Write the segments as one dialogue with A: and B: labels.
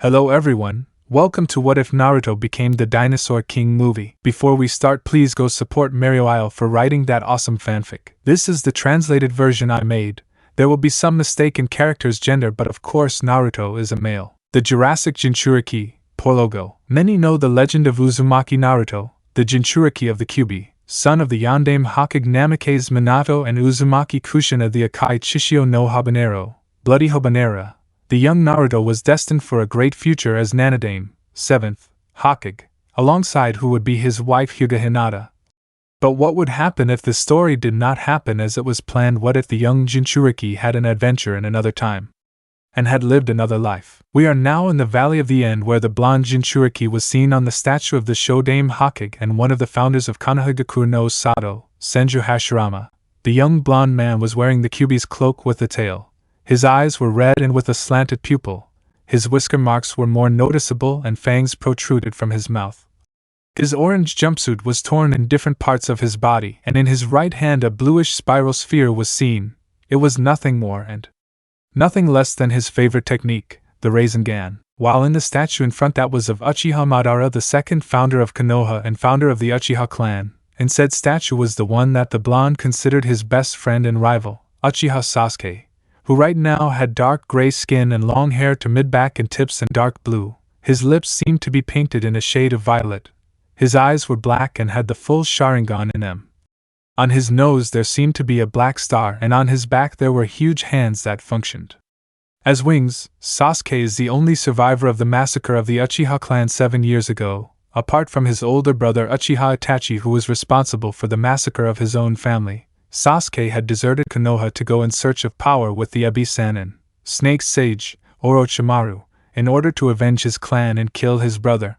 A: Hello everyone, welcome to What If Naruto Became the Dinosaur King movie. Before we start, please go support marioiale for writing that awesome fanfic. This is the translated version I made. There will be some mistake in character's gender, but of course Naruto is a male. The Jurassic Jinchuriki, Porlogo. Many know the legend of Uzumaki Naruto, the Jinchuriki of the Kyuubi, son of the Yondaime Hokage Namikaze Minato and Uzumaki Kushina the Akai Chishio no Habanero, Bloody Habanera. The young Naruto was destined for a great future as Nanadame, 7th Hokage, alongside who would be his wife Hyuga Hinata. But what would happen if the story did not happen as it was planned? What if the young Jinchuriki had an adventure in another time, and had lived another life? We are now in the Valley of the End, where the blonde Jinchuriki was seen on the statue of the Shodaime Hokage and one of the founders of Konohagakure no Sato, Senju Hashirama. The young blonde man was wearing the Kyuubi's cloak with the tail. His eyes were red and with a slanted pupil. His whisker marks were more noticeable and fangs protruded from his mouth. His orange jumpsuit was torn in different parts of his body, and in his right hand a bluish spiral sphere was seen. It was nothing more and nothing less than his favorite technique, the Rasengan. While in the statue in front that was of Uchiha Madara, the second founder of Konoha and founder of the Uchiha clan, and said statue was the one that the blonde considered his best friend and rival, Uchiha Sasuke, who right now had dark gray skin and long hair to mid-back and tips and dark blue. His lips seemed to be painted in a shade of violet. His eyes were black and had the full Sharingan in them. On his nose there seemed to be a black star, and on his back there were huge hands that functioned as wings. Sasuke is the only survivor of the massacre of the Uchiha clan 7 years ago, apart from his older brother Uchiha Itachi, who was responsible for the massacre of his own family. Sasuke had deserted Konoha to go in search of power with the Ebi-Sanin, Snake Sage, Orochimaru, in order to avenge his clan and kill his brother.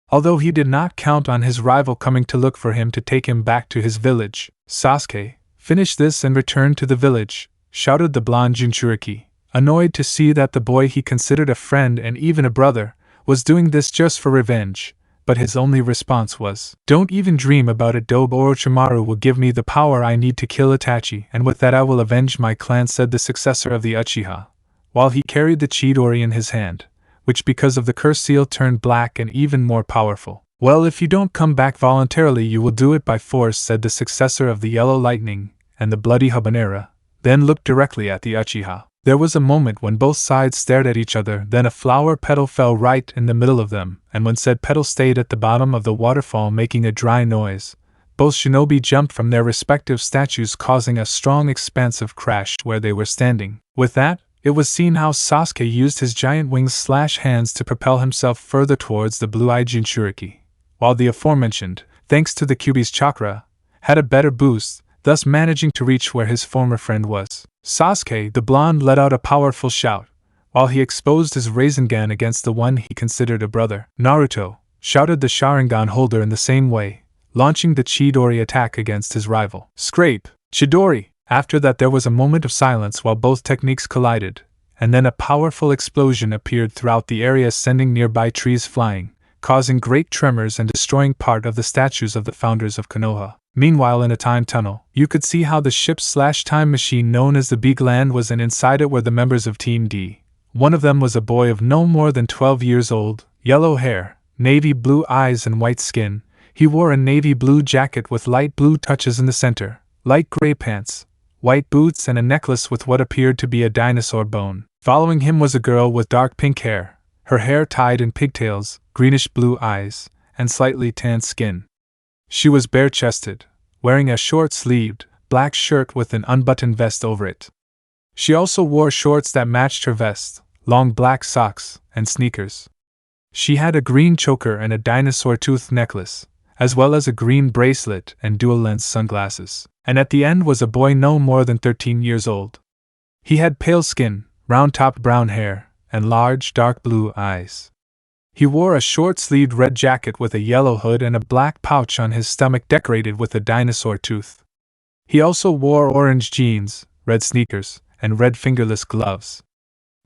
A: Although he did not count on his rival coming to look for him to take him back to his village, Sasuke finished this and returned to the village, shouted the blonde Jinchuriki, annoyed to see that the boy he considered a friend and even a brother was doing this just for revenge. But his only response was, "Don't even dream about it. Dobe Orochimaru will give me the power I need to kill Itachi, and with that I will avenge my clan," said the successor of the Uchiha, while he carried the Chidori in his hand, which because of the curse seal turned black and even more powerful. "Well, if you don't come back voluntarily you will do it by force," said the successor of the Yellow Lightning and the Bloody Habanera, then looked directly at the Uchiha. There was a moment when both sides stared at each other, then a flower petal fell right in the middle of them, and when said petal stayed at the bottom of the waterfall making a dry noise, both shinobi jumped from their respective statues, causing a strong expansive crash where they were standing. With that, it was seen how Sasuke used his giant wings/hands to propel himself further towards the blue-eyed Jinchuriki, while the aforementioned, thanks to the Kyuubi's chakra, had a better boost, thus managing to reach where his former friend was. Sasuke, the blonde, let out a powerful shout, while he exposed his Rasengan against the one he considered a brother. "Naruto!" shouted the Sharingan holder in the same way, launching the Chidori attack against his rival. "Scrape! Chidori!" After that there was a moment of silence while both techniques collided, and then a powerful explosion appeared throughout the area, sending nearby trees flying, causing great tremors and destroying part of the statues of the founders of Konoha. Meanwhile, in a time tunnel, you could see how the ship/time machine known as the Big Land was, and inside it were the members of Team D. One of them was a boy of no more than 12 years old, yellow hair, navy blue eyes and white skin. He wore a navy blue jacket with light blue touches in the center, light gray pants, white boots and a necklace with what appeared to be a dinosaur bone. Following him was a girl with dark pink hair, her hair tied in pigtails, greenish blue eyes, and slightly tanned skin. She was bare-chested, wearing a short-sleeved, black shirt with an unbuttoned vest over it. She also wore shorts that matched her vest, long black socks, and sneakers. She had a green choker and a dinosaur tooth necklace, as well as a green bracelet and dual-lens sunglasses. And at the end was a boy no more than 13 years old. He had pale skin, round-topped brown hair, and large, dark blue eyes. He wore a short-sleeved red jacket with a yellow hood and a black pouch on his stomach decorated with a dinosaur tooth. He also wore orange jeans, red sneakers, and red fingerless gloves.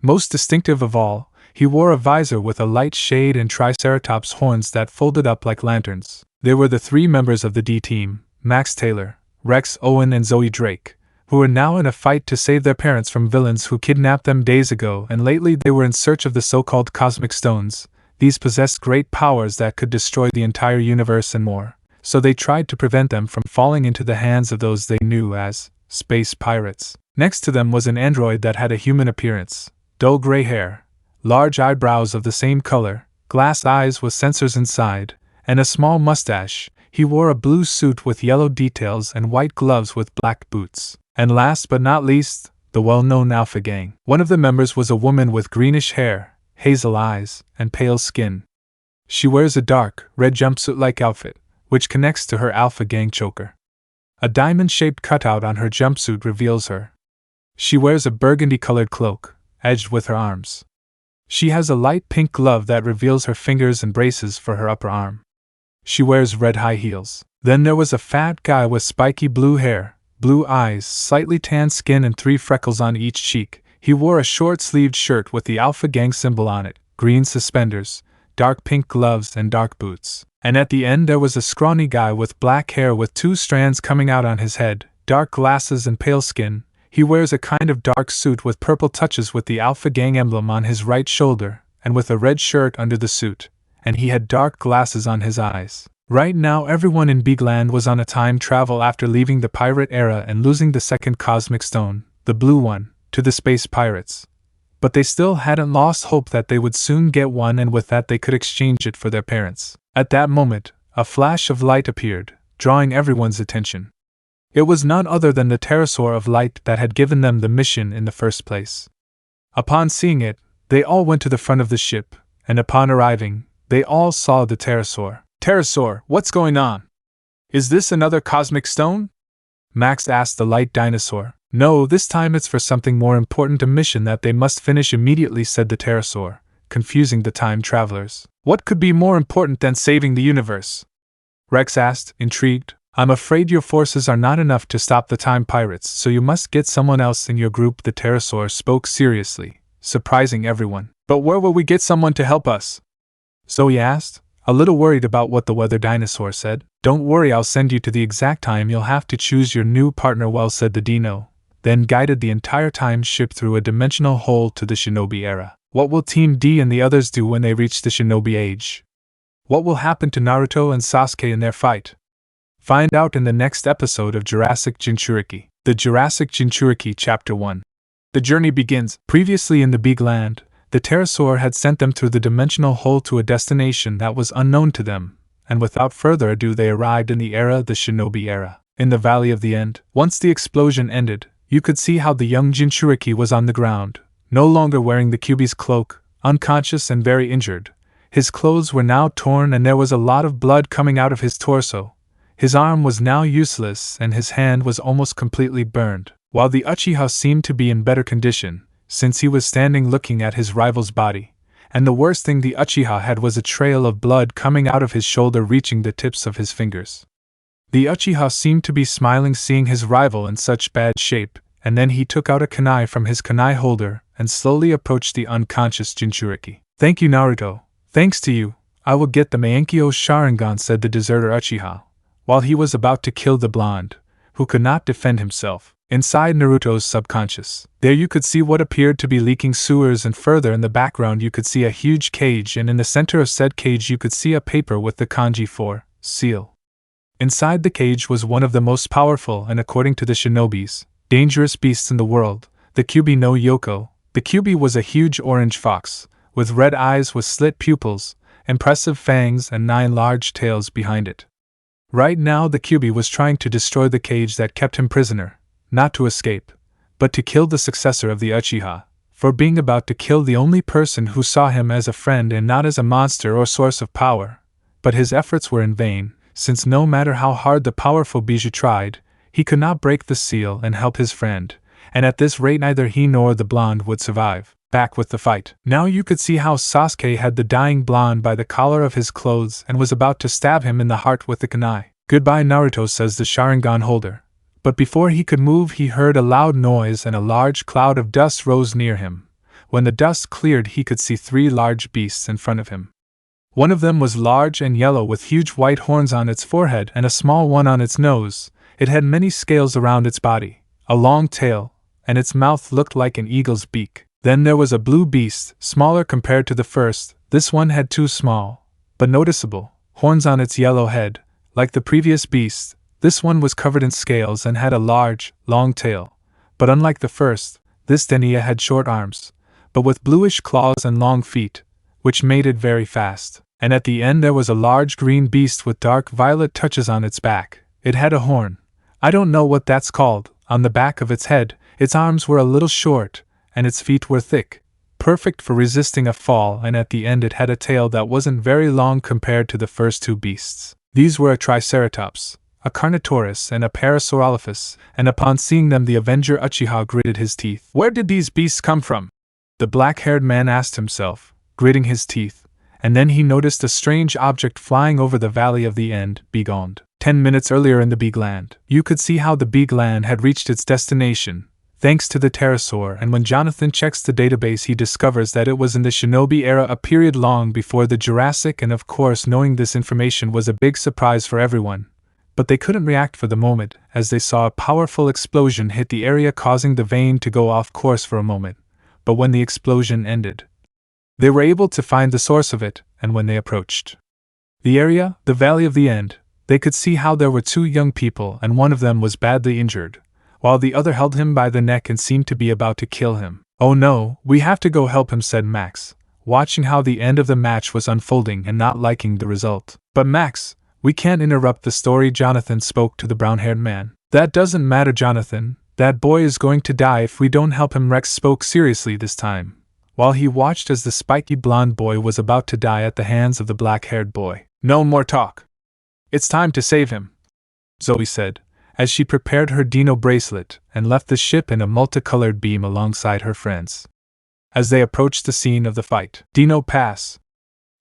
A: Most distinctive of all, he wore a visor with a light shade and triceratops horns that folded up like lanterns. There were the three members of the D team, Max Taylor, Rex Owen and Zoe Drake, who were now in a fight to save their parents from villains who kidnapped them days ago, and lately they were in search of the so-called cosmic stones. These possessed great powers that could destroy the entire universe and more, so they tried to prevent them from falling into the hands of those they knew as space pirates. Next to them was an android that had a human appearance, dull gray hair, large eyebrows of the same color, glass eyes with sensors inside, and a small mustache. He wore a blue suit with yellow details and white gloves with black boots. And last but not least, the well-known Alpha Gang. One of the members was a woman with greenish hair, hazel eyes, and pale skin. She wears a dark, red jumpsuit-like outfit, which connects to her Alpha Gang choker. A diamond-shaped cutout on her jumpsuit reveals her. She wears a burgundy-colored cloak, edged with her arms. She has a light pink glove that reveals her fingers and braces for her upper arm. She wears red high heels. Then there was a fat guy with spiky blue hair, blue eyes, slightly tanned skin, and 3 freckles on each cheek. He wore a short-sleeved shirt with the Alpha Gang symbol on it, green suspenders, dark pink gloves, and dark boots. And at the end there was a scrawny guy with black hair with 2 strands coming out on his head, dark glasses, and pale skin. He wears a kind of dark suit with purple touches with the Alpha Gang emblem on his right shoulder, and with a red shirt under the suit, and he had dark glasses on his eyes. Right now everyone in Bigland was on a time travel after leaving the pirate era and losing the second cosmic stone, the blue one, to the space pirates. But they still hadn't lost hope that they would soon get one, and with that they could exchange it for their parents. At that moment, a flash of light appeared, drawing everyone's attention. It was none other than the pterosaur of light that had given them the mission in the first place. Upon seeing it, they all went to the front of the ship, and upon arriving, they all saw the pterosaur. "Pterosaur, what's going on? Is this another cosmic stone?" Max asked the light dinosaur. "No, this time it's for something more important, a mission that they must finish immediately," said the pterosaur, confusing the time travelers. "What could be more important than saving the universe?" Rex asked, intrigued. "I'm afraid your forces are not enough to stop the time pirates, so you must get someone else in your group." The pterosaur spoke seriously, surprising everyone. "But where will we get someone to help us?" Zoe asked, a little worried about what the weather dinosaur said. "Don't worry, I'll send you to the exact time you'll have to choose your new partner," well, said the dino, then guided the entire time ship through a dimensional hole to the shinobi era. What will Team D and the others do when they reach the shinobi age? What will happen to Naruto and Sasuke in their fight? Find out in the next episode of Jurassic Jinchuriki. The Jurassic Jinchuriki Chapter 1. The journey begins. Previously in the Big Land, the pterosaur had sent them through the dimensional hole to a destination that was unknown to them, and without further ado they arrived in the shinobi era. In the Valley of the End, once the explosion ended, you could see how the young Jinchuriki was on the ground, no longer wearing the Kyuubi's cloak, unconscious and very injured. His clothes were now torn and there was a lot of blood coming out of his torso. His arm was now useless and his hand was almost completely burned, while the Uchiha seemed to be in better condition, since he was standing looking at his rival's body. And the worst thing the Uchiha had was a trail of blood coming out of his shoulder reaching the tips of his fingers. The Uchiha seemed to be smiling seeing his rival in such bad shape, and then he took out a kunai from his kunai holder and slowly approached the unconscious Jinchuriki. "Thank you, Naruto. Thanks to you, I will get the Maguekio Sharingan," said the deserter Uchiha, while he was about to kill the blonde, who could not defend himself. Inside Naruto's subconscious, there you could see what appeared to be leaking sewers, and further in the background you could see a huge cage, and in the center of said cage you could see a paper with the kanji for seal. Inside the cage was one of the most powerful and, according to the shinobis, dangerous beasts in the world, the Kyuubi no Yoko. The Kyuubi was a huge orange fox, with red eyes with slit pupils, impressive fangs, and 9 large tails behind it. Right now the Kyuubi was trying to destroy the cage that kept him prisoner, not to escape, but to kill the successor of the Uchiha, for being about to kill the only person who saw him as a friend and not as a monster or source of power. But his efforts were in vain, since no matter how hard the powerful Bijou tried, he could not break the seal and help his friend, and at this rate neither he nor the blonde would survive. Back with the fight. Now you could see how Sasuke had the dying blonde by the collar of his clothes and was about to stab him in the heart with the kunai. "Goodbye, Naruto," says the Sharingan holder. But before he could move he heard a loud noise and a large cloud of dust rose near him. When the dust cleared he could see 3 large beasts in front of him. One of them was large and yellow with huge white horns on its forehead and a small one on its nose. It had many scales around its body. a long tail, and its mouth looked like an eagle's beak. Then there was a blue beast, smaller compared to the first. This one had 2 small, but noticeable, horns on its yellow head. Like the previous beast, this one was covered in scales and had a large, long tail. But unlike the first, this Denia had short arms, but with bluish claws and long feet, which made it very fast. And at the end there was a large green beast with dark violet touches on its back. It had a horn. I don't know what that's called. On the back of its head, its arms were a little short, and its feet were thick, perfect for resisting a fall, and at the end it had a tail that wasn't very long compared to the first 2 beasts. These were a Triceratops, a Carnotaurus, and a Parasaurolophus, and upon seeing them the Avenger Uchiha gritted his teeth. Where did these beasts come from? The black-haired man asked himself, gritting his teeth, and then he noticed a strange object flying over the valley of the end, Begond. 10 minutes earlier in the Beagland, you could see how the Beagland had reached its destination, thanks to the pterosaur, and when Jonathan checks the database he discovers that it was in the Shinobi era, a period long before the Jurassic, and of course knowing this information was a big surprise for everyone. But they couldn't react for the moment, as they saw a powerful explosion hit the area, causing the vein to go off course for a moment. But when the explosion ended, they were able to find the source of it, and when they approached the area, the Valley of the End, they could see how there were 2 young people, and one of them was badly injured, while the other held him by the neck and seemed to be about to kill him. Oh no, we have to go help him, said Max, watching how the end of the match was unfolding and not liking the result. But Max, we can't interrupt the story, Jonathan spoke to the brown-haired man. That doesn't matter, Jonathan. That boy is going to die if we don't help him, Rex spoke seriously this time, while he watched as the spiky blonde boy was about to die at the hands of the black-haired boy. No more talk. It's time to save him, Zoe said, as she prepared her dino bracelet and left the ship in a multicolored beam alongside her friends. As they approached the scene of the fight, Dino pass!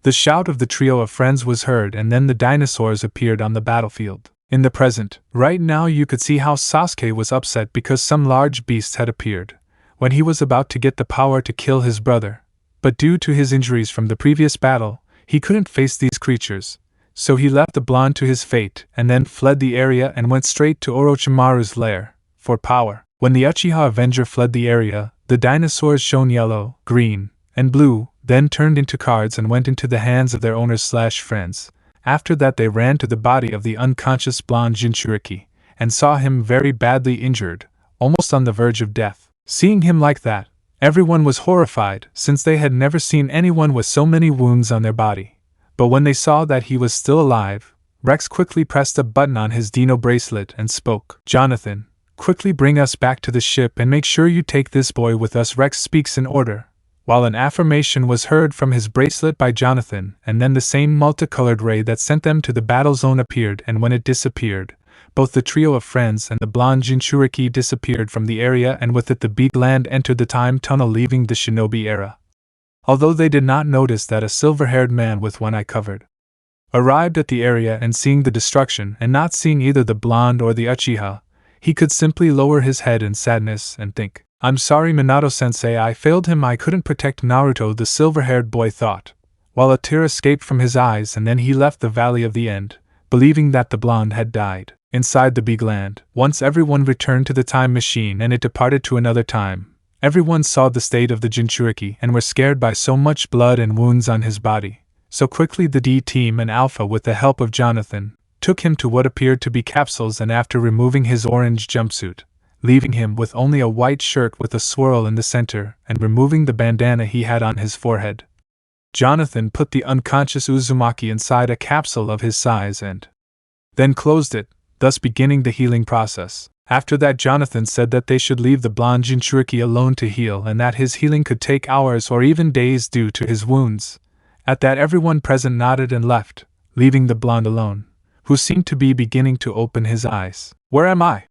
A: The shout of the trio of friends was heard, and then the dinosaurs appeared on the battlefield. In the present, right now, you could see how Sasuke was upset because some large beasts had appeared, when he was about to get the power to kill his brother. But due to his injuries from the previous battle, he couldn't face these creatures. So he left the blonde to his fate, and then fled the area and went straight to Orochimaru's lair, for power. When the Uchiha Avenger fled the area, the dinosaurs shone yellow, green, and blue, then turned into cards and went into the hands of their owners/friends. After that they ran to the body of the unconscious blonde Jinchuriki, and saw him very badly injured, almost on the verge of death. Seeing him like that, everyone was horrified, since they had never seen anyone with so many wounds on their body. But when they saw that he was still alive, Rex quickly pressed a button on his dino bracelet and spoke. Jonathan, quickly bring us back to the ship and make sure you take this boy with us. Rex speaks in order, while an affirmation was heard from his bracelet by Jonathan, and then the same multicolored ray that sent them to the battle zone appeared, and when it disappeared, both the trio of friends and the blonde Jinchuriki disappeared from the area, and with it the Beagland entered the time tunnel, leaving the Shinobi era. Although they did not notice that a silver-haired man with one eye covered arrived at the area, and seeing the destruction and not seeing either the blonde or the Uchiha, he could simply lower his head in sadness and think, I'm sorry Minato-sensei, I failed him, I couldn't protect Naruto, the silver-haired boy thought, while a tear escaped from his eyes, and then he left the Valley of the End, believing that the blonde had died. Inside the Beagland, once everyone returned to the time machine and it departed to another time, everyone saw the state of the Jinchuriki and were scared by so much blood and wounds on his body. So quickly the D-Team and Alpha, with the help of Jonathan, took him to what appeared to be capsules, and after removing his orange jumpsuit, leaving him with only a white shirt with a swirl in the center, and removing the bandana he had on his forehead, Jonathan put the unconscious Uzumaki inside a capsule of his size and then closed it, thus beginning the healing process. After that, Jonathan said that they should leave the blonde Jinchuriki alone to heal, and that his healing could take hours or even days due to his wounds. At that, everyone present nodded and left, leaving the blonde alone, who seemed to be beginning to open his eyes. Where am I?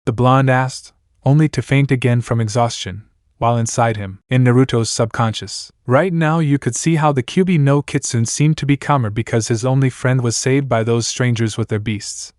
A: The blonde asked, only to faint again from exhaustion, while inside him, in Naruto's subconscious. Right now you could see how the Kyuubi no Kitsune seemed to be calmer because his only friend was saved by those strangers with their beasts.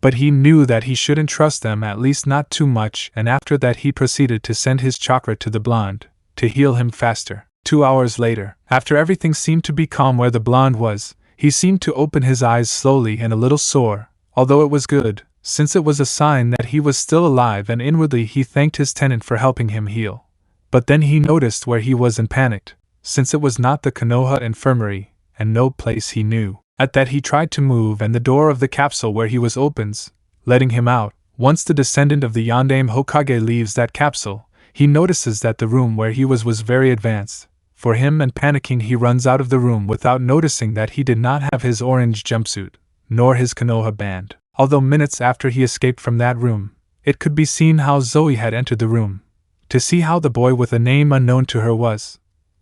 A: But he knew that he shouldn't trust them, at least not too much, and after that he proceeded to send his chakra to the blonde, to heal him faster. 2 hours later, after everything seemed to be calm where the blonde was, he seemed to open his eyes slowly and a little sore, although it was good, since it was a sign that he was still alive, and inwardly he thanked his tenant for helping him heal. But then he noticed where he was and panicked, since it was not the Konoha infirmary, and no place he knew. At that he tried to move, and the door of the capsule where he was opens, letting him out. Once the descendant of the Yondaime Hokage leaves that capsule, he notices that the room where he was very advanced for him, and panicking he runs out of the room without noticing that he did not have his orange jumpsuit, nor his Konoha band. Although minutes after he escaped from that room, it could be seen how Zoe had entered the room, to see how the boy with a name unknown to her was.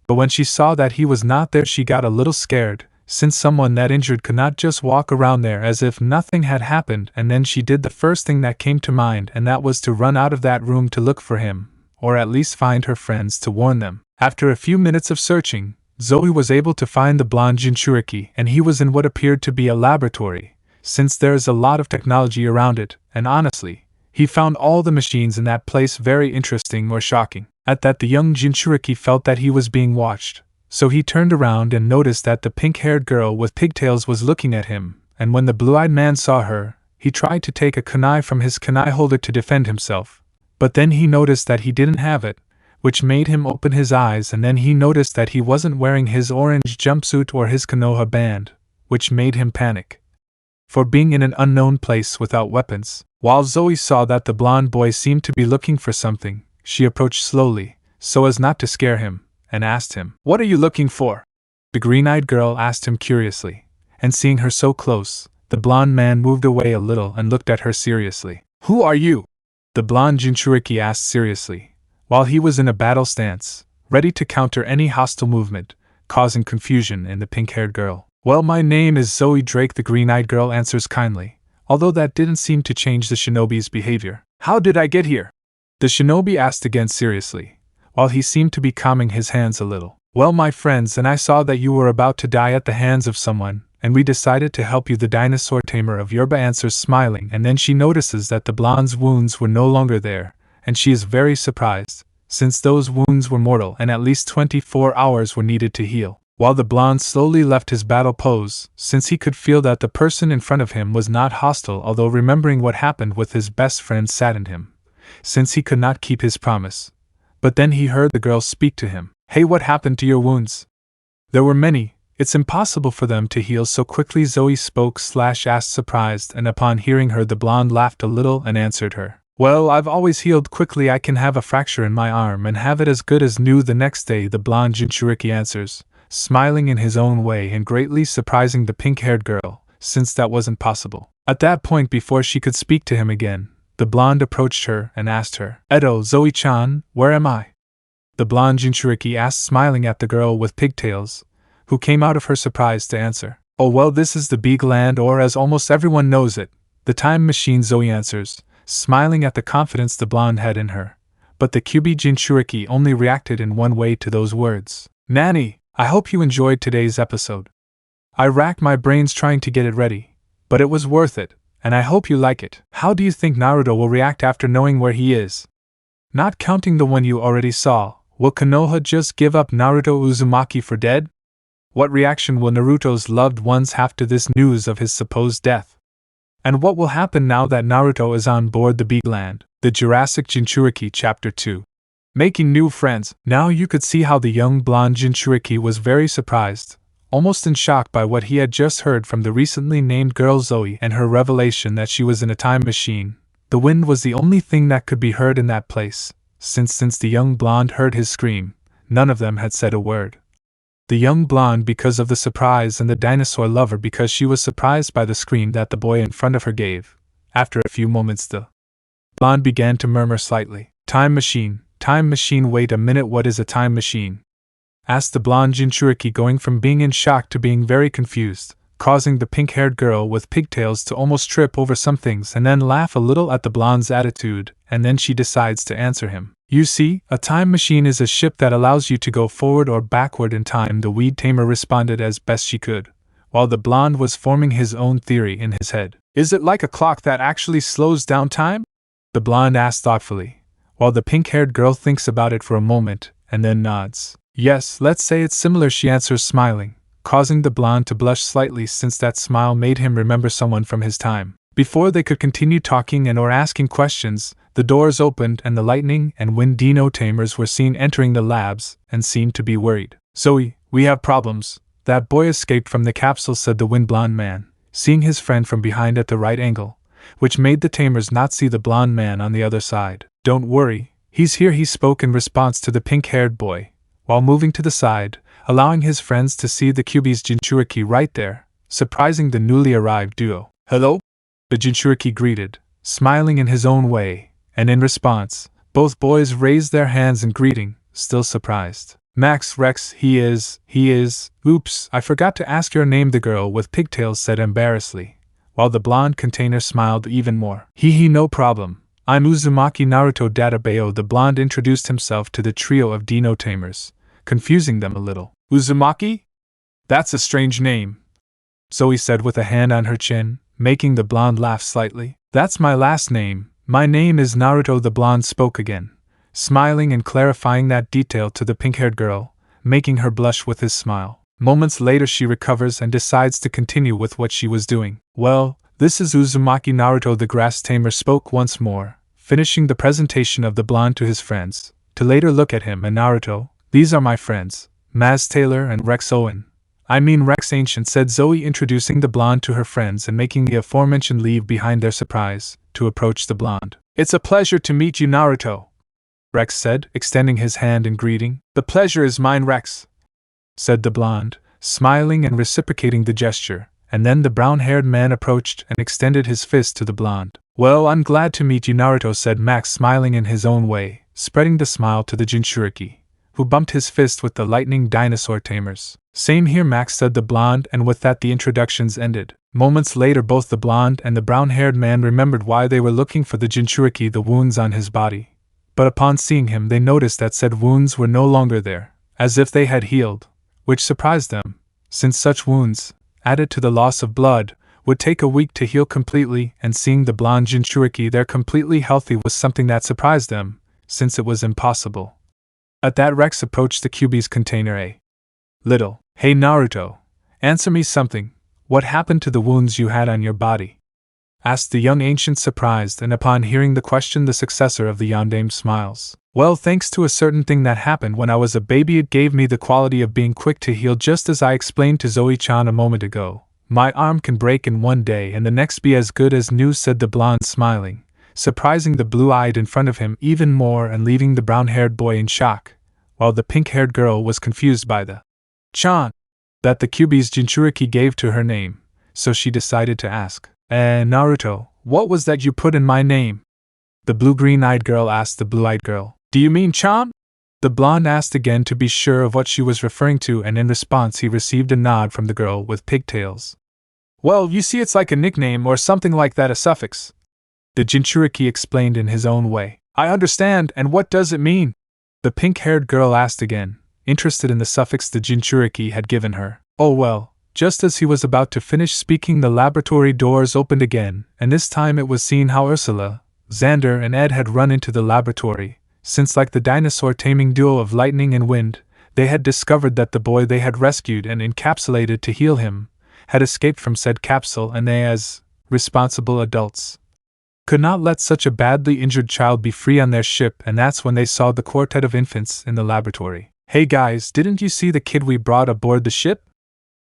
A: But when she saw that he was not there, she got a little scared, since someone that injured could not just walk around there as if nothing had happened, and then she did the first thing that came to mind, and that was to run out of that room to look for him, or at least find her friends to warn them. After a few minutes of searching, Zoe was able to find the blonde Jinchuriki, and he was in what appeared to be a laboratory, since there is a lot of technology around it, and honestly, he found all the machines in that place very interesting or shocking. At that, the young Jinchuriki felt that he was being watched, so he turned around and noticed that the pink-haired girl with pigtails was looking at him, and when the blue-eyed man saw her, he tried to take a kunai from his kunai holder to defend himself. But then he noticed that he didn't have it, which made him open his eyes, and then he noticed that he wasn't wearing his orange jumpsuit or his Konoha band, which made him panic. For being in an unknown place without weapons, while Zoe saw that the blonde boy seemed to be looking for something, she approached slowly, so as not to scare him, and asked him, "What are you looking for?" The green-eyed girl asked him curiously, and seeing her so close, the blonde man moved away a little and looked at her seriously. "Who are you?" the blonde Jinchuriki asked seriously, while he was in a battle stance, ready to counter any hostile movement, causing confusion in the pink-haired girl. "Well, my name is Zoe Drake," the green-eyed girl answers kindly, although that didn't seem to change the shinobi's behavior. "How did I get here?" the shinobi asked again seriously, while he seemed to be calming his hands a little. "Well, my friends and I saw that you were about to die at the hands of someone, and we decided to help you," the dinosaur tamer of Yorba answers smiling, and then she notices that the blonde's wounds were no longer there, and she is very surprised, since those wounds were mortal and at least 24 hours were needed to heal. While the blonde slowly left his battle pose, since he could feel that the person in front of him was not hostile, although remembering what happened with his best friend saddened him, since he could not keep his promise. But then he heard the girl speak to him. "Hey, what happened to your wounds?" "There were many. It's impossible for them to heal so quickly," Zoe spoke/asked surprised, and upon hearing her the blonde laughed a little and answered her. "Well, I've always healed quickly. I can have a fracture in my arm and have it as good as new the next day," the blonde Jinchuriki answers, smiling in his own way and greatly surprising the pink-haired girl, since that wasn't possible. At that point, before she could speak to him again, the blonde approached her and asked her, "Edo, Zoe-chan, where am I?" The blonde Jinchuriki asked, smiling at the girl with pigtails, who came out of her surprise to answer. "Oh well, this is the Big Land, or as almost everyone knows it, the Time Machine," Zoe answers, smiling at the confidence the blonde had in her. But the Kyubi Jinchuriki only reacted in one way to those words. "Nanny, I hope you enjoyed today's episode. I racked my brains trying to get it ready, but it was worth it, and I hope you like it. How do you think Naruto will react after knowing where he is? Not counting the one you already saw, will Konoha just give up Naruto Uzumaki for dead? What reaction will Naruto's loved ones have to this news of his supposed death? And what will happen now that Naruto is on board the Big Land?" The Jurassic Jinchuriki Chapter 2. Making new friends. Now you could see how the young blonde Jinchuriki was very surprised, almost in shock by what he had just heard from the recently named girl Zoe and her revelation that she was in a time machine. The wind was the only thing that could be heard in that place, since the young blonde heard his scream, none of them had said a word. The young blonde because of the surprise, and the dinosaur lover because she was surprised by the scream that the boy in front of her gave. After a few moments the blonde began to murmur slightly. "Time machine, wait a minute, what is a time machine?" asked the blonde Jinchuriki, going from being in shock to being very confused, causing the pink-haired girl with pigtails to almost trip over some things and then laugh a little at the blonde's attitude, and then she decides to answer him. "You see, a time machine is a ship that allows you to go forward or backward in time," the weed tamer responded as best she could, while the blonde was forming his own theory in his head. "Is it like a clock that actually slows down time?" the blonde asked thoughtfully, while the pink-haired girl thinks about it for a moment, and then nods. "Yes, let's say it's similar," she answers smiling, causing the blonde to blush slightly since that smile made him remember someone from his time. Before they could continue talking and or asking questions, the doors opened and the lightning and wind dino tamers were seen entering the labs and seemed to be worried. "Zoe, we have problems. That boy escaped from the capsule," said the wind blonde man, seeing his friend from behind at the right angle, which made the tamers not see the blonde man on the other side. "Don't worry, he's here," he spoke in response to the pink-haired boy, while moving to the side, allowing his friends to see the Kyuubi's Jinchuriki right there, surprising the newly arrived duo. "Hello?" the Jinchuriki greeted, smiling in his own way, and in response, both boys raised their hands in greeting, still surprised. "Max Rex, he is. Oops, I forgot to ask your name," the girl with pigtails said embarrassedly, while the blonde container smiled even more. He, no problem. I'm Uzumaki Naruto Databeo." The blonde introduced himself to the trio of dino tamers, confusing them a little. "Uzumaki? That's a strange name," Zoe said with a hand on her chin, making the blonde laugh slightly. "That's my last name. My name is Naruto." The blonde spoke again, smiling and clarifying that detail to the pink-haired girl, making her blush with his smile. Moments later she recovers and decides to continue with what she was doing. "Well, this is Uzumaki Naruto." The grass tamer spoke once more, finishing the presentation of the blonde to his friends, to later look at him and Naruto. "These are my friends, Maz Taylor and Rex Owen. I mean Rex Ancient," said Zoe, introducing the blonde to her friends and making the aforementioned leave behind their surprise, to approach the blonde. "It's a pleasure to meet you, Naruto," Rex said, extending his hand in greeting. "The pleasure is mine, Rex," said the blonde, smiling and reciprocating the gesture, and then the brown-haired man approached and extended his fist to the blonde. "Well, I'm glad to meet you, Naruto," said Max, smiling in his own way, spreading the smile to the Jinchuriki, who bumped his fist with the lightning dinosaur tamers. "Same here, Max," said the blonde, and with that the introductions ended. Moments later both the blonde and the brown-haired man remembered why they were looking for the Jinchuriki, the wounds on his body. But upon seeing him they noticed that said wounds were no longer there, as if they had healed, which surprised them, since such wounds, added to the loss of blood, would take a week to heal completely, and seeing the blonde Jinchuriki there completely healthy was something that surprised them, since it was impossible. At that Rex approached the Kyuubi's container. "A little, hey Naruto, answer me something. What happened to the wounds you had on your body?" asked the young ancient, surprised, and upon hearing the question the successor of the Yondaime smiles. "Well, thanks to a certain thing that happened when I was a baby, it gave me the quality of being quick to heal, just as I explained to Zoe-chan a moment ago. My arm can break in one day and the next be as good as new," said the blonde, smiling, surprising the blue-eyed in front of him even more and leaving the brown-haired boy in shock, while the pink-haired girl was confused by the "chan" that the Kyuubi's Jinchuriki gave to her name, so she decided to ask. Naruto, what was that you put in my name?" the blue-green-eyed girl asked the blue-eyed girl. "Do you mean chan?" the blonde asked again to be sure of what she was referring to, and in response he received a nod from the girl with pigtails. "Well, you see, it's like a nickname or something like that, a suffix," the Jinchuriki explained in his own way. "I understand, and what does it mean?" the pink-haired girl asked again, interested in the suffix the Jinchuriki had given her. "Oh well." Just as he was about to finish speaking, the laboratory doors opened again, and this time it was seen how Ursula, Xander, and Ed had run into the laboratory, since like the dinosaur taming duo of lightning and wind, they had discovered that the boy they had rescued and encapsulated to heal him had escaped from said capsule, and they, as responsible adults, could not let such a badly injured child be free on their ship, and that's when they saw the quartet of infants in the laboratory. "Hey guys, didn't you see the kid we brought aboard the ship?"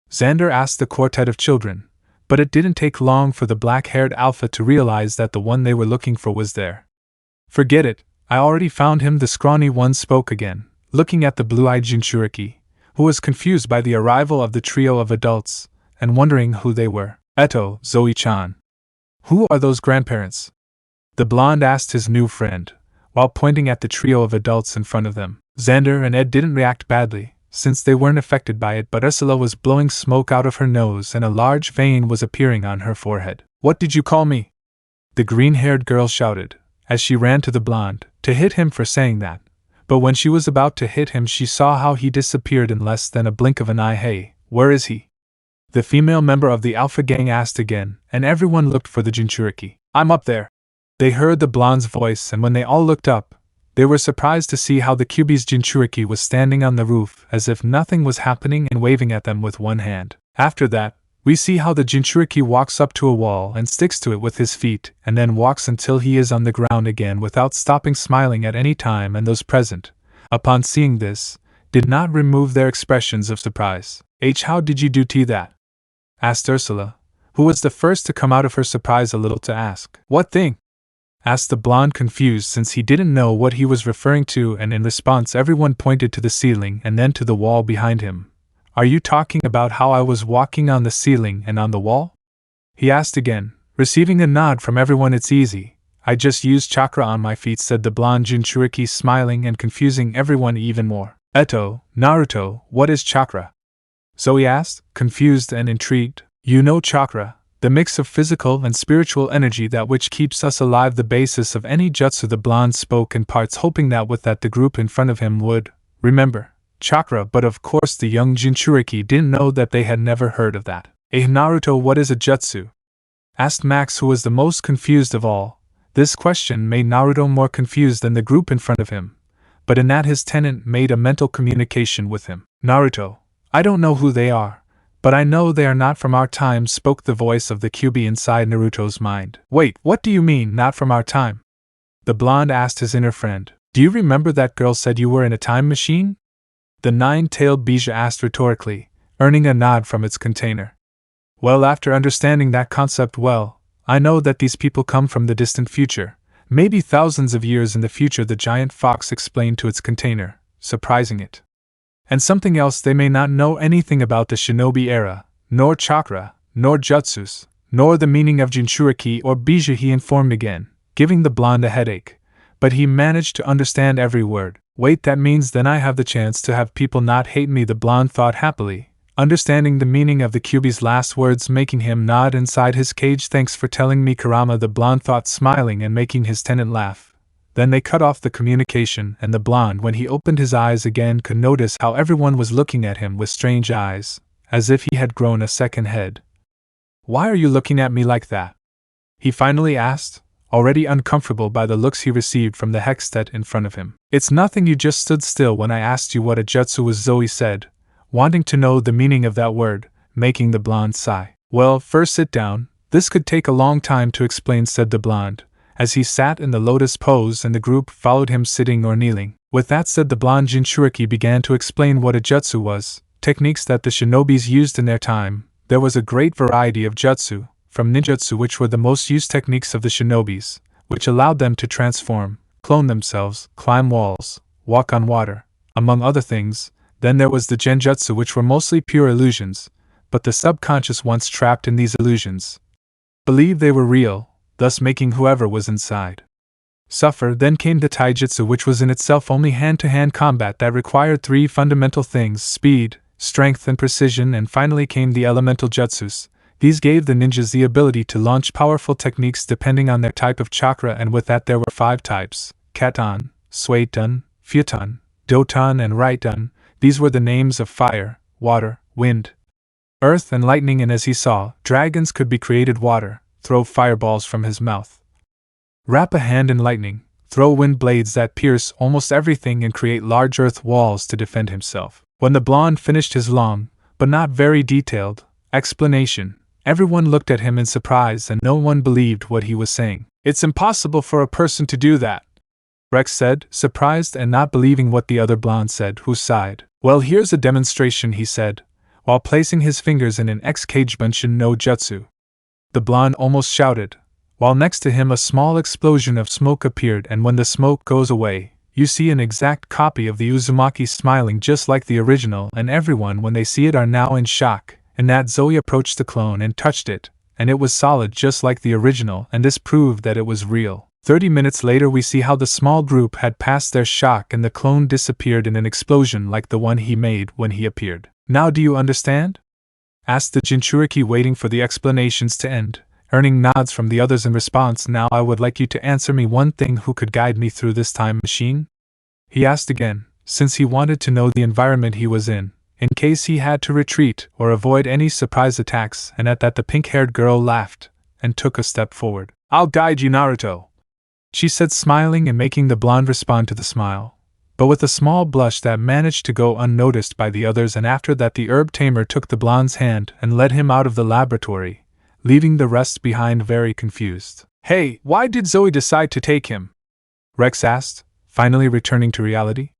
A: Xander asked the quartet of children, but it didn't take long for the black-haired alpha to realize that the one they were looking for was there. "Forget it, I already found him," the scrawny one spoke again, looking at the blue-eyed Jinchuriki, who was confused by the arrival of the trio of adults, and wondering who they were. "Eto, Zoe-chan. Who are those grandparents?" the blonde asked his new friend, while pointing at the trio of adults in front of them. Xander and Ed didn't react badly, since they weren't affected by it, but Ursula was blowing smoke out of her nose and a large vein was appearing on her forehead. "What did you call me?" the green-haired girl shouted, as she ran to the blonde, to hit him for saying that, but when she was about to hit him she saw how he disappeared in less than a blink of an eye. "Hey, where is he?" the female member of the Alpha Gang asked again, and everyone looked for the Jinchuriki. "I'm up there." They heard the blonde's voice, and when they all looked up, they were surprised to see how the Kyuubi's Jinchuriki was standing on the roof as if nothing was happening and waving at them with one hand. After that, We see how the Jinchuriki walks up to a wall and sticks to it with his feet, and then walks until he is on the ground again without stopping smiling at any time, and those present, upon seeing this, did not remove their expressions of surprise. How did you do that? Asked Ursula, who was the first to come out of her surprise a little to ask. What thing? Asked the blonde, confused since he didn't know what he was referring to, and in response everyone pointed to the ceiling and then to the wall behind him. Are you talking about how I was walking on the ceiling and on the wall? He asked again, receiving a nod from everyone. It's easy. I just used chakra on my feet, said the blonde Jinchuriki, smiling and confusing everyone even more. Naruto, what is chakra? Zoe asked, confused and intrigued. You know chakra, the mix of physical and spiritual energy that which keeps us alive, the basis of any jutsu. The blonde spoke in parts, hoping that with that the group in front of him would remember chakra, but of course the young Jinchuriki didn't know that they had never heard of that. Naruto, what is a jutsu? Asked Max, who was the most confused of all. This question made Naruto more confused than the group in front of him, but in that his tenant made a mental communication with him. Naruto, I don't know who they are, but I know they are not from our time, spoke the voice of the Kyuubi inside Naruto's mind. Wait, what do you mean, not from our time? The blonde asked his inner friend. Do you remember that girl said you were in a time machine? The nine-tailed Bija asked rhetorically, earning a nod from its container. Well, after understanding that concept well, I know that these people come from the distant future, maybe thousands of years in the future, the giant fox explained to its container, surprising it. And something else, they may not know anything about the shinobi era, nor chakra, nor jutsus, nor the meaning of Jinchuriki or Bija, he informed again, giving the blonde a headache, but he managed to understand every word. Wait, that means then I have the chance to have people not hate me, the blonde thought happily, understanding the meaning of the Kyuubi's last words, making him nod inside his cage. Thanks for telling me, Kurama, the blonde thought, smiling and making his tenant laugh. Then they cut off the communication, and the blonde, when he opened his eyes again, could notice how everyone was looking at him with strange eyes, as if he had grown a second head. Why are you looking at me like that? He finally asked, already uncomfortable by the looks he received from the Hextet in front of him. It's nothing, you just stood still when I asked you what a jutsu was, Zoe said, wanting to know the meaning of that word, making the blonde sigh. Well, first sit down, this could take a long time to explain, said the blonde, as he sat in the lotus pose and the group followed him sitting or kneeling. With that said, the blonde Jinchuriki began to explain what a jutsu was, techniques that the shinobis used in their time. There was a great variety of jutsu, from ninjutsu, which were the most used techniques of the shinobis, which allowed them to transform, clone themselves, climb walls, walk on water, among other things. Then there was the genjutsu, which were mostly pure illusions, but the subconscious, once trapped in these illusions, believed they were real, thus making whoever was inside suffer. Then came the taijutsu, which was in itself only hand-to-hand combat that required three fundamental things: speed, strength, and precision. And finally came the elemental jutsus. These gave the ninjas the ability to launch powerful techniques depending on their type of chakra, and with that there were 5 types: Katan, Suiton, Futon, Doton, and Raiton. These were the names of fire, water, wind, earth, and lightning. And as he saw, dragons could be created water, throw fireballs from his mouth, wrap a hand in lightning, throw wind blades that pierce almost everything, and create large earth walls to defend himself. When the blonde finished his long, but not very detailed, explanation, everyone looked at him in surprise and no one believed what he was saying. It's impossible for a person to do that, Rex said, surprised and not believing what the other blonde said, who sighed. Well, here's a demonstration, he said, while placing his fingers in an X-Kage-Bunshin no Jutsu. The blonde almost shouted, while next to him a small explosion of smoke appeared, and when the smoke goes away, you see an exact copy of the Uzumaki smiling just like the original, and everyone, when they see it, are now in shock. And that Zoe approached the clone and touched it, and it was solid just like the original, and this proved that it was real. 30 minutes later we see how the small group had passed their shock and the clone disappeared in an explosion like the one he made when he appeared. Now do you understand? Asked the Jinchuriki, waiting for the explanations to end, earning nods from the others in response. Now I would like you to answer me one thing: who could guide me through this time machine? He asked again, since he wanted to know the environment he was in case he had to retreat or avoid any surprise attacks. And at that the pink-haired girl laughed and took a step forward. I'll guide you, Naruto, she said, smiling and making the blonde respond to the smile. but with a small blush that managed to go unnoticed by the others, and after that the herb tamer took the blonde's hand and led him out of the laboratory, leaving the rest behind very confused. "Hey, why did Zoe decide to take him?" Rex asked, finally returning to reality.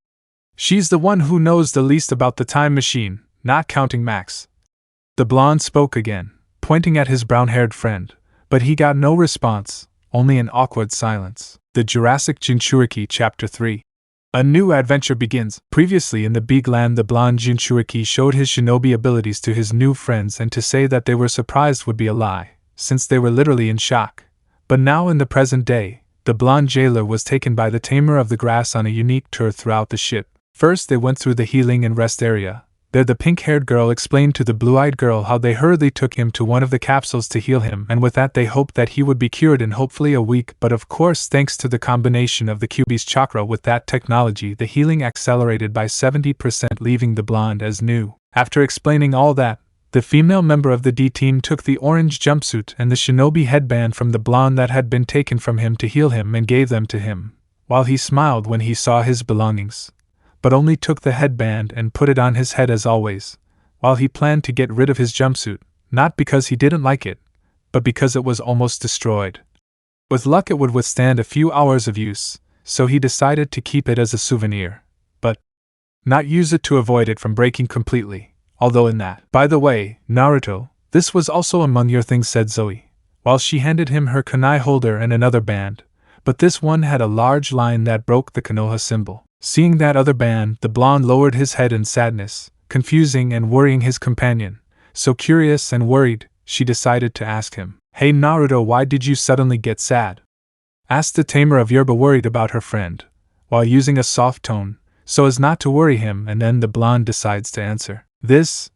A: "She's the one who knows the least about the time machine, not counting Max." The blonde spoke again, pointing at his brown-haired friend, but he got no response, only an awkward silence. The Jurassic Jinchuriki Chapter 3. A new adventure begins. Previously in the Big Land, the blonde Jinchuriki showed his shinobi abilities to his new friends, and to say that they were surprised would be a lie, since they were literally in shock. But now in the present day, the blonde jailer was taken by the tamer of the grass on a unique tour throughout the ship. First they went through the healing and rest area. There the pink-haired girl explained to the blue-eyed girl how they hurriedly took him to one of the capsules to heal him, and with that they hoped that he would be cured in hopefully a week, but of course thanks to the combination of the QB's chakra with that technology, the healing accelerated by 70%, leaving the blonde as new. After explaining all that, the female member of the D team took the orange jumpsuit and the shinobi headband from the blonde that had been taken from him to heal him and gave them to him, while he smiled when he saw his belongings, but only took the headband and put it on his head as always, while he planned to get rid of his jumpsuit, not because he didn't like it, but because it was almost destroyed. With luck it would withstand a few hours of use, so he decided to keep it as a souvenir, but not use it to avoid it from breaking completely, although in that. "By the way, Naruto, this was also among your things," said Zoe, while she handed him her kunai holder and another band, but this one had a large line that broke the Konoha symbol. Seeing that other band, the blonde lowered his head in sadness, confusing and worrying his companion. So curious and worried, she decided to ask him. "Hey Naruto, why did you suddenly get sad?" asked the tamer of Yerba, worried about her friend, while using a soft tone, so as not to worry him, and then the blonde decides to answer. This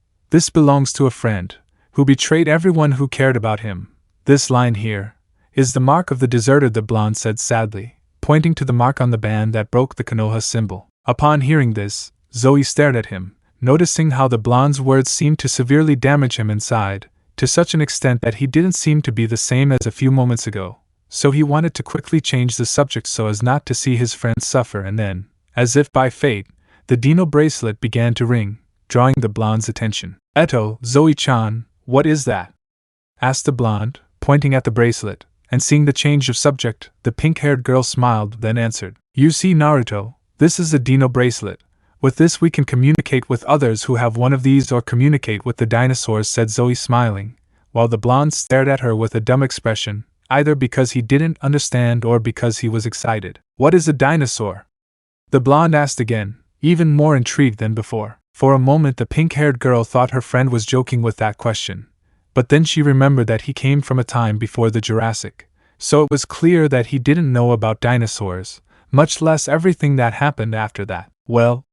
A: belongs to a friend, who betrayed everyone who cared about him. This line here is the mark of the deserter," the blonde said sadly, pointing to the mark on the band that broke the Konoha symbol. Upon hearing this, Zoe stared at him, noticing how the blonde's words seemed to severely damage him inside, to such an extent that he didn't seem to be the same as a few moments ago, so he wanted to quickly change the subject so as not to see his friend suffer, and then, as if by fate, the dino bracelet began to ring, drawing the blonde's attention. "Eto, Zoe-chan, what is that?" asked the blonde, pointing at the bracelet. And seeing the change of subject, the pink-haired girl smiled, then answered, "You see Naruto, this is a dino bracelet. With this we can communicate with others who have one of these or communicate with the dinosaurs," said Zoe, smiling, while the blonde stared at her with a dumb expression, either because he didn't understand or because he was excited. "What is a dinosaur?" the blonde asked again, even more intrigued than before. For a moment the pink-haired girl thought her friend was joking with that question, but then she remembered that he came from a time before the Jurassic, so it was clear that he didn't know about dinosaurs, much less everything that happened after that. "Well,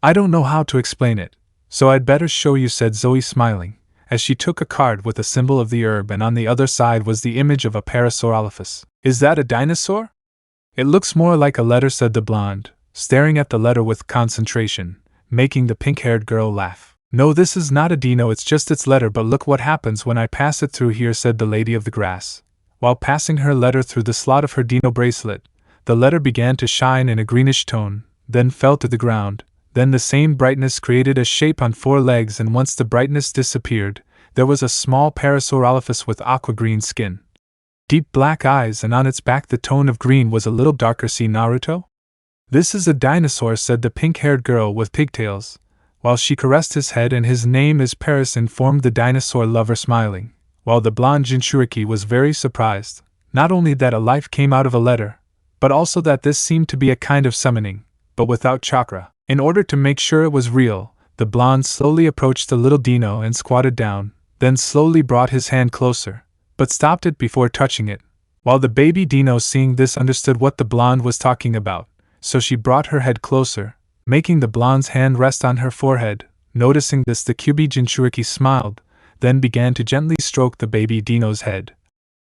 A: I don't know how to explain it, so I'd better show you," said Zoe, smiling, as she took a card with a symbol of the herb, and on the other side was the image of a Parasaurolophus. "Is that a dinosaur?" "It looks more like a letter," said the blonde, staring at the letter with concentration, making the pink-haired girl laugh. "No, this is not a dino, it's just its letter, but look what happens when I pass it through here," said the lady of the grass. While passing her letter through the slot of her dino bracelet, the letter began to shine in a greenish tone, then fell to the ground. Then the same brightness created a shape on 4 legs, and once the brightness disappeared, there was a small Parasaurolophus with aqua-green skin, deep black eyes, and on its back the tone of green was a little darker. "See Naruto? This is a dinosaur," said the pink-haired girl with pigtails, while she caressed his head. "And his name is Paris," informed the dinosaur lover, smiling, while the blonde Jinchuriki was very surprised, not only that a life came out of a letter, but also that this seemed to be a kind of summoning, but without chakra. In order to make sure it was real, the blonde slowly approached the little dino and squatted down, then slowly brought his hand closer, but stopped it before touching it, while the baby dino, seeing this, understood what the blonde was talking about, so she brought her head closer, making the blonde's hand rest on her forehead. Noticing this, the QB Jinchuriki smiled, then began to gently stroke the baby dino's head,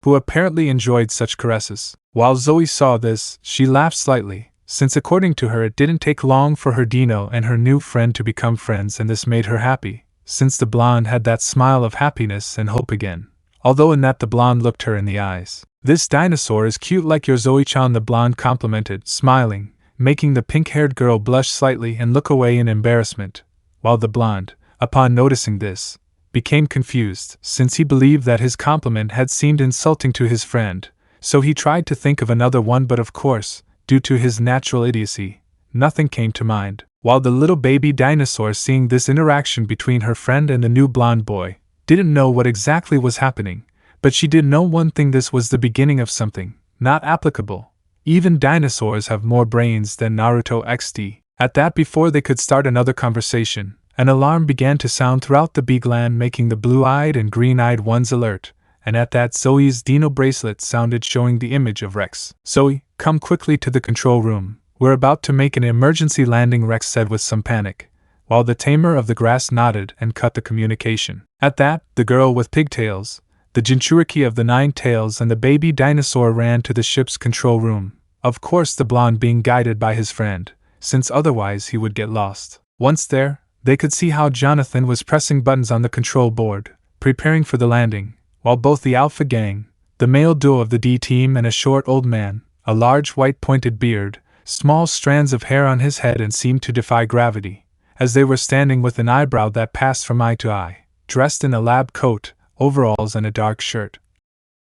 A: who apparently enjoyed such caresses. While Zoe saw this, she laughed slightly, since according to her it didn't take long for her dino and her new friend to become friends, and this made her happy, since the blonde had that smile of happiness and hope again, although in that the blonde looked her in the eyes. "This dinosaur is cute like your Zoe-chan," the blonde complimented, smiling, making the pink-haired girl blush slightly and look away in embarrassment, while the blonde, upon noticing this, became confused, since he believed that his compliment had seemed insulting to his friend, so he tried to think of another one, but of course, due to his natural idiocy, nothing came to mind. While the little baby dinosaur, seeing this interaction between her friend and the new blonde boy, didn't know what exactly was happening, but she did know one thing: this was the beginning of something not applicable. Even dinosaurs have more brains than Naruto XD. At that, before they could start another conversation, an alarm began to sound throughout the big land, making the blue-eyed and green-eyed ones alert, and at that Zoe's dino bracelet sounded, showing the image of Rex. "Zoe, come quickly to the control room. We're about to make an emergency landing," Rex said with some panic, while the tamer of the grass nodded and cut the communication. At that, the girl with pigtails, the Jinchuriki of the 9 tails, and the baby dinosaur ran to the ship's control room, of course the blonde being guided by his friend, since otherwise he would get lost. Once there, they could see how Jonathan was pressing buttons on the control board, preparing for the landing, while both the Alpha Gang, the male duo of the D team, and a short old man, a large white pointed beard, small strands of hair on his head and seemed to defy gravity, as they were standing with an eyebrow that passed from eye to eye, dressed in a lab coat, overalls and a dark shirt.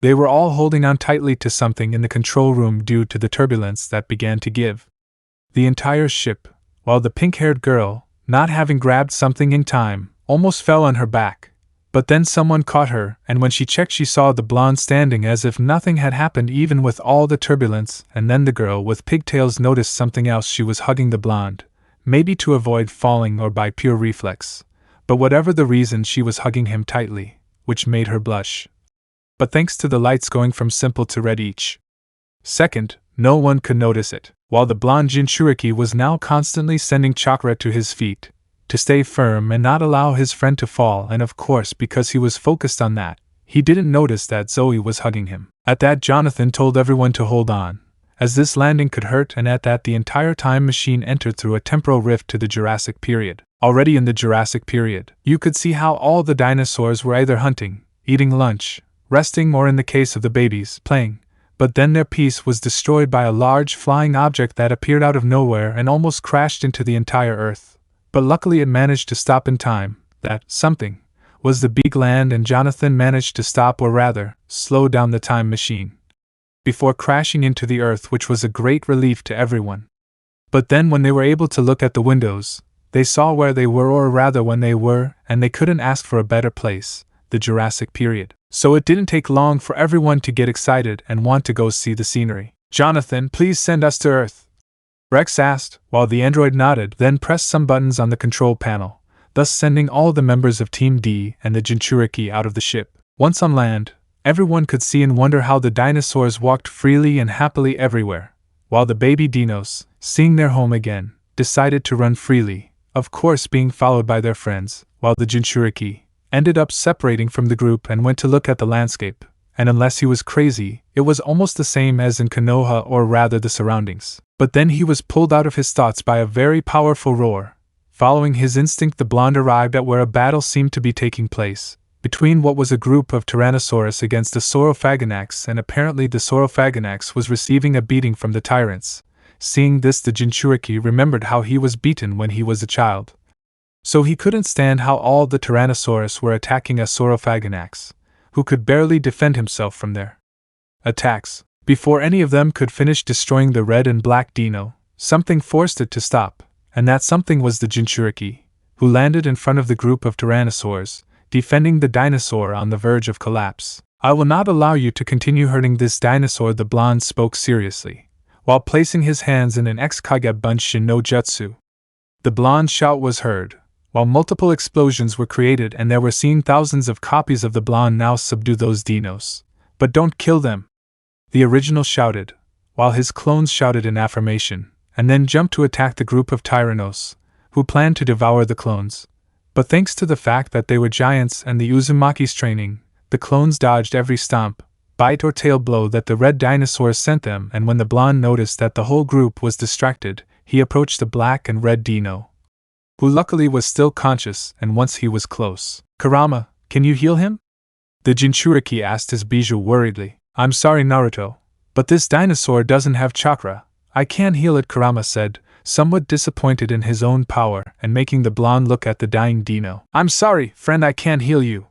A: They were all holding on tightly to something in the control room due to the turbulence that began to give. The entire ship, while the pink-haired girl, not having grabbed something in time, almost fell on her back. But then someone caught her, and when she checked she saw the blonde standing as if nothing had happened even with all the turbulence, and then the girl with pigtails noticed something else: she was hugging the blonde, maybe to avoid falling or by pure reflex. But whatever the reason, she was hugging him tightly, which made her blush. But thanks to the lights going from simple to red each second, no one could notice it, while the blonde Jinchuriki was now constantly sending chakra to his feet, to stay firm and not allow his friend to fall, and of course because he was focused on that, he didn't notice that Zoe was hugging him. At that, Jonathan told everyone to hold on, as this landing could hurt, and at that the entire time machine entered through a temporal rift to the Jurassic period. Already in the Jurassic period, you could see how all the dinosaurs were either hunting, eating lunch, resting, or in the case of the babies, playing. But then their peace was destroyed by a large flying object that appeared out of nowhere and almost crashed into the entire Earth. But luckily it managed to stop in time. That something was the big land, and Jonathan managed to stop, or rather, slow down the time machine before crashing into the Earth, which was a great relief to everyone. But then when they were able to look at the windows, they saw where they were, or rather when they were, and they couldn't ask for a better place, the Jurassic period. So it didn't take long for everyone to get excited and want to go see the scenery. "Jonathan, please send us to Earth," Rex asked, while the android nodded, then pressed some buttons on the control panel, thus sending all the members of Team D and the Jinchuriki out of the ship. Once on land, everyone could see and wonder how the dinosaurs walked freely and happily everywhere, while the baby dinos, seeing their home again, decided to run freely, of course being followed by their friends, while the Jinchuriki ended up separating from the group and went to look at the landscape, and unless he was crazy, it was almost the same as in Konoha, or rather the surroundings. But then he was pulled out of his thoughts by a very powerful roar. Following his instinct, the blonde arrived at where a battle seemed to be taking place, between what was a group of Tyrannosaurus against a Saurophaganax, and apparently the Saurophaganax was receiving a beating from the tyrants. Seeing this, the Jinchuriki remembered how he was beaten when he was a child. So he couldn't stand how all the Tyrannosaurus were attacking a Saurophaganax, who could barely defend himself from their attacks. Before any of them could finish destroying the red and black dino, something forced it to stop, and that something was the Jinchuriki, who landed in front of the group of Tyrannosaurs, defending the dinosaur on the verge of collapse. "I will not allow you to continue hurting this dinosaur," the blonde spoke seriously, while placing his hands in an X-Kage Bunshin no Jutsu. The blonde's shout was heard, while multiple explosions were created, and there were seen thousands of copies of the blonde. "Now subdue those dinos. But don't kill them," the original shouted, while his clones shouted in affirmation, and then jumped to attack the group of Tyrannos, who planned to devour the clones. But thanks to the fact that they were giants and the Uzumaki's training, the clones dodged every stomp, bite or tail blow that the red dinosaurs sent them, and when the blonde noticed that the whole group was distracted, he approached the black and red dino, who luckily was still conscious, and once he was close. "Kurama, can you heal him?" the Jinchuriki asked his bijou worriedly. "I'm sorry, Naruto, but this dinosaur doesn't have chakra. I can't heal it, Kurama said, somewhat disappointed in his own power and making the blonde look at the dying dino. I'm sorry, friend, I can't heal you,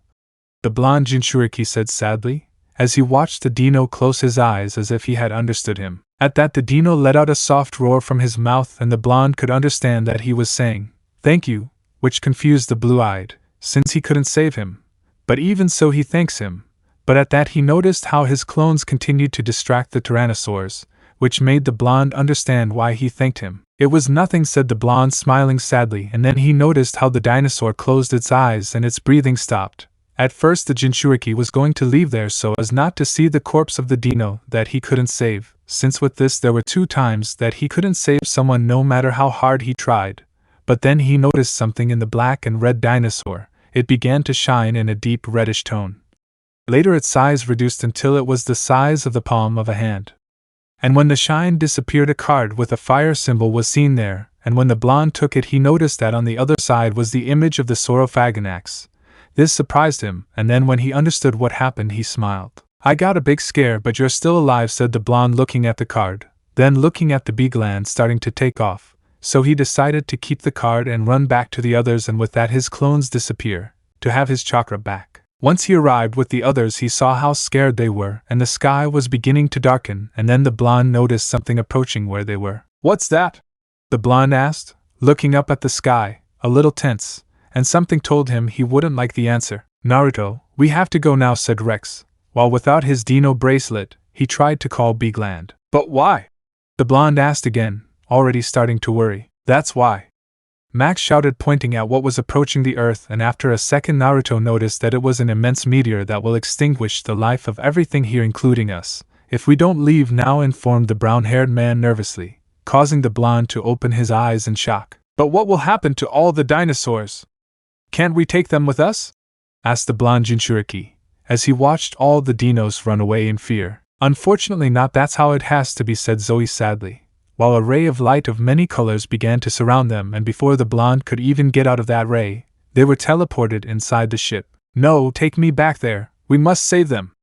A: the blonde Jinchuriki said sadly, as he watched the dino close his eyes as if he had understood him. At that, the dino let out a soft roar from his mouth, and the blonde could understand that he was saying, "Thank you," which confused the blue-eyed, since he couldn't save him. But even so, he thanks him. But at that, he noticed how his clones continued to distract the tyrannosaurs, which made the blonde understand why he thanked him. It was nothing, said the blonde, smiling sadly, and then he noticed how the dinosaur closed its eyes and its breathing stopped. At first, the Jinchuriki was going to leave there so as not to see the corpse of the dino that he couldn't save, since with this there were 2 times that he couldn't save someone no matter how hard he tried. But then he noticed something in the black and red dinosaur. It began to shine in a deep reddish tone. Later its size reduced until it was the size of the palm of a hand. And when the shine disappeared, a card with a fire symbol was seen there, and when the blonde took it, he noticed that on the other side was the image of the Saurophaganax. This surprised him, and then when he understood what happened, he smiled. I got a big scare, but you're still alive, said the blonde, looking at the card, then looking at the bee gland starting to take off. So he decided to keep the card and run back to the others, and with that his clones disappear, to have his chakra back. Once he arrived with the others, he saw how scared they were, and the sky was beginning to darken, and then the blonde noticed something approaching where they were. What's that? The blonde asked, looking up at the sky, a little tense, and something told him he wouldn't like the answer. Naruto, we have to go now, said Rex, while without his dino bracelet, he tried to call Bigland. But why? The blonde asked again, already starting to worry. That's why, Max shouted, pointing at what was approaching the earth, and after a second Naruto noticed that it was an immense meteor that will extinguish the life of everything here, including us, if we don't leave now, informed the brown-haired man nervously, causing the blonde to open his eyes in shock. But what will happen to all the dinosaurs? Can't we take them with us? Asked the blonde Jinchuriki, as he watched all the dinos run away in fear. Unfortunately not, that's how it has to be, said Zoe sadly, while a ray of light of many colors began to surround them, and before the blonde could even get out of that ray, they were teleported inside the ship. No, take me back there, we must save them,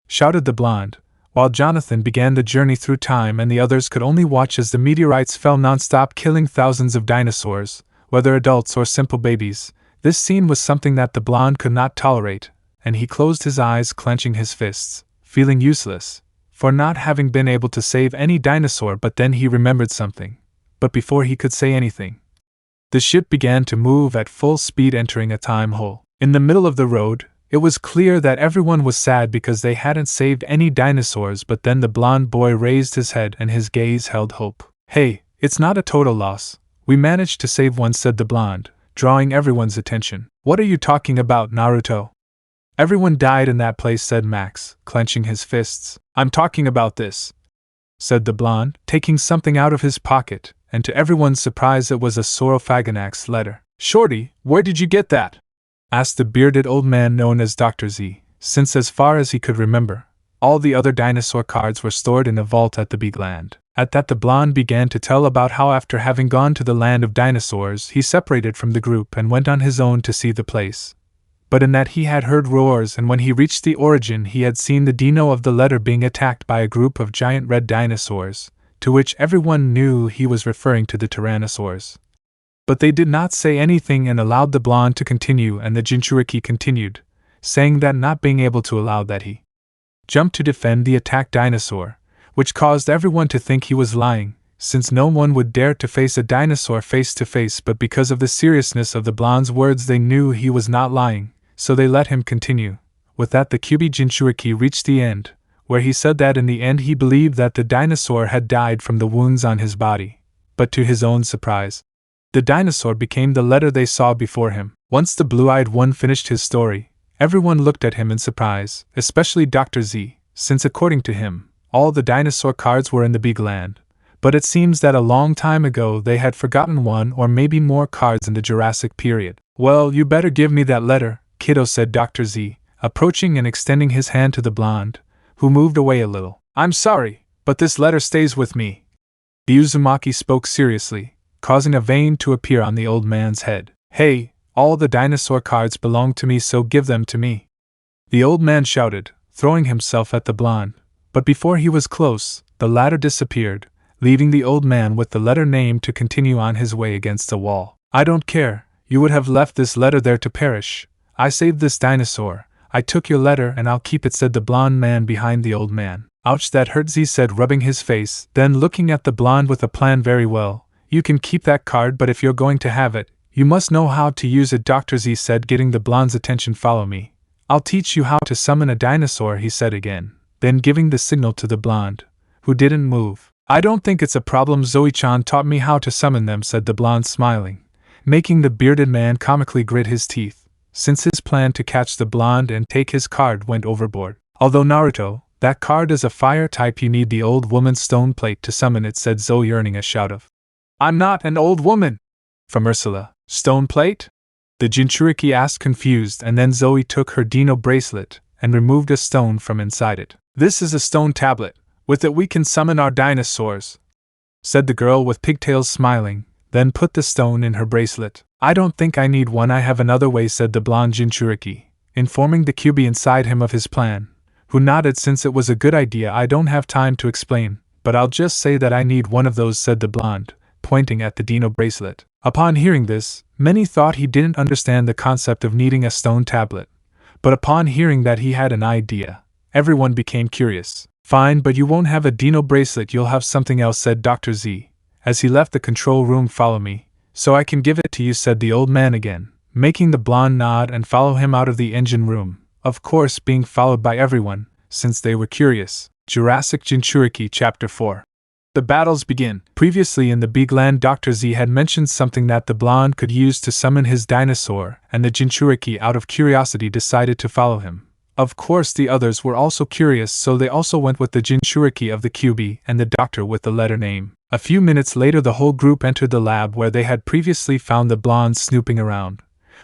A: shouted the blonde, while Jonathan began the journey through time, and the others could only watch as the meteorites fell non-stop, killing thousands of dinosaurs, whether adults or simple babies. This scene was something that the blonde could not tolerate, and he closed his eyes, clenching his fists, feeling useless for not having been able to save any dinosaur. But then he remembered something. But before he could say anything, the ship began to move at full speed, entering a time hole. In the middle of the road, it was clear that everyone was sad because they hadn't saved any dinosaurs, but then the blonde boy raised his head and his gaze held hope. Hey, it's not a total loss. We managed to save one, said the blonde, drawing everyone's attention. What are you talking about, Naruto? Everyone died in that place, said Max, clenching his fists. I'm talking about this, said the blonde, taking something out of his pocket, and to everyone's surprise it was a Saurophaganax letter. Shorty, where did you get that? Asked the bearded old man known as Dr. Z, since as far as he could remember, all the other dinosaur cards were stored in a vault at the Big Land. At that the blonde began to tell about how after having gone to the land of dinosaurs he separated from the group and went on his own to see the place. But in that he had heard roars, and when he reached the origin he had seen the dino of the letter being attacked by a group of giant red dinosaurs, to which everyone knew he was referring to the tyrannosaurs. But they did not say anything and allowed the blonde to continue, and the Jinchuriki continued, saying that not being able to allow that, he jumped to defend the attacked dinosaur, which caused everyone to think he was lying, since no one would dare to face a dinosaur face to face. But because of the seriousness of the blonde's words they knew he was not lying, so they let him continue. With that the Kyuubi Jinchuriki reached the end, where he said that in the end he believed that the dinosaur had died from the wounds on his body. But to his own surprise, the dinosaur became the letter they saw before him. Once the blue-eyed one finished his story, everyone looked at him in surprise, especially Dr. Z, since according to him, all the dinosaur cards were in the Big Land. But it seems that a long time ago they had forgotten one or maybe more cards in the Jurassic period. Well, you better give me that letter, kiddo, said Dr. Z, approaching and extending his hand to the blonde, who moved away a little. I'm sorry, but this letter stays with me. The Uzumaki spoke seriously, causing a vein to appear on the old man's head. Hey, all the dinosaur cards belong to me, so give them to me, the old man shouted, throwing himself at the blonde. But before he was close, the latter disappeared, leaving the old man with the letter name to continue on his way against the wall. I don't care, you would have left this letter there to perish. I saved this dinosaur. I took your letter and I'll keep it, said the blonde man behind the old man. Ouch, that hurt, Z said, rubbing his face, then looking at the blonde with a plan. Very well, you can keep that card, but if you're going to have it, you must know how to use it, Dr. Z said, getting the blonde's attention. Follow me. I'll teach you how to summon a dinosaur, he said again, then giving the signal to the blonde, who didn't move. I don't think it's a problem, Zoe-chan taught me how to summon them, said the blonde, smiling, making the bearded man comically grit his teeth, since his plan to catch the blonde and take his card went overboard. Although Naruto, that card is a fire type, you need the old woman's stone plate to summon it, said Zoe, earning a shout of, I'm not an old woman! From Ursula. Stone plate? The Jinchuriki asked, confused, and then Zoe took her dino bracelet and removed a stone from inside it. This is a stone tablet. With it we can summon our dinosaurs, said the girl with pigtails, smiling, then put the stone in her bracelet. I don't think I need one, I have another way, said the blonde Jinchuriki, informing the Kyuubi inside him of his plan, who nodded since it was a good idea. I don't have time to explain, but I'll just say that I need one of those, said the blonde, pointing at the dino bracelet. Upon hearing this, many thought he didn't understand the concept of needing a stone tablet, but upon hearing that he had an idea, everyone became curious. Fine, but you won't have a dino bracelet, you'll have something else, said Dr. Z, as he left the control room. Follow me, so I can give it to you, said the old man again, making the blonde nod and follow him out of the engine room, of course being followed by everyone, since they were curious. Jurassic Jinchuriki Chapter 4. The battles begin. Previously in the Big Land, Dr. Z had mentioned something that the blonde could use to summon his dinosaur, and the Jinchuriki, out of curiosity, decided to follow him. Of course the others were also curious, so they also went with the Jinchuriki of the Kyuubi and the doctor with the letter name. A few minutes later the whole group entered the lab where they had previously found the blonde snooping around,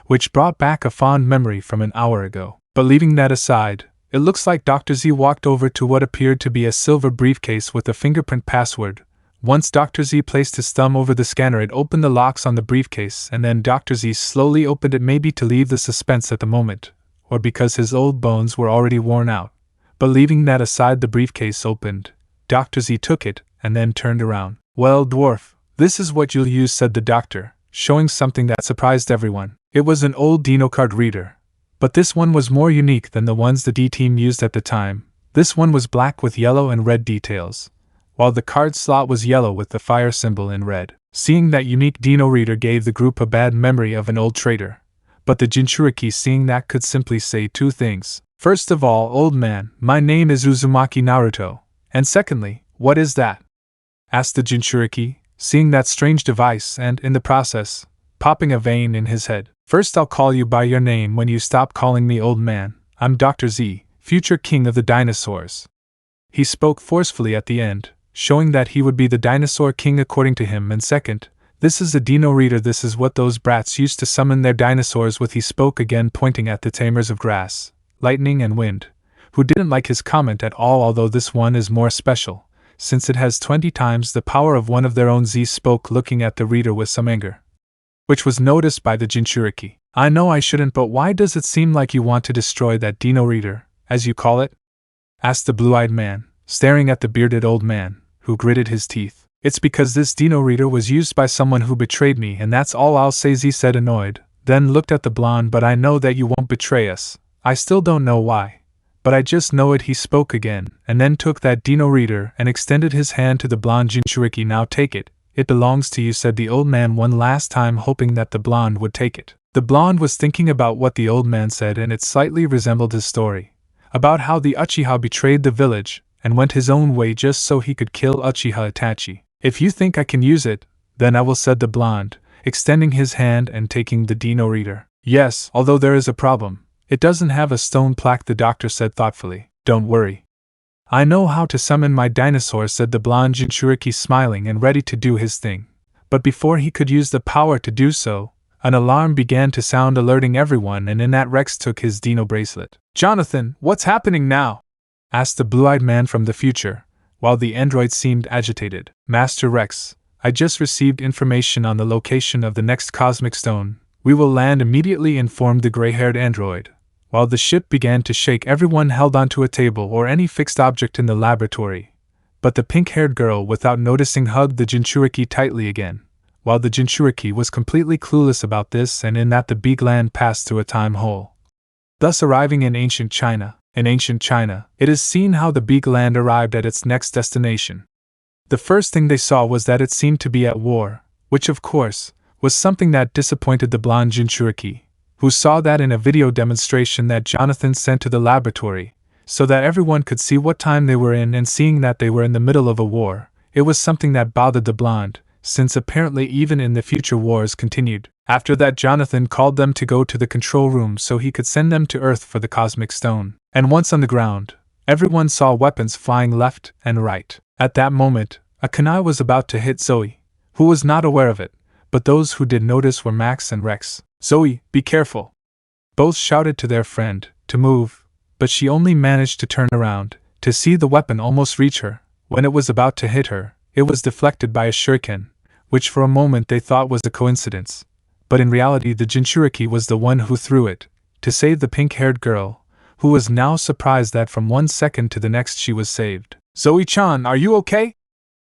A: which brought back a fond memory from an hour ago. But leaving that aside, it looks like Dr. Z walked over to what appeared to be a silver briefcase with a fingerprint password. Once Dr. Z placed his thumb over the scanner, it opened the locks on the briefcase, and then Dr. Z slowly opened it, maybe to leave the suspense at the moment, or because his old bones were already worn out. But leaving that aside, the briefcase opened. Dr. Z took it, and then turned around. Well, dwarf, this is what you'll use, said the doctor, showing something that surprised everyone. It was an old dino card reader. But this one was more unique than the ones the D-team used at the time. This one was black with yellow and red details, while the card slot was yellow with the fire symbol in red. Seeing that unique dino reader gave the group a bad memory of an old traitor. But the Jinchuriki, seeing that, could simply say two things. First of all, old man, my name is Uzumaki Naruto. And secondly, what is that? Asked the Jinchuriki, seeing that strange device and, in the process, popping a vein in his head. First I'll call you by your name when you stop calling me old man. I'm Dr. Z, future king of the dinosaurs. He spoke forcefully at the end, showing that he would be the dinosaur king according to him. And second, this is the dino reader, this is what those brats used to summon their dinosaurs with. He spoke again, pointing at the tamers of grass, lightning and wind, who didn't like his comment at all, although this one is more special, since it has 20 times the power of one of their own. Z spoke, looking at the reader with some anger, which was noticed by the Jinchuriki. I know I shouldn't, but why does it seem like you want to destroy that dino reader, as you call it? Asked the blue-eyed man, staring at the bearded old man, who gritted his teeth. It's because this dino reader was used by someone who betrayed me, and that's all I'll say, Z said, annoyed, then looked at the blonde. But I know that you won't betray us. I still don't know why, but I just know it. He spoke again, and then took that dino reader and extended his hand to the blonde Jinchuriki. Now take it. It belongs to you, said the old man one last time, hoping that the blonde would take it. The blonde was thinking about what the old man said, and it slightly resembled his story, about how the Uchiha betrayed the village and went his own way just so he could kill Uchiha Itachi. If you think I can use it, then I will, said the blonde, extending his hand and taking the dino reader. Yes, although there is a problem. It doesn't have a stone plaque, the doctor said thoughtfully. Don't worry. I know how to summon my dinosaur, said the blonde Jinchuriki, smiling and ready to do his thing. But before he could use the power to do so, an alarm began to sound, alerting everyone, and in that Rex took his dino bracelet. Jonathan, what's happening now? Asked the blue-eyed man from the future, while the android seemed agitated. Master Rex, I just received information on the location of the next cosmic stone. We will land immediately, informed the gray-haired android. While the ship began to shake, everyone held onto a table or any fixed object in the laboratory, but the pink-haired girl, without noticing, hugged the Jinchuriki tightly again, while the Jinchuriki was completely clueless about this and in that the big land passed through a time hole. Thus arriving in ancient China. In ancient China, it is seen how the big land arrived at its next destination. The first thing they saw was that it seemed to be at war, which of course, was something that disappointed the blonde Jinchuriki, who saw that in a video demonstration that Jonathan sent to the laboratory, so that everyone could see what time they were in, and seeing that they were in the middle of a war, it was something that bothered the blonde, since apparently even in the future wars continued. After that, Jonathan called them to go to the control room so he could send them to Earth for the Cosmic Stone. And once on the ground, everyone saw weapons flying left and right. At that moment, a kunai was about to hit Zoe, who was not aware of it, but those who did notice were Max and Rex. "Zoe, be careful!" Both shouted to their friend to move, but she only managed to turn around to see the weapon almost reach her. When it was about to hit her, it was deflected by a shuriken, which for a moment they thought was a coincidence. But in reality, the Jinchuriki was the one who threw it, to save the pink-haired girl, who was now surprised that from one second to the next she was saved. "Zoe-chan, are you okay?"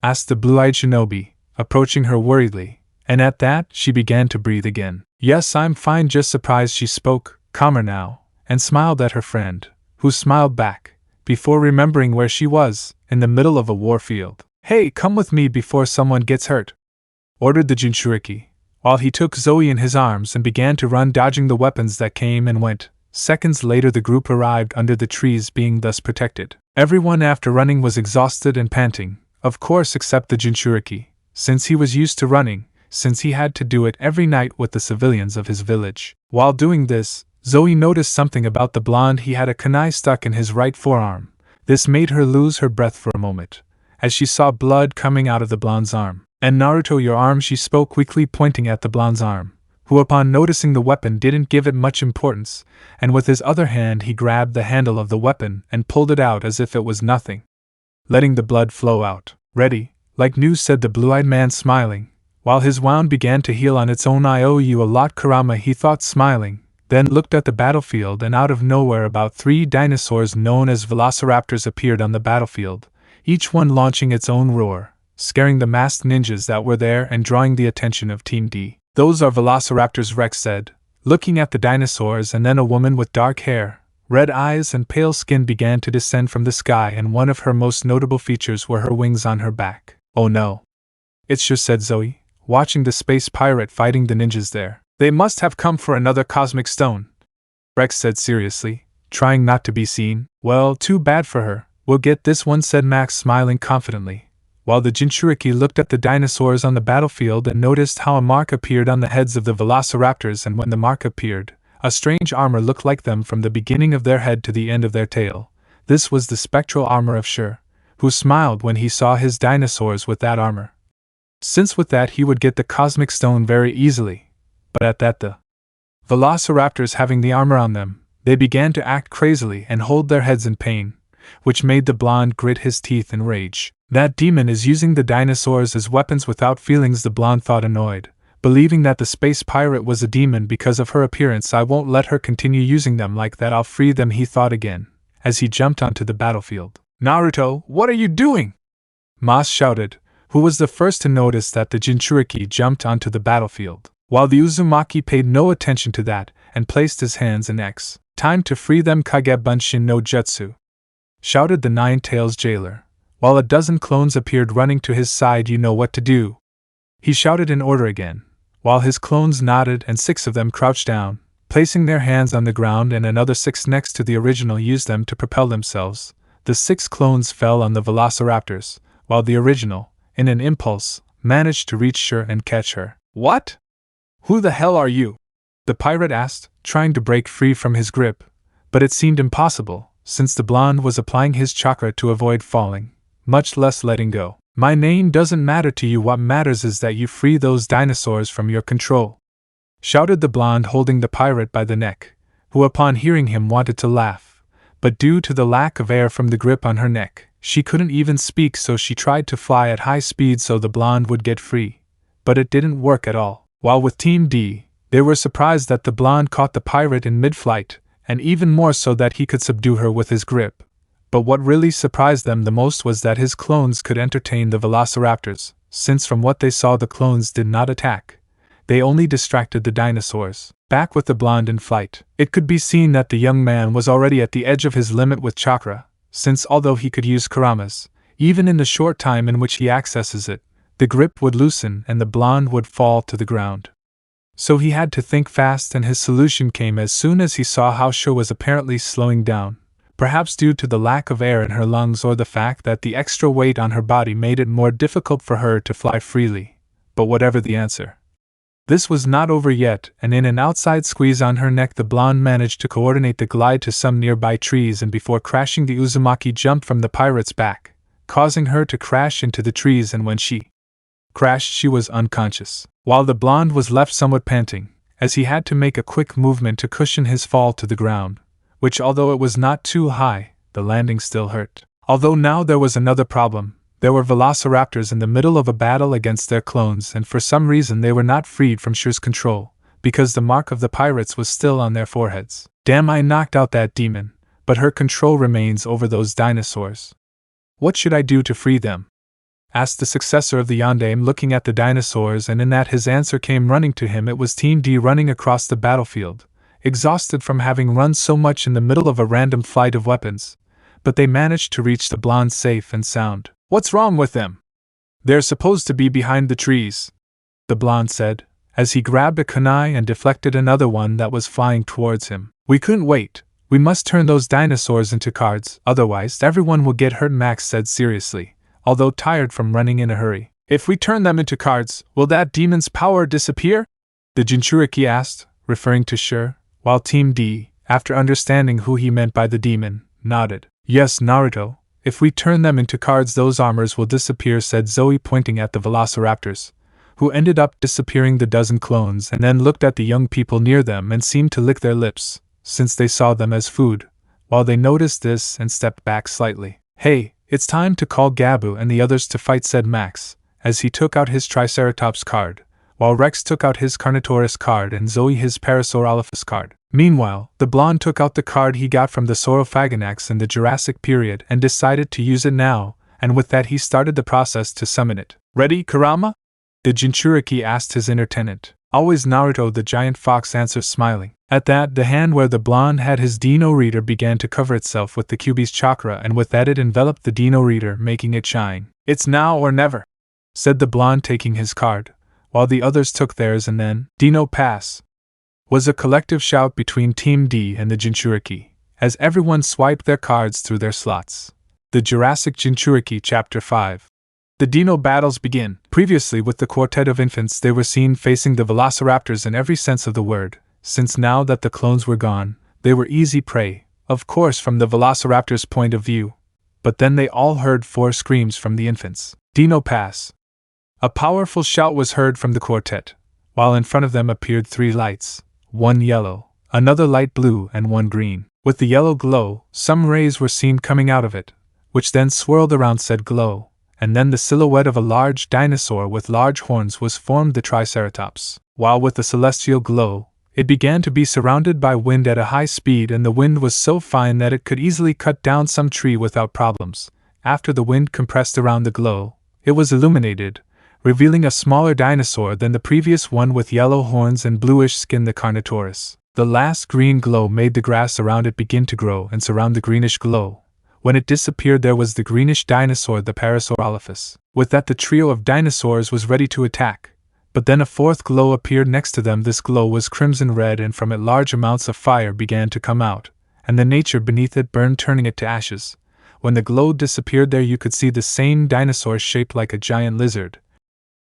A: asked the blue-eyed shinobi, approaching her worriedly, and at that she began to breathe again. "Yes, I'm fine," just surprised she spoke, calmer now, and smiled at her friend, who smiled back, before remembering where she was, in the middle of a war field. "Hey, come with me before someone gets hurt," ordered the Jinchuriki, while he took Zoe in his arms and began to run, dodging the weapons that came and went. Seconds later the group arrived under the trees, being thus protected. Everyone after running was exhausted and panting, of course except the Jinchuriki, since he was used to running, since he had to do it every night with the civilians of his village. While doing this, Zoe noticed something about the blonde. He had a kunai stuck in his right forearm. This made her lose her breath for a moment, as she saw blood coming out of the blonde's arm. "And Naruto, your arm," she spoke weakly, pointing at the blonde's arm, who upon noticing the weapon didn't give it much importance, and with his other hand he grabbed the handle of the weapon and pulled it out as if it was nothing, letting the blood flow out. "Ready, like new," said the blue-eyed man, smiling, while his wound began to heal on its own. "I owe you a lot, Kurama," he thought, smiling, then looked at the battlefield, and out of nowhere about 3 dinosaurs known as velociraptors appeared on the battlefield, each one launching its own roar, scaring the masked ninjas that were there and drawing the attention of Team D. "Those are velociraptors," Rex said, looking at the dinosaurs, and then a woman with dark hair, red eyes and pale skin began to descend from the sky, and one of her most notable features were her wings on her back. "Oh no. It's sure," said Zoe, watching the space pirate fighting the ninjas there. "They must have come for another cosmic stone," Rex said seriously, trying not to be seen. "Well, too bad for her. We'll get this one," said Max, smiling confidently, while the Jinchuriki looked at the dinosaurs on the battlefield and noticed how a mark appeared on the heads of the velociraptors, and when the mark appeared, a strange armor looked like them from the beginning of their head to the end of their tail. This was the spectral armor of Shur, who smiled when he saw his dinosaurs with that armor, since with that he would get the cosmic stone very easily. But at that, the velociraptors having the armor on them, they began to act crazily and hold their heads in pain, which made the blonde grit his teeth in rage. "That demon is using the dinosaurs as weapons without feelings," the blonde thought, annoyed, believing that the space pirate was a demon because of her appearance. "I won't let her continue using them like that. I'll free them," he thought again, as he jumped onto the battlefield. "Naruto, what are you doing?" Mas shouted, who was the first to notice that the Jinchuriki jumped onto the battlefield, while the Uzumaki paid no attention to that and placed his hands in X. "Time to free them, Kage Bunshin no Jutsu," shouted the Nine-Tails jailer, while a dozen clones appeared running to his side. "You know what to do," he shouted in order again, while his clones nodded and 6 of them crouched down, placing their hands on the ground, and another 6 next to the original used them to propel themselves. The 6 clones fell on the velociraptors, while the original, in an impulse, managed to reach Shur and catch her. "What? Who the hell are you?" the pirate asked, trying to break free from his grip, but it seemed impossible, since the blonde was applying his chakra to avoid falling, much less letting go. "My name doesn't matter to you. What matters is that you free those dinosaurs from your control," shouted the blonde, holding the pirate by the neck, who upon hearing him wanted to laugh, but due to the lack of air from the grip on her neck, she couldn't even speak, so she tried to fly at high speed so the blonde would get free, but it didn't work at all. While with Team D, they were surprised that the blonde caught the pirate in mid-flight, and even more so that he could subdue her with his grip. But what really surprised them the most was that his clones could entertain the velociraptors, since from what they saw the clones did not attack. They only distracted the dinosaurs. Back with the blonde in flight, it could be seen that the young man was already at the edge of his limit with chakra, since although he could use kuramas, even in the short time in which he accesses it, the grip would loosen and the blonde would fall to the ground. So he had to think fast, and his solution came as soon as he saw how she was apparently slowing down, perhaps due to the lack of air in her lungs or the fact that the extra weight on her body made it more difficult for her to fly freely. But whatever the answer, this was not over yet, and in an outside squeeze on her neck the blonde managed to coordinate the glide to some nearby trees, and before crashing the Uzumaki jumped from the pirate's back, causing her to crash into the trees, and when she crashed she was unconscious, while the blonde was left somewhat panting, as he had to make a quick movement to cushion his fall to the ground, which although it was not too high, the landing still hurt. Although now there was another problem. There were velociraptors in the middle of a battle against their clones, and for some reason they were not freed from Shur's control, because the mark of the pirates was still on their foreheads. Damn, I knocked out that demon, but her control remains over those dinosaurs. What should I do to free them? Asked the successor of the Yondaime, looking at the dinosaurs, and in that his answer came running to him. It was Team D running across the battlefield, exhausted from having run so much in the middle of a random flight of weapons, but they managed to reach the blonde safe and sound. What's wrong with them? They're supposed to be behind the trees, the blonde said, as he grabbed a kunai and deflected another one that was flying towards him. We couldn't wait. We must turn those dinosaurs into cards, otherwise everyone will get hurt, Max said seriously, although tired from running in a hurry. If we turn them into cards, will that demon's power disappear? The Jinchuriki asked, referring to Shur, while Team D, after understanding who he meant by the demon, nodded. Yes, Naruto. If we turn them into cards, those armors will disappear, said Zoe, pointing at the velociraptors, who ended up disappearing the dozen clones, and then looked at the young people near them and seemed to lick their lips, since they saw them as food, while they noticed this and stepped back slightly. Hey, it's time to call Gabu and the others to fight, said Max, as he took out his Triceratops card, while Rex took out his Carnotaurus card and Zoe his Parasaurolophus card. Meanwhile, the blonde took out the card he got from the Saurophaganax in the Jurassic period and decided to use it now, and with that he started the process to summon it. Ready, Kurama? The Jinchuriki asked his inner tenant. Always, Naruto, the giant fox answered, smiling. At that, the hand where the blonde had his Dino Reader began to cover itself with the Kyuubi's chakra, and with that it enveloped the Dino Reader, making it shine. It's now or never, said the blonde, taking his card, while the others took theirs, and then, Dino pass, was a collective shout between Team D and the Jinchuriki, as everyone swiped their cards through their slots. The Jurassic Jinchuriki Chapter 5. The Dino battles begin. Previously, with the quartet of infants, they were seen facing the velociraptors in every sense of the word, since now that the clones were gone, they were easy prey, of course from the velociraptors' point of view. But then they all heard 4 screams from the infants. Dino pass. A powerful shout was heard from the quartet, while in front of them appeared 3 lights. 1 yellow, another light blue, and 1 green. With the yellow glow, some rays were seen coming out of it, which then swirled around said glow, and then the silhouette of a large dinosaur with large horns was formed, the Triceratops. While with the celestial glow, it began to be surrounded by wind at a high speed, and the wind was so fine that it could easily cut down some tree without problems. After the wind compressed around the glow, it was illuminated, revealing a smaller dinosaur than the previous one with yellow horns and bluish skin, the Carnotaurus. The last green glow made the grass around it begin to grow and surround the greenish glow. When it disappeared, there was the greenish dinosaur, the Parasaurolophus. With that, the trio of dinosaurs was ready to attack. But then a 4th glow appeared next to them. This glow was crimson red, and from it large amounts of fire began to come out, and the nature beneath it burned, turning it to ashes. When the glow disappeared, there you could see the same dinosaur shaped like a giant lizard,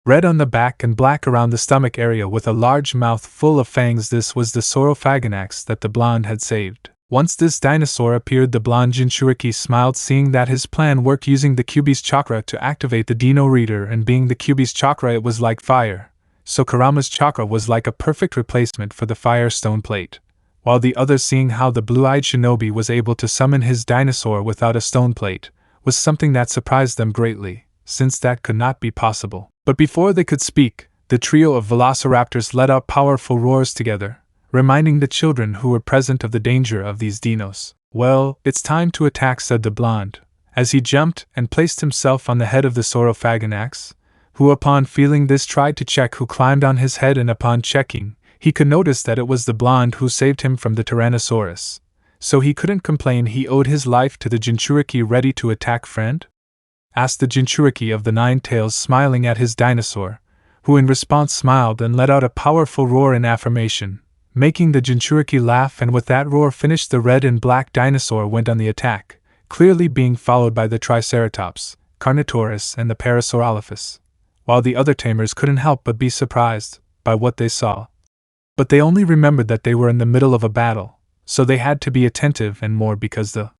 A: red on the back and black around the stomach area, with a large mouth full of fangs. This was the Saurophaganax that the blonde had saved. Once this dinosaur appeared, the blonde Jinchuriki smiled, seeing that his plan worked, using the Kyuubi's chakra to activate the Dino Reader, and being the Kyuubi's chakra, it was like fire, so Kurama's chakra was like a perfect replacement for the Firestone plate. While the others, seeing how the blue-eyed shinobi was able to summon his dinosaur without a stone plate, was something that surprised them greatly, since that could not be possible. But before they could speak, the trio of velociraptors let out powerful roars together, reminding the children who were present of the danger of these dinos. Well, it's time to attack, said the blonde, as he jumped and placed himself on the head of the Saurophaganax, who upon feeling this tried to check who climbed on his head, and upon checking, he could notice that it was the blonde who saved him from the Tyrannosaurus. So he couldn't complain. He owed his life to the Jinchuriki. Ready to attack, friend? Asked the Jinchuriki of the Nine Tails, smiling at his dinosaur, who in response smiled and let out a powerful roar in affirmation, making the Jinchuriki laugh, and with that roar finished. The red and black dinosaur went on the attack, clearly being followed by the Triceratops, Carnotaurus, and the Parasaurolophus, while the other tamers couldn't help but be surprised by what they saw. But they only remembered that they were in the middle of a battle, so they had to be attentive and more because the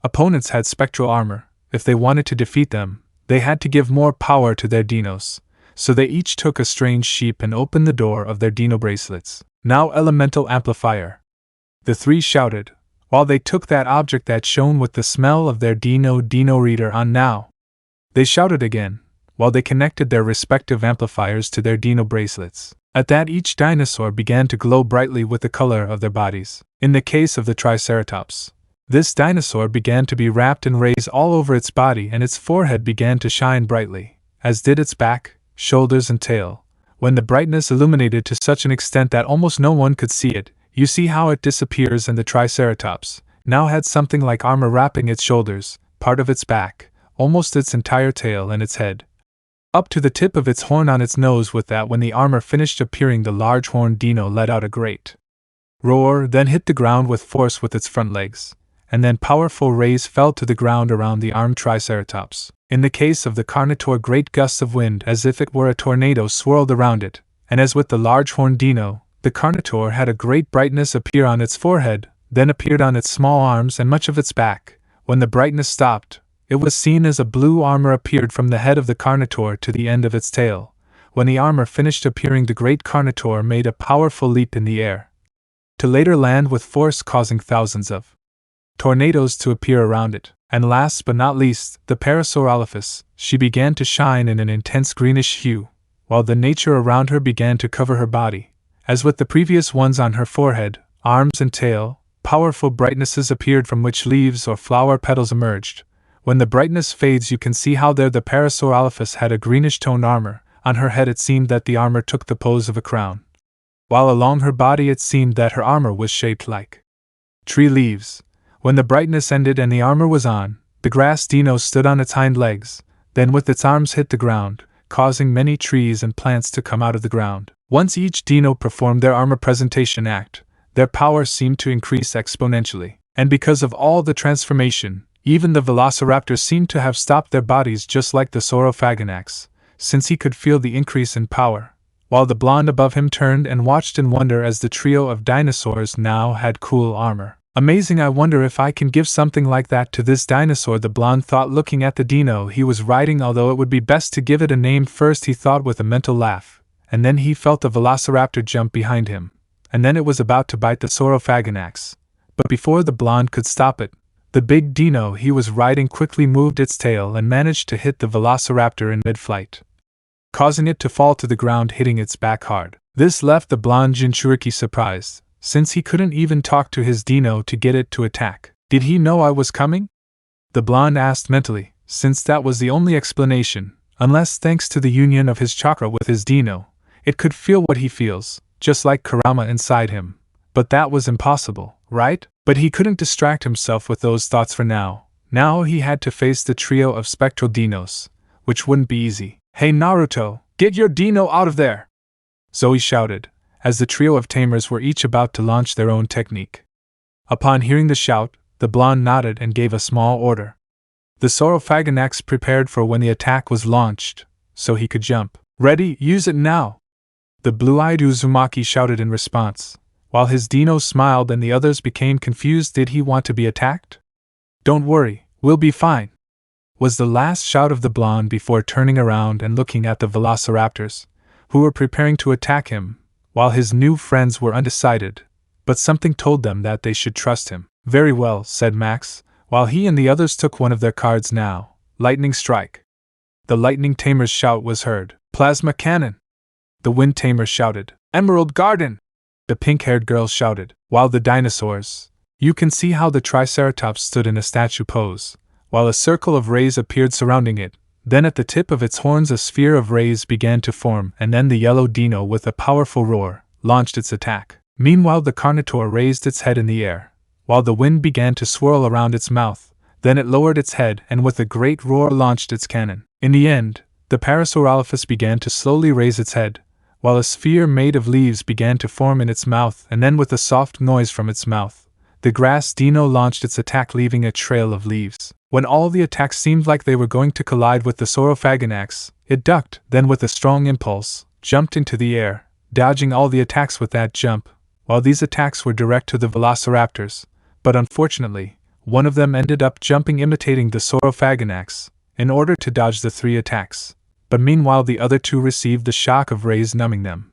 A: opponents had spectral armor. If they wanted to defeat them, they had to give more power to their dinos, so they each took a strange sheep and opened the door of their dino bracelets. Now elemental amplifier, the three shouted, while they took that object that shone with the smell of their dino reader on. Now they shouted again, while they connected their respective amplifiers to their dino bracelets. At that, each dinosaur began to glow brightly with the color of their bodies. In the case of the Triceratops, this dinosaur began to be wrapped in rays all over its body, and its forehead began to shine brightly, as did its back, shoulders, and tail. When the brightness illuminated to such an extent that almost no one could see it, you see how it disappears, and the Triceratops now had something like armor wrapping its shoulders, part of its back, almost its entire tail, and its head, up to the tip of its horn on its nose. With that, when the armor finished appearing, the large horned dino let out a great roar, then hit the ground with force with its front legs, and then powerful rays fell to the ground around the armed Triceratops. In the case of the Carnotaur, great gusts of wind, as if it were a tornado, swirled around it, and as with the large horned dino, the Carnotaur had a great brightness appear on its forehead, then appeared on its small arms and much of its back. When the brightness stopped, it was seen as a blue armor appeared from the head of the Carnotaur to the end of its tail. When the armor finished appearing, the great Carnotaur made a powerful leap in the air, to later land with force, causing thousands of tornadoes to appear around it. And last but not least, the Parasaurolophus. She began to shine in an intense greenish hue, while the nature around her began to cover her body. As with the previous ones on her forehead, arms, and tail, powerful brightnesses appeared from which leaves or flower petals emerged. When the brightness fades, you can see how there the Parasaurolophus had a greenish toned armor. On her head it seemed that the armor took the pose of a crown, while along her body it seemed that her armor was shaped like tree leaves. When the brightness ended and the armor was on, the grass dino stood on its hind legs, then with its arms hit the ground, causing many trees and plants to come out of the ground. Once each dino performed their armor presentation act, their power seemed to increase exponentially, and because of all the transformation, even the velociraptors seemed to have stopped their bodies, just like the Saurophaganax, since he could feel the increase in power, while the blonde above him turned and watched in wonder as the trio of dinosaurs now had cool armor. Amazing, I wonder if I can give something like that to this dinosaur, the blonde thought, looking at the dino he was riding. Although it would be best to give it a name first, he thought with a mental laugh, and then he felt the velociraptor jump behind him, and then it was about to bite the Saurophaganax. But before the blonde could stop it, the big dino he was riding quickly moved its tail and managed to hit the velociraptor in mid-flight, causing it to fall to the ground, hitting its back hard. This left the blonde Jinchuriki surprised, since he couldn't even talk to his dino to get it to attack. Did he know I was coming? The blonde asked mentally, since that was the only explanation, unless thanks to the union of his chakra with his dino, it could feel what he feels, just like Kurama inside him. But that was impossible, right? But he couldn't distract himself with those thoughts for now. Now he had to face the trio of spectral dinos, which wouldn't be easy. Hey Naruto, get your dino out of there! Zoe shouted, as the trio of tamers were each about to launch their own technique. Upon hearing the shout, the blonde nodded and gave a small order. The Saurophaganax prepared for when the attack was launched, so he could jump. Ready, use it now! The blue-eyed Uzumaki shouted in response, while his dino smiled and the others became confused. Did he want to be attacked? Don't worry, we'll be fine, was the last shout of the blonde before turning around and looking at the velociraptors, who were preparing to attack him, while his new friends were undecided, but something told them that they should trust him. Very well, said Max, while he and the others took one of their cards now. Lightning strike. The lightning tamer's shout was heard. Plasma cannon. The wind tamer shouted. Emerald garden. The pink-haired girl shouted, while the dinosaurs, You can see how the Triceratops stood in a statue pose, while a circle of rays appeared surrounding it. Then at the tip of its horns a sphere of rays began to form, and then the yellow dino, with a powerful roar, launched its attack. Meanwhile the Carnotaur raised its head in the air, while the wind began to swirl around its mouth. Then it lowered its head and with a great roar launched its cannon. In the end, the Parasaurolophus began to slowly raise its head, while a sphere made of leaves began to form in its mouth, and then with a soft noise from its mouth, the grass dino launched its attack, leaving a trail of leaves. When all the attacks seemed like they were going to collide with the Saurophaganax, it ducked, then with a strong impulse, jumped into the air, dodging all the attacks with that jump. While these attacks were direct to the Velociraptors, but unfortunately, one of them ended up jumping imitating the Saurophaganax, in order to dodge the 3 attacks. But meanwhile the other 2 received the shock of rays numbing them.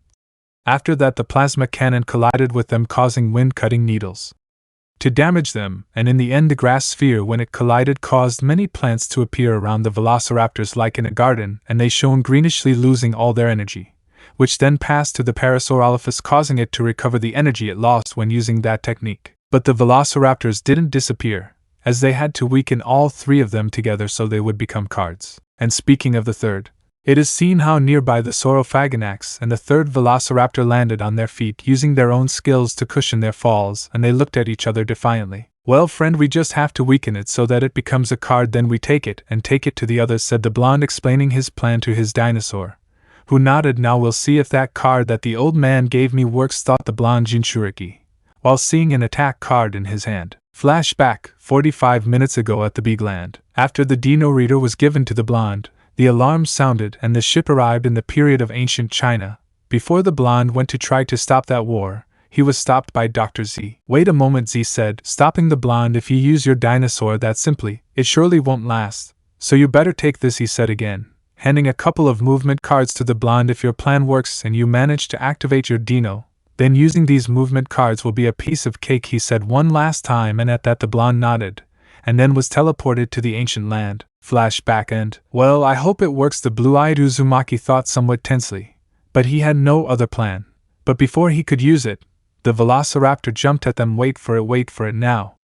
A: After that the plasma cannon collided with them, causing wind-cutting needles to damage them, and in the end the grass sphere, when it collided, caused many plants to appear around the Velociraptors like in a garden, and they shone greenishly, losing all their energy, which then passed to the Parasaurolophus, causing it to recover the energy it lost when using that technique. But the Velociraptors didn't disappear, as they had to weaken all 3 of them together so they would become cards. And speaking of the third, it is seen how nearby the Saurophaganax and the third Velociraptor landed on their feet, using their own skills to cushion their falls, and they looked at each other defiantly. "Well, friend, we just have to weaken it so that it becomes a card, then we take it and take it to the others," said the blonde, explaining his plan to his dinosaur, who nodded. "Now we'll see if that card that the old man gave me works," thought the blonde Jinchuriki, while seeing an attack card in his hand. Flashback, 45 minutes ago at the Big Land. After the Dino Reader was given to the blonde, the alarm sounded and the ship arrived in the period of ancient China. Before the blonde went to try to stop that war, he was stopped by Dr. Z. "Wait a moment," Z said, stopping the blonde. "If you use your dinosaur that simply, it surely won't last. So you better take this," he said again, handing a couple of movement cards to the blonde. "If your plan works and you manage to activate your dino, then using these movement cards will be a piece of cake," he said one last time, and at that the blonde nodded, and then was teleported to the ancient land. Flashback end. "Well, I hope it works," the blue-eyed Uzumaki thought somewhat tensely, but he had no other plan. But before he could use it, the Velociraptor jumped at them. Wait for it now,"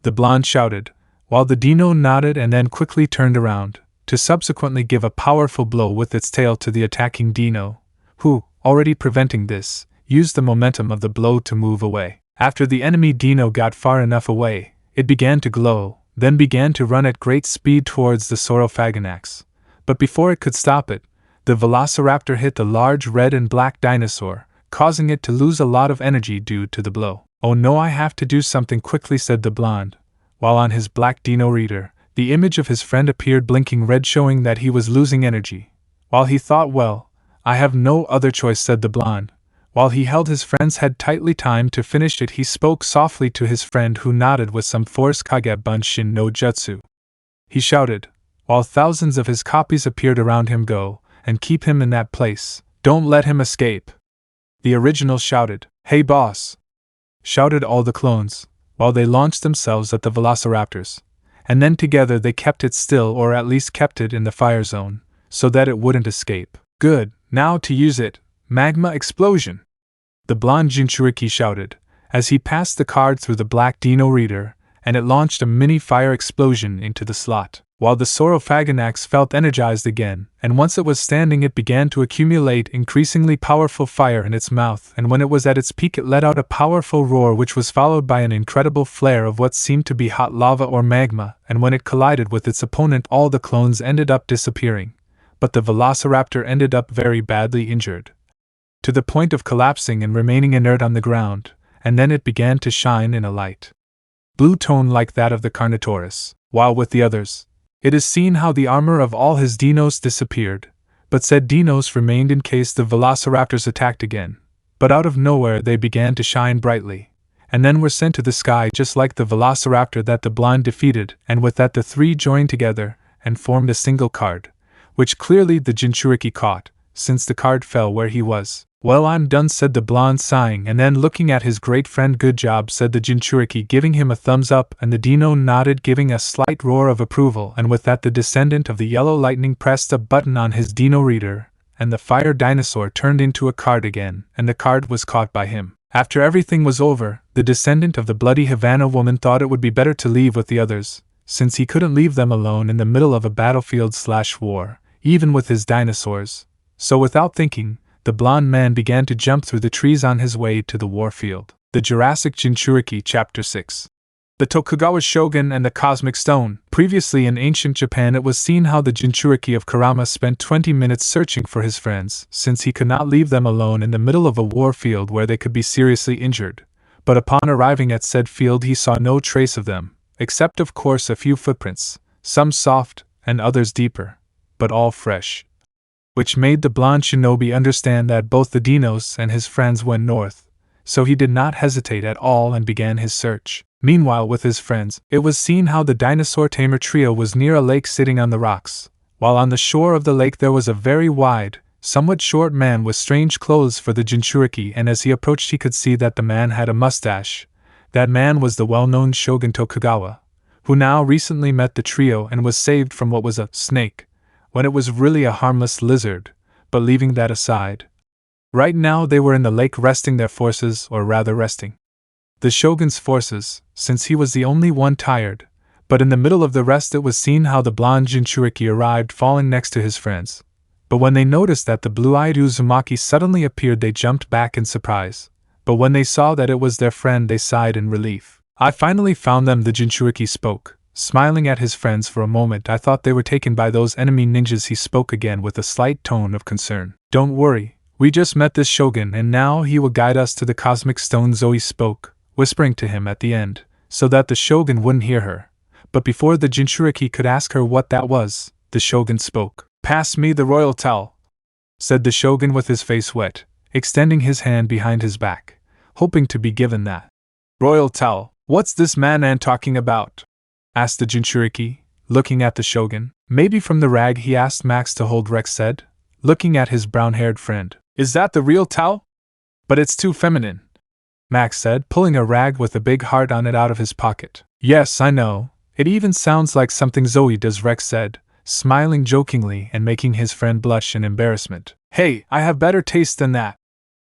A: the blonde shouted, while the dino nodded and then quickly turned around, to subsequently give a powerful blow with its tail to the attacking dino, who, already preventing this, used the momentum of the blow to move away. After the enemy dino got far enough away, it began to glow, then began to run at great speed towards the Saurophaganax. But before it could stop it, the Velociraptor hit the large red and black dinosaur, causing it to lose a lot of energy due to the blow. "Oh no, I have to do something quickly," said the blonde, while on his black dino reader, the image of his friend appeared blinking red, showing that he was losing energy. While he thought, "Well, I have no other choice," said the blonde. While he held his friend's head tightly timed to finish it, he spoke softly to his friend, who nodded with some force. "Kage Bunshin no Jutsu," he shouted, while thousands of his copies appeared around him. "Go, and keep him in that place. Don't let him escape," the original shouted. "Hey boss!" shouted all the clones, while they launched themselves at the Velociraptors. And then together they kept it still, or at least kept it in the fire zone, so that it wouldn't escape. "Good, now to use it. Magma explosion!" the blonde Jinchuriki shouted, as he passed the card through the black dino reader, and it launched a mini fire explosion into the slot. While the Saurophaganax felt energized again, and once it was standing, it began to accumulate increasingly powerful fire in its mouth, and when it was at its peak it let out a powerful roar, which was followed by an incredible flare of what seemed to be hot lava or magma, and when it collided with its opponent all the clones ended up disappearing, but the Velociraptor ended up very badly injured, to the point of collapsing and remaining inert on the ground, and then it began to shine in a light blue tone like that of the Carnotaurus, while with the others, it is seen how the armor of all his dinos disappeared, but said dinos remained in case the Velociraptors attacked again. But out of nowhere they began to shine brightly, and then were sent to the sky just like the Velociraptor that the blonde defeated, and with that the 3 joined together and formed a single card, which clearly the Jinchuriki caught, since the card fell where he was. "Well, I'm done," said the blonde, sighing, and then looking at his great friend. "Good job," said the Jinchuriki, giving him a thumbs up, and the dino nodded, giving a slight roar of approval, and with that the descendant of the yellow lightning pressed a button on his dino reader, and the fire dinosaur turned into a card again, and the card was caught by him. After everything was over, the descendant of the bloody Havana woman thought it would be better to leave with the others, since he couldn't leave them alone in the middle of a battlefield/war, even with his dinosaurs. So without thinking, the blonde man began to jump through the trees on his way to the warfield. The Jurassic Jinchuriki Chapter 6. The Tokugawa Shogun and the Cosmic Stone. Previously in ancient Japan, it was seen how the Jinchuriki of Kurama spent 20 minutes searching for his friends, since he could not leave them alone in the middle of a warfield where they could be seriously injured. But upon arriving at said field, he saw no trace of them, except of course a few footprints, some soft and others deeper, but all fresh. Which made the blonde shinobi understand that both the dinos and his friends went north, so he did not hesitate at all and began his search. Meanwhile, with his friends, it was seen how the dinosaur tamer trio was near a lake sitting on the rocks, while on the shore of the lake there was a very wide, somewhat short man with strange clothes for the Jinchuriki, and as he approached he could see that the man had a mustache. That man was the well-known Shogun Tokugawa, who now recently met the trio and was saved from what was a snake, when it was really a harmless lizard. But leaving that aside, right now they were in the lake resting their forces, or rather resting the Shogun's forces, since he was the only one tired. But in the middle of the rest it was seen how the blonde Jinchuriki arrived falling next to his friends. But when they noticed that the blue-eyed Uzumaki suddenly appeared, they jumped back in surprise. But when they saw that it was their friend, they sighed in relief. I finally found them, the Jinchuriki spoke, smiling at his friends. For a moment I thought they were taken by those enemy ninjas. He spoke again with a slight tone of concern. Don't worry, we just met this Shogun and now he will guide us to the Cosmic Stone. Zoe spoke, whispering to him at the end, so that the Shogun wouldn't hear her. But before the Jinchuriki could ask her what that was, the Shogun spoke. Pass me the royal towel, said the Shogun with his face wet, extending his hand behind his back, hoping to be given that. Royal towel, what's this man talking about? Asked the Jinchuriki, looking at the Shogun. Maybe from the rag he asked Max to hold, Rex said, looking at his brown-haired friend. Is that the real towel? But it's too feminine, Max said, pulling a rag with a big heart on it out of his pocket. Yes, I know. It even sounds like something Zoe does, Rex said, smiling jokingly and making his friend blush in embarrassment. Hey, I have better taste than that,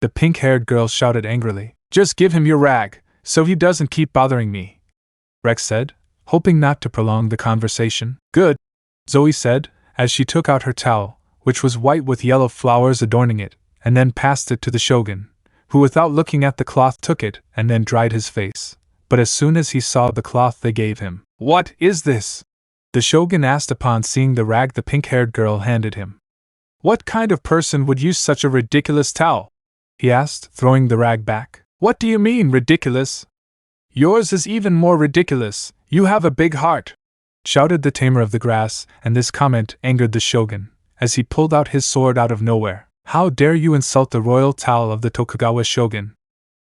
A: the pink-haired girl shouted angrily. Just give him your rag, so he doesn't keep bothering me, Rex said, hoping not to prolong the conversation. Good, Zoe said, as she took out her towel, which was white with yellow flowers adorning it, and then passed it to the Shogun, who without looking at the cloth took it and then dried his face. But as soon as he saw the cloth they gave him. What is this? The Shogun asked upon seeing the rag the pink-haired girl handed him. What kind of person would use such a ridiculous towel? He asked, throwing the rag back. What do you mean, ridiculous? Yours is even more ridiculous. You have a big heart, shouted the tamer of the grass, and this comment angered the Shogun, as he pulled out his sword out of nowhere. How dare you insult the royal towel of the Tokugawa Shogun?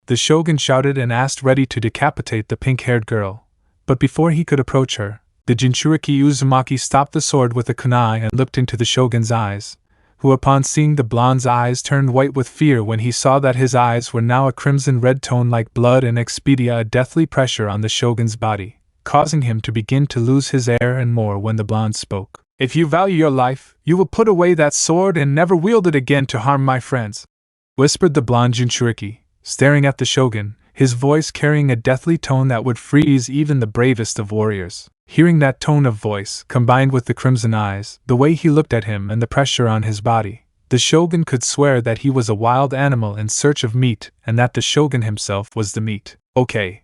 A: The Shogun shouted and asked, ready to decapitate the pink-haired girl. But before he could approach her, the Jinchuriki Uzumaki stopped the sword with a kunai and looked into the Shogun's eyes, who upon seeing the blonde's eyes turned white with fear when he saw that his eyes were now a crimson red tone like blood, and expedia a deathly pressure on the Shogun's body, causing him to begin to lose his air and more when the blonde spoke. If you value your life, you will put away that sword and never wield it again to harm my friends, whispered the blonde Jinchuriki, staring at the Shogun, his voice carrying a deathly tone that would freeze even the bravest of warriors. Hearing that tone of voice, combined with the crimson eyes, the way he looked at him and the pressure on his body, the Shogun could swear that he was a wild animal in search of meat, and that the Shogun himself was the meat. Okay,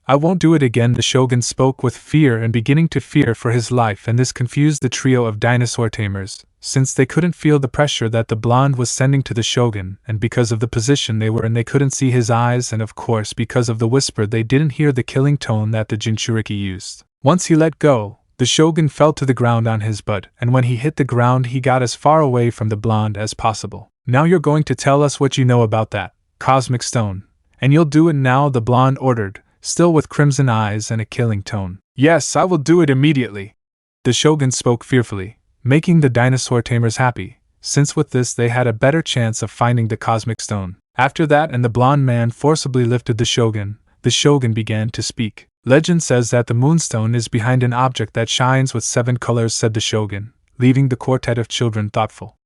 A: I won't do it again, the Shogun spoke with fear and beginning to fear for his life, and this confused the trio of dinosaur tamers, since they couldn't feel the pressure that the blonde was sending to the Shogun, and because of the position they were in they couldn't see his eyes, and of course because of the whisper they didn't hear the killing tone that the Jinchuriki used. Once he let go, the Shogun fell to the ground on his butt, and when he hit the ground he got as far away from the blonde as possible. Now you're going to tell us what you know about that Cosmic Stone, and you'll do it now, the blonde ordered, still with crimson eyes and a killing tone. Yes, I will do it immediately, the Shogun spoke fearfully, making the dinosaur tamers happy, since with this they had a better chance of finding the Cosmic Stone. After that, and the blonde man forcibly lifted the Shogun began to speak. Legend says that the moonstone is behind an object that shines with 7 colors, said the Shogun, leaving the quartet of children thoughtful.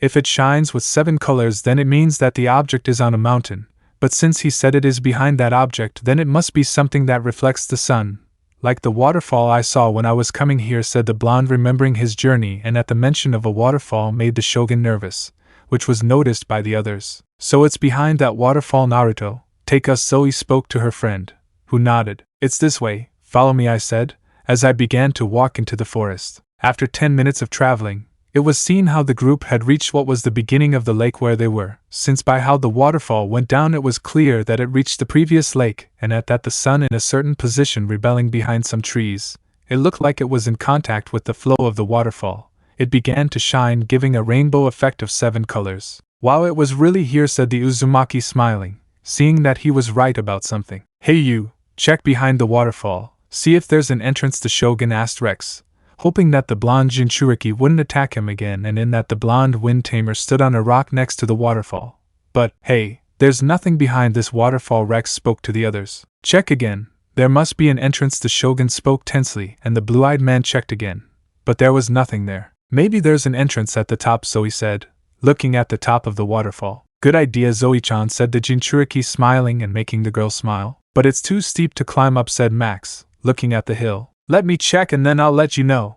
A: If it shines with 7 colors, then it means that the object is on a mountain, but since he said it is behind that object, then it must be something that reflects the sun. Like the waterfall I saw when I was coming here, said the blonde, remembering his journey, and at the mention of a waterfall made the shogun nervous, which was noticed by the others. So it's behind that waterfall, Naruto. Take us. Zoe spoke to her friend, who nodded. It's this way, follow me, I said, as I began to walk into the forest. After 10 minutes of traveling, it was seen how the group had reached what was the beginning of the lake where they were, since by how the waterfall went down it was clear that it reached the previous lake, and at that the sun in a certain position rebelling behind some trees, it looked like it was in contact with the flow of the waterfall. It began to shine, giving a rainbow effect of 7 colors. Wow, it was really here, said the Uzumaki, smiling, seeing that he was right about something. Hey you, check behind the waterfall, see if there's an entrance, the shogun asked Rex, hoping that the blonde Jinchuriki wouldn't attack him again, and in that the blonde wind tamer stood on a rock next to the waterfall. But, hey, there's nothing behind this waterfall, Rex spoke to the others. Check again, there must be an entrance, the shogun spoke tensely, and the blue-eyed man checked again. But there was nothing there. Maybe there's an entrance at the top, Zoe said, looking at the top of the waterfall. Good idea, Zoe-chan, said the Jinchuriki, smiling and making the girl smile. But it's too steep to climb up, said Max, looking at the hill. Let me check and then I'll let you know,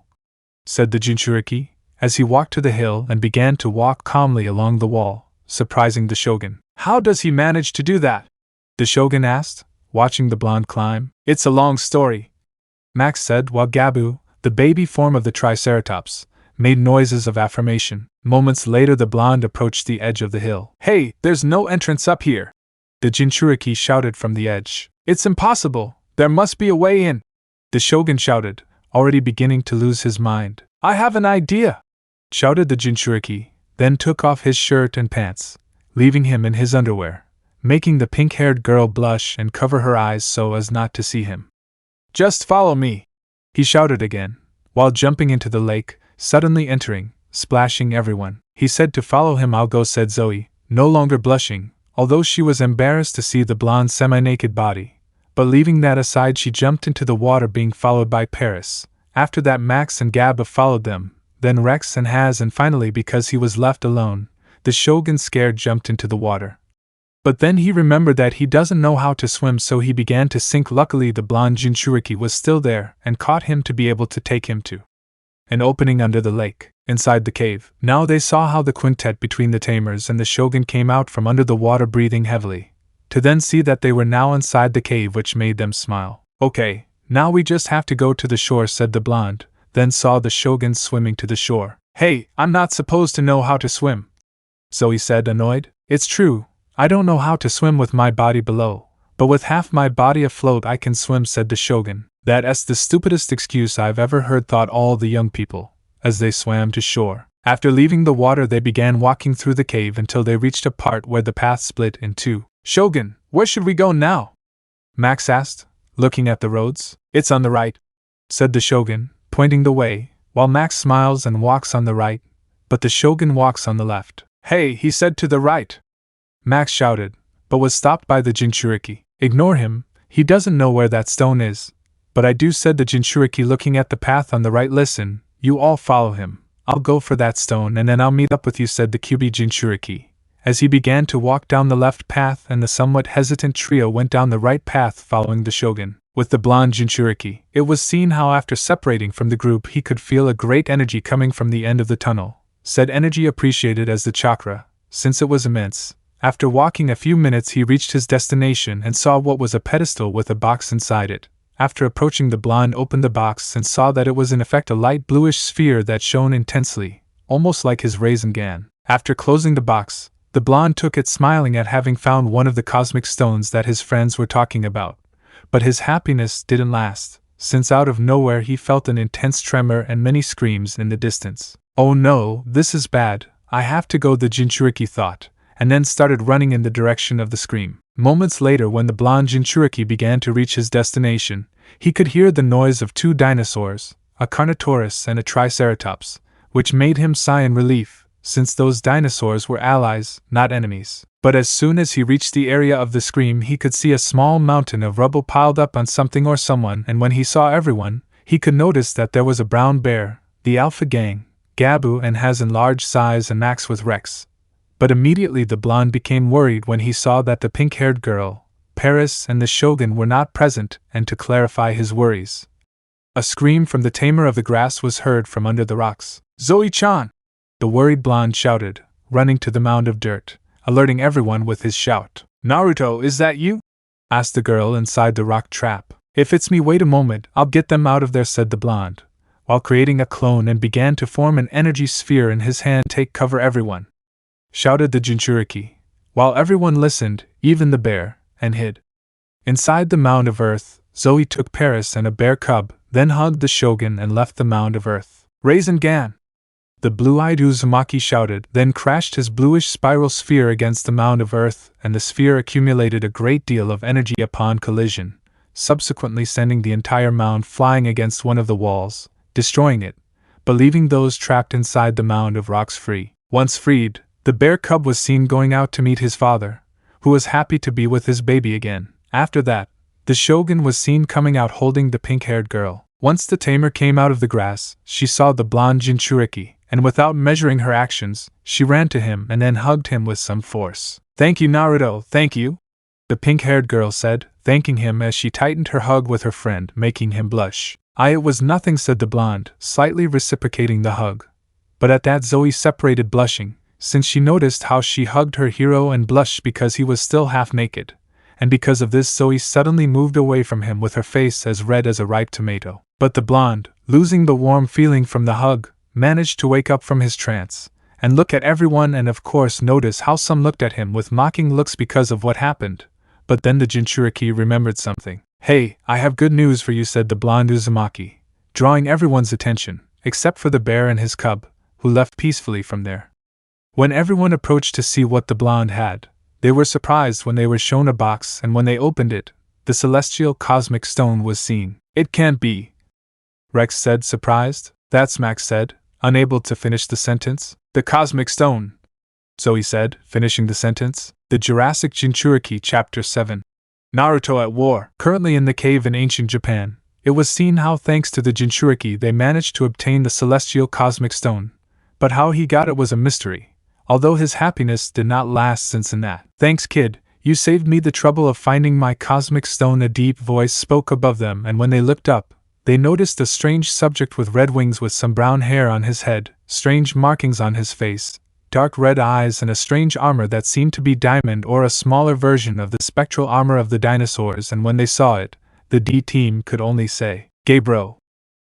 A: said the Jinchuriki, as he walked to the hill and began to walk calmly along the wall, surprising the shogun. How does he manage to do that? The shogun asked, watching the blonde climb. It's a long story, Max said, while Gabu, the baby form of the Triceratops, made noises of affirmation. Moments later the blonde approached the edge of the hill. Hey, there's no entrance up here, the Jinchuriki shouted from the edge. It's impossible, there must be a way in, the shogun shouted, already beginning to lose his mind. I have an idea, shouted the Jinchuriki, then took off his shirt and pants, leaving him in his underwear, making the pink-haired girl blush and cover her eyes so as not to see him. Just follow me, he shouted again, while jumping into the lake, suddenly entering, splashing everyone. He said to follow him. I'll go, said Zoe, no longer blushing, although she was embarrassed to see the blonde semi-naked body. But leaving that aside, she jumped into the water, being followed by Paris. After that Max and Gaba followed them, then Rex and Haz, and finally, because he was left alone, the shogun, scared, jumped into the water. But then he remembered that he doesn't know how to swim, so he began to sink. Luckily the blonde Jinchuriki was still there and caught him to be able to take him to an opening under the lake, inside the cave. Now they saw how the quintet between the tamers and the shogun came out from under the water, breathing heavily, to then see that they were now inside the cave, which made them smile. Okay, now we just have to go to the shore, said the blonde, then saw the shogun swimming to the shore. Hey, I'm not supposed to know how to swim, Zoe said, annoyed. It's true, I don't know how to swim with my body below, but with half my body afloat I can swim, said the shogun. That's the stupidest excuse I've ever heard, thought all the young people, as they swam to shore. After leaving the water they began walking through the cave until they reached a part where the path split in two. Shogun, where should we go now? Max asked, looking at the roads. It's on the right, said the shogun, pointing the way, while Max smiles and walks on the right, but the shogun walks on the left. Hey, he said to the right, Max shouted, but was stopped by the Jinchuriki. Ignore him, he doesn't know where that stone is. But I do, said the Jinchuriki, looking at the path on the right. Listen, you all follow him. I'll go for that stone and then I'll meet up with you, said the Kyubi Jinchuriki, as he began to walk down the left path, and the somewhat hesitant trio went down the right path following the shogun. With the blonde Jinchuriki, it was seen how after separating from the group he could feel a great energy coming from the end of the tunnel. Said energy appreciated as the chakra, since it was immense. After walking a few minutes he reached his destination and saw what was a pedestal with a box inside it. After approaching, the blonde opened the box and saw that it was in effect a light bluish sphere that shone intensely, almost like his Rasengan. After closing the box, the blonde took it, smiling at having found one of the cosmic stones that his friends were talking about. But his happiness didn't last, since out of nowhere he felt an intense tremor and many screams in the distance. Oh no, this is bad, I have to go, the Jinchuriki thought, and then started running in the direction of the scream. Moments later, when the blonde Jinchuriki began to reach his destination, he could hear the noise of 2 dinosaurs, a Carnotaurus and a Triceratops, which made him sigh in relief, since those dinosaurs were allies, not enemies. But as soon as he reached the area of the scream he could see a small mountain of rubble piled up on something or someone, and when he saw everyone, he could notice that there was a brown bear, the Alpha Gang, Gabu and Haz in large size, and Max with Rex, But immediately the blonde became worried when he saw that the pink-haired girl, Paris, and the shogun were not present, and to clarify his worries, a scream from the tamer of the grass was heard from under the rocks. "Zoe-chan!" The worried blonde shouted, running to the mound of dirt, alerting everyone with his shout. "Naruto, is that you?" asked the girl inside the rock trap. "If it's me, wait a moment, I'll get them out of there," said the blonde, while creating a clone and began to form an energy sphere in his hand. "Take cover, everyone!" shouted the Jinchuriki, while everyone listened, even the bear, and hid. Inside the mound of earth, Zoe took Paris and a bear cub, then hugged the shogun and left the mound of earth. "Rasengan!" The blue-eyed Uzumaki shouted, then crashed his bluish spiral sphere against the mound of earth, and the sphere accumulated a great deal of energy upon collision, subsequently sending the entire mound flying against one of the walls, destroying it, but leaving those trapped inside the mound of rocks free. Once freed, the bear cub was seen going out to meet his father, who was happy to be with his baby again. After that, the shogun was seen coming out holding the pink-haired girl. Once the tamer came out of the grass, she saw the blonde Jinchuriki, and without measuring her actions, she ran to him and then hugged him with some force. "Thank you, Naruto, thank you," the pink-haired girl said, thanking him as she tightened her hug with her friend, making him blush. "It was nothing," said the blonde, slightly reciprocating the hug. But at that Zoe separated blushing, since she noticed how she hugged her hero and blushed because he was still half naked. And because of this Zoe suddenly moved away from him with her face as red as a ripe tomato. But the blonde, losing the warm feeling from the hug, managed to wake up from his trance, and look at everyone and of course notice how some looked at him with mocking looks because of what happened. But then the Jinchuriki remembered something. "Hey, I have good news for you," said the blonde Uzumaki, drawing everyone's attention, except for the bear and his cub, who left peacefully from there. When everyone approached to see what the blonde had, they were surprised when they were shown a box, and when they opened it, the celestial cosmic stone was seen. "It can't be," Rex said, surprised. "That's," Max said, unable to finish the sentence. "The cosmic stone," Zoe said, finishing the sentence. The Jurassic Jinchuriki Chapter 7. Naruto at War. Currently in the cave in ancient Japan, it was seen how thanks to the Jinchuriki they managed to obtain the celestial cosmic stone, but how he got it was a mystery. Although his happiness did not last since in that. "Thanks, kid, you saved me the trouble of finding my cosmic stone," a deep voice spoke above them, and when they looked up, they noticed a strange subject with red wings with some brown hair on his head, strange markings on his face, dark red eyes, and a strange armor that seemed to be diamond or a smaller version of the spectral armor of the dinosaurs, and when they saw it, the D-team could only say, "Gay bro."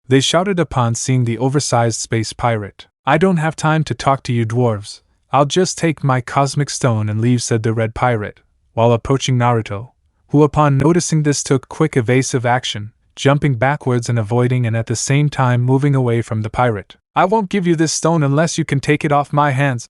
A: They shouted upon seeing the oversized space pirate. "I don't have time to talk to you dwarves. I'll just take my cosmic stone and leave," said the red pirate, while approaching Naruto, who upon noticing this took quick evasive action, jumping backwards and avoiding and at the same time moving away from the pirate. "I won't give you this stone unless you can take it off my hands,"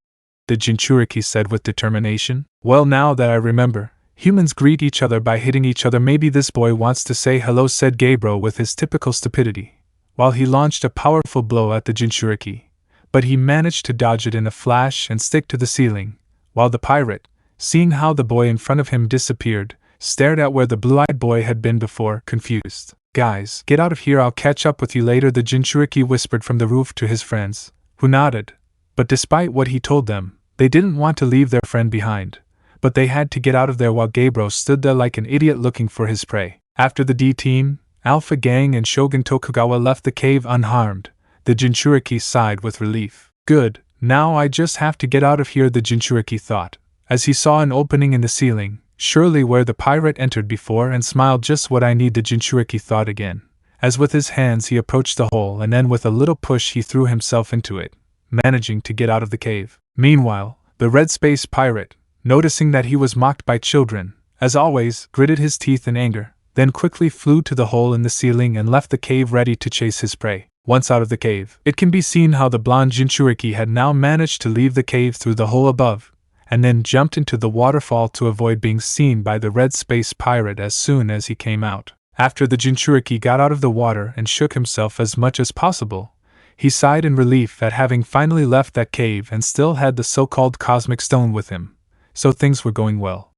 A: the Jinchuriki said with determination. "Well, now that I remember, humans greet each other by hitting each other. Maybe this boy wants to say hello," said Gabriel with his typical stupidity, while he launched a powerful blow at the Jinchuriki. But he managed to dodge it in a flash and stick to the ceiling, while the pirate, seeing how the boy in front of him disappeared, stared at where the blue-eyed boy had been before, confused. "Guys, get out of here, I'll catch up with you later," the Jinchuriki whispered from the roof to his friends, who nodded. But despite what he told them, they didn't want to leave their friend behind. But they had to get out of there while Gabriel stood there like an idiot looking for his prey. After the D-team, Alpha Gang and Shogun Tokugawa left the cave unharmed, the Jinchuriki sighed with relief. "Good, now I just have to get out of here," the Jinchuriki thought, as he saw an opening in the ceiling, surely where the pirate entered before, and smiled. "Just what I need," the Jinchuriki thought again, as with his hands he approached the hole and then with a little push he threw himself into it, managing to get out of the cave. Meanwhile, the red space pirate, noticing that he was mocked by children, as always, gritted his teeth in anger, then quickly flew to the hole in the ceiling and left the cave ready to chase his prey. Once out of the cave, it can be seen how the blonde Jinchuriki had now managed to leave the cave through the hole above, and then jumped into the waterfall to avoid being seen by the red space pirate as soon as he came out. After the Jinchuriki got out of the water and shook himself as much as possible, he sighed in relief at having finally left that cave and still had the so-called cosmic stone with him, so things were going well.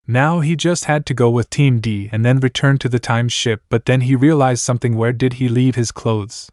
A: Now he just had to go with Team D and then return to the time ship, but then he realized something. Where did he leave his clothes?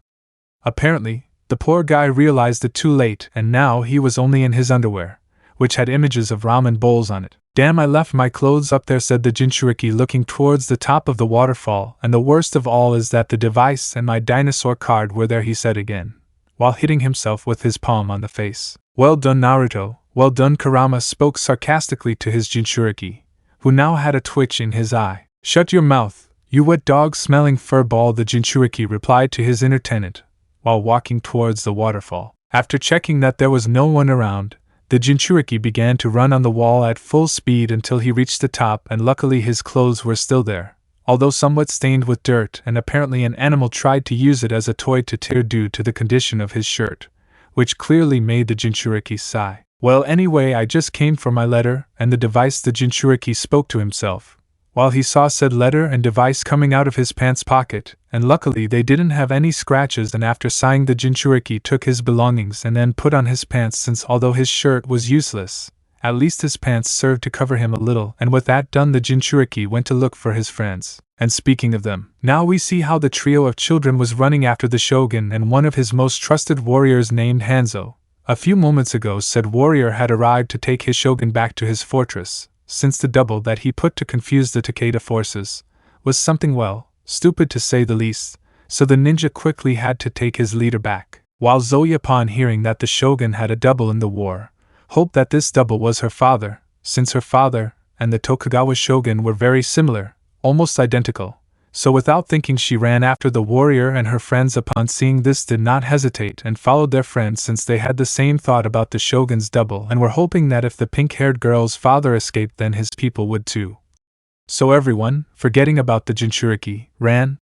A: Apparently, the poor guy realized it too late, and now he was only in his underwear, which had images of ramen bowls on it. Damn, I left my clothes up there, said the Jinchuriki, looking towards the top of the waterfall, and the worst of all is that the device and my dinosaur card were there, he said again, while hitting himself with his palm on the face. Well done, Naruto, well done. Kurama spoke sarcastically to his Jinchuriki, who now had a twitch in his eye. Shut your mouth, you wet dog-smelling furball, the Jinchuriki replied to his inner tenant, while walking towards the waterfall. After checking that there was no one around, the Jinchuriki began to run on the wall at full speed until he reached the top, and luckily his clothes were still there, although somewhat stained with dirt, and apparently an animal tried to use it as a toy to tear due to the condition of his shirt, which clearly made the Jinchuriki sigh. Well, anyway, I just came for my letter and the device, the Jinchuriki spoke to himself, while he saw said letter and device coming out of his pants pocket, and luckily they didn't have any scratches. And after sighing, the Jinchuriki took his belongings and then put on his pants, since although his shirt was useless, at least his pants served to cover him a little, and with that done the Jinchuriki went to look for his friends. And speaking of them, now we see how the trio of children was running after the shogun and one of his most trusted warriors named Hanzo. A few moments ago said warrior had arrived to take his shogun back to his fortress, since the double that he put to confuse the Takeda forces was something, well, stupid to say the least, so the ninja quickly had to take his leader back. While Zoe, upon hearing that the shogun had a double in the war, hoped that this double was her father, since her father and the Tokugawa shogun were very similar, almost identical. So without thinking she ran after the warrior, and her friends upon seeing this did not hesitate and followed their friend, since they had the same thought about the shogun's double and were hoping that if the pink-haired girl's father escaped then his people would too. So everyone, forgetting about the Jinchuriki, ran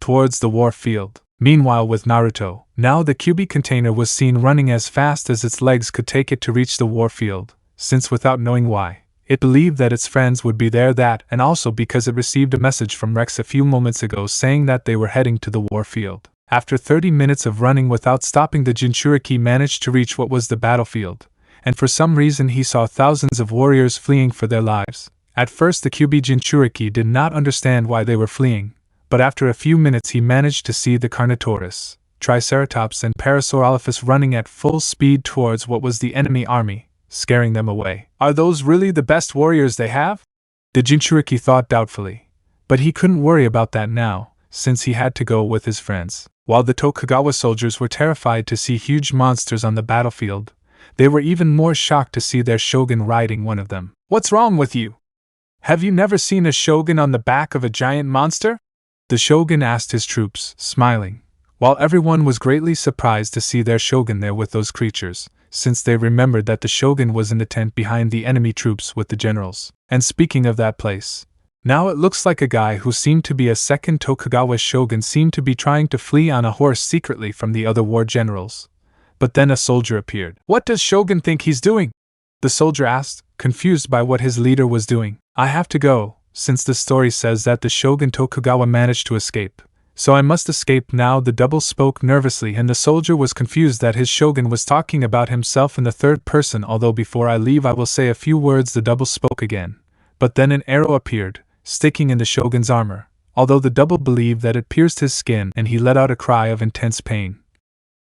A: towards the war field. Meanwhile with Naruto, now the QB container was seen running as fast as its legs could take it to reach the war field, since without knowing why, it believed that its friends would be there, that and also because it received a message from Rex a few moments ago saying that they were heading to the war field. After 30 minutes of running without stopping, the Jinchuriki managed to reach what was the battlefield, and for some reason he saw thousands of warriors fleeing for their lives. At first the QB Jinchuriki did not understand why they were fleeing, but after a few minutes he managed to see the Carnotaurus, Triceratops and Parasaurolophus running at full speed towards what was the enemy army, scaring them away. Are those really the best warriors they have? The Jinchuriki thought doubtfully, but he couldn't worry about that now, since he had to go with his friends. While the Tokugawa soldiers were terrified to see huge monsters on the battlefield, they were even more shocked to see their shogun riding one of them. What's wrong with you? Have you never seen a shogun on the back of a giant monster? The shogun asked his troops, smiling, while everyone was greatly surprised to see their shogun there with those creatures, since they remembered that the shogun was in the tent behind the enemy troops with the generals. And speaking of that place, now it looks like a guy who seemed to be a second Tokugawa shogun seemed to be trying to flee on a horse secretly from the other war generals. But then a soldier appeared. What does shogun think he's doing? The soldier asked, confused by what his leader was doing. I have to go, since the story says that the shogun Tokugawa managed to escape. So I must escape now, the double spoke nervously, and the soldier was confused that his shogun was talking about himself in the third person. Although before I leave I will say a few words, the double spoke again. But then an arrow appeared, sticking in the shogun's armor, although the double believed that it pierced his skin, and he let out a cry of intense pain,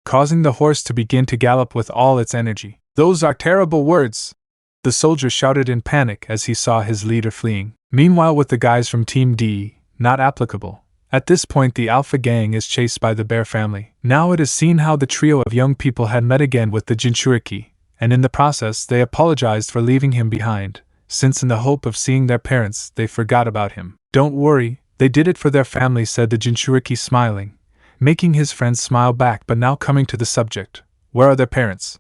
A: causing the horse to begin to gallop with all its energy. Those are terrible words, the soldier shouted in panic as he saw his leader fleeing. Meanwhile with the guys from Team D, not applicable. At this point the Alpha Gang is chased by the Bear family. Now it is seen how the trio of young people had met again with the Jinchuriki, and in the process they apologized for leaving him behind, since in the hope of seeing their parents they forgot about him. Don't worry, they did it for their family, said the Jinchuriki, smiling, making his friends smile back. But now coming to the subject, where are their parents?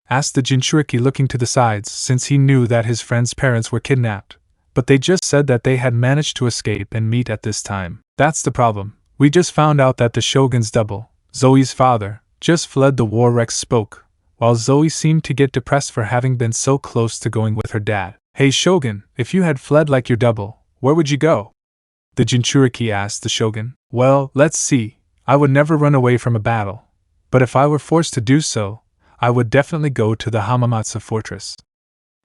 A: Asked the Jinchuriki, looking to the sides, since he knew that his friends' parents were kidnapped. But they just said that they had managed to escape and meet at this time. That's the problem. We just found out that the shogun's double, Zoe's father, just fled the war. Rex spoke, while Zoe seemed to get depressed for having been so close to going with her dad. Hey shogun, if you had fled like your double, where would you go? The Jinchuriki asked the shogun. Well, let's see. I would never run away from a battle. But if I were forced to do so, I would definitely go to the Hamamatsu fortress.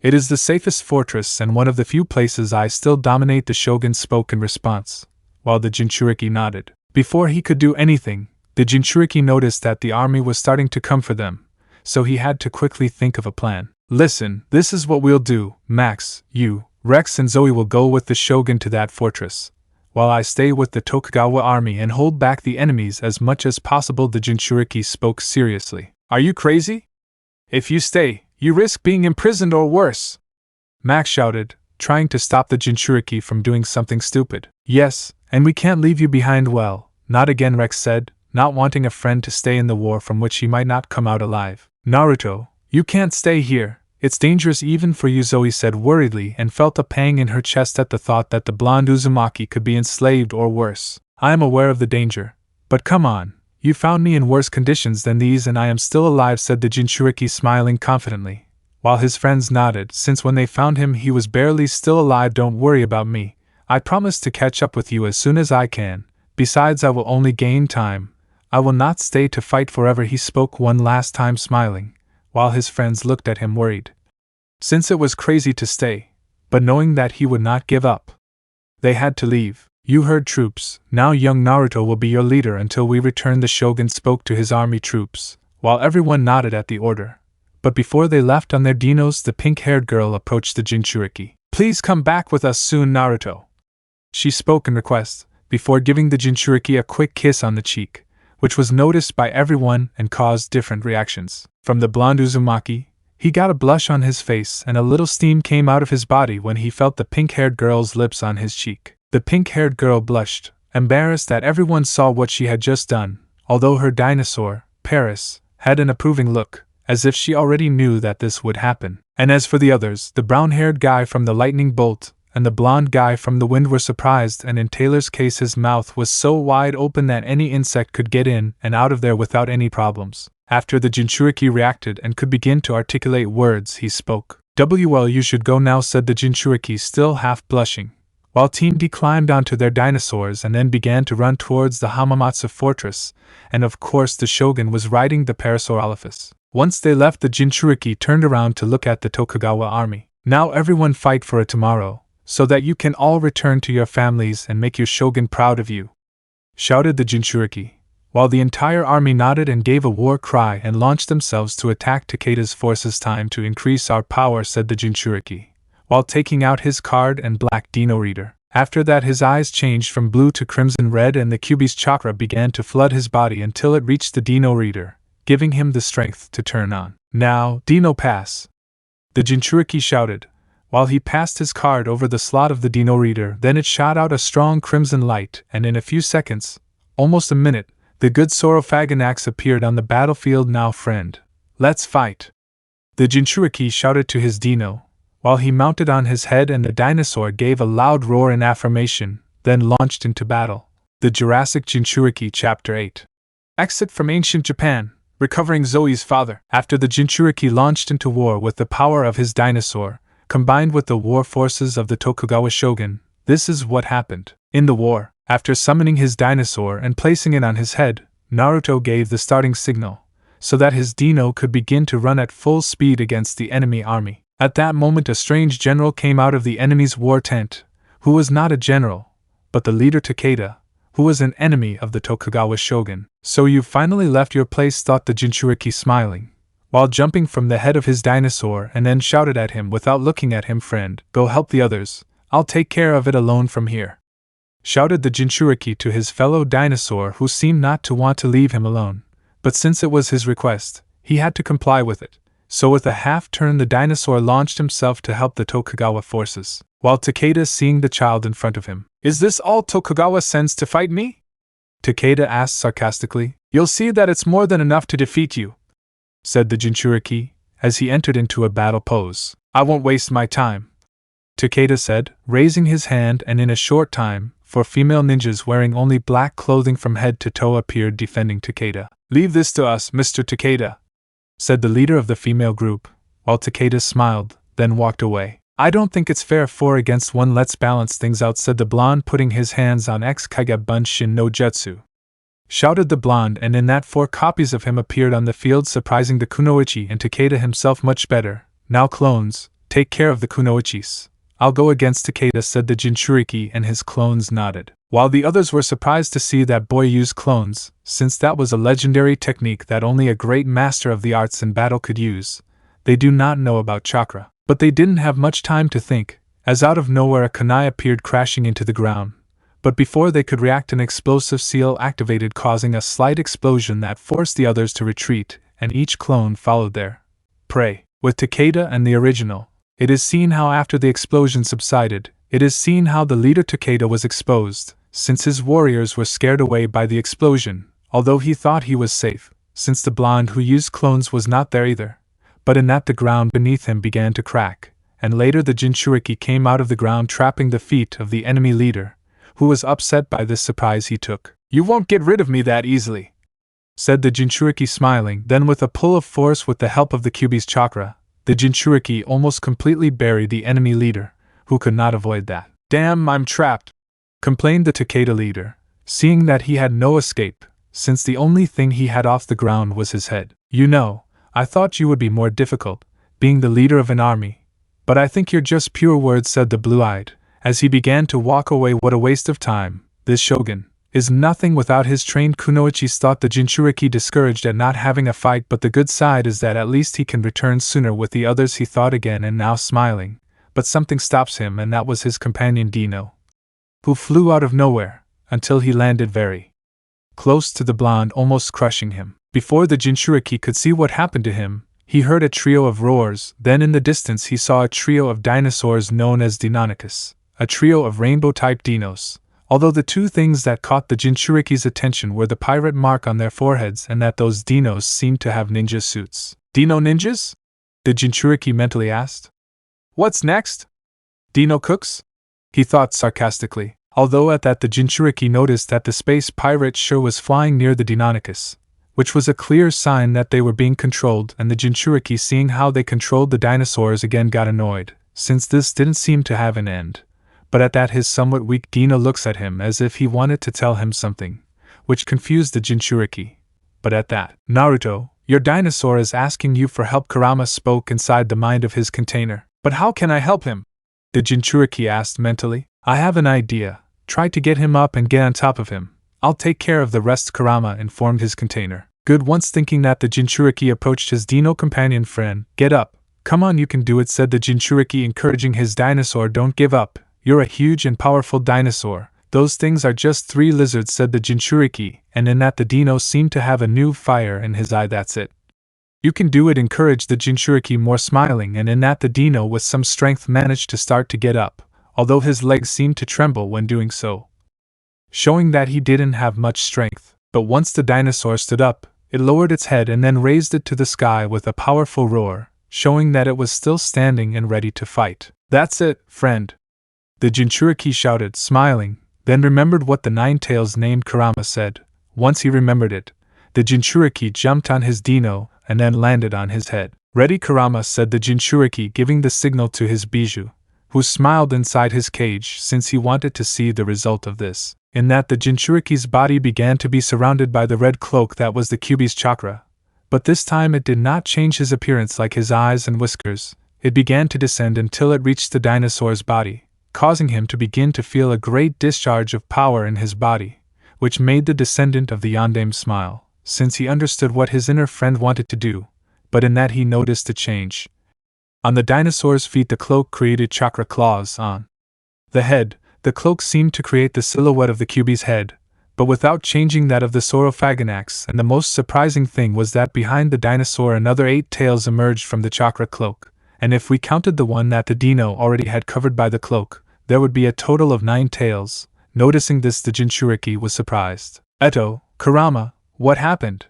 A: It is the safest fortress and one of the few places I still dominate, the shogun spoke in response, while the Jinchuriki nodded. Before he could do anything, the Jinchuriki noticed that the army was starting to come for them, so he had to quickly think of a plan. Listen, this is what we'll do, Max, you, Rex and Zoe will go with the Shogun to that fortress, while I stay with the Tokugawa army and hold back the enemies as much as possible. The Jinchuriki spoke seriously. Are you crazy? If you stay, you risk being imprisoned or worse, Max shouted, trying to stop the Jinchuriki from doing something stupid. Yes, and we can't leave you behind. Well, not again, Rex said, not wanting a friend to stay in the war from which he might not come out alive. Naruto, you can't stay here. It's dangerous even for you, Zoe said worriedly and felt a pang in her chest at the thought that the blonde Uzumaki could be enslaved or worse. I am aware of the danger, but come on, you found me in worse conditions than these and I am still alive, said the Jinchuriki smiling confidently, while his friends nodded, since when they found him he was barely still alive. Don't worry about me, I promise to catch up with you as soon as I can, besides I will only gain time, I will not stay to fight forever. He spoke one last time smiling, while his friends looked at him worried. Since it was crazy to stay, but knowing that he would not give up, they had to leave. You heard, troops, now young Naruto will be your leader until we return. The Shogun spoke to his army troops, while everyone nodded at the order. But before they left on their dinos, the pink-haired girl approached the Jinchuriki. Please come back with us soon, Naruto, she spoke in request, before giving the Jinchuriki a quick kiss on the cheek, which was noticed by everyone and caused different reactions. From the blonde Uzumaki, he got a blush on his face and a little steam came out of his body when he felt the pink-haired girl's lips on his cheek. The pink-haired girl blushed, embarrassed that everyone saw what she had just done, although her dinosaur, Paris, had an approving look, as if she already knew that this would happen. And as for the others, the brown-haired guy from the lightning bolt and the blonde guy from the wind were surprised, and in Taylor's case his mouth was so wide open that any insect could get in and out of there without any problems. After the Jinchuriki reacted and could begin to articulate words, he spoke. Well, you should go now, said the Jinchuriki, still half blushing, while Team D climbed onto their dinosaurs and then began to run towards the Hamamatsu fortress, and of course the Shogun was riding the Parasaurolophus. Once they left, the Jinchuriki turned around to look at the Tokugawa army. Now everyone fight for a tomorrow, so that you can all return to your families and make your Shogun proud of you, shouted the Jinchuriki, while the entire army nodded and gave a war cry and launched themselves to attack Takeda's forces. Time to increase our power, said the Jinchuriki, while taking out his card and black dino reader. After that his eyes changed from blue to crimson red and the Kyuubi's chakra began to flood his body until it reached the dino reader, giving him the strength to turn on. Now, Dino pass, the Jinchuriki shouted, while he passed his card over the slot of the dino reader. Then it shot out a strong crimson light, and in a few seconds, almost a minute, the good Saurophaganax appeared on the battlefield. Now, friend, let's fight, the Jinchuriki shouted to his dino, while he mounted on his head, and the dinosaur gave a loud roar in affirmation, then launched into battle. The Jurassic Jinchuriki Chapter 8. Exit from Ancient Japan, recovering Zoe's father. After the Jinchuriki launched into war with the power of his dinosaur, combined with the war forces of the Tokugawa shogun, this is what happened. In the war, after summoning his dinosaur and placing it on his head, Naruto gave the starting signal, so that his dino could begin to run at full speed against the enemy army. At that moment a strange general came out of the enemy's war tent, who was not a general, but the leader Takeda, who was an enemy of the Tokugawa shogun. So you finally left your place, thought the Jinchuriki smiling, while jumping from the head of his dinosaur, and then shouted at him without looking at him, friend, go help the others, I'll take care of it alone from here, shouted the Jinchuriki to his fellow dinosaur, who seemed not to want to leave him alone, but since it was his request, he had to comply with it. So with a half-turn the dinosaur launched himself to help the Tokugawa forces, while Takeda, seeing the child in front of him, is this all Tokugawa sends to fight me? Takeda asked sarcastically. You'll see that it's more than enough to defeat you, said the Jinchuriki, as he entered into a battle pose. I won't waste my time, Takeda said, raising his hand, and in a short time, 4 female ninjas wearing only black clothing from head to toe appeared defending Takeda. Leave this to us, Mr. Takeda, said the leader of the female group, while Takeda smiled, then walked away. I don't think it's fair 4 against 1, let's balance things out, said the blonde, putting his hands on X Kaiga Bunshin no Jutsu, shouted the blonde, and in that 4 copies of him appeared on the field, surprising the Kunoichi and Takeda himself much better. Now clones, take care of the Kunoichis. I'll go against Takeda, said the Jinchuriki, and his clones nodded, while the others were surprised to see that boy use clones, since that was a legendary technique that only a great master of the arts in battle could use. they do not know about chakra. But they didn't have much time to think, as out of nowhere a kunai appeared crashing into the ground. But before they could react, an explosive seal activated, causing a slight explosion that forced the others to retreat, and each clone followed their prey. With Takeda and the original, it is seen how after the explosion subsided, it is seen how the leader Takeda was exposed, since his warriors were scared away by the explosion, although he thought he was safe, since the blonde who used clones was not there either. But in that the ground beneath him began to crack, and later the Jinchuriki came out of the ground, trapping the feet of the enemy leader, who was upset by this surprise he took. "You won't get rid of me that easily," said the Jinchuriki, smiling. Then with a pull of force with the help of the Kyuubi's chakra, the Jinchuriki almost completely buried the enemy leader, who could not avoid that. "Damn, I'm trapped," complained the Takeda leader, seeing that he had no escape, since the only thing he had off the ground was his head. "You know, I thought you would be more difficult, being the leader of an army. But I think you're just pure words," said the blue-eyed, as he began to walk away. "What a waste of time. This shogun is nothing without his trained kunoichis," thought the Jinchuriki, discouraged at not having a fight. "But the good side is that at least he can return sooner with the others," he thought again, and now smiling. But something stops him, and that was his companion Dino, who flew out of nowhere, until he landed very close to the blonde, almost crushing him. Before the Jinchuriki could see what happened to him, he heard a trio of roars. Then in the distance he saw a trio of dinosaurs known as Deinonychus, a trio of rainbow-type dinos, although the two things that caught the Jinchuriki's attention were the pirate mark on their foreheads and that those dinos seemed to have ninja suits. "Dino ninjas?" the Jinchuriki mentally asked. "What's next? Dino cooks?" he thought sarcastically, although at that the Jinchuriki noticed that the space pirate sure was flying near the Deinonychus, which was a clear sign that they were being controlled, and the Jinchuriki, seeing how they controlled the dinosaurs, again got annoyed, since this didn't seem to have an end. But at that his somewhat weak Dino looks at him as if he wanted to tell him something, which confused the Jinchuriki. But at that, "Naruto, your dinosaur is asking you for help," Kurama spoke inside the mind of his container. "But how can I help him?" the Jinchuriki asked mentally. "I have an idea. Try to get him up and get on top of him. I'll take care of the rest," Kurama informed his container. Good. Once thinking that, the Jinchuriki approached his Dino companion friend. "Get up. Come on, you can do it," said the Jinchuriki, encouraging his dinosaur. "Don't give up. You're a huge and powerful dinosaur." "Those things are just 3 lizards," said the Jinchuriki, and in that the Dino seemed to have a new fire in his eye. "That's it. You can do it," encouraged the Jinchuriki, more smiling, and in that the Dino with some strength managed to start to get up, although his legs seemed to tremble when doing so, showing that he didn't have much strength. But once the dinosaur stood up, it lowered its head and then raised it to the sky with a powerful roar, showing that it was still standing and ready to fight. "That's it, friend," the Jinchuriki shouted, smiling, then remembered what the 9 tails named Kurama said. Once he remembered it, the Jinchuriki jumped on his Dino and then landed on his head. "Ready, Kurama," said the Jinchuriki, giving the signal to his Bijou, who smiled inside his cage since he wanted to see the result of this. In that the Jinchuriki's body began to be surrounded by the red cloak that was the Kyuubi's chakra, but this time it did not change his appearance. Like his eyes and whiskers, it began to descend until it reached the dinosaur's body, causing him to begin to feel a great discharge of power in his body, which made the descendant of the Yondaime smile, since he understood what his inner friend wanted to do. But in that he noticed a change. On the dinosaur's feet the cloak created chakra claws. On the head, the cloak seemed to create the silhouette of the Kyuubi's head, but without changing that of the Saurophaganax. And the most surprising thing was that behind the dinosaur another 8 tails emerged from the chakra cloak, and if we counted the one that the Dino already had covered by the cloak, there would be a total of 9 tails. Noticing this, the Jinchuriki was surprised. "Eto, Kurama, what happened?"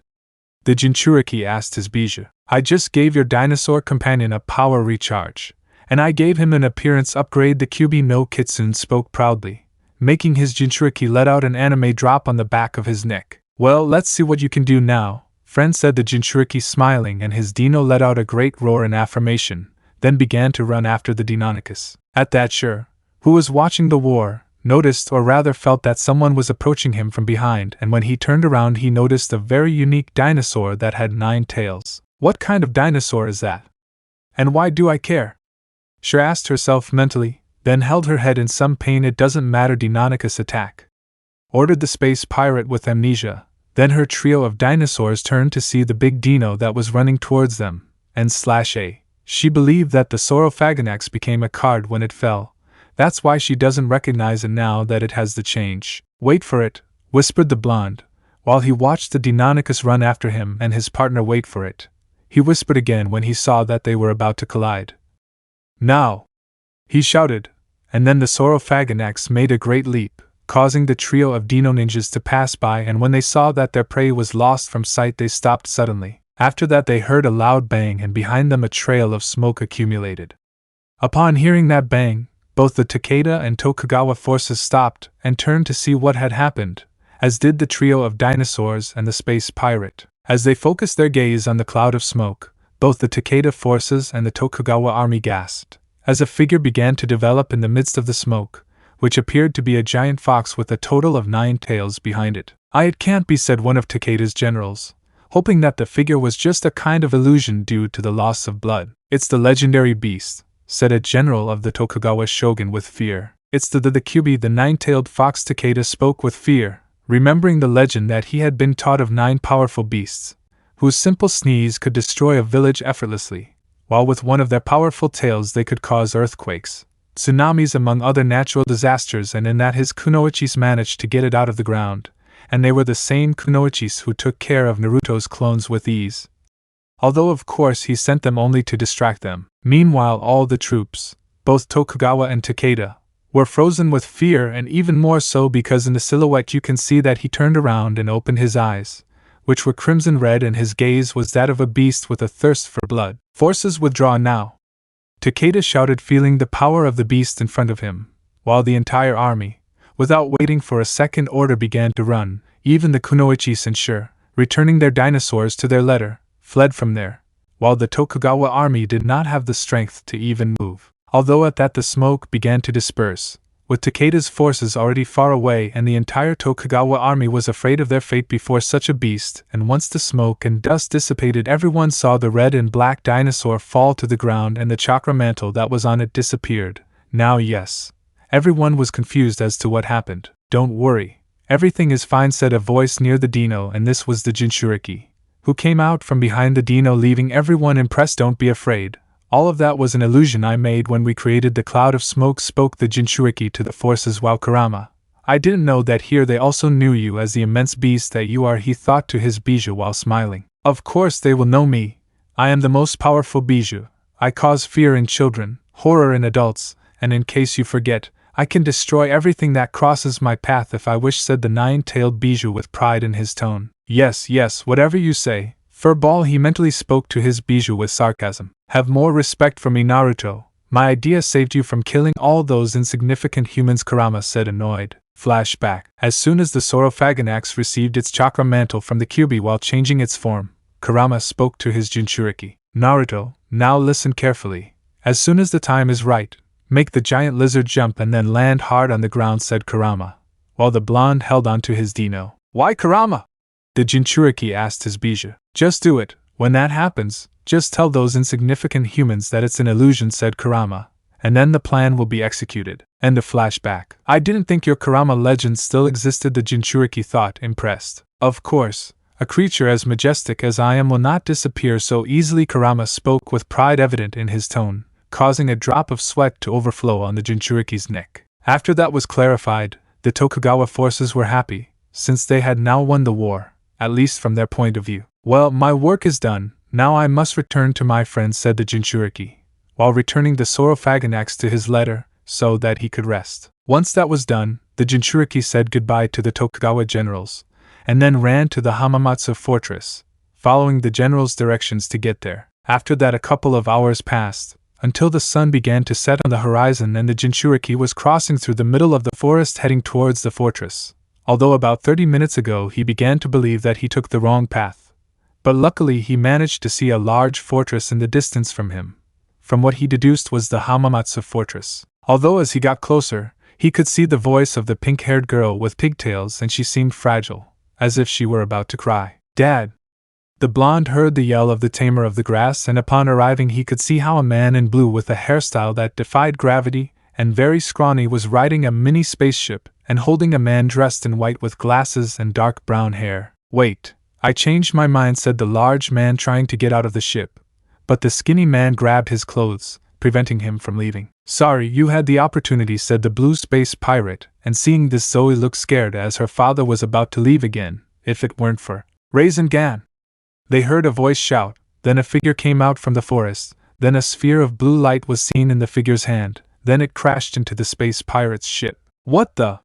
A: the Jinchuriki asked his Bijou. "I just gave your dinosaur companion a power recharge, and I gave him an appearance upgrade," the Kyuubi no Kitsune spoke proudly, making his Jinchuriki let out an anime drop on the back of his neck. "Well, let's see what you can do now, friend," said the Jinchuriki, smiling, and his Dino let out a great roar in affirmation, then began to run after the Deinonychus. At that Sure, who was watching the war, noticed, or rather felt, that someone was approaching him from behind, and when he turned around he noticed a very unique dinosaur that had 9 tails. "What kind of dinosaur is that? And why do I care?" Sure asked herself mentally, then held her head in some pain. "It doesn't matter, Deinonychus, attack," ordered the space pirate with amnesia. Then her trio of dinosaurs turned to see the big Dino that was running towards them, and /A She believed that the Saurophaganax became a card when it fell. That's why she doesn't recognize it now that it has the change. Wait for it, whispered the blonde, while he watched the Deinonychus run after him and his partner wait for it. He whispered again when he saw that they were about to collide. Now! He shouted, and then the Saurophaganax made a great leap, causing the trio of dino ninjas to pass by, and when they saw that their prey was lost from sight they stopped suddenly. After that they heard a loud bang and behind them a trail of smoke accumulated. Upon hearing that bang, both the Takeda and Tokugawa forces stopped and turned to see what had happened, as did the trio of dinosaurs and the space pirate. As they focused their gaze on the cloud of smoke, both the Takeda forces and the Tokugawa army gasped, as a figure began to develop in the midst of the smoke, which appeared to be a giant fox with a total of 9 tails behind it. It can't be, said one of Takeda's generals, hoping that the figure was just a kind of illusion due to the loss of blood. It's the legendary beast, said a general of the Tokugawa shogun with fear. It's the Kyubi, the 9-tailed fox. Takeda spoke with fear, remembering the legend that he had been taught of 9 powerful beasts, whose simple sneeze could destroy a village effortlessly, while with one of their powerful tails they could cause earthquakes, tsunamis among other natural disasters, and in that his kunoichis managed to get it out of the ground, and they were the same kunoichis who took care of Naruto's clones with ease. Although of course he sent them only to distract them. Meanwhile all the troops, both Tokugawa and Takeda, were frozen with fear, and even more so because in the silhouette you can see that he turned around and opened his eyes, which were crimson red, and his gaze was that of a beast with a thirst for blood. Forces withdraw now! Takeda shouted, feeling the power of the beast in front of him, while the entire army, without waiting for a second order, began to run. Even the kunoichis and Shur, returning their dinosaurs to their letter, fled from there, while the Tokugawa army did not have the strength to even move. Although at that the smoke began to disperse, with Takeda's forces already far away, and the entire Tokugawa army was afraid of their fate before such a beast, and once the smoke and dust dissipated everyone saw the red and black dinosaur fall to the ground and the chakra mantle that was on it disappeared. Now yes, everyone was confused as to what happened. Don't worry, everything is fine, said a voice near the dino, and this was the Jinchuriki, who came out from behind the dino, leaving everyone impressed. Don't be afraid. All of that was an illusion I made when we created the cloud of smoke, spoke the Jinchuriki to the forces. While Kurama, I didn't know that here they also knew you as the immense beast that you are, he thought to his bijou while smiling. Of course they will know me. I am the most powerful bijou. I cause fear in children, horror in adults, and in case you forget, I can destroy everything that crosses my path if I wish, said the 9-tailed bijou with pride in his tone. Yes, yes, whatever you say, furball, he mentally spoke to his bijou with sarcasm. Have more respect for me, Naruto. My idea saved you from killing all those insignificant humans, Kurama said, annoyed. Flashback. As soon as the Saurophaganax received its chakra mantle from the Kyubi while changing its form, Kurama spoke to his Jinchuriki. Naruto, now listen carefully. As soon as the time is right, make the giant lizard jump and then land hard on the ground, said Kurama, while the blonde held on to his dino. Why, Kurama? The Jinchuriki asked his bijou. Just do it. When that happens, just tell those insignificant humans that it's an illusion, said Kurama, and then the plan will be executed. End of flashback. I didn't think your Kurama legend still existed, the Jinchuriki thought, impressed. Of course, a creature as majestic as I am will not disappear so easily, Kurama spoke with pride evident in his tone, causing a drop of sweat to overflow on the Jinchuriki's neck. After that was clarified, the Tokugawa forces were happy, since they had now won the war, at least from their point of view. Well, my work is done. Now I must return to my friends, said the Jinchuriki, while returning the Saurophaganax to his letter, so that he could rest. Once that was done, the Jinchuriki said goodbye to the Tokugawa generals, and then ran to the Hamamatsu fortress, following the general's directions to get there. After that a couple of hours passed, until the sun began to set on the horizon and the Jinchuriki was crossing through the middle of the forest heading towards the fortress. Although about 30 minutes ago he began to believe that he took the wrong path, but luckily he managed to see a large fortress in the distance from him. From what he deduced was the Hamamatsu fortress. Although as he got closer, he could see the voice of the pink-haired girl with pigtails, and she seemed fragile, as if she were about to cry. Dad! The blonde heard the yell of the tamer of the grass, and upon arriving he could see how a man in blue with a hairstyle that defied gravity and very scrawny was riding a mini spaceship and holding a man dressed in white with glasses and dark brown hair. Wait. I changed my mind, said the large man, trying to get out of the ship, but the skinny man grabbed his clothes, preventing him from leaving. "Sorry, you had the opportunity," said the blue space pirate, and seeing this Zoe looked scared as her father was about to leave again. "If it weren't for Raisin-gan." They heard a voice shout, then a figure came out from the forest, then a sphere of blue light was seen in the figure's hand, then it crashed into the space pirate's ship. "What the?"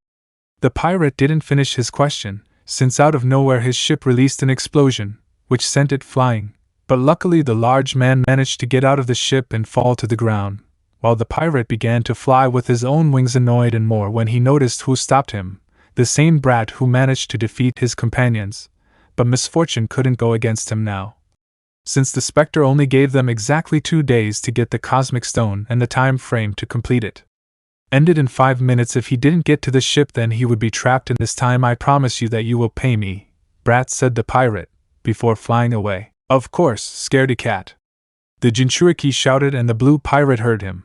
A: The pirate didn't finish his question, since out of nowhere his ship released an explosion, which sent it flying, but luckily the large man managed to get out of the ship and fall to the ground, while the pirate began to fly with his own wings, annoyed and more when he noticed who stopped him, the same brat who managed to defeat his companions, but misfortune couldn't go against him now. Since the Spectre only gave them exactly 2 days to get the Cosmic Stone and the time frame to complete it ended in 5 minutes. If he didn't get to the ship, then he would be trapped in this time. "I promise you that you will pay me, brat," said the pirate, before flying away. "Of course, scaredy cat," the Jinchuriki shouted, and the blue pirate heard him,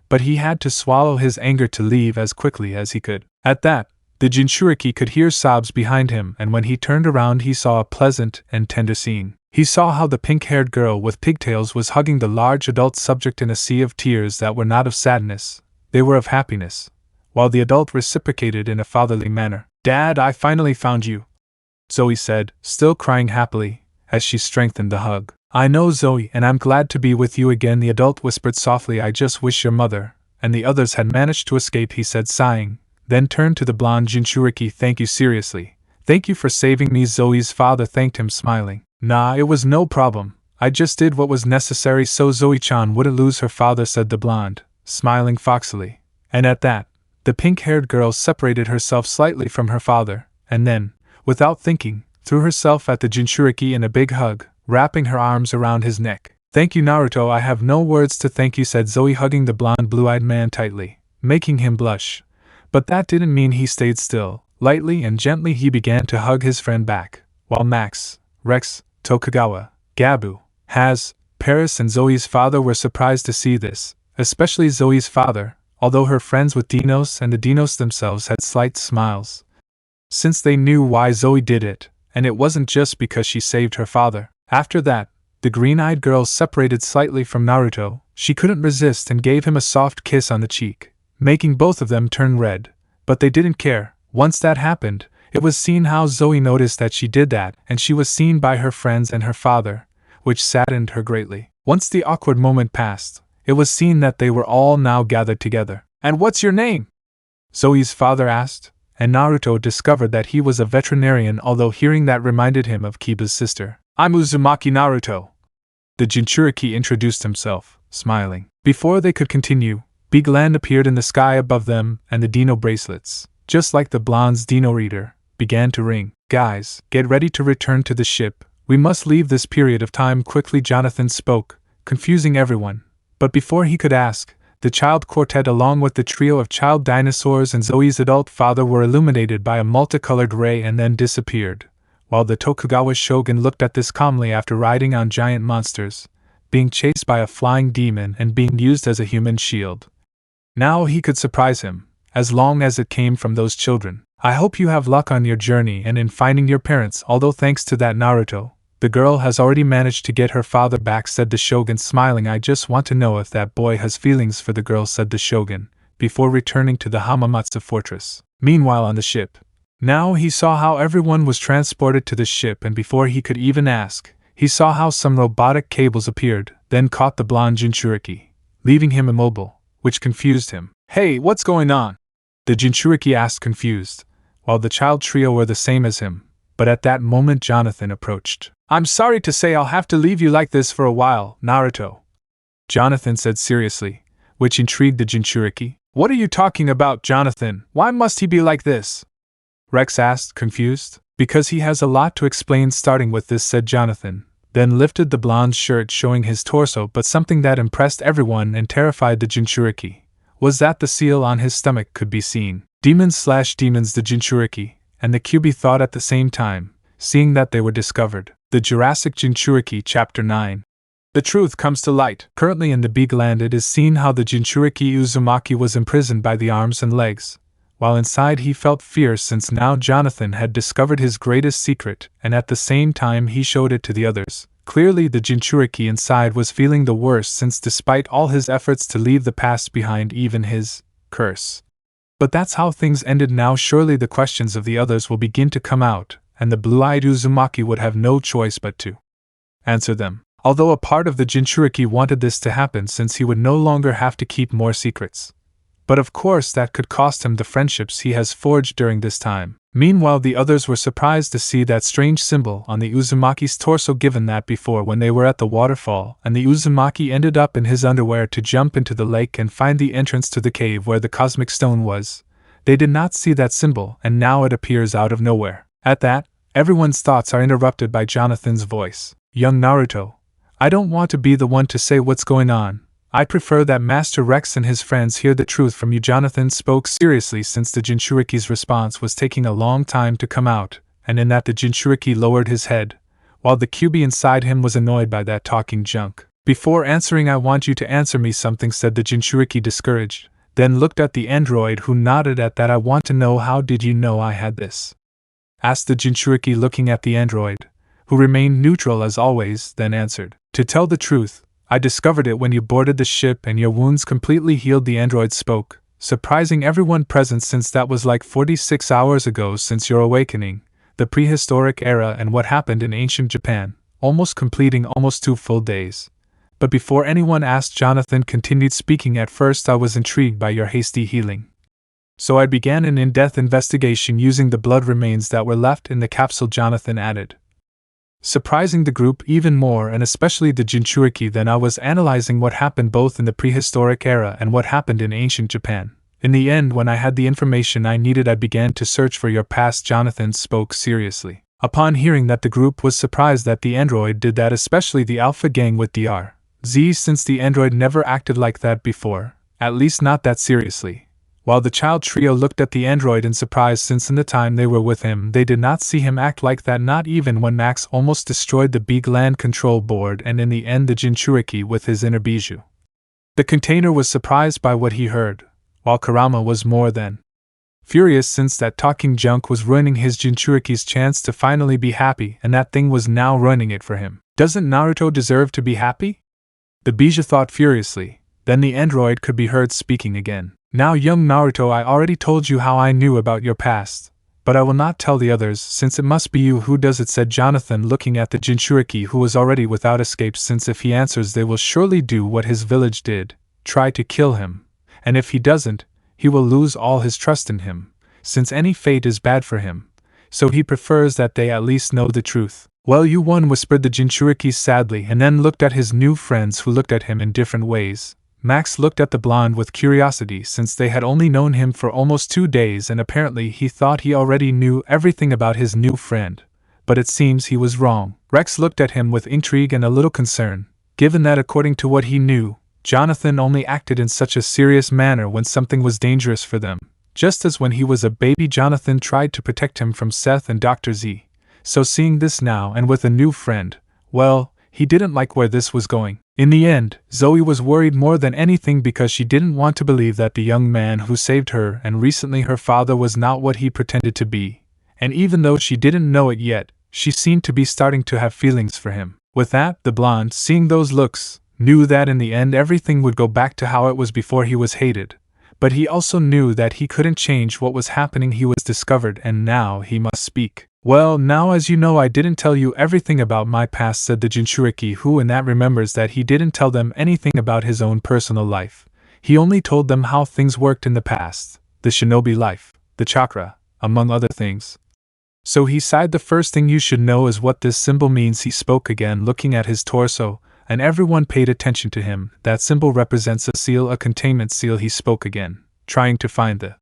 A: but he had to swallow his anger to leave as quickly as he could. At that, the Jinchuriki could hear sobs behind him, and when he turned around he saw a pleasant and tender scene. He saw how the pink-haired girl with pigtails was hugging the large adult subject in a sea of tears that were not of sadness, they were of happiness, while the adult reciprocated in a fatherly manner. "Dad, I finally found you," Zoe said, still crying happily, as she strengthened the hug. "I know, Zoe, and I'm glad to be with you again," the adult whispered softly. "I just wish your mother and the others had managed to escape," he said, sighing, then turned to the blonde Jinchuriki. "Thank you, seriously. Thank you for saving me." Zoe's father thanked him, smiling. "Nah, it was no problem. I just did what was necessary so Zoe-chan wouldn't lose her father," said the blonde, smiling foxily. And at that, the pink-haired girl separated herself slightly from her father, and then, without thinking, threw herself at the Jinchuriki in a big hug, wrapping her arms around his neck. "Thank you, Naruto. I have no words to thank you," said Zoe, hugging the blonde blue-eyed man tightly, making him blush. But that didn't mean he stayed still. Lightly and gently he began to hug his friend back, while Max, Rex, Tokugawa, Gabu, Haz, Paris and Zoe's father were surprised to see this, especially Zoe's father, although her friends with Dinos and the Dinos themselves had slight smiles, since they knew why Zoe did it, and it wasn't just because she saved her father. After that, the green-eyed girl separated slightly from Naruto. She couldn't resist and gave him a soft kiss on the cheek, making both of them turn red, but they didn't care. Once that happened, it was seen how Zoe noticed that she did that, and she was seen by her friends and her father, which saddened her greatly. Once the awkward moment passed, it was seen that they were all now gathered together. "And what's your name?" Zoe's father asked, and Naruto discovered that he was a veterinarian, although hearing that reminded him of Kiba's sister. "I'm Uzumaki Naruto." The Jinchuriki introduced himself, smiling. Before they could continue, Big Land appeared in the sky above them, and the dino bracelets, just like the blonde's dino reader, began to ring. "Guys, get ready to return to the ship. We must leave this period of time quickly," Jonathan spoke, confusing everyone. But before he could ask, the child quartet along with the trio of child dinosaurs and Zoe's adult father were illuminated by a multicolored ray and then disappeared, while the Tokugawa shogun looked at this calmly after riding on giant monsters, being chased by a flying demon and being used as a human shield. Now he could surprise him, as long as it came from those children. "I hope you have luck on your journey and in finding your parents, although thanks to that Naruto, the girl has already managed to get her father back," said the shogun, smiling. "I just want to know if that boy has feelings for the girl," said the shogun, before returning to the Hamamatsu fortress. Meanwhile on the ship, now he saw how everyone was transported to the ship, and before he could even ask, he saw how some robotic cables appeared, then caught the blonde Jinchuriki, leaving him immobile, which confused him. "Hey, what's going on?" the Jinchuriki asked, confused, while the child trio were the same as him. But at that moment Jonathan approached. "I'm sorry to say I'll have to leave you like this for a while, Naruto," Jonathan said seriously, which intrigued the Jinchuriki. "What are you talking about, Jonathan? Why must he be like this?" Rex asked, confused. "Because he has a lot to explain starting with this," said Jonathan, then lifted the blonde's shirt showing his torso. But something that impressed everyone and terrified the Jinchuriki was that the seal on his stomach could be seen. Demons, the Jinchuriki and the Kyuubi thought at the same time, seeing that they were discovered. The Jurassic Jinchuriki, Chapter 9. The truth comes to light. Currently in the Big Land it is seen how the Jinchuriki Uzumaki was imprisoned by the arms and legs, while inside he felt fear since now Jonathan had discovered his greatest secret, and at the same time he showed it to the others, Clearly the Jinchuriki inside was feeling the worst since despite all his efforts to leave the past behind, even his curse. But that's how things ended. Now surely the questions of the others will begin to come out, and the blue-eyed Uzumaki would have no choice but to answer them. Although a part of the Jinchuriki wanted this to happen since he would no longer have to keep more secrets. But of course that could cost him the friendships he has forged during this time. Meanwhile the others were surprised to see that strange symbol on the Uzumaki's torso, given that before when they were at the waterfall and the Uzumaki ended up in his underwear to jump into the lake and find the entrance to the cave where the cosmic stone was, they did not see that symbol, and now it appears out of nowhere. At that, everyone's thoughts are interrupted by Jonathan's voice. Young Naruto, I don't want to be the one to say what's going on. I prefer that Master Rex and his friends hear the truth from you. Jonathan spoke seriously since the Jinchuriki's response was taking a long time to come out, and in that the Jinchuriki lowered his head, while the Kyuubi inside him was annoyed by that talking junk. Before answering, I want you to answer me something, said the Jinchuriki discouraged, then looked at the android who nodded at that. I want to know, how did you know I had this? Asked the Jinchuriki looking at the android, who remained neutral as always, then answered, to tell the truth, I discovered it when you boarded the ship and your wounds completely healed. The android spoke, surprising everyone present since that was like 46 hours ago since your awakening, the prehistoric era and what happened in ancient Japan, almost completing almost 2 full days. But before anyone asked, Jonathan continued speaking. At first I was intrigued by your hasty healing. So I began an in-depth investigation using the blood remains that were left in the capsule, Jonathan added, surprising the group even more and especially the Jinchuriki. Then I was analyzing what happened both in the prehistoric era and what happened in ancient Japan. In the end, when I had the information I needed, I began to search for your past. Jonathan spoke seriously. Upon hearing that, the group was surprised that the android did that, especially the Alpha Gang with DRZ, since the android never acted like that before, at least not that seriously. While the child trio looked at the android in surprise since in the time they were with him they did not see him act like that, not even when Max almost destroyed the big land control board and in the end the Jinchuriki with his inner bijou. The container was surprised by what he heard, while Kurama was more than furious since that talking junk was ruining his Jinchuriki's chance to finally be happy, and that thing was now ruining it for him. Doesn't Naruto deserve to be happy? The bijou thought furiously. Then the android could be heard speaking again. Now young Naruto, I already told you how I knew about your past, but I will not tell the others since it must be you who does it, said Jonathan looking at the Jinchuriki who was already without escape, since if he answers they will surely do what his village did, try to kill him, and if he doesn't, he will lose all his trust in him, since any fate is bad for him, so he prefers that they at least know the truth. Well, you won, whispered the Jinchuriki sadly, and then looked at his new friends who looked at him in different ways. Max looked at the blonde with curiosity since they had only known him for almost 2 days and apparently he thought he already knew everything about his new friend, but it seems he was wrong. Rex looked at him with intrigue and a little concern, given that according to what he knew, Jonathan only acted in such a serious manner when something was dangerous for them, just as when he was a baby Jonathan tried to protect him from Seth and Dr. Z. So seeing this now and with a new friend, well, he didn't like where this was going. In the end, Zoe was worried more than anything because she didn't want to believe that the young man who saved her and recently her father was not what he pretended to be, and even though she didn't know it yet, she seemed to be starting to have feelings for him. With that, the blonde, seeing those looks, knew that in the end everything would go back to how it was before he was hated, but he also knew that he couldn't change what was happening. He was discovered and now he must speak. Well, now as you know, I didn't tell you everything about my past, said the Jinchuriki, who in that remembers that he didn't tell them anything about his own personal life. He only told them how things worked in the past, the shinobi life, the chakra, among other things. So he sighed. The first thing you should know is what this symbol means. He spoke again, looking at his torso, and everyone paid attention to him. That symbol represents a seal, a containment seal. He spoke again, trying to find the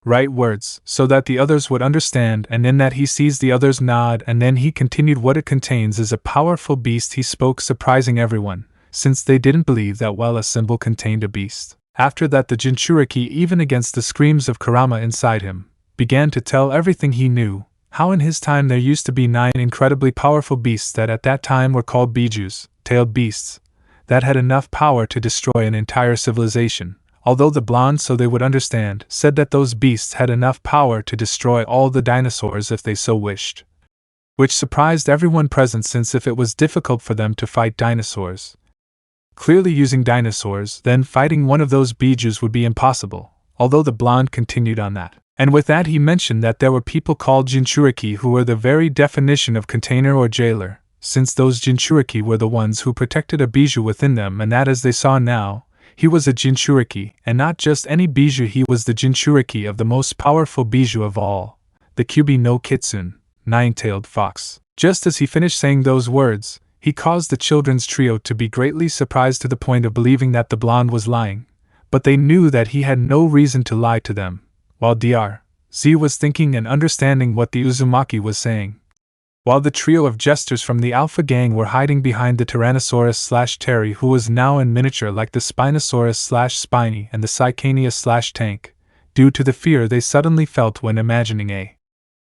A: right words, so that the others would understand, and in that he sees the others nod, and then he continued, what it contains is a powerful beast. He spoke, surprising everyone, since they didn't believe that a symbol contained a beast. After that the Jinchuriki, even against the screams of Kurama inside him, began to tell everything he knew, how in his time there used to be 9 incredibly powerful beasts that at that time were called bijus, tailed beasts, that had enough power to destroy an entire civilization. Although the blonde, so they would understand, said that those beasts had enough power to destroy all the dinosaurs if they so wished. which surprised everyone present since if it was difficult for them to fight dinosaurs, clearly using dinosaurs, then fighting one of those bijus would be impossible, although the blonde continued on that. And with that he mentioned that there were people called Jinchuriki who were the very definition of container or jailer, since those Jinchuriki were the ones who protected a biju within them, and that as they saw now, he was a Jinchuriki, and not just any biju, he was the Jinchuriki of the most powerful biju of all, the Kyubi no Kitsune, nine-tailed fox. Just as he finished saying those words, he caused the children's trio to be greatly surprised to the point of believing that the blonde was lying, but they knew that he had no reason to lie to them, while Dr.Z was thinking and understanding what the Uzumaki was saying. While the trio of jesters from the Alpha Gang were hiding behind the Tyrannosaurus/Terry, who was now in miniature like the Spinosaurus/Spiny and the Cycania/Tank, due to the fear they suddenly felt when imagining a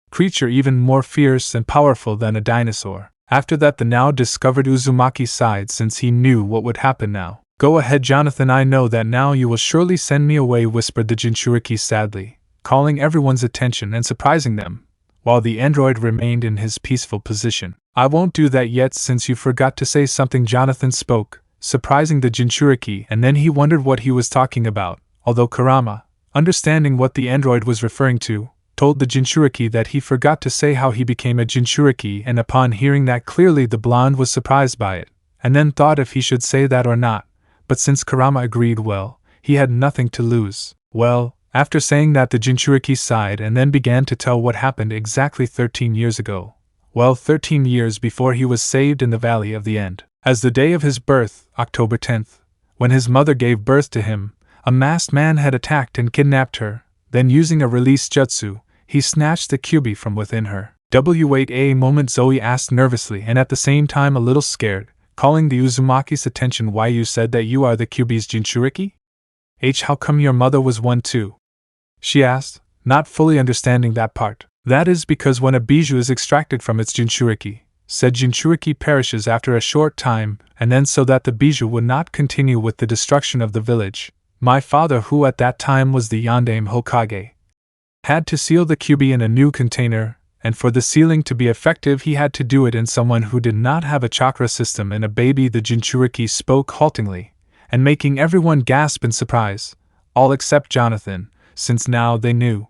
A: creature even more fierce and powerful than a dinosaur. After that the now discovered Uzumaki sighed since he knew what would happen now. "Go ahead, Jonathan, I know that now you will surely send me away," whispered the Jinchuriki sadly, calling everyone's attention and surprising them, while the android remained in his peaceful position. "I won't do that yet since you forgot to say something," Jonathan spoke, surprising the Jinchuriki, and then he wondered what he was talking about, although Kurama, understanding what the android was referring to, told the Jinchuriki that he forgot to say how he became a Jinchuriki, and upon hearing that clearly the blonde was surprised by it, and then thought if he should say that or not, but since Kurama agreed, well, he had nothing to lose. Well, after saying that the Jinchuriki sighed and then began to tell what happened exactly 13 years ago. Well, 13 years before he was saved in the Valley of the End. As the day of his birth, October 10th, when his mother gave birth to him, a masked man had attacked and kidnapped her, then using a release jutsu, he snatched the Kyubi from within her. "Wait a moment," Zoe asked nervously and at the same time a little scared, calling the Uzumaki's attention. "Why, you said that you are the Kyubi's Jinchuriki? How come your mother was one too?" she asked, not fully understanding that part. "That is because when a biju is extracted from its Jinchuriki, said Jinchuriki perishes after a short time, and then so that the biju would not continue with the destruction of the village, my father, who at that time was the Yondaime Hokage, had to seal the Kyubi in a new container, and for the sealing to be effective he had to do it in someone who did not have a chakra system and a baby." The Jinchuriki spoke haltingly, and making everyone gasp in surprise, all except Jonathan, since now they knew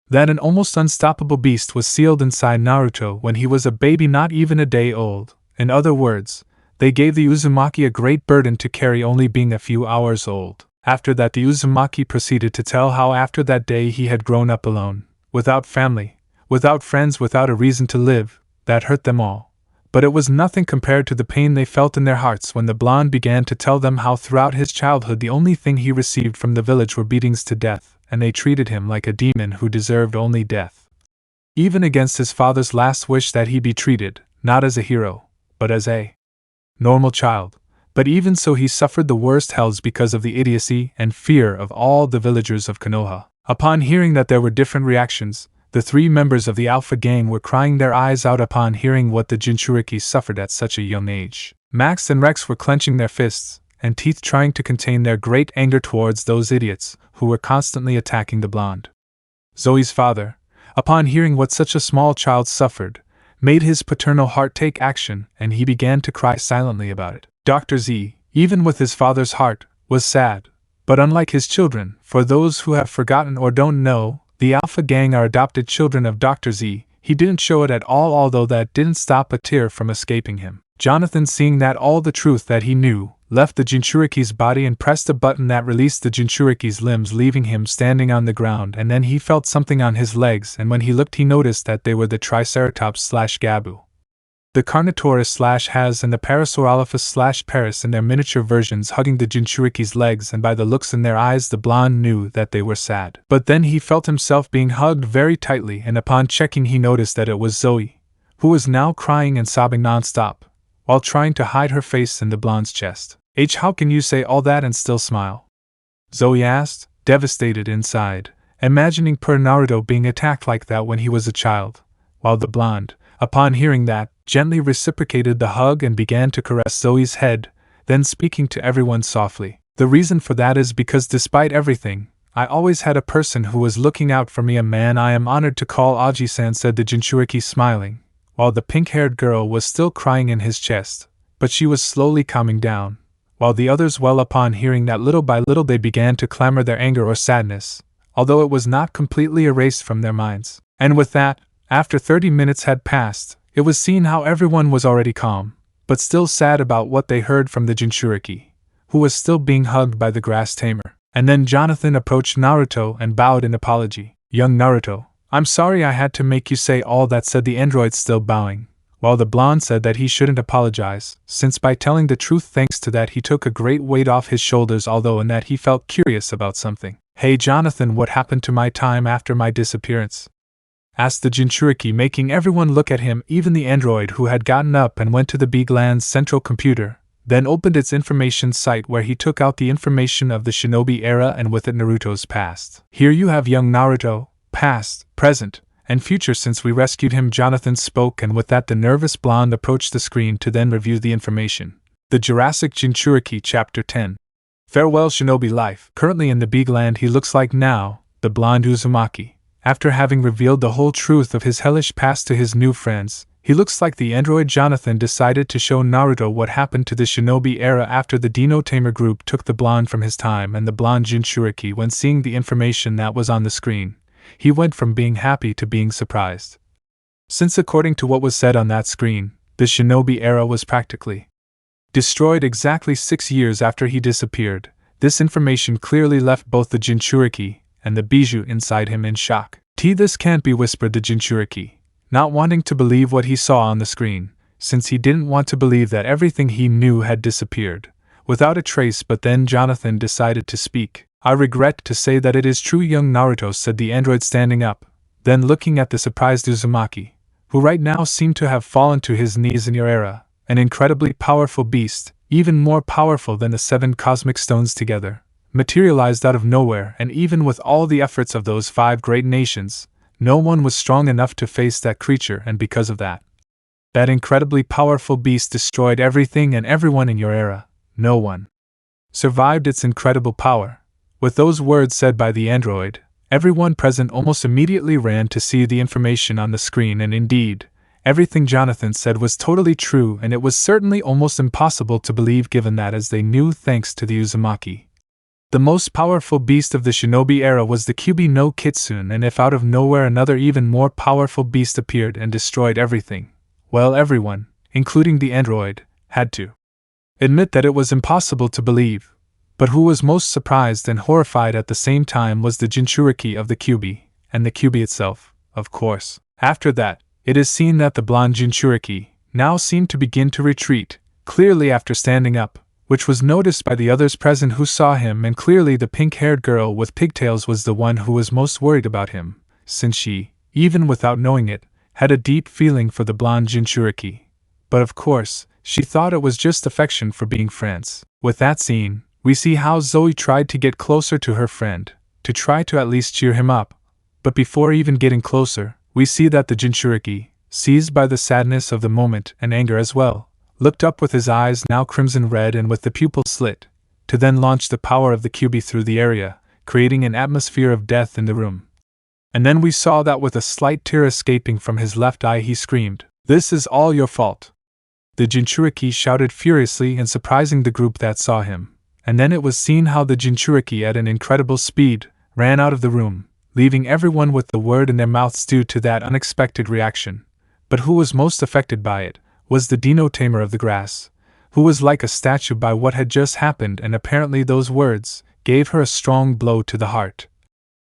A: that an almost unstoppable beast was sealed inside Naruto when he was a baby not even a day old. In other words, they gave the Uzumaki a great burden to carry, only being a few hours old. After that the Uzumaki proceeded to tell how after that day he had grown up alone, without family, without friends, without a reason to live. That hurt them all, but it was nothing compared to the pain they felt in their hearts when the blonde began to tell them how throughout his childhood the only thing he received from the village were beatings to death, and they treated him like a demon who deserved only death. Even against his father's last wish that he be treated, not as a hero, but as a normal child. But even so he suffered the worst hells because of the idiocy and fear of all the villagers of Konoha. Upon hearing that there were different reactions, the three members of the Alpha Gang were crying their eyes out upon hearing what the Jinchuriki suffered at such a young age. Max and Rex were clenching their fists and teeth, trying to contain their great anger towards those idiots who were constantly attacking the blonde. Zoe's father, upon hearing what such a small child suffered, made his paternal heart take action, and he began to cry silently about it. Dr. Z, even with his father's heart, was sad, but unlike his children, for those who have forgotten or don't know, the Alpha Gang are adopted children of Dr. Z, he didn't show it at all, although that didn't stop a tear from escaping him. Jonathan, seeing that all the truth that he knew, left the Jinchuriki's body and pressed a button that released the Jinchuriki's limbs, leaving him standing on the ground, and then he felt something on his legs, and when he looked he noticed that they were the Triceratops/Gabu, the Carnotaurus/Haz, and the Parasaurolophus/Paris in their miniature versions hugging the Jinchuriki's legs, and by the looks in their eyes the blonde knew that they were sad. But then he felt himself being hugged very tightly, and upon checking he noticed that it was Zoe, who was now crying and sobbing non-stop, while trying to hide her face in the blonde's chest. How can you say all that and still smile?" Zoe asked, devastated inside, imagining poor Naruto being attacked like that when he was a child, while the blonde, upon hearing that, gently reciprocated the hug and began to caress Zoe's head, then speaking to everyone softly. "The reason for that is because despite everything, I always had a person who was looking out for me, a man I am honored to call Aji-san," said the Jinchuriki, smiling, while the pink-haired girl was still crying in his chest, but she was slowly calming down, while the others, well, upon hearing that, little by little they began to clamor their anger or sadness, although it was not completely erased from their minds. And with that, after 30 minutes had passed, it was seen how everyone was already calm, but still sad about what they heard from the Jinchuriki, who was still being hugged by the grass tamer. And then Jonathan approached Naruto and bowed in apology. "Young Naruto, I'm sorry I had to make you say all that," said the android, still bowing, while the blonde said that he shouldn't apologize, since by telling the truth, thanks to that, he took a great weight off his shoulders, although in that he felt curious about something. "Hey Jonathan, what happened to my time after my disappearance?" asked the Jinchuriki, making everyone look at him, even the android, who had gotten up and went to the Big Land's central computer, then opened its information site, where he took out the information of the shinobi era and with it Naruto's past. "Here you have young Naruto, past, present, and future since we rescued him," Jonathan spoke, and with that the nervous blonde approached the screen to then review the information. The Jurassic Jinchuriki, Chapter 10. Farewell Shinobi Life. Currently in the Big Land, he looks like now, the blonde Uzumaki. After having revealed the whole truth of his hellish past to his new friends, he looks like the android. Jonathan decided to show Naruto what happened to the shinobi era after the Dino Tamer group took the blonde from his time, and the blonde Jinchuriki, when seeing the information that was on the screen, he went from being happy to being surprised. Since according to what was said on that screen, the shinobi era was practically destroyed exactly 6 years after he disappeared, this information clearly left both the Jinchuriki and the bijou inside him in shock. "This can't be," whispered the Jinchuriki, not wanting to believe what he saw on the screen, since he didn't want to believe that everything he knew had disappeared without a trace. But then Jonathan decided to speak. "I regret to say that it is true, young Naruto," said the android, standing up, then looking at the surprised Uzumaki, who right now seemed to have fallen to his knees. "In your era, an incredibly powerful beast, even more powerful than the 7 cosmic stones together, materialized out of nowhere, and even with all the efforts of those 5 great nations, no one was strong enough to face that creature, and because of that, that incredibly powerful beast destroyed everything and everyone in your era. No one survived its incredible power." With those words said by the android, everyone present almost immediately ran to see the information on the screen, and indeed, everything Jonathan said was totally true, and it was certainly almost impossible to believe, given that, as they knew thanks to the Uzumaki, the most powerful beast of the shinobi era was the Kyubi no Kitsune, and if out of nowhere another even more powerful beast appeared and destroyed everything, well, everyone, including the android, had to admit that it was impossible to believe. But who was most surprised and horrified at the same time was the Jinchuriki of the Kyubi, and the Kyubi itself, of course. After that, it is seen that the blonde Jinchuriki now seemed to begin to retreat, clearly after standing up, which was noticed by the others present who saw him, and clearly the pink-haired girl with pigtails was the one who was most worried about him, since she, even without knowing it, had a deep feeling for the blonde Jinchuriki. But of course, she thought it was just affection for being friends. With that scene, we see how Zoe tried to get closer to her friend, to try to at least cheer him up, but before even getting closer, we see that the Jinchuriki, seized by the sadness of the moment and anger as well, looked up with his eyes now crimson red and with the pupil slit, to then launch the power of the Kyubi through the area, creating an atmosphere of death in the room. And then we saw that with a slight tear escaping from his left eye, he screamed, "This is all your fault!" The Jinchuriki shouted furiously and surprising the group that saw him, and then it was seen how the Jinchuriki at an incredible speed ran out of the room, leaving everyone with the word in their mouths due to that unexpected reaction. But who was most affected by it was the Dino Tamer of the Grass, who was like a statue by what had just happened, and apparently those words gave her a strong blow to the heart.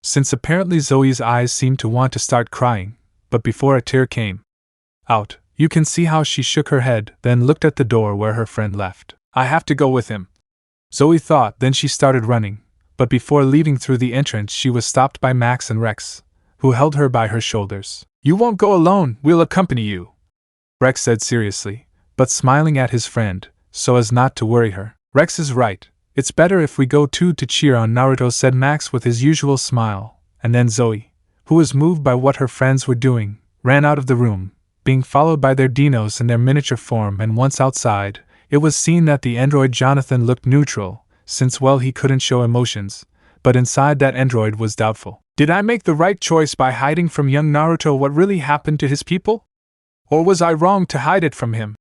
A: Since apparently Zoe's eyes seemed to want to start crying, but before a tear came out, you can see how she shook her head, then looked at the door where her friend left. "I have to go with him," Zoe thought. Then she started running, but before leaving through the entrance she was stopped by Max and Rex, who held her by her shoulders. "You won't go alone, we'll accompany you," Rex said seriously, but smiling at his friend, so as not to worry her. "Rex is right, it's better if we go too to cheer on Naruto," said Max with his usual smile, and then Zoe, who was moved by what her friends were doing, ran out of the room, being followed by their dinos in their miniature form, and once outside, it was seen that the android Jonathan looked neutral, since well he couldn't show emotions, but inside that android was doubtful. Did I make the right choice by hiding from young Naruto what really happened to his people? Or was I wrong to hide it from him?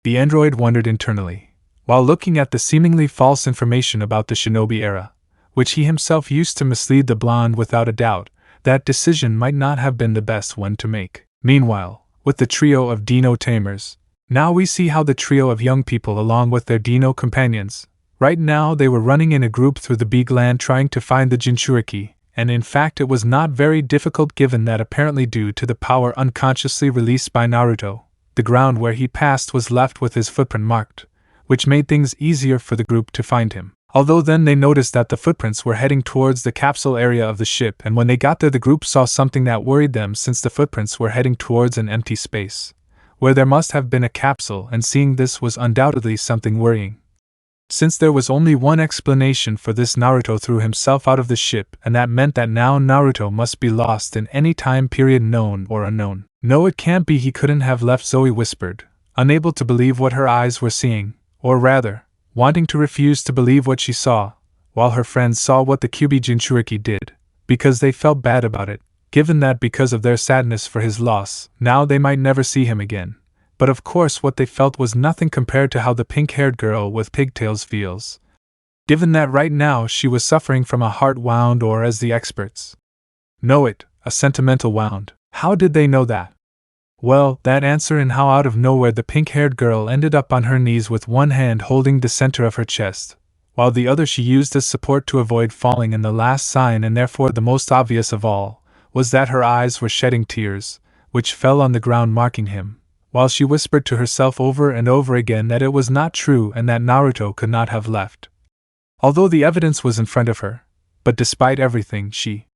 A: The android wondered internally, while looking at the seemingly false information about the shinobi era, which he himself used to mislead the blonde. Without a doubt, that decision might not have been the best one to make. Meanwhile, with the trio of dino tamers, now we see how the trio of young people along with their dino companions, right now they were running in a group through the big land trying to find the Jinchuriki, and in fact it was not very difficult given that apparently due to the power unconsciously released by Naruto, the ground where he passed was left with his footprint marked, which made things easier for the group to find him. Although then they noticed that the footprints were heading towards the capsule area of the ship, and when they got there the group saw something that worried them since the footprints were heading towards an empty space, where there must have been a capsule, and seeing this was undoubtedly something worrying. Since there was only one explanation for this, Naruto threw himself out of the ship, and that meant that now Naruto must be lost in any time period known or unknown. No, it can't be, he couldn't have left, Zoe whispered, unable to believe what her eyes were seeing, or rather, wanting to refuse to believe what she saw, while her friends saw what the Kyuubi Jinchuriki did, because they felt bad about it, given that because of their sadness for his loss, now they might never see him again. But of course what they felt was nothing compared to how the pink-haired girl with pigtails feels, given that right now she was suffering from a heart wound, or as the experts know it, a sentimental wound. How did they know that? Well, that answer in how out of nowhere the pink-haired girl ended up on her knees with one hand holding the center of her chest, while the other she used as support to avoid falling, and the last sign, and therefore the most obvious of all, was that her eyes were shedding tears, which fell on the ground marking him, while she whispered to herself over and over again that it was not true and that Naruto could not have left. Although the evidence was in front of her, but despite everything she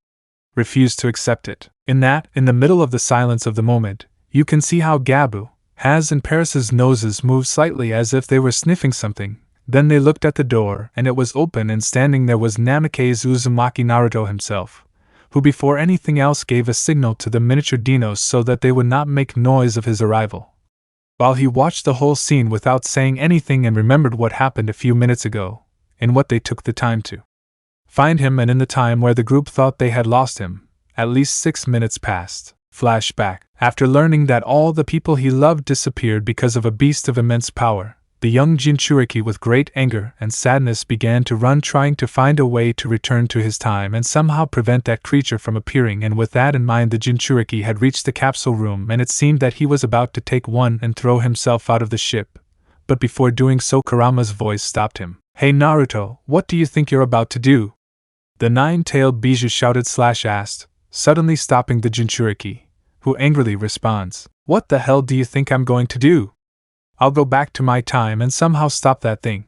A: refused to accept it. In the middle of the silence of the moment, you can see how Gabu, Haz and Paris's noses moved slightly as if they were sniffing something. Then they looked at the door, and it was open, and standing there was Namake's Uzumaki, Naruto himself, who before anything else gave a signal to the miniature dinos so that they would not make noise of his arrival. While he watched the whole scene without saying anything and remembered what happened a few minutes ago, in what they took the time to find him, and in the time where the group thought they had lost him, at least 6 minutes passed. Flashback. After learning that all the people he loved disappeared because of a beast of immense power, the young Jinchuriki with great anger and sadness began to run, trying to find a way to return to his time and somehow prevent that creature from appearing, and with that in mind the Jinchuriki had reached the capsule room, and it seemed that he was about to take one and throw himself out of the ship. But before doing so, Kurama's voice stopped him. "Hey Naruto, what do you think you're about to do?" The nine-tailed Bijou shouted/asked, suddenly stopping the Jinchuriki, who angrily responds, "What the hell do you think I'm going to do? I'll go back to my time and somehow stop that thing."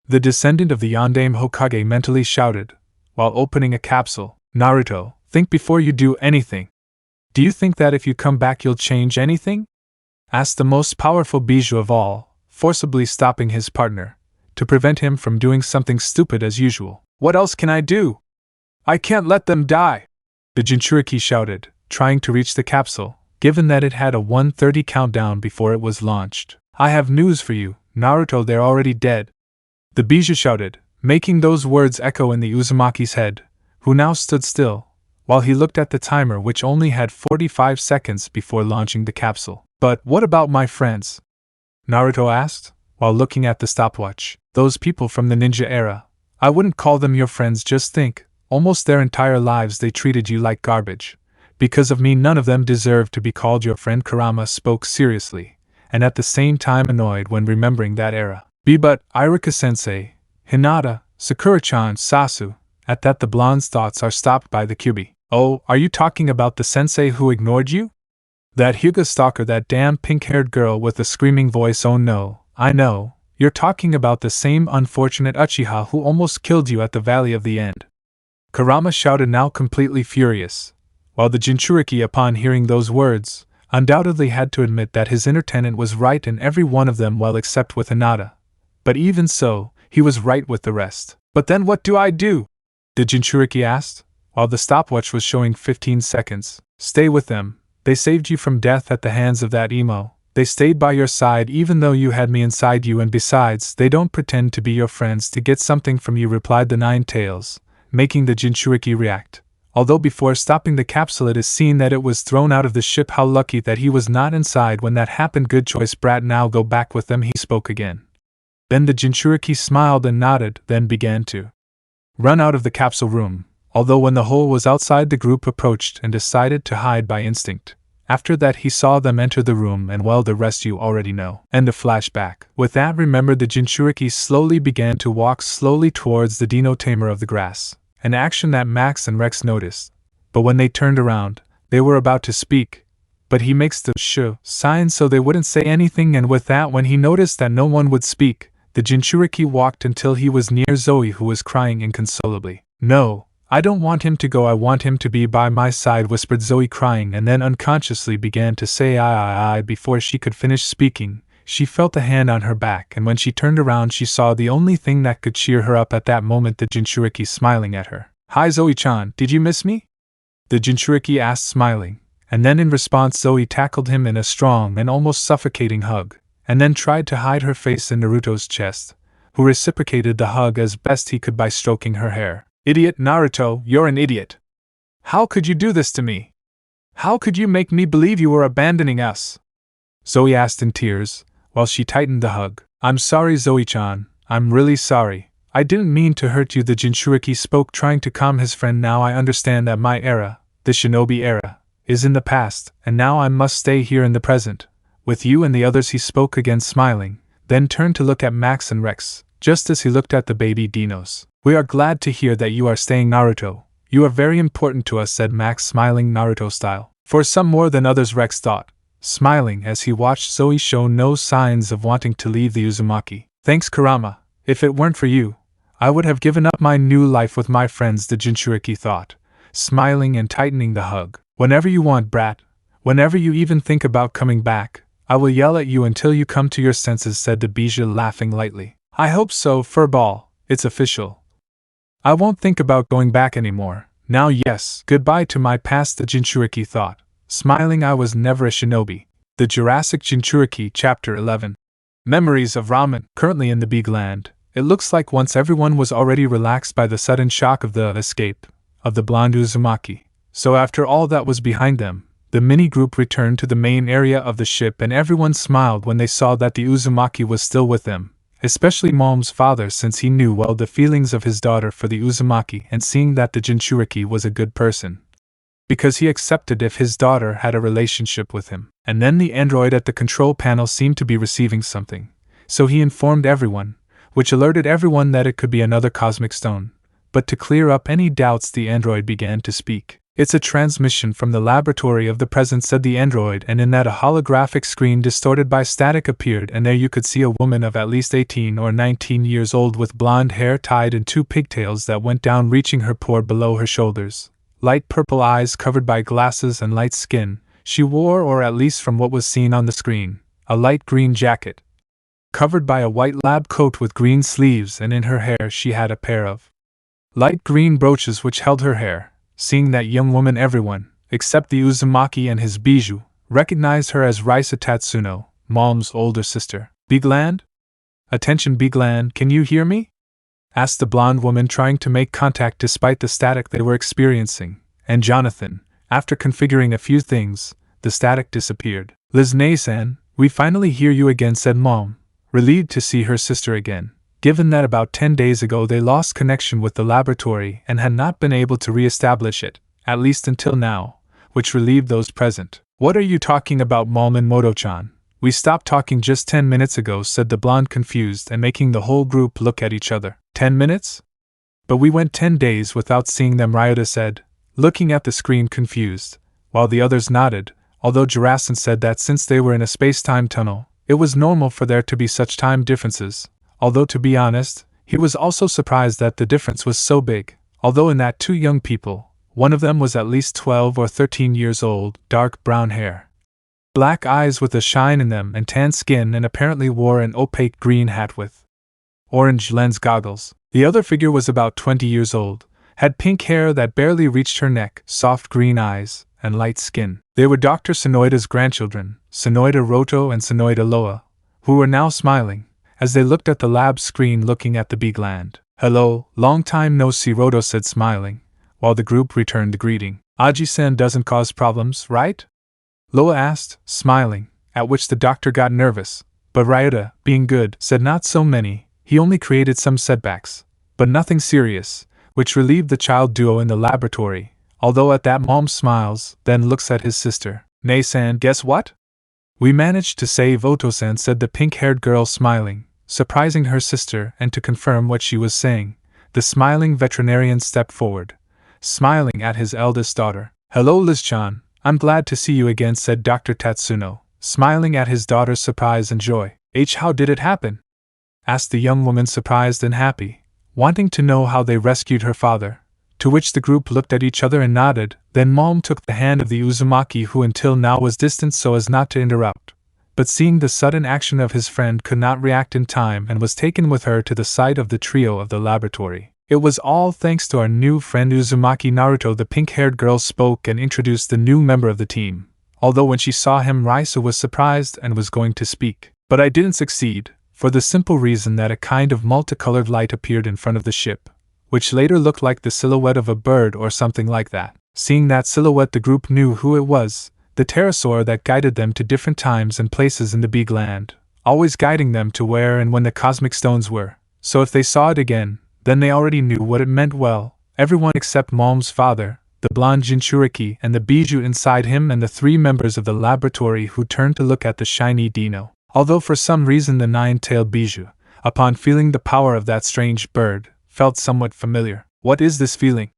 A: The descendant of the Yondaime Hokage mentally shouted, while opening a capsule, "Naruto, think before you do anything. Do you think that if you come back you'll change anything?" asked the most powerful Bijou of all, forcibly stopping his partner, to prevent him from doing something stupid as usual. "What else can I do? I can't let them die!" the Jinchuriki shouted, trying to reach the capsule, given that it had a 1:30 countdown before it was launched. "I have news for you, Naruto, they're already dead," the Bijou shouted, making those words echo in the Uzumaki's head, who now stood still, while he looked at the timer, which only had 45 seconds before launching the capsule. "But what about my friends?" Naruto asked, while looking at the stopwatch. "Those people from the ninja era, I wouldn't call them your friends. Just think, almost their entire lives they treated you like garbage. Because of me none of them deserve to be called your friend." Kurama spoke seriously, and at the same time annoyed when remembering that era. But Iruka-sensei, Hinata, Sakura-chan, Sasu. At that the blonde's thoughts are stopped by the Kyuubi. "Oh, are you talking about the sensei who ignored you? That Hyuga stalker, that damn pink-haired girl with the screaming voice? Oh no, I know, you're talking about the same unfortunate Uchiha who almost killed you at the Valley of the End," Kurama shouted, now completely furious, while the Jinchuriki, upon hearing those words, undoubtedly had to admit that his inner tenant was right in every one of them, well except with Hinata. But even so, he was right with the rest. "But then what do I do?" the Jinchuriki asked, while the stopwatch was showing 15 seconds. "Stay with them. They saved you from death at the hands of that emo. They stayed by your side even though you had me inside you, and besides, they don't pretend to be your friends to get something from you," replied the Nine Tails, making the Jinchuriki react. although before stopping the capsule it is seen that it was thrown out of the ship. How lucky that he was not inside when that happened. Good choice, brat, now go back with them, he spoke again. Then the Jinchuriki smiled and nodded, then began to run out of the capsule room, although when the hole was outside the group approached and decided to hide by instinct. After that he saw them enter the room, and well, the rest you already know. End of flashback. With that remembered, the Jinchuriki slowly began to walk slowly towards the Dino Tamer of the Grass, an action that Max and Rex noticed. But when they turned around, they were about to speak, but he makes the sh sign so they wouldn't say anything, and with that, when he noticed that no one would speak, the Jinchuriki walked until he was near Zoe, who was crying inconsolably. No, I don't want him to go, I want him to be by my side, whispered Zoe, crying, and then unconsciously began to say I. Before she could finish speaking, she felt a hand on her back, and when she turned around she saw the only thing that could cheer her up at that moment, the Jinchuriki smiling at her. Hi Zoe-chan, did you miss me? The Jinchuriki asked, smiling, and then in response Zoe tackled him in a strong and almost suffocating hug, and then tried to hide her face in Naruto's chest, who reciprocated the hug as best he could by stroking her hair. Idiot, Naruto, you're an idiot. How could you do this to me? How could you make me believe you were abandoning us? Zoe asked in tears, while she tightened the hug. I'm sorry, Zoe-chan, I'm really sorry. I didn't mean to hurt you, the Jinchuriki spoke, trying to calm his friend. Now I understand that my era, the shinobi era, is in the past, and now I must stay here in the present, with you and the others, he spoke again, smiling, then turned to look at Max and Rex, just as he looked at the baby dinos. We are glad to hear that you are staying, Naruto. You are very important to us, said Max, smiling Naruto style. For some more than others, Rex thought, smiling as he watched Zoe show no signs of wanting to leave the Uzumaki. Thanks, Kurama. If it weren't for you, I would have given up my new life with my friends, the Jinchuriki thought, smiling and tightening the hug. Whenever you want, brat. Whenever you even think about coming back, I will yell at you until you come to your senses, said the Bijou, laughing lightly. I hope so, Furball. It's official. I won't think about going back anymore. Now yes, goodbye to my past, the Jinchuriki thought, smiling. I was never a shinobi. The Jurassic Jinchuriki, Chapter 11. Memories of Ramen. Currently in the Big Land, it looks like once everyone was already relaxed by the sudden shock of the escape of the blonde Uzumaki. So after all that was behind them, the mini-group returned to the main area of the ship, and everyone smiled when they saw that the Uzumaki was still with them. Especially Mom's father, since he knew well the feelings of his daughter for the Uzumaki, and seeing that the Jinchuriki was a good person, because he accepted if his daughter had a relationship with him. And then the android at the control panel seemed to be receiving something, so he informed everyone, which alerted everyone that it could be another cosmic stone. But to clear up any doubts, the android began to speak. It's a transmission from the laboratory of the present, said the android, and in that a holographic screen distorted by static appeared, and there you could see a woman of at least 18 or 19 years old with blonde hair tied in 2 pigtails that went down reaching her poor below her shoulders, light purple eyes covered by glasses and light skin. She wore, or at least from what was seen on the screen, a light green jacket, covered by a white lab coat with green sleeves, and in her hair she had a pair of light green brooches which held her hair. Seeing that young woman, everyone, except the Uzumaki and his bijou, recognized her as Risa Tatsuno, Mom's older sister. Big Land? Attention, Big Land, can you hear me? Asked the blonde woman, trying to make contact despite the static they were experiencing. And Jonathan, after configuring a few things, the static disappeared. Liz Nay-san, we finally hear you again, said Mom, relieved to see her sister again, given that about 10 days ago they lost connection with the laboratory and had not been able to re-establish it, at least until now, which relieved those present. What are you talking about, Mom and Moto-chan? We stopped talking just 10 minutes ago, said the blonde, confused and making the whole group look at each other. 10 minutes? But we went 10 days without seeing them, Ryota said, looking at the screen confused, while the others nodded, although Jurasin said that since they were in a space-time tunnel, it was normal for there to be such time differences. Although to be honest, he was also surprised that the difference was so big, although in that 2 young people, one of them was at least 12 or 13 years old, dark brown hair, black eyes with a shine in them, and tan skin, and apparently wore an opaque green hat with orange lens goggles. The other figure was about 20 years old, had pink hair that barely reached her neck, soft green eyes, and light skin. They were Dr. Sonoida's grandchildren, Sonoida Roto and Sonoida Loa, who were now smiling as they looked at the lab screen looking at the Big Land. Hello, long time no see, Roto said, smiling, while the group returned the greeting. Aji-san doesn't cause problems, right? Loa asked, smiling, at which the doctor got nervous, but Ryota, being good, said not so many, he only created some setbacks, but nothing serious, which relieved the child duo in the laboratory, although at that Mom smiles, then looks at his sister. Nei-san, guess what? We managed to save Oto-san, said the pink-haired girl smiling, surprising her sister, and to confirm what she was saying, the smiling veterinarian stepped forward, smiling at his eldest daughter. Hello Liz-chan, I'm glad to see you again, said Dr. Tatsuno, smiling at his daughter's surprise and joy. How did it happen? Asked the young woman, surprised and happy, wanting to know how they rescued her father, to which the group looked at each other and nodded. Then Mom took the hand of the Uzumaki, who until now was distant so as not to interrupt, but seeing the sudden action of his friend could not react in time and was taken with her to the side of the trio of the laboratory. It was all thanks to our new friend Uzumaki. Naruto, the pink-haired girl, spoke and introduced the new member of the team, although when she saw him Raisu was surprised and was going to speak. But I didn't succeed, for the simple reason that a kind of multicolored light appeared in front of the ship, which later looked like the silhouette of a bird or something like that. Seeing that silhouette, the group knew who it was, the pterosaur that guided them to different times and places in the big land, always guiding them to where and when the cosmic stones were. So if they saw it again, then they already knew what it meant. Well, everyone except Mom's father, the blonde Jinchuriki, and the bijou inside him, and the three members of the laboratory who turned to look at the shiny dino. Although for some reason the nine-tailed bijou, upon feeling the power of that strange bird, felt somewhat familiar. What is this feeling?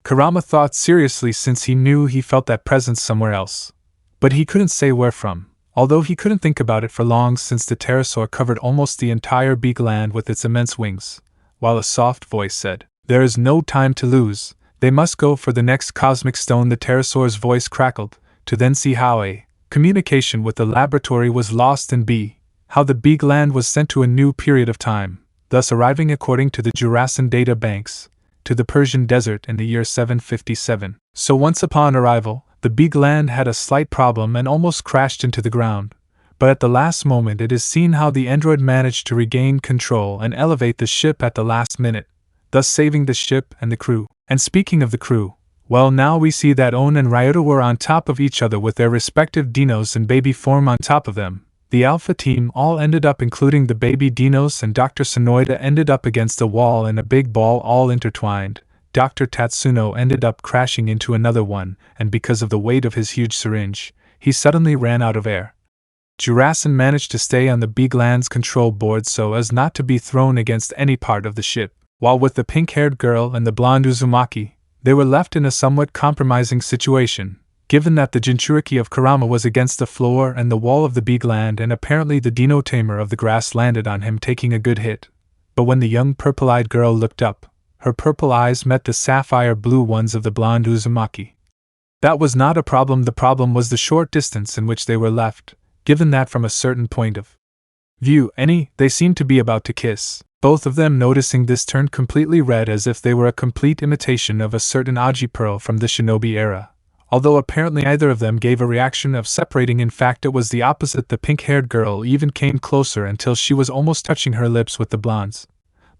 A: Kurama thought seriously, since he knew he felt that presence somewhere else. But he couldn't say where from, although he couldn't think about it for long, since the pterosaur covered almost the entire big land with its immense wings, while a soft voice said, "There is no time to lose, they must go for the next cosmic stone." The pterosaur's voice crackled, to then see how A communication with the laboratory was lost and B, how the big land was sent to a new period of time, thus arriving according to the Jurassic data banks, to the Persian desert in the year 757. So once upon arrival, the big land had a slight problem and almost crashed into the ground, but at the last moment it is seen how the android managed to regain control and elevate the ship at the last minute, thus saving the ship and the crew. And speaking of the crew, well, now we see that On and Ryota were on top of each other with their respective dinos in baby form on top of them. The Alpha team all ended up, including the baby dinos, and Dr. Sonoida ended up against a wall in a big ball all intertwined. Dr. Tatsuno ended up crashing into another one, and because of the weight of his huge syringe, he suddenly ran out of air. Jurassic managed to stay on the big land's control board so as not to be thrown against any part of the ship, while with the pink-haired girl and the blonde Uzumaki, they were left in a somewhat compromising situation, given that the Jinchuriki of Kurama was against the floor and the wall of the big land, and apparently the dino tamer of the grass landed on him, taking a good hit. But when the young purple-eyed girl looked up, her purple eyes met the sapphire blue ones of the blonde Uzumaki. That was not a problem. The problem was the short distance in which they were left, given that from a certain point of view, they seemed to be about to kiss. Both of them, noticing this, turned completely red as if they were a complete imitation of a certain Aji Pearl from the Shinobi era. Although apparently either of them gave a reaction of separating, in fact it was the opposite. The pink-haired girl even came closer until she was almost touching her lips with the blondes.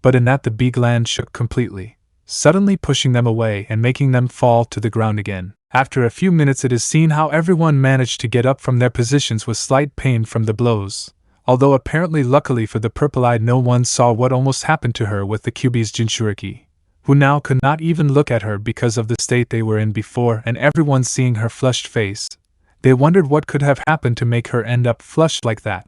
A: But in that the big land shook completely, suddenly pushing them away and making them fall to the ground again. After a few minutes it is seen how everyone managed to get up from their positions with slight pain from the blows, although apparently luckily for the purple-eyed no one saw what almost happened to her with the Kyuubi's Jinchuriki, who now could not even look at her because of the state they were in before, and everyone seeing her flushed face, they wondered what could have happened to make her end up flushed like that.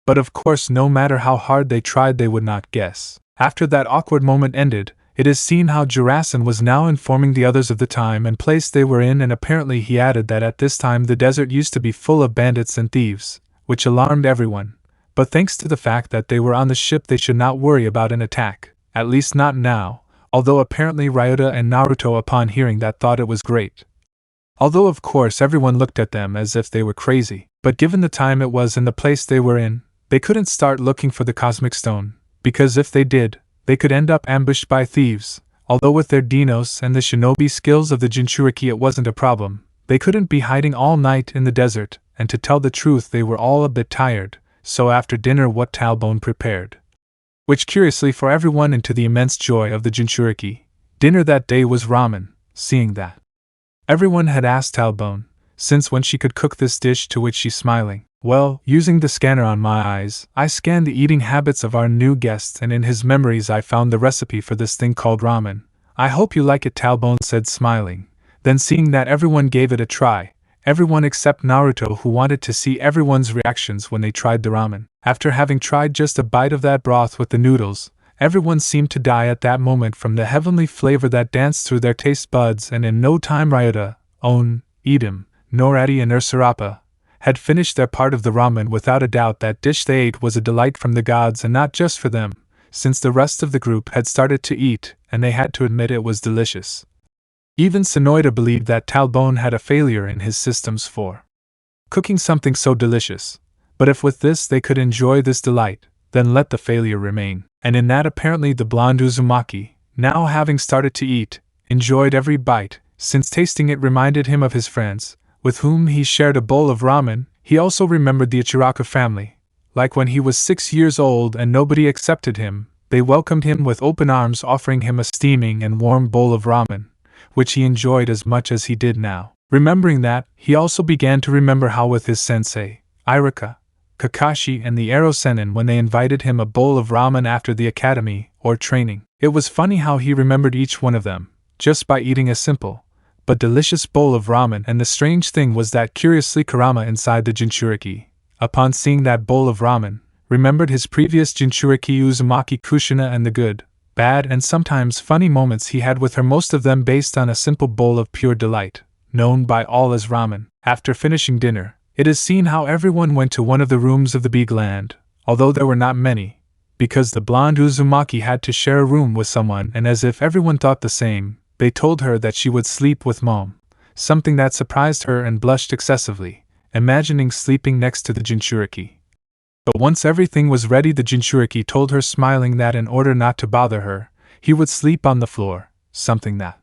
A: But of course no matter how hard they tried they would not guess. After that awkward moment ended, it is seen how Jurassic was now informing the others of the time and place they were in, and apparently he added that at this time the desert used to be full of bandits and thieves, which alarmed everyone. But thanks to the fact that they were on the ship they should not worry about an attack, at least not now, although apparently Ryota and Naruto upon hearing that thought it was great. Although of course everyone looked at them as if they were crazy, but given the time it was and the place they were in, they couldn't start looking for the cosmic stone, because if they did, they could end up ambushed by thieves. Although with their dinos and the shinobi skills of the Jinchuriki it wasn't a problem, they couldn't be hiding all night in the desert, and to tell the truth they were all a bit tired. So after dinner what Talbone prepared, which curiously for everyone and to the immense joy of the Jinchuriki, dinner that day was ramen, seeing that everyone had asked Talbone, since when she could cook this dish, to which she smiling. Well, using the scanner on my eyes, I scanned the eating habits of our new guest, and in his memories I found the recipe for this thing called ramen. I hope you like it, Talbone said, smiling. Then, seeing that everyone gave it a try, everyone except Naruto, who wanted to see everyone's reactions when they tried the ramen. After having tried just a bite of that broth with the noodles, everyone seemed to die at that moment from the heavenly flavor that danced through their taste buds, and in no time Ryota, On, Edom, Norati and Ursarapa had finished their part of the ramen. Without a doubt that dish they ate was a delight from the gods, and not just for them, since the rest of the group had started to eat, and they had to admit it was delicious. Even Sonoida believed that Talbone had a failure in his systems for cooking something so delicious, but if with this they could enjoy this delight, then let the failure remain. And in that apparently the blonde Uzumaki, now having started to eat, enjoyed every bite, since tasting it reminded him of his friends, with whom he shared a bowl of ramen. He also remembered the Ichiraka family. Like when he was 6 years old and nobody accepted him, they welcomed him with open arms, offering him a steaming and warm bowl of ramen, which he enjoyed as much as he did now. Remembering that, he also began to remember how with his sensei, Irika, Kakashi and the Arrow Sennin, when they invited him a bowl of ramen after the academy, or training. It was funny how he remembered each one of them, just by eating a simple, but delicious bowl of ramen. And the strange thing was that curiously Kurama inside the Jinchuriki, upon seeing that bowl of ramen, remembered his previous Jinchuriki Uzumaki Kushina and the good, bad and sometimes funny moments he had with her, most of them based on a simple bowl of pure delight, known by all as ramen. After finishing dinner, it is seen how everyone went to one of the rooms of the big land, although there were not many, because the blonde Uzumaki had to share a room with someone, and as if everyone thought the same, they told her that she would sleep with Mom, something that surprised her and blushed excessively, imagining sleeping next to the Jinchuriki. But once everything was ready, the Jinchuriki told her, smiling, that in order not to bother her, he would sleep on the floor, something that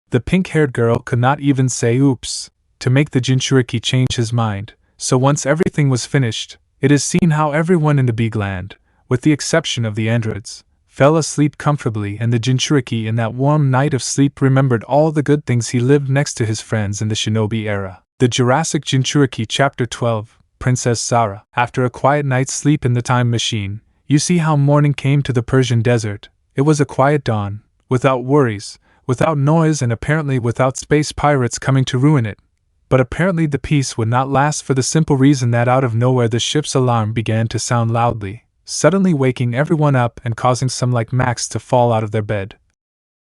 A: the pink-haired girl could not even say oops to make the Jinchuriki change his mind. So once everything was finished, it is seen how everyone in the big land, with the exception of the androids, fell asleep comfortably, and the Jinchuriki in that warm night of sleep remembered all the good things he lived next to his friends in the shinobi era. The Jurassic Jinchuriki Chapter 12, Princess Zara. After a quiet night's sleep in the time machine, you see how morning came to the Persian desert. It was a quiet dawn, without worries, without noise, and apparently without space pirates coming to ruin it. But apparently the peace would not last, for the simple reason that out of nowhere the ship's alarm began to sound loudly, suddenly waking everyone up and causing some like Max to fall out of their bed,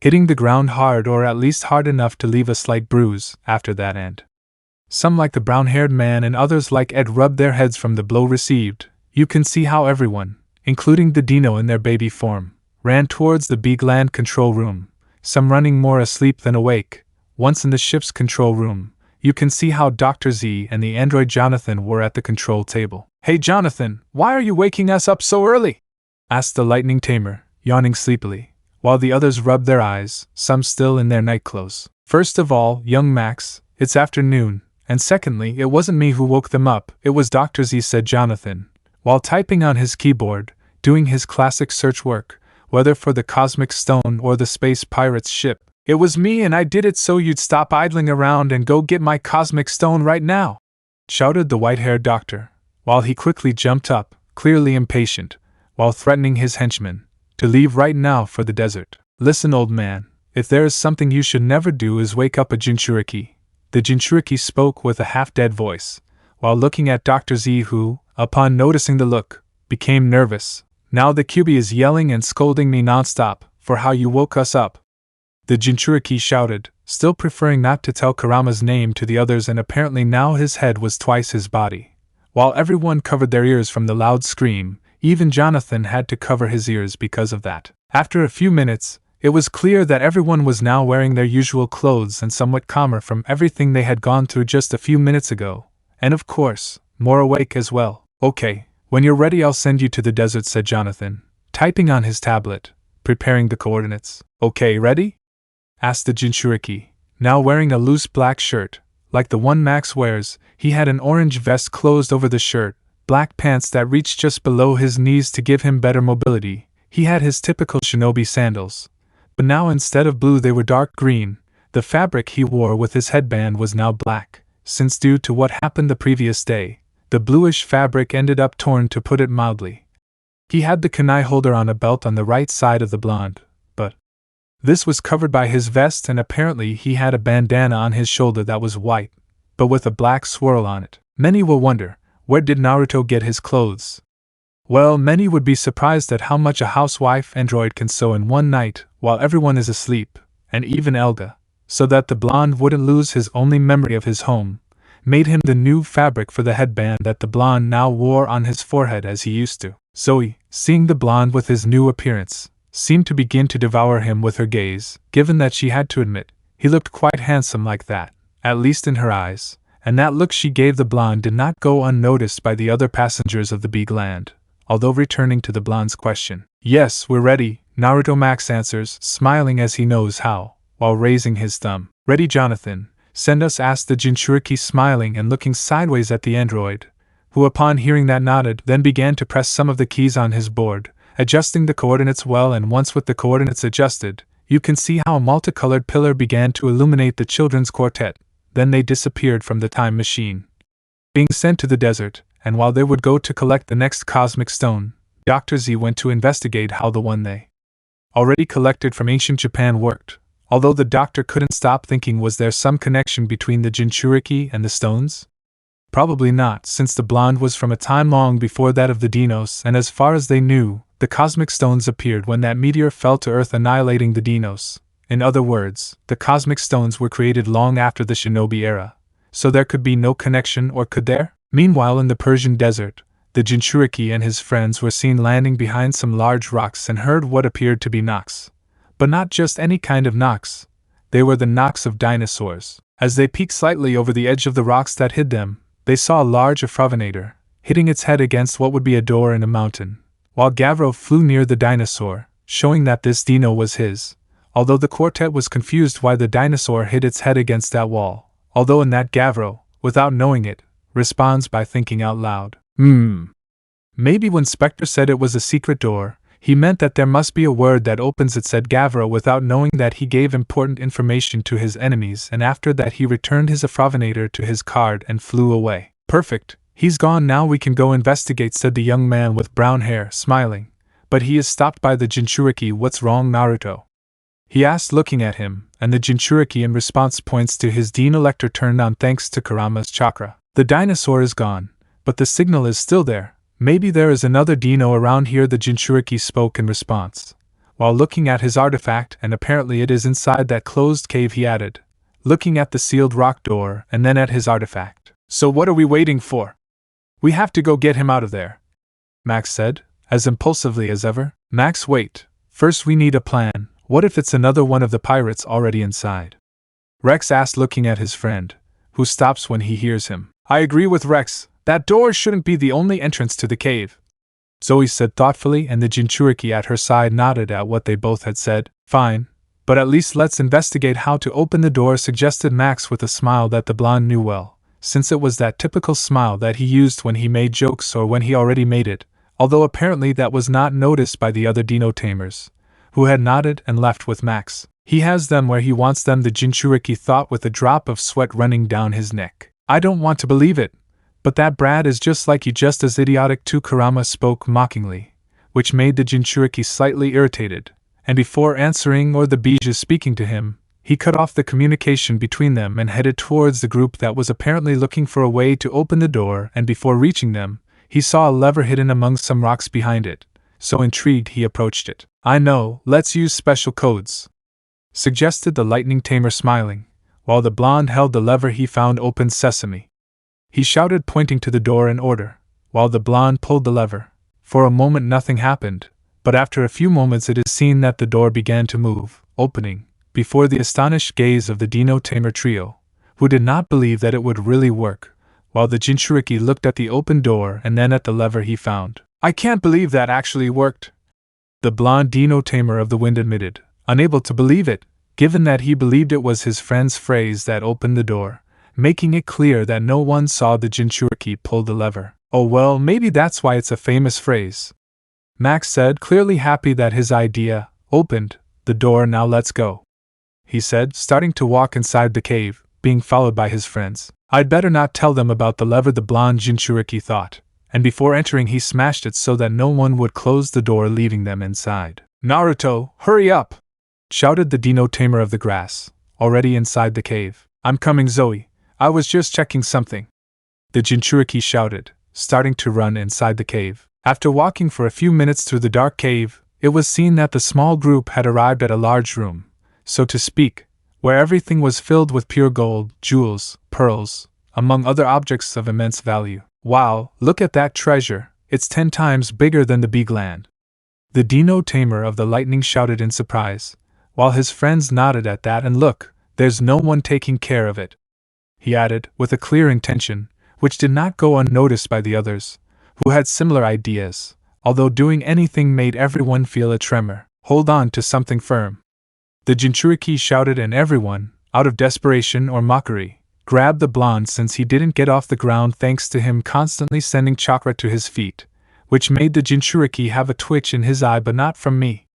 A: hitting the ground hard, or at least hard enough to leave a slight bruise after that, and some like the brown-haired man and others like Ed rubbed their heads from the blow received. You can see how everyone, including the dino in their baby form, ran towards the big land control room, some running more asleep than awake. Once in the ship's control room, you can see how Dr. Z and the android Jonathan were at the control table. "Hey Jonathan, why are you waking us up so early?" asked the lightning tamer, yawning sleepily, while the others rubbed their eyes, some still in their nightclothes. "First of all, young Max, it's afternoon, and secondly, it wasn't me who woke them up, it was Dr. Z," said Jonathan, while typing on his keyboard, doing his classic search work, whether for the Cosmic Stone or the Space Pirate's ship. "It was me, and I did it so you'd stop idling around and go get my Cosmic Stone right now," shouted the white-haired doctor, while he quickly jumped up, clearly impatient, while threatening his henchmen to leave right now for the desert. "Listen, old man, if there is something you should never do is wake up a Jinchuriki." The Jinchuriki spoke with a half-dead voice, while looking at Dr. Z, who, upon noticing the look, became nervous. "Now the QB is yelling and scolding me nonstop for how you woke us up," the Jinchuriki shouted, still preferring not to tell Kurama's name to the others, and apparently now his head was twice his body. While everyone covered their ears from the loud scream, even Jonathan had to cover his ears because of that. After a few minutes, it was clear that everyone was now wearing their usual clothes and somewhat calmer from everything they had gone through just a few minutes ago, and of course, more awake as well. "Okay, when you're ready I'll send you to the desert," said Jonathan, typing on his tablet, preparing the coordinates. "Okay, ready?" asked the Jinchuriki, now wearing a loose black shirt, like the one Max wears. He had an orange vest closed over the shirt, black pants that reached just below his knees to give him better mobility. He had his typical shinobi sandals, but now instead of blue they were dark green, The fabric he wore with his headband was now black, since due to what happened the previous day, the bluish fabric ended up torn, to put it mildly. He had the kunai holder on a belt on the right side of the blonde, but this was covered by his vest, and apparently he had a bandana on his shoulder that was white, but with a black swirl on it. Many will wonder, where did Naruto get his clothes? Well, many would be surprised at how much a housewife android can sew in one night while everyone is asleep, and even Elga, so that the blonde wouldn't lose his only memory of his home, made him the new fabric for the headband that the blonde now wore on his forehead as he used to. Zoe, seeing the blonde with his new appearance, seemed to begin to devour him with her gaze, given that she had to admit he looked quite handsome like that, at least in her eyes, and that look she gave the blonde did not go unnoticed by the other passengers of the big land. Although returning to the blonde's question, "Yes, we're ready," Naruto Max answers, smiling as he knows how, while raising his thumb. "Ready, Jonathan? Send us," asked the Jinchuriki, smiling and looking sideways at the android, who upon hearing that nodded, then began to press some of the keys on his board, adjusting the coordinates well, and once with the coordinates adjusted, you can see how a multicolored pillar began to illuminate the children's quartet. Then they disappeared from the time machine, being sent to the desert. And while they would go to collect the next cosmic stone, Dr. Z went to investigate how the one they already collected from ancient Japan worked, although the doctor couldn't stop thinking, was there some connection between the Jinchuriki and the stones? Probably not, since the blonde was from a time long before that of the dinos, and as far as they knew, the cosmic stones appeared when that meteor fell to Earth, annihilating the dinos. In other words, the cosmic stones were created long after the shinobi era, so there could be no connection, or could there? Meanwhile, in the Persian desert, the Jinchuriki and his friends were seen landing behind some large rocks and heard what appeared to be knocks. But not just any kind of knocks. They were the knocks of dinosaurs. As they peeked slightly over the edge of the rocks that hid them, they saw a large Afravinator, hitting its head against what would be a door in a mountain, while Gavro flew near the dinosaur, showing that this dino was his, although the quartet was confused why the dinosaur hit its head against that wall, although in that Gavro, without knowing it, responds by thinking out loud, Maybe when Spectre said it was a secret door, he meant that there must be a word that opens it, said Gavro, without knowing that he gave important information to his enemies, and after that he returned his Afravinator to his card and flew away. Perfect, he's gone now, we can go investigate, said the young man with brown hair, smiling, but he is stopped by the Jinchuriki. What's wrong, Naruto? He asked, looking at him, and the Jinchuriki in response points to his Dino Lector turned on thanks to Kurama's chakra. The dinosaur is gone, but the signal is still there. Maybe there is another dino around here, the Jinchuriki spoke in response, while looking at his artifact, and apparently it is inside that closed cave, he added, looking at the sealed rock door and then at his artifact. So what are we waiting for? We have to go get him out of there, Max said, as impulsively as ever. Max, wait. First we need a plan. What if it's another one of the pirates already inside? Rex asked, looking at his friend, who stops when he hears him. I agree with Rex. That door shouldn't be the only entrance to the cave, Zoe said thoughtfully, and the Jinchuriki at her side nodded at what they both had said. Fine, but at least let's investigate how to open the door, suggested Max with a smile that the blonde knew well, since it was that typical smile that he used when he made jokes or when he already made it, although apparently that was not noticed by the other dino tamers, who had nodded and left with Max. He has them where he wants them, the Jinchuriki thought with a drop of sweat running down his neck. I don't want to believe it, but that Brad is just like you, just as idiotic too, Kurama spoke mockingly, which made the Jinchuriki slightly irritated, and before answering or the Bijou speaking to him, he cut off the communication between them and headed towards the group that was apparently looking for a way to open the door, and before reaching them, he saw a lever hidden among some rocks behind it, so intrigued he approached it. I know, let's use special codes, suggested the lightning tamer, smiling, while the blonde held the lever he found. Open sesame, he shouted, pointing to the door in order, while the blonde pulled the lever. For a moment nothing happened, but after a few moments it is seen that the door began to move, opening, before the astonished gaze of the Dino Tamer trio, who did not believe that it would really work, while the Jinchuriki looked at the open door and then at the lever he found. I can't believe that actually worked, the blonde Dino Tamer of the Wind admitted, unable to believe it, given that he believed it was his friend's phrase that opened the door, making it clear that no one saw the Jinchuriki pull the lever. Oh well, maybe that's why it's a famous phrase, Max said, clearly happy that his idea opened the door. Now let's go. he said, starting to walk inside the cave, being followed by his friends. I'd better not tell them about the lever, the blonde Jinchuriki thought, and before entering he smashed it so that no one would close the door, leaving them inside. Naruto, hurry up! Shouted the Dino Tamer of the Grass, already inside the cave. I'm coming, Zoe. I was just checking something. The Jinchuriki shouted, starting to run inside the cave. After walking for a few minutes through the dark cave, it was seen that the small group had arrived at a large room, so to speak, where everything was filled with pure gold, jewels, pearls, among other objects of immense value. Wow, look at that treasure, it's 10 times bigger than the big land. The Dino Tamer of the Lightning shouted in surprise, while his friends nodded at that. And look, there's no one taking care of it, he added, with a clear intention, which did not go unnoticed by the others, who had similar ideas, although doing anything made everyone feel a tremor. Hold on to something firm. The Jinchuriki shouted, and everyone, out of desperation or mockery, grabbed the blonde since he didn't get off the ground thanks to him constantly sending chakra to his feet, which made the Jinchuriki have a twitch in his eye. But not from me.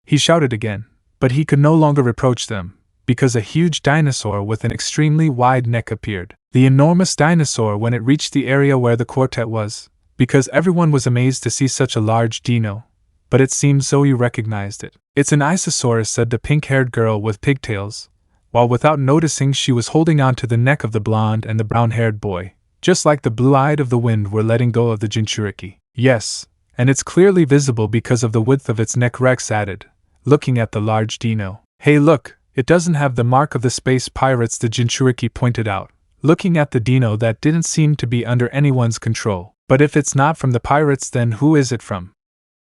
A: He shouted again, but he could no longer reproach them, because a huge dinosaur with an extremely wide neck appeared. The enormous dinosaur, when it reached the area where the quartet was, because everyone was amazed to see such a large dino, but it seemed Zoe recognized it. It's an Isosaurus, said the pink-haired girl with pigtails, while without noticing she was holding on to the neck of the blonde and the brown-haired boy, just like the blue-eyed of the wind were letting go of the Jinchuriki. Yes, and it's clearly visible because of the width of its neck, Rex added, looking at the large dino. Hey look, it doesn't have the mark of the space pirates, the Jinchuriki pointed out, looking at the dino that didn't seem to be under anyone's control. But if it's not from the pirates, then who is it from?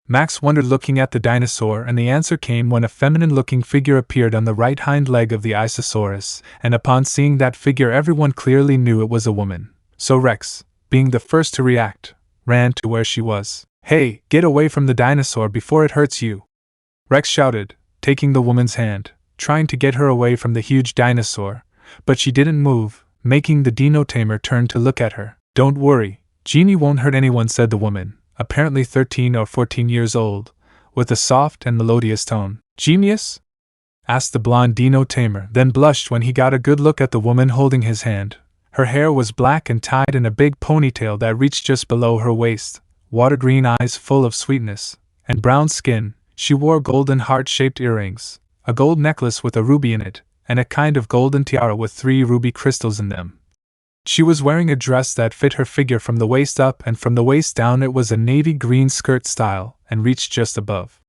A: Max wondered, looking at the dinosaur, and the answer came when a feminine-looking figure appeared on the right hind leg of the Isosaurus, and upon seeing that figure everyone clearly knew it was a woman. So Rex, being the first to react, ran to where she was. Hey, get away from the dinosaur before it hurts you! Rex shouted, taking the woman's hand, trying to get her away from the huge dinosaur, but she didn't move, making the Dino Tamer turn to look at her. Don't worry, Genie won't hurt anyone, said the woman, apparently 13 or 14 years old, with a soft and melodious tone. Genius? Asked the blonde Dino Tamer, then blushed when he got a good look at the woman holding his hand. Her hair was black and tied in a big ponytail that reached just below her waist, water-green eyes full of sweetness, and brown skin. She wore golden heart-shaped earrings, a gold necklace with a ruby in it, and a kind of golden tiara with 3 ruby crystals in them. She was wearing a dress that fit her figure from the waist up, and from the waist down it was a navy green skirt style and reached just above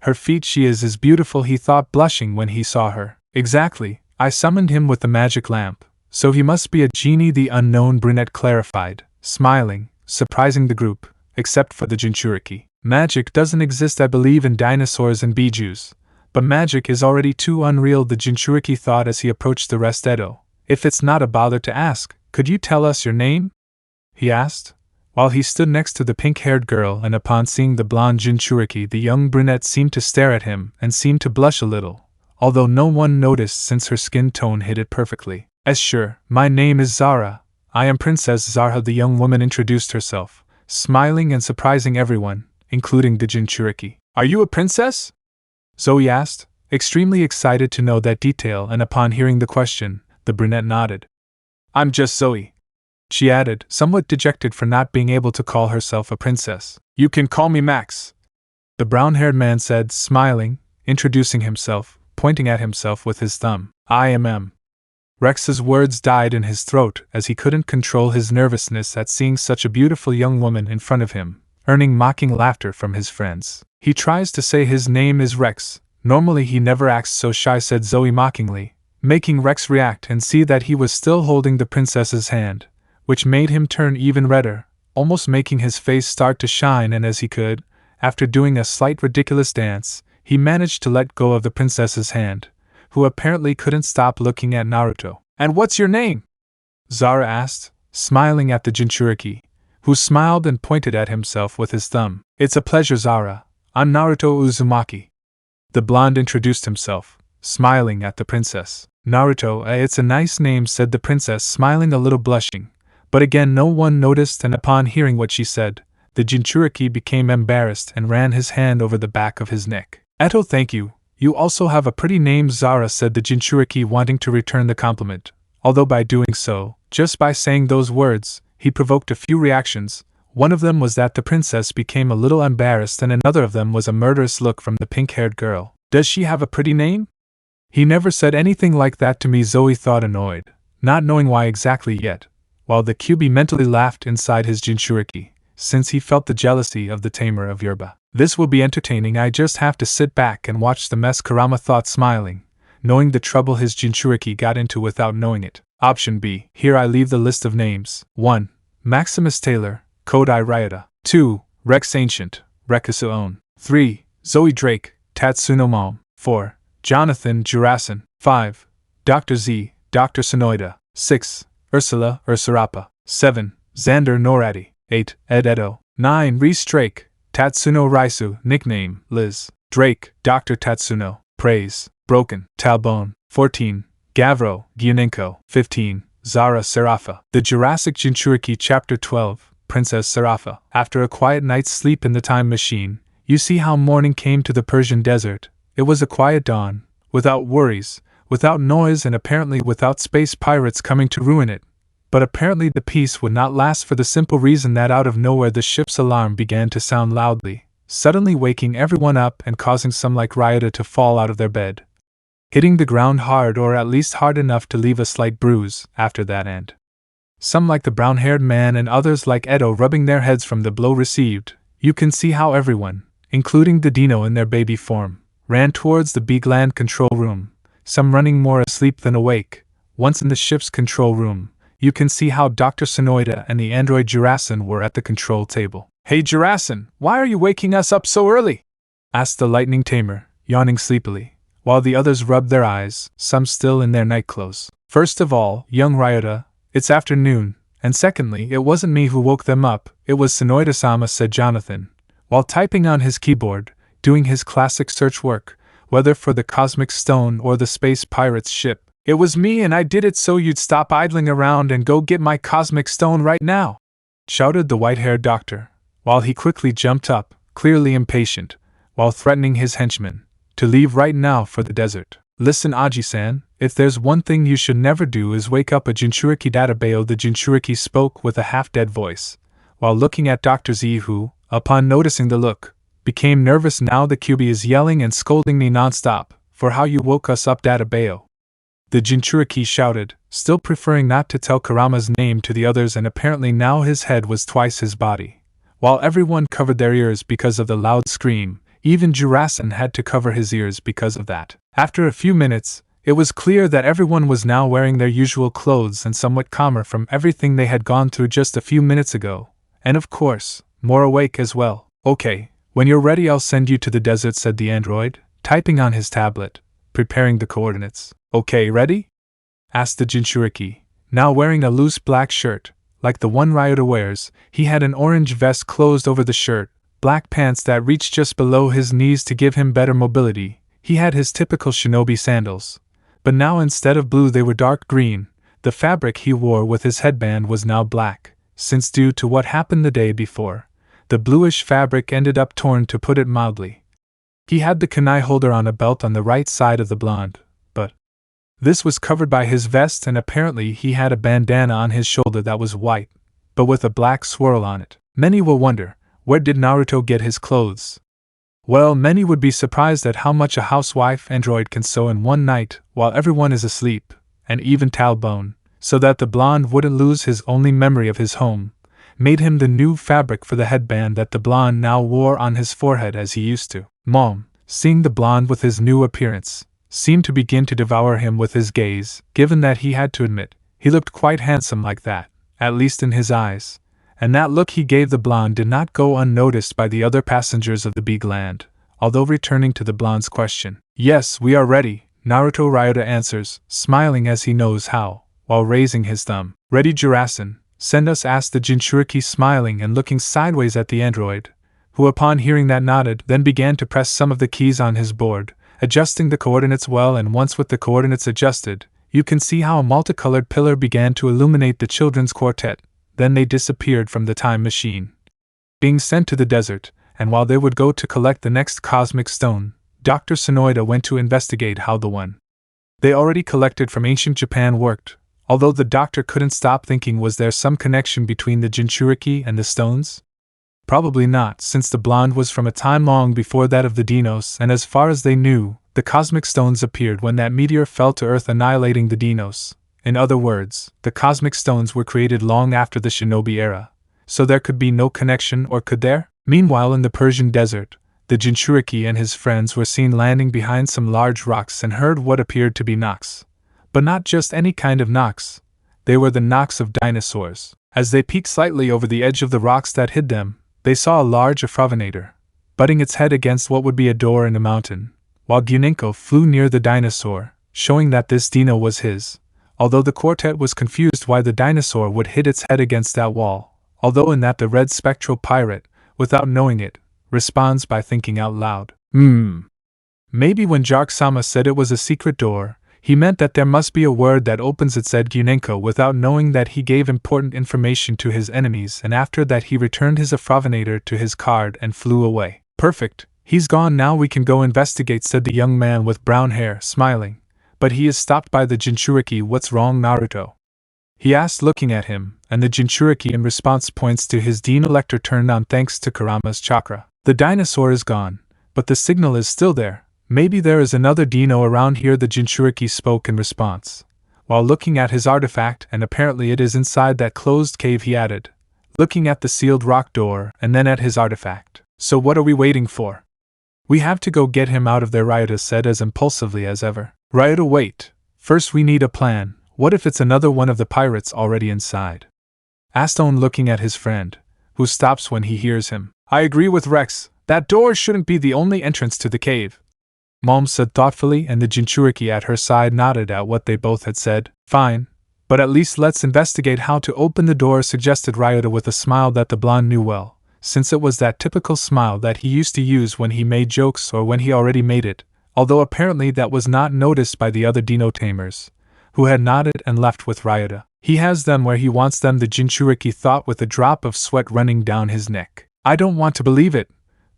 A: her feet. She is beautiful, he thought, blushing when he saw her. Exactly, I summoned him with the magic lamp, so he must be a genie, the unknown brunette clarified, smiling, surprising the group, except for the Jinchuriki. Magic doesn't exist, I believe in dinosaurs and bijus, but magic is already too unreal, the Jinchuriki thought as he approached the rest. Edo, if it's not a bother to ask, could you tell us your name? He asked, while he stood next to the pink-haired girl, and upon seeing the blonde Jinchuriki the young brunette seemed to stare at him and seemed to blush a little, although no one noticed since her skin tone hid it perfectly. Sure, my name is Zara. I am Princess Zara, the young woman introduced herself, smiling and surprising everyone, including the Jinchuriki. Are you a princess? Zoe asked, extremely excited to know that detail, and upon hearing the question, the brunette nodded. I'm just Zoe, she added, somewhat dejected for not being able to call herself a princess. You can call me Max, the brown-haired man said, smiling, introducing himself, pointing at himself with his thumb. I am M. Rex's words died in his throat as he couldn't control his nervousness at seeing such a beautiful young woman in front of him, earning mocking laughter from his friends. He tries to say his name is Rex. Normally he never acts so shy, said Zoe mockingly, making Rex react and see that he was still holding the princess's hand, which made him turn even redder, almost making his face start to shine. And as he could, after doing a slight ridiculous dance, he managed to let go of the princess's hand, who apparently couldn't stop looking at Naruto. And what's your name? Zara asked, smiling at the Jinchuriki, who smiled and pointed at himself with his thumb. It's a pleasure, Zara. I'm Naruto Uzumaki. The blonde introduced himself, smiling at the princess. Naruto, it's a nice name, said the princess, smiling a little, blushing. But again no one noticed, and upon hearing what she said, the Jinchuriki became embarrassed and ran his hand over the back of his neck. Eto, thank you, You also have a pretty name, Zara, said the Jinchuriki, wanting to return the compliment, although by doing so, just by saying those words, he provoked a few reactions. One of them was that the princess became a little embarrassed, and another of them was a murderous look from the pink-haired girl. Does she have a pretty name? He never said anything like that to me, Zoe thought, annoyed, not knowing why exactly yet, while the Kyubi mentally laughed inside his Jinchuriki, since he felt the jealousy of the tamer of Yerba. This will be entertaining, I just have to sit back and watch the mess, Kurama thought, smiling, knowing the trouble his Jinchuriki got into without knowing it. Option B. Here I leave the list of names. 1. Maximus Taylor, Kodai Ryota. 2. Rex Ancient, Rekusuon. 3. Zoe Drake, Tatsuno Mom. 4. Jonathan Jurasin. 5. Dr. Z, Dr. Sonoida. 6. Ursula Ursurapa. 7. Xander Noradi. 8. Ed Edo. 9. Reese Drake, Tatsuno Raisu, nickname Liz. Drake, Dr. Tatsuno. Praise, Broken, Talbone. 14. Gavro, Gyunenko. 15. Zara Serapha. The Jurassic Jinchuriki, Chapter 12, Princess Serapha. After a quiet night's sleep in the time machine, you see how morning came to the Persian desert. It was a quiet dawn, without worries, without noise, and apparently without space pirates coming to ruin it. But apparently the peace would not last, for the simple reason that out of nowhere the ship's alarm began to sound loudly, suddenly waking everyone up and causing some like Ryota to fall out of their bed, hitting the ground hard, or at least hard enough to leave a slight bruise after that, and some like the brown-haired man and others like Edo rubbing their heads from the blow received. You can see how everyone, including the dino in their baby form, ran towards the B-gland control room, some running more asleep than awake. Once in the ship's control room, you can see how Dr. Sonoida and the android Jurasin were at the control table. Hey Jurasin, why are you waking us up so early? Asked the lightning tamer, yawning sleepily, while the others rubbed their eyes, some still in their nightclothes. First of all, young Ryota, it's afternoon, and secondly, it wasn't me who woke them up, it was Sonoida-sama, said Jonathan, while typing on his keyboard, doing his classic search work, whether for the Cosmic Stone or the Space Pirate's ship. It was me, and I did it so you'd stop idling around and go get my Cosmic Stone right now, shouted the white-haired doctor, while he quickly jumped up, clearly impatient, while threatening his henchmen to leave right now for the desert. Listen, Aji-san, if there's one thing you should never do is wake up a Jinchuriki. Databeo, the Jinchuriki spoke with a half-dead voice, while looking at Dr. Z, who, upon noticing the look, became nervous. Now the Kyubi is yelling and scolding me non-stop for how you woke us up, Databeo, the Jinchuriki shouted, still preferring not to tell Kurama's name to the others, and apparently now his head was twice his body. While everyone covered their ears because of the loud scream, even Jurasin had to cover his ears because of that. After a few minutes, it was clear that everyone was now wearing their usual clothes and somewhat calmer from everything they had gone through just a few minutes ago, and of course, more awake as well. Okay, when you're ready I'll send you to the desert, said the android, typing on his tablet, preparing the coordinates. Okay, ready? Asked the Jinchuriki, now wearing a loose black shirt, like the one Ryota wears. He had an orange vest closed over the shirt, black pants that reached just below his knees to give him better mobility. He had his typical shinobi sandals, but now instead of blue they were dark green. The fabric he wore with his headband was now black, since due to what happened the day before, the bluish fabric ended up torn, to put it mildly. He had the kunai holder on a belt on the right side of the blonde, but this was covered by his vest, and apparently he had a bandana on his shoulder that was white, but with a black swirl on it. Many will wonder, where did Naruto get his clothes? Well, many would be surprised at how much a housewife android can sew in one night while everyone is asleep, and even Talbone, so that the blonde wouldn't lose his only memory of his home, made him the new fabric for the headband that the blonde now wore on his forehead as he used to. Mom, seeing the blonde with his new appearance, seemed to begin to devour him with his gaze, given that he had to admit, he looked quite handsome like that, at least in his eyes, and that look he gave the blonde did not go unnoticed by the other passengers of the B-gland. Although returning to the blonde's question, yes, we are ready, Naruto Ryota answers, smiling as he knows how, while raising his thumb. Ready, Jurasin, send us, asked the Jinchuriki, smiling and looking sideways at the android, who upon hearing that nodded, then began to press some of the keys on his board, adjusting the coordinates well, and once with the coordinates adjusted, you can see how a multicolored pillar began to illuminate the children's quartet. Then they disappeared from the time machine, being sent to the desert, and while they would go to collect the next cosmic stone, Dr. Sonoida went to investigate how the one they already collected from ancient Japan worked, although the doctor couldn't stop thinking, was there some connection between the Jinchuriki and the stones? Probably not, since the blonde was from a time long before that of the dinos, and as far as they knew, the cosmic stones appeared when that meteor fell to Earth, annihilating the dinos. In other words, the cosmic stones were created long after the shinobi era, so there could be no connection, or could there? Meanwhile, in the Persian desert, the Jinchuriki and his friends were seen landing behind some large rocks and heard what appeared to be knocks. But not just any kind of knocks. They were the knocks of dinosaurs. As they peeked slightly over the edge of the rocks that hid them, they saw a large Afravinator, butting its head against what would be a door in a mountain, while Gyunenko flew near the dinosaur, showing that this dino was his, although the quartet was confused why the dinosaur would hit its head against that wall, although in that the red spectral pirate, without knowing it, responds by thinking out loud. Maybe when Jark-sama said it was a secret door, he meant that there must be a word that opens it, said Gyunenko, without knowing that he gave important information to his enemies, and after that he returned his Afravinator to his card and flew away. Perfect, he's gone now, we can go investigate, said the young man with brown hair, smiling. But he is stopped by the Jinchuriki. What's wrong, Naruto? He asked, looking at him, and the Jinchuriki in response points to his Dino Lector turned on thanks to Kurama's chakra. The dinosaur is gone, but the signal is still there. Maybe there is another dino around here, the Jinchuriki spoke in response. While looking at his artifact, and apparently it is inside that closed cave, he added, looking at the sealed rock door and then at his artifact. So what are we waiting for? We have to go get him out of there, Ryota said as impulsively as ever. Ryota, wait. First we need a plan. What if it's another one of the pirates already inside? Asked On, looking at his friend, who stops when he hears him. I agree with Rex. That door shouldn't be the only entrance to the cave, Mom said thoughtfully, and the Jinchuriki at her side nodded at what they both had said. Fine, but at least let's investigate how to open the door, suggested Ryota with a smile that the blonde knew well, since it was that typical smile that he used to use when he made jokes or when he already made it, although apparently that was not noticed by the other dino tamers, who had nodded and left with Ryota. He has them where he wants them, the Jinchuriki thought with a drop of sweat running down his neck. I don't want to believe it,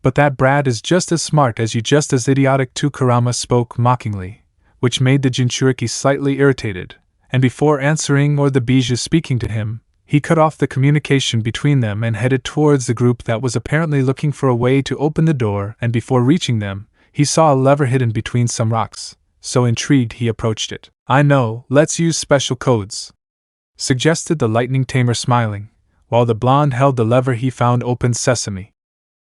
A: but that Brad is just as smart as you, just as idiotic too, Kurama spoke mockingly, which made the Jinchuriki slightly irritated, and before answering or the Bijou speaking to him, he cut off the communication between them and headed towards the group that was apparently looking for a way to open the door, and before reaching them, he saw a lever hidden between some rocks, so intrigued he approached it. I know, let's use special codes, suggested the lightning tamer, smiling, while the blonde held the lever he found. Open sesame,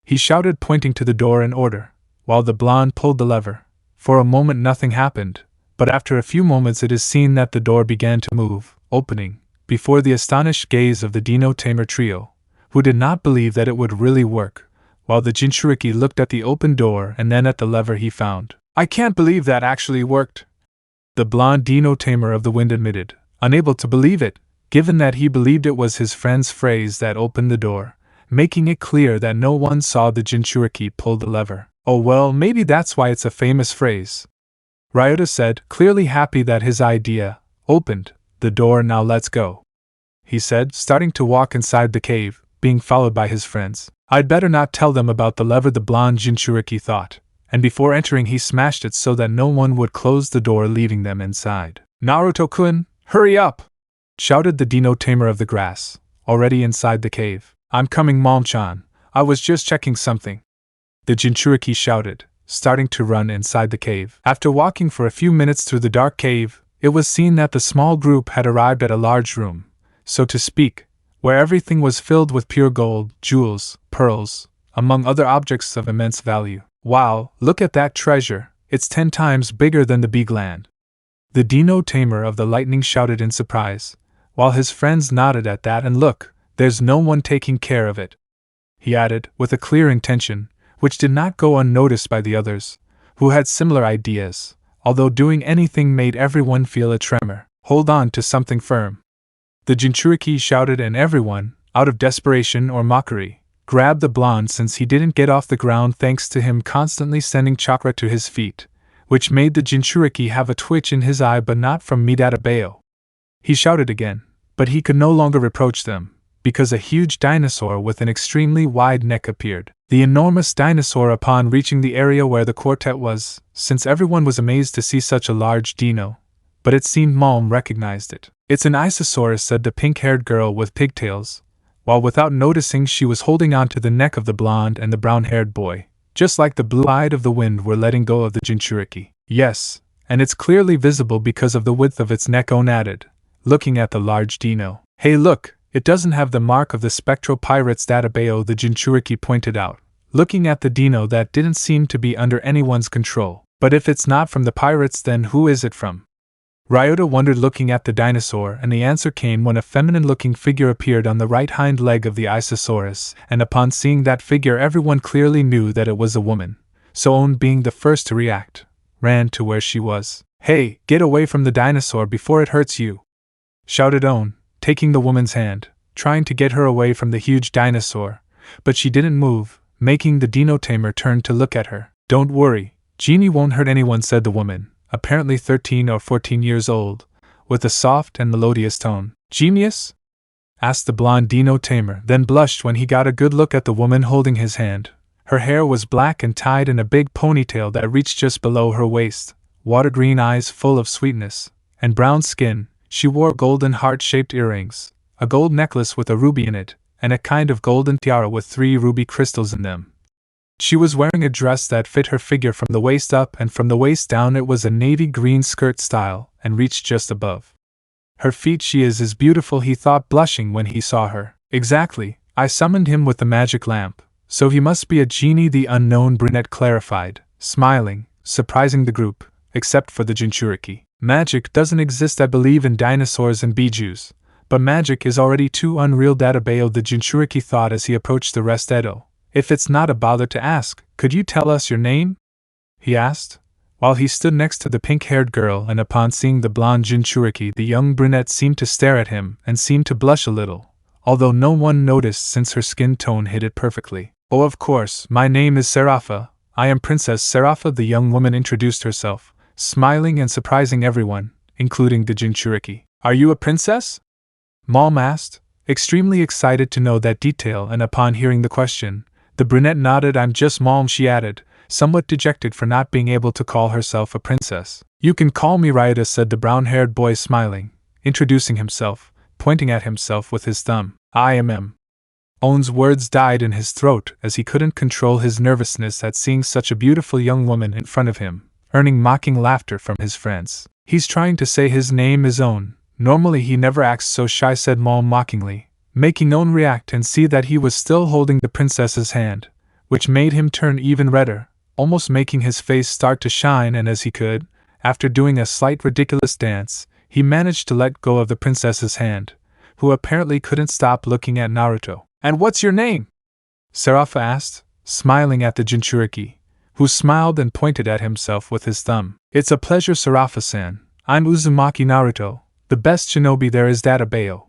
A: he shouted, pointing to the door in order, while the blonde pulled the lever. For a moment nothing happened, but after a few moments it is seen that the door began to move, opening, before the astonished gaze of the Dino Tamer trio, who did not believe that it would really work, while the Jinchuriki looked at the open door and then at the lever he found. I can't believe that actually worked, the blonde Dino Tamer of the Wind admitted, unable to believe it, given that he believed it was his friend's phrase that opened the door, making it clear that no one saw the Jinchuriki pull the lever. Oh well, maybe that's why it's a famous phrase, Ryota said, clearly happy that his idea opened the door. Now let's go, he said, starting to walk inside the cave, being followed by his friends. I'd better not tell them about the lever, the blonde Jinchuriki thought, and before entering he smashed it so that no one would close the door, leaving them inside. Naruto-kun, hurry up, shouted the Dino Tamer of the Grass, already inside the cave. I'm coming, Mom-chan, I was just checking something, the Jinchuriki shouted, starting to run inside the cave. After walking for a few minutes through the dark cave, it was seen that the small group had arrived at a large room, so to speak, where everything was filled with pure gold, jewels, pearls, among other objects of immense value. Wow, look at that treasure, it's 10 times bigger than the big land, the Dino Tamer of the Lightning shouted in surprise, while his friends nodded at that. And look, there's no one taking care of it, he added, with a clear intention, which did not go unnoticed by the others, who had similar ideas, although doing anything made everyone feel a tremor. Hold on to something firm, the Jinchuriki shouted, and everyone, out of desperation or mockery, grabbed the blonde since he didn't get off the ground thanks to him constantly sending chakra to his feet, which made the Jinchuriki have a twitch in his eye, but not from Midata Bayo. He shouted again, but he could no longer reproach them, because a huge dinosaur with an extremely wide neck appeared. The enormous dinosaur, upon reaching the area where the quartet was, since everyone was amazed to see such a large dino, but it seemed Mom recognized it. "It's an Isosaurus," said the pink-haired girl with pigtails, while without noticing she was holding on to the neck of the blonde and the brown-haired boy, just like the blue-eyed of the wind were letting go of the Jinchuriki. "Yes, and it's clearly visible because of the width of its neck," On added, looking at the large dino. "Hey look, it doesn't have the mark of the spectral pirate's databao," the Jinchuriki pointed out, looking at the dino that didn't seem to be under anyone's control. "But if it's not from the pirates, then who is it from?" Ryota wondered, looking at the dinosaur, and the answer came when a feminine-looking figure appeared on the right hind leg of the Isosaurus, and upon seeing that figure everyone clearly knew that it was a woman, so On, being the first to react, ran to where she was. "Hey, get away from the dinosaur before it hurts you!" shouted On, taking the woman's hand, trying to get her away from the huge dinosaur, but she didn't move, making the dino tamer turn to look at her. "Don't worry, Genie won't hurt anyone," said the woman, apparently 13 or 14 years old, with a soft and melodious tone. "Genius?" asked the blonde dino tamer, then blushed when he got a good look at the woman holding his hand. Her hair was black and tied in a big ponytail that reached just below her waist, water-green eyes full of sweetness, and brown skin. She wore golden heart-shaped earrings, a gold necklace with a ruby in it, and a kind of golden tiara with 3 ruby crystals in them. She was wearing a dress that fit her figure from the waist up, and from the waist down it was a navy green skirt style and reached just above her feet. "She is beautiful," he thought, blushing when he saw her. "Exactly, I summoned him with the magic lamp, so he must be a genie," the unknown brunette clarified, smiling, surprising the group, except for the Jinchuriki. "Magic doesn't exist, I believe in dinosaurs and bijus, but magic is already too unreal," databao, the Jinchuriki thought as he approached the rest. "Edo, if it's not a bother to ask, could you tell us your name?" he asked, while he stood next to the pink-haired girl, and upon seeing the blonde Jinchuriki, the young brunette seemed to stare at him and seemed to blush a little, although no one noticed since her skin tone hid it perfectly. "Oh, of course, my name is Serapha. I am Princess Serapha," the young woman introduced herself, smiling and surprising everyone, including the Jinchuriki. "Are you a princess?" Mom asked, extremely excited to know that detail, and upon hearing the question, the brunette nodded. "I'm just Mom," she added, somewhat dejected for not being able to call herself a princess. "You can call me Ryota," said the brown-haired boy, smiling, introducing himself, pointing at himself with his thumb. "I am M." On's words died in his throat as he couldn't control his nervousness at seeing such a beautiful young woman in front of him, earning mocking laughter from his friends. "He's trying to say his name is On. Normally he never acts so shy," said Mom mockingly, making On react and see that he was still holding the princess's hand, which made him turn even redder, almost making his face start to shine, and as he could, after doing a slight ridiculous dance, he managed to let go of the princess's hand, who apparently couldn't stop looking at Naruto. "And what's your name?" Serapha asked, smiling at the Jinchuriki, who smiled and pointed at himself with his thumb. "It's a pleasure, Serapha-san. I'm Uzumaki Naruto, the best shinobi there is, databao."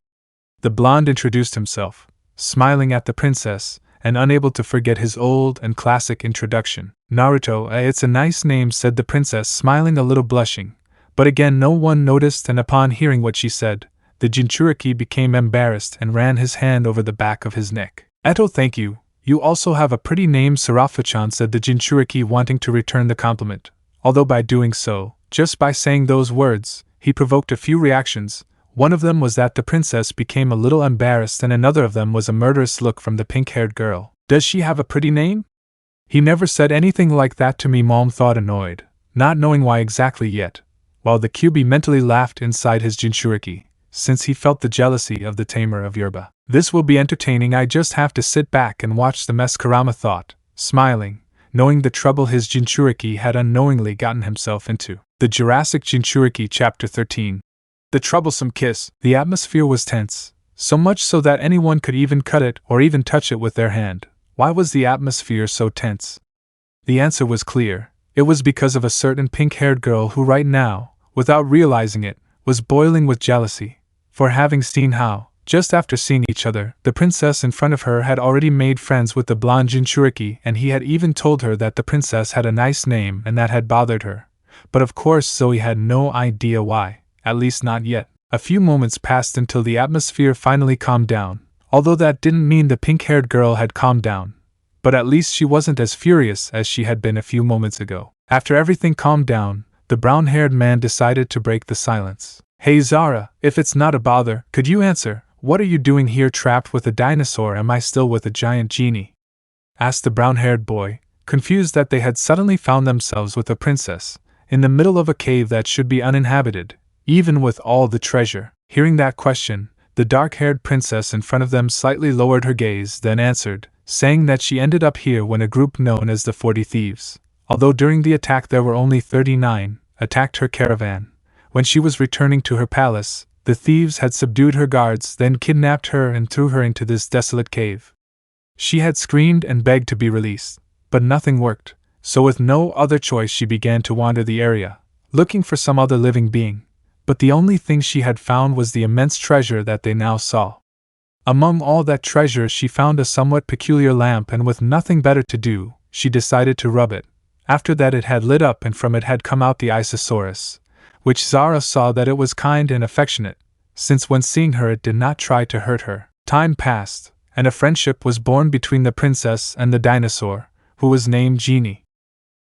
A: The blonde introduced himself, smiling at the princess, and unable to forget his old and classic introduction. "Naruto, it's a nice name," said the princess, smiling a little, blushing, but again no one noticed, and upon hearing what she said, the Jinchuriki became embarrassed and ran his hand over the back of his neck. "Eto, thank you. You also have a pretty name, Serapha-chan," said the Jinchuriki, wanting to return the compliment, although by doing so, just by saying those words, he provoked a few reactions. One of them was that the princess became a little embarrassed, and another of them was a murderous look from the pink-haired girl. "Does she have a pretty name?" "He never said anything like that to me," Mom thought, annoyed, not knowing why exactly yet, while the Kyuubi mentally laughed inside his Jinchuriki, since he felt the jealousy of the tamer of Yerba. "This will be entertaining, I just have to sit back and watch the mess," Kurama thought, smiling, knowing the trouble his Jinchuriki had unknowingly gotten himself into. The Jurassic Jinchuriki, Chapter 13. The Troublesome Kiss. The atmosphere was tense, so much so that anyone could even cut it or even touch it with their hand. Why was the atmosphere so tense? The answer was clear. It was because of a certain pink-haired girl who right now, without realizing it, was boiling with jealousy, for having seen how, just after seeing each other, the princess in front of her had already made friends with the blonde Jinchuriki, and he had even told her that the princess had a nice name, and that had bothered her. But of course Zoe had no idea why. At least not yet. A few moments passed until the atmosphere finally calmed down, although that didn't mean the pink-haired girl had calmed down. But at least she wasn't as furious as she had been a few moments ago. After everything calmed down, the brown-haired man decided to break the silence. "Hey Zara, if it's not a bother, could you answer, what are you doing here trapped with a dinosaur? Am I still with a giant genie?" asked the brown-haired boy, confused that they had suddenly found themselves with a princess, in the middle of a cave that should be uninhabited, even with all the treasure. Hearing that question, the dark-haired princess in front of them slightly lowered her gaze, then answered, saying that she ended up here when a group known as the 40 Thieves, although during the attack there were only 39, attacked her caravan. When she was returning to her palace, the thieves had subdued her guards, then kidnapped her and threw her into this desolate cave. She had screamed and begged to be released, but nothing worked, so with no other choice she began to wander the area, looking for some other living being. But the only thing she had found was the immense treasure that they now saw. Among all that treasure she found a somewhat peculiar lamp, and with nothing better to do, she decided to rub it. After that it had lit up and from it had come out the Isosaurus, which Zara saw that it was kind and affectionate, since when seeing her it did not try to hurt her. Time passed, and a friendship was born between the princess and the dinosaur, who was named Genie.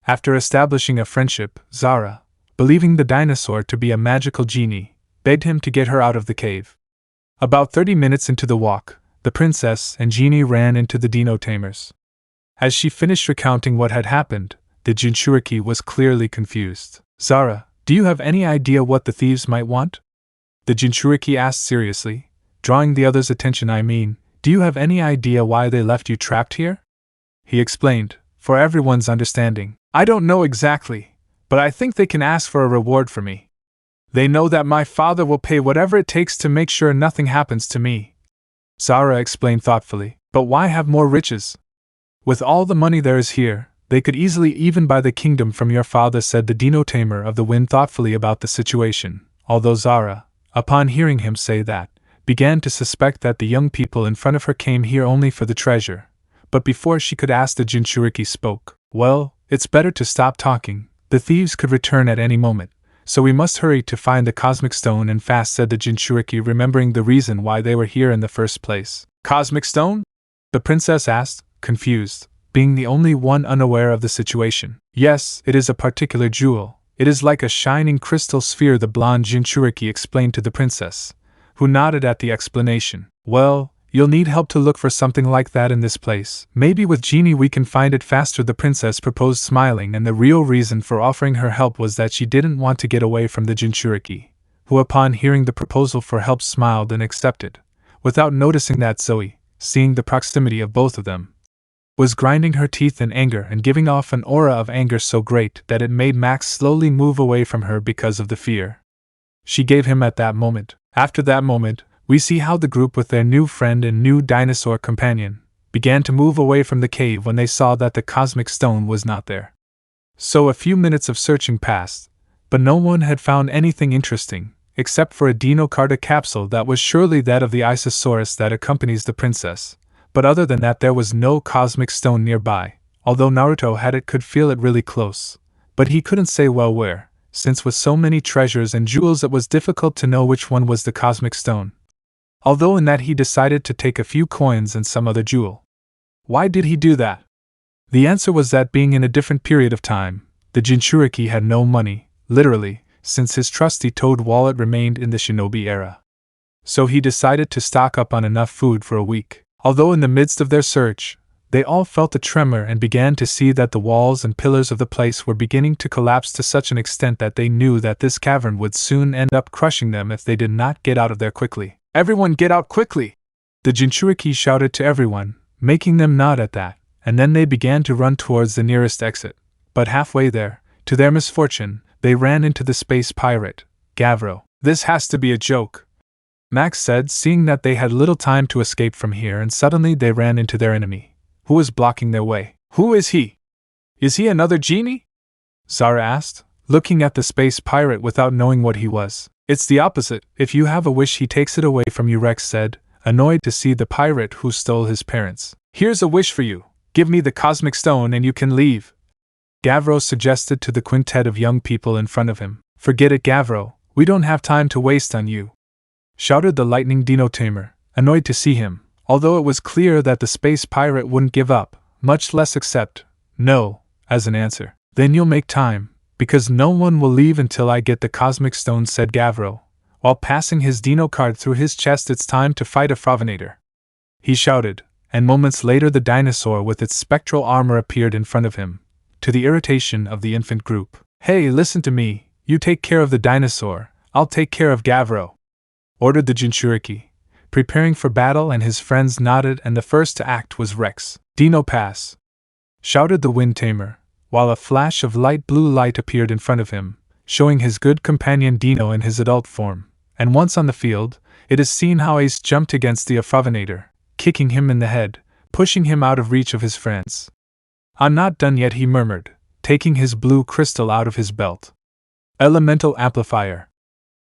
A: After establishing a friendship, Zara, believing the dinosaur to be a magical genie, begged him to get her out of the cave. About 30 minutes into the walk, the princess and Genie ran into the dino tamers. As she finished recounting what had happened, the Jinchuriki was clearly confused. "Zara, do you have any idea what the thieves might want?" the Jinchuriki asked seriously, drawing the others' attention. Do you have any idea why they left you trapped here?" he explained, for everyone's understanding. "I don't know exactly, but I think they can ask for a reward for me. They know that my father will pay whatever it takes to make sure nothing happens to me," Zara explained thoughtfully. "But why have more riches? With all the money there is here, they could easily even buy the kingdom from your father," said the Dino Tamer of the Wind thoughtfully about the situation, although Zara, upon hearing him say that, began to suspect that the young people in front of her came here only for the treasure. But before she could ask, the Jinchuriki spoke. "Well, it's better to stop talking. The thieves could return at any moment, so we must hurry to find the Cosmic Stone and fast," said the Jinchuriki, remembering the reason why they were here in the first place. "Cosmic Stone?" the princess asked, confused, being the only one unaware of the situation. "Yes, it is a particular jewel. It is like a shining crystal sphere," the blonde Jinchuriki explained to the princess, who nodded at the explanation. "Well, you'll need help to look for something like that in this place. Maybe with Genie we can find it faster," the princess proposed, smiling, and the real reason for offering her help was that she didn't want to get away from the Jinchuriki, who upon hearing the proposal for help smiled and accepted, without noticing that Zoe, seeing the proximity of both of them, was grinding her teeth in anger and giving off an aura of anger so great that it made Max slowly move away from her because of the fear she gave him at that moment. After that moment, we see how the group with their new friend and new dinosaur companion began to move away from the cave when they saw that the Cosmic Stone was not there. So a few minutes of searching passed, but no one had found anything interesting, except for a Dino Carta capsule that was surely that of the Isosaurus that accompanies the princess. But other than that there was no Cosmic Stone nearby, although Naruto had it, could feel it really close. But he couldn't say well where, since with so many treasures and jewels it was difficult to know which one was the Cosmic Stone. Although in that he decided to take a few coins and some other jewel. Why did he do that? The answer was that being in a different period of time, the Jinchuriki had no money, literally, since his trusty toad wallet remained in the shinobi era. So he decided to stock up on enough food for a week. Although in the midst of their search, they all felt a tremor and began to see that the walls and pillars of the place were beginning to collapse to such an extent that they knew that this cavern would soon end up crushing them if they did not get out of there quickly. "Everyone get out quickly!" the Jinchuriki shouted to everyone, making them nod at that, and then they began to run towards the nearest exit. But halfway there, to their misfortune, they ran into the space pirate, Gavro. "This has to be a joke," Max said, seeing that they had little time to escape from here, and suddenly they ran into their enemy, who was blocking their way. "Who is he? Is he another genie?" Zara asked, looking at the space pirate without knowing what he was. "It's the opposite. If you have a wish he takes it away from you," Rex said, annoyed to see the pirate who stole his parents. "Here's a wish for you. Give me the Cosmic Stone and you can leave," Gavro suggested to the quintet of young people in front of him. "Forget it, Gavro. We don't have time to waste on you," shouted the lightning Dino Tamer, annoyed to see him, although it was clear that the space pirate wouldn't give up, much less accept no as an answer. Then you'll make time, because no one will leave until I get the cosmic stone, said Gavro, while passing his dino card through his chest. It's time to fight a Fravinator, he shouted, and moments later the dinosaur with its spectral armor appeared in front of him, to the irritation of the infant group. Hey, listen to me, you take care of the dinosaur, I'll take care of Gavro, ordered the Jinchuriki, preparing for battle, and his friends nodded, and the first to act was Rex. Dino pass, shouted the wind tamer, while a flash of light blue light appeared in front of him, showing his good companion Dino in his adult form, and once on the field, it is seen how Ace jumped against the Afravinator, kicking him in the head, pushing him out of reach of his friends. I'm not done yet, he murmured, taking his blue crystal out of his belt. Elemental amplifier,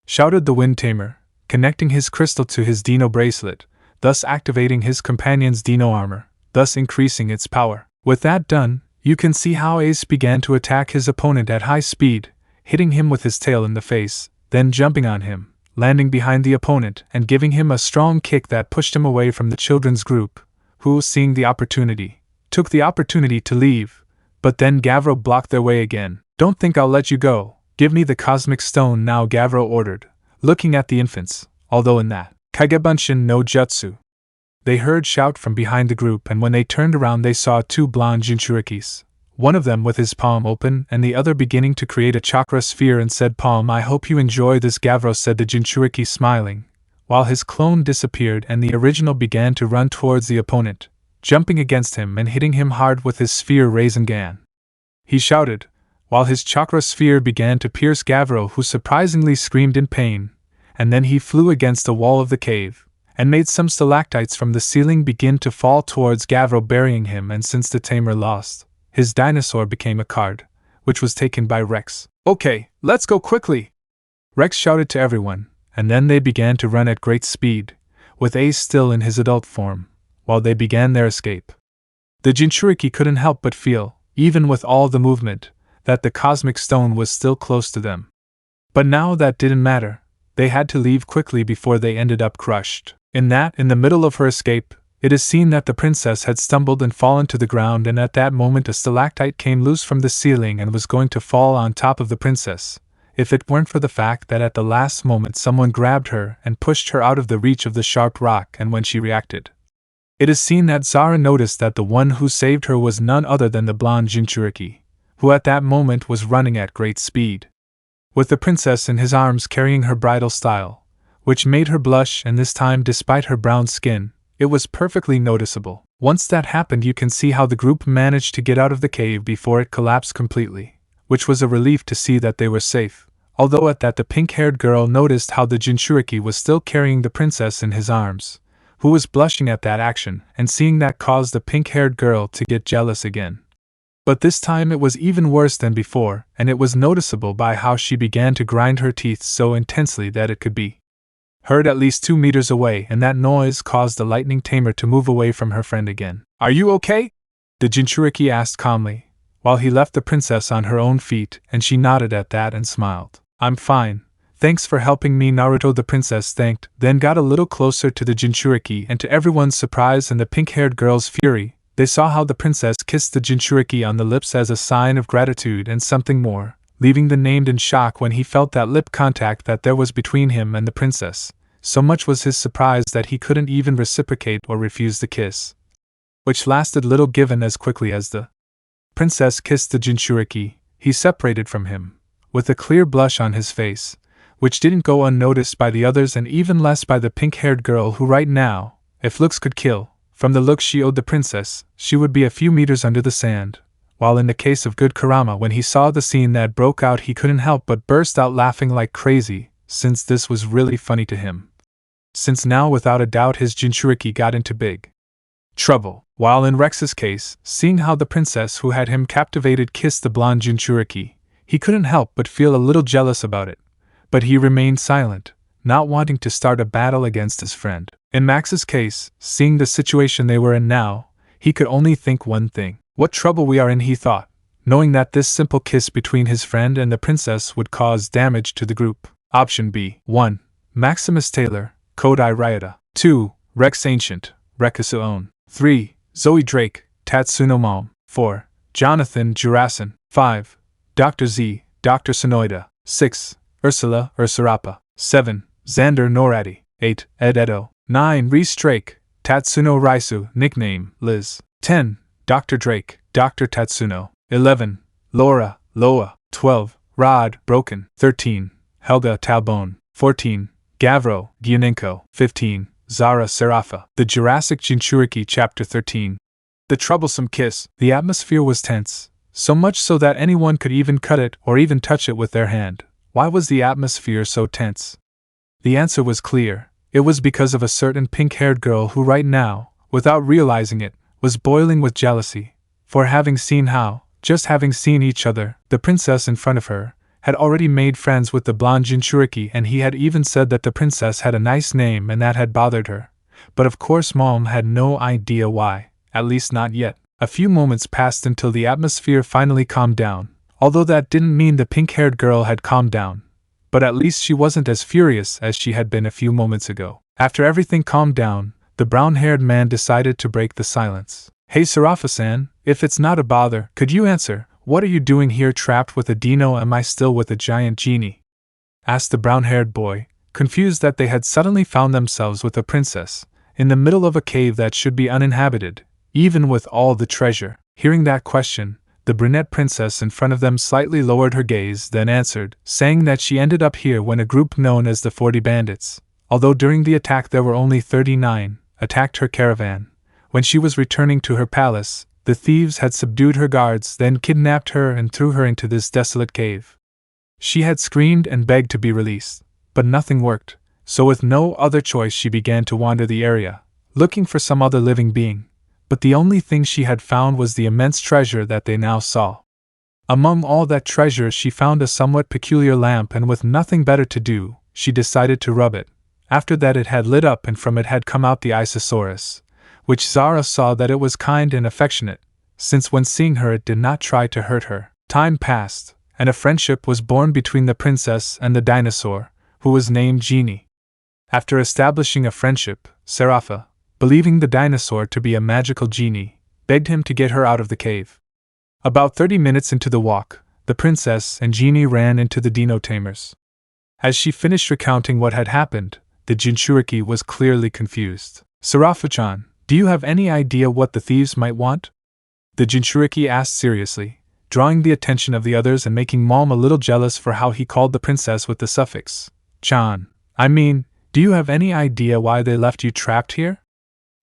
A: shouted the wind tamer, connecting his crystal to his Dino bracelet, thus activating his companion's Dino armor, thus increasing its power. With that done, you can see how Ace began to attack his opponent at high speed, hitting him with his tail in the face, then jumping on him, landing behind the opponent and giving him a strong kick that pushed him away from the children's group, who, seeing the opportunity, took the opportunity to leave, but then Gavro blocked their way again. Don't think I'll let you go, give me the cosmic stone now, Gavro ordered, looking at the infants, although in that Kagebunshin no Jutsu. They heard shout from behind the group, and when they turned around they saw two blonde Jinchurikis, one of them with his palm open and the other beginning to create a chakra sphere, and said, Palm, I hope you enjoy this, Gavro said the Jinchuriki, smiling, while his clone disappeared and the original began to run towards the opponent, jumping against him and hitting him hard with his sphere Rasengan. He shouted, while his chakra sphere began to pierce Gavro, who surprisingly screamed in pain, and then he flew against the wall of the cave, and made some stalactites from the ceiling begin to fall towards Gavro, burying him, and since the tamer lost, his dinosaur became a card, which was taken by Rex. Okay, let's go quickly! Rex shouted to everyone, and then they began to run at great speed, with Ace still in his adult form, while they began their escape. The Jinchuriki couldn't help but feel, even with all the movement, that the cosmic stone was still close to them. But now that didn't matter, they had to leave quickly before they ended up crushed. In the middle of her escape, it is seen that the princess had stumbled and fallen to the ground, and at that moment a stalactite came loose from the ceiling and was going to fall on top of the princess, if it weren't for the fact that at the last moment someone grabbed her and pushed her out of the reach of the sharp rock. And when she reacted, it is seen that Zara noticed that the one who saved her was none other than the blonde Jinchuriki, who at that moment was running at great speed, with the princess in his arms carrying her bridal style, which made her blush, and this time despite her brown skin, it was perfectly noticeable. Once that happened, you can see how the group managed to get out of the cave before it collapsed completely, which was a relief to see that they were safe, although at that the pink-haired girl noticed how the Jinchuriki was still carrying the princess in his arms, who was blushing at that action, and seeing that caused the pink-haired girl to get jealous again. But this time it was even worse than before, and it was noticeable by how she began to grind her teeth so intensely that it could be heard at least 2 meters away, and that noise caused the lightning tamer to move away from her friend again. Are you okay? The Jinchuriki asked calmly, while he left the princess on her own feet, and she nodded at that and smiled. I'm fine. Thanks for helping me, Naruto, the princess thanked, then got a little closer to the Jinchuriki, and to everyone's surprise and the pink-haired girl's fury, they saw how the princess kissed the Jinchuriki on the lips as a sign of gratitude and something more, leaving the named in shock when he felt that lip contact that there was between him and the princess. So much was his surprise that he couldn't even reciprocate or refuse the kiss, which lasted little. Given as quickly as the princess kissed the Jinchuriki, he separated from him, with a clear blush on his face, which didn't go unnoticed by the others and even less by the pink-haired girl, who right now, if looks could kill, from the look she owed the princess, she would be a few meters under the sand. While in the case of good Kurama, when he saw the scene that broke out, he couldn't help but burst out laughing like crazy, since this was really funny to him. Since now without a doubt his Jinchuriki got into big trouble. While in Rex's case, seeing how the princess who had him captivated kissed the blonde Jinchuriki, he couldn't help but feel a little jealous about it. But he remained silent, not wanting to start a battle against his friend. In Max's case, seeing the situation they were in now, he could only think one thing. What trouble we are in, he thought, knowing that this simple kiss between his friend and the princess would cause damage to the group. Option B. 1. Maximus Taylor, Kodai Ryota. 2. Rex Ancient, Rekusuon. 3. Zoe Drake, Tatsuno Mom. 4. Jonathan Jurasin. 5. Dr. Z, Dr. Sonoida. 6. Ursula Ursurapa. 7. Xander Norati. 8. Ed Edo. 9. Reese Drake, Tatsuno Raisu, nickname Liz. 10. Dr. Drake, Dr. Tatsuno. 11. Laura Loa. 12. Rod Broken. 13. Helga Talbone. 14. Gavro Gyunenko. 15. Zara Serafa. The Jurassic Jinchuriki Chapter 13. The Troublesome Kiss. The atmosphere was tense, so much so that anyone could even cut it or even touch it with their hand. Why was the atmosphere so tense? The answer was clear. It was because of a certain pink-haired girl who right now, without realizing it, was boiling with jealousy, for having seen how, just having seen each other, the princess in front of her, had already made friends with the blonde Jinchuriki, and he had even said that the princess had a nice name and that had bothered her. But of course Mom had no idea why, at least not yet. A few moments passed until the atmosphere finally calmed down, although that didn't mean the pink-haired girl had calmed down. But at least she wasn't as furious as she had been a few moments ago. After everything calmed down, the brown-haired man decided to break the silence. Hey Sarafa-san, if it's not a bother, could you answer, what are you doing here trapped with a dino? Am I still with a giant genie? Asked the brown-haired boy, confused that they had suddenly found themselves with a princess, in the middle of a cave that should be uninhabited, even with all the treasure. Hearing that question, the brunette princess in front of them slightly lowered her gaze, then answered, saying that she ended up here when a group known as the 40 Bandits, although during the attack there were only 39, attacked her caravan. When she was returning to her palace, the thieves had subdued her guards, then kidnapped her and threw her into this desolate cave. She had screamed and begged to be released, but nothing worked, so with no other choice she began to wander the area, looking for some other living being. But the only thing she had found was the immense treasure that they now saw. Among all that treasure she found a somewhat peculiar lamp, and with nothing better to do, she decided to rub it. After that it had lit up and from it had come out the Isosaurus, which Zara saw that it was kind and affectionate, since when seeing her it did not try to hurt her. Time passed, and a friendship was born between the princess and the dinosaur, who was named Genie. After establishing a friendship, Serafa, believing the dinosaur to be a magical genie, begged him to get her out of the cave. About 30 minutes into the walk, the princess and Genie ran into the dino tamers. As she finished recounting what had happened, the Jinchuriki was clearly confused. Serafa-chan, do you have any idea what the thieves might want? The Jinchuriki asked seriously, drawing the attention of the others and making Mom a little jealous for how he called the princess with the suffix chan. I mean, do you have any idea why they left you trapped here?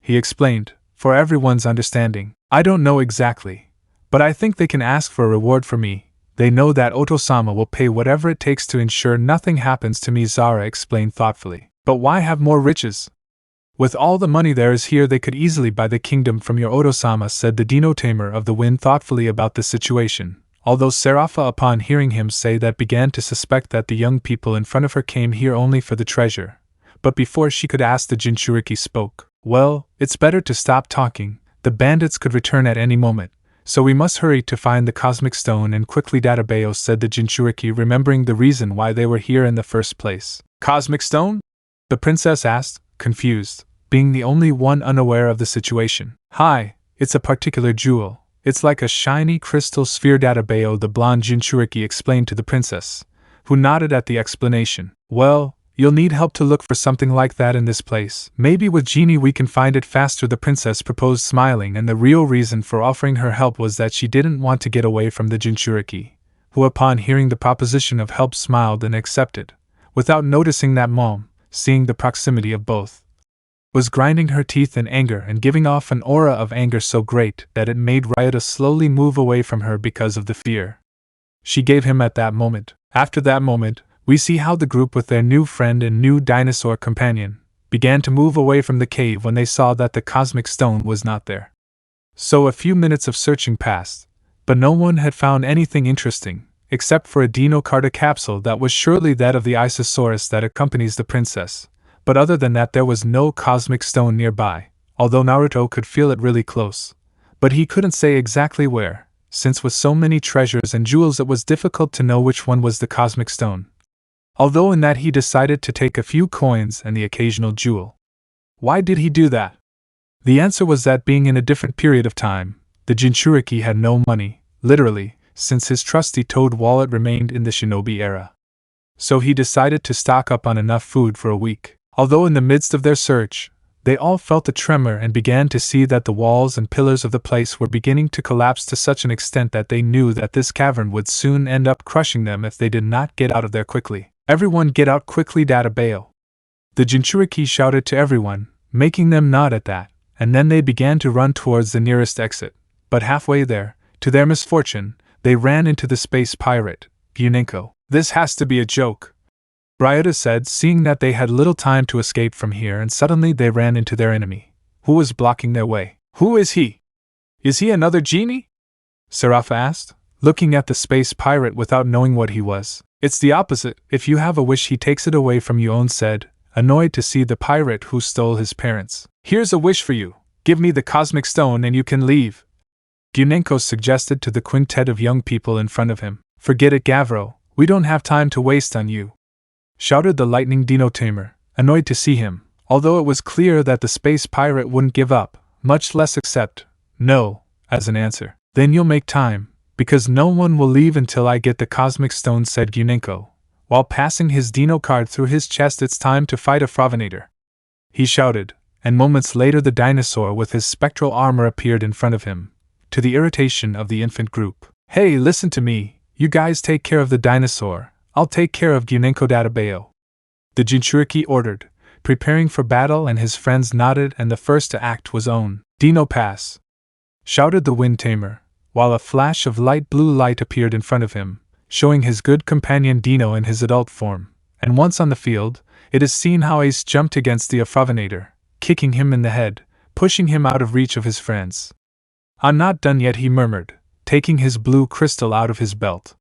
A: He explained, for everyone's understanding. I don't know exactly, but I think they can ask for a reward for me. They know that Oto-sama will pay whatever it takes to ensure nothing happens to me, Zara explained thoughtfully. But why have more riches? With all the money there is here, they could easily buy the kingdom from your Oto-sama, said the Dino Tamer of the Wind thoughtfully about the situation, although Serafa, upon hearing him say that, began to suspect that the young people in front of her came here only for the treasure. But before she could ask, the Jinchuriki spoke. Well, it's better to stop talking. The bandits could return at any moment, so we must hurry to find the Cosmic Stone and quickly database, said the Jinchuriki, remembering the reason why they were here in the first place. Cosmic Stone? The princess asked, confused, being the only one unaware of the situation. Hi, it's a particular jewel. It's like a shiny crystal sphere, database, the blonde Jinchuriki explained to the princess, who nodded at the explanation. Well, you'll need help to look for something like that in this place. Maybe with Genie we can find it faster, the princess proposed, smiling, and the real reason for offering her help was that she didn't want to get away from the Jinchuriki, who upon hearing the proposition of help smiled and accepted, without noticing that Mom, seeing the proximity of both, was grinding her teeth in anger and giving off an aura of anger so great that it made Ryota slowly move away from her because of the fear she gave him at that moment. After that moment, we see how the group with their new friend and new dinosaur companion began to move away from the cave when they saw that the Cosmic Stone was not there. So a few minutes of searching passed, but no one had found anything interesting, except for a Dino Carta capsule that was surely that of the Isosaurus that accompanies the princess. But other than that there was no Cosmic Stone nearby, although Naruto could feel it really close. But he couldn't say exactly where, since with so many treasures and jewels it was difficult to know which one was the Cosmic Stone. Although in that he decided to take a few coins and the occasional jewel. Why did he do that? The answer was that being in a different period of time, the Jinchuriki had no money, literally, since his trusty toad wallet remained in the shinobi era. So he decided to stock up on enough food for a week. Although in the midst of their search, they all felt a tremor and began to see that the walls and pillars of the place were beginning to collapse to such an extent that they knew that this cavern would soon end up crushing them if they did not get out of there quickly. Everyone get out quickly, Databao! The Jinchuriki shouted to everyone, making them nod at that, and then they began to run towards the nearest exit. But halfway there, to their misfortune, they ran into the space pirate, Gyunenko. This has to be a joke, Ryota said, seeing that they had little time to escape from here, and suddenly they ran into their enemy, who was blocking their way. Who is he? Is he another genie? Seraph asked, looking at the space pirate without knowing what he was. It's the opposite. If you have a wish, he takes it away from you, On said, annoyed to see the pirate who stole his parents. Here's a wish for you. Give me the cosmic stone and you can leave, Gyunenko suggested to the quintet of young people in front of him. Forget it, Gavro. We don't have time to waste on you, shouted the lightning dino tamer, annoyed to see him, although it was clear that the space pirate wouldn't give up, much less accept no as an answer. Then you'll make time, because no one will leave until I get the cosmic stone, said Gyunenko, while passing his dino card through his chest. It's time to fight a Fravinator, he shouted, and moments later the dinosaur with his spectral armor appeared in front of him, to the irritation of the infant group. Hey, listen to me, you guys take care of the dinosaur, I'll take care of Gyunenko Databao, the Jinchuriki ordered, preparing for battle, and his friends nodded, and the first to act was On. Dino pass, shouted the wind tamer, while a flash of light blue light appeared in front of him, showing his good companion Dino in his adult form, and once on the field, it is seen how Ace jumped against the Afravinator, kicking him in the head, pushing him out of reach of his friends. I'm not done yet, he murmured, taking his blue crystal out of his belt.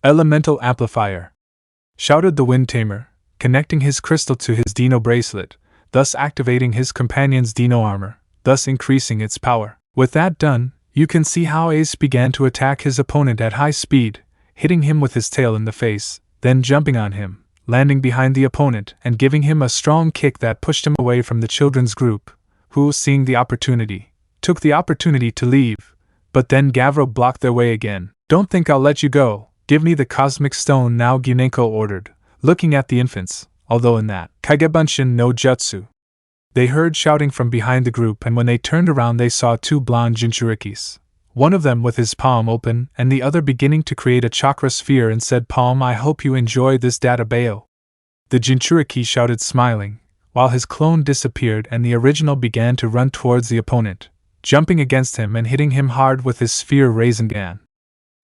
A: Elemental amplifier, shouted the wind tamer, connecting his crystal to his Dino bracelet, thus activating his companion's Dino armor, thus increasing its power. With that done, you can see how Ace began to attack his opponent at high speed, hitting him with his tail in the face, then jumping on him, landing behind the opponent and giving him a strong kick that pushed him away from the children's group, who, seeing the opportunity, took the opportunity to leave, but then Gavro blocked their way again. Don't think I'll let you go. Give me the cosmic stone now, Gyunenko ordered, looking at the infants, although in that Kagebunshin no Jutsu. They heard shouting from behind the group, and when they turned around they saw two blonde Jinchurikis, one of them with his palm open and the other beginning to create a chakra sphere, and said, Palm, I hope you enjoy this Databao. The Jinchuriki shouted, smiling, while his clone disappeared and the original began to run towards the opponent, jumping against him and hitting him hard with his sphere Rasengan.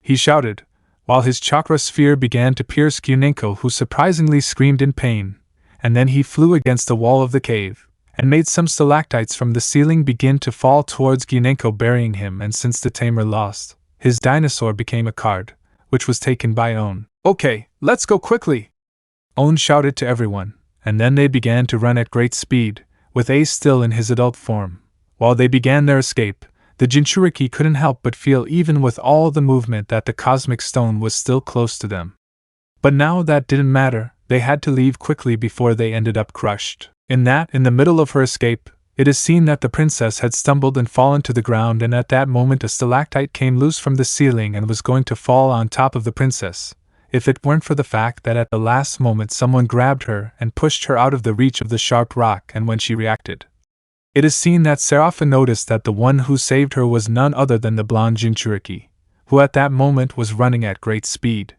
A: He shouted, while his chakra sphere began to pierce Gyunenko, who surprisingly screamed in pain, and then he flew against the wall of the cave, and made some stalactites from the ceiling begin to fall towards Gyunenko, burying him, and since the tamer lost, his dinosaur became a card, which was taken by On. Okay, let's go quickly, On shouted to everyone, and then they began to run at great speed, with Ace still in his adult form. While they began their escape, the Jinchuriki couldn't help but feel, even with all the movement, that the cosmic stone was still close to them. But now that didn't matter, they had to leave quickly before they ended up crushed. In the middle of her escape, it is seen that the princess had stumbled and fallen to the ground, and at that moment a stalactite came loose from the ceiling and was going to fall on top of the princess, if it weren't for the fact that at the last moment someone grabbed her and pushed her out of the reach of the sharp rock. And when she reacted, it is seen that Serapha noticed that the one who saved her was none other than the blonde Jinchuriki, who at that moment was running at great speed,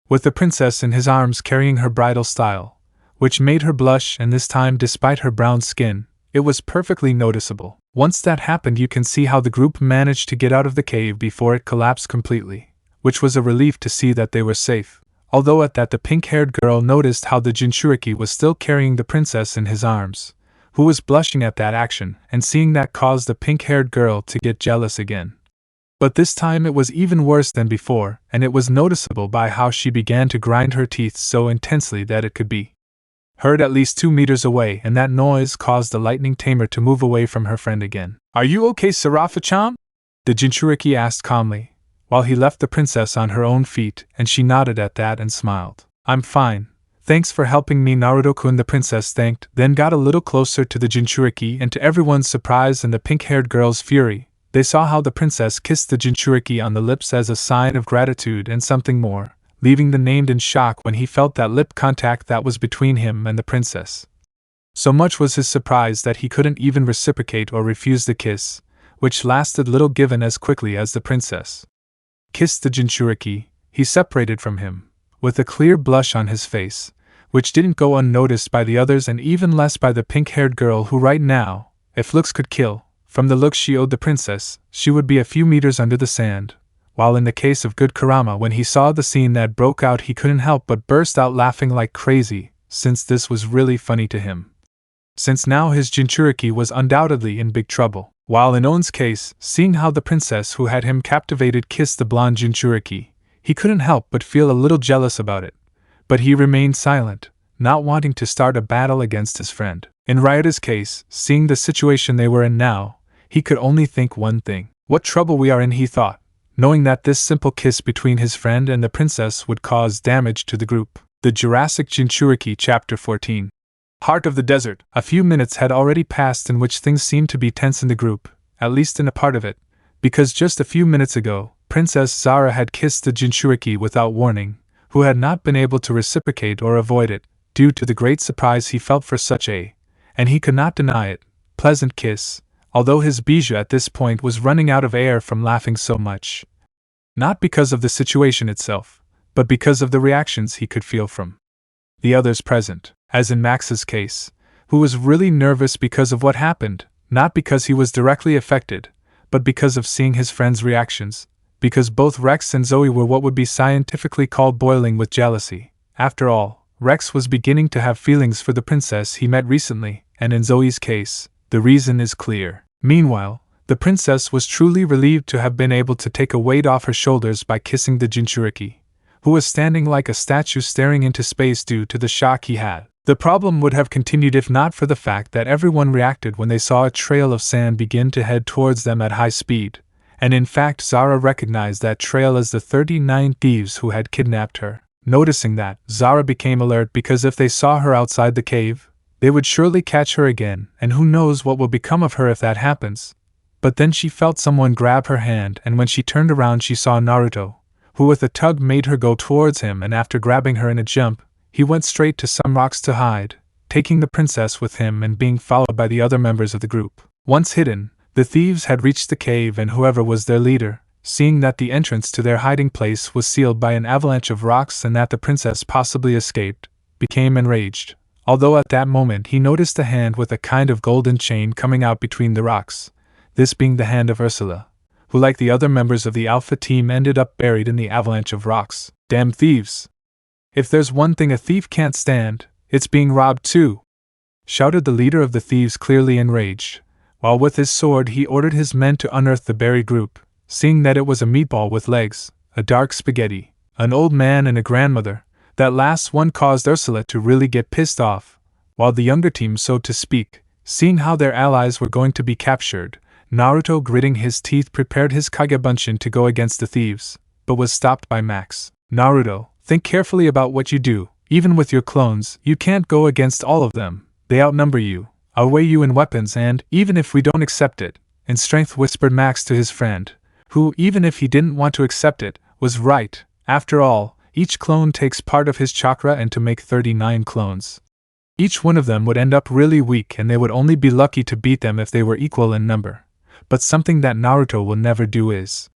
A: with the princess in his arms carrying her bridal style, which made her blush, and this time, despite her brown skin, it was perfectly noticeable. Once that happened, you can see how the group managed to get out of the cave before it collapsed completely, which was a relief to see that they were safe, although at that the pink-haired girl noticed how the Jinchuriki was still carrying the princess in his arms, who was blushing at that action, and seeing that caused the pink-haired girl to get jealous again. But this time it was even worse than before, and it was noticeable by how she began to grind her teeth so intensely that it could be heard at least 2 meters away, and that noise caused the lightning tamer to move away from her friend again. Are you okay, Serapha-chan? The Jinchuriki asked calmly, while he left the princess on her own feet, and she nodded at that and smiled. I'm fine, "Thanks for helping me, Naruto-kun," the princess thanked, then got a little closer to the Jinchuriki, and to everyone's surprise and the pink-haired girl's fury, they saw how the princess kissed the Jinchuriki on the lips as a sign of gratitude and something more, leaving the named in shock when he felt that lip contact that was between him and the princess. So much was his surprise that he couldn't even reciprocate or refuse the kiss, which lasted little given as quickly as the princess kissed the Jinchuriki, he separated from him, with a clear blush on his face, which didn't go unnoticed by the others and even less by the pink-haired girl who right now, if looks could kill, from the looks she owed the princess, she would be a few meters under the sand, while in the case of good Kurama, when he saw the scene that broke out, he couldn't help but burst out laughing like crazy, since this was really funny to him. Since now his Jinchuriki was undoubtedly in big trouble, while in On's case, seeing how the princess who had him captivated kissed the blonde Jinchuriki, he couldn't help but feel a little jealous about it. But he remained silent, not wanting to start a battle against his friend. In Ryuta's case, seeing the situation they were in now, he could only think one thing. What trouble we are in, he thought, knowing that this simple kiss between his friend and the princess would cause damage to the group. The Jurassic Jinchuriki Chapter 14. Heart of the Desert. A few minutes had already passed in which things seemed to be tense in the group, at least in a part of it, because just a few minutes ago, Princess Zara had kissed the Jinchuriki without warning, who had not been able to reciprocate or avoid it, due to the great surprise he felt for such a, and he could not deny it, pleasant kiss, although his bijou at this point was running out of air from laughing so much. Not because of the situation itself, but because of the reactions he could feel from the others present, as in Max's case, who was really nervous because of what happened, not because he was directly affected, but because of seeing his friend's reactions, because both Rex and Zoe were what would be scientifically called boiling with jealousy. After all, Rex was beginning to have feelings for the princess he met recently, and in Zoe's case, the reason is clear. Meanwhile, the princess was truly relieved to have been able to take a weight off her shoulders by kissing the Jinchuriki, who was standing like a statue staring into space due to the shock he had. The problem would have continued if not for the fact that everyone reacted when they saw a trail of sand begin to head towards them at high speed, and in fact Zara recognized that trail as the 39 thieves who had kidnapped her. Noticing that, Zara became alert because if they saw her outside the cave, they would surely catch her again, and who knows what will become of her if that happens. But then she felt someone grab her hand, and when she turned around she saw Naruto, who with a tug made her go towards him, and after grabbing her in a jump, he went straight to some rocks to hide, taking the princess with him and being followed by the other members of the group. Once hidden, the thieves had reached the cave, and whoever was their leader, seeing that the entrance to their hiding place was sealed by an avalanche of rocks and that the princess possibly escaped, became enraged, although at that moment he noticed a hand with a kind of golden chain coming out between the rocks, this being the hand of Ursula, who like the other members of the Alpha team ended up buried in the avalanche of rocks. Damn thieves! If there's one thing a thief can't stand, it's being robbed too! Shouted the leader of the thieves, clearly enraged, while with his sword he ordered his men to unearth the buried group, seeing that it was a meatball with legs, a dark spaghetti, an old man and a grandmother. That last one caused Ursula to really get pissed off, while the younger team, so to speak, seeing how their allies were going to be captured, Naruto, gritting his teeth, prepared his Kagebunshin to go against the thieves, but was stopped by Max. Naruto, think carefully about what you do. Even with your clones, you can't go against all of them. They outnumber you, outweigh you in weapons, and, even if we don't accept it, in strength, whispered Max to his friend, who, even if he didn't want to accept it, was right. After all, each clone takes part of his chakra, and to make 39 clones, each one of them would end up really weak, and they would only be lucky to beat them if they were equal in number. But something that Naruto will never do is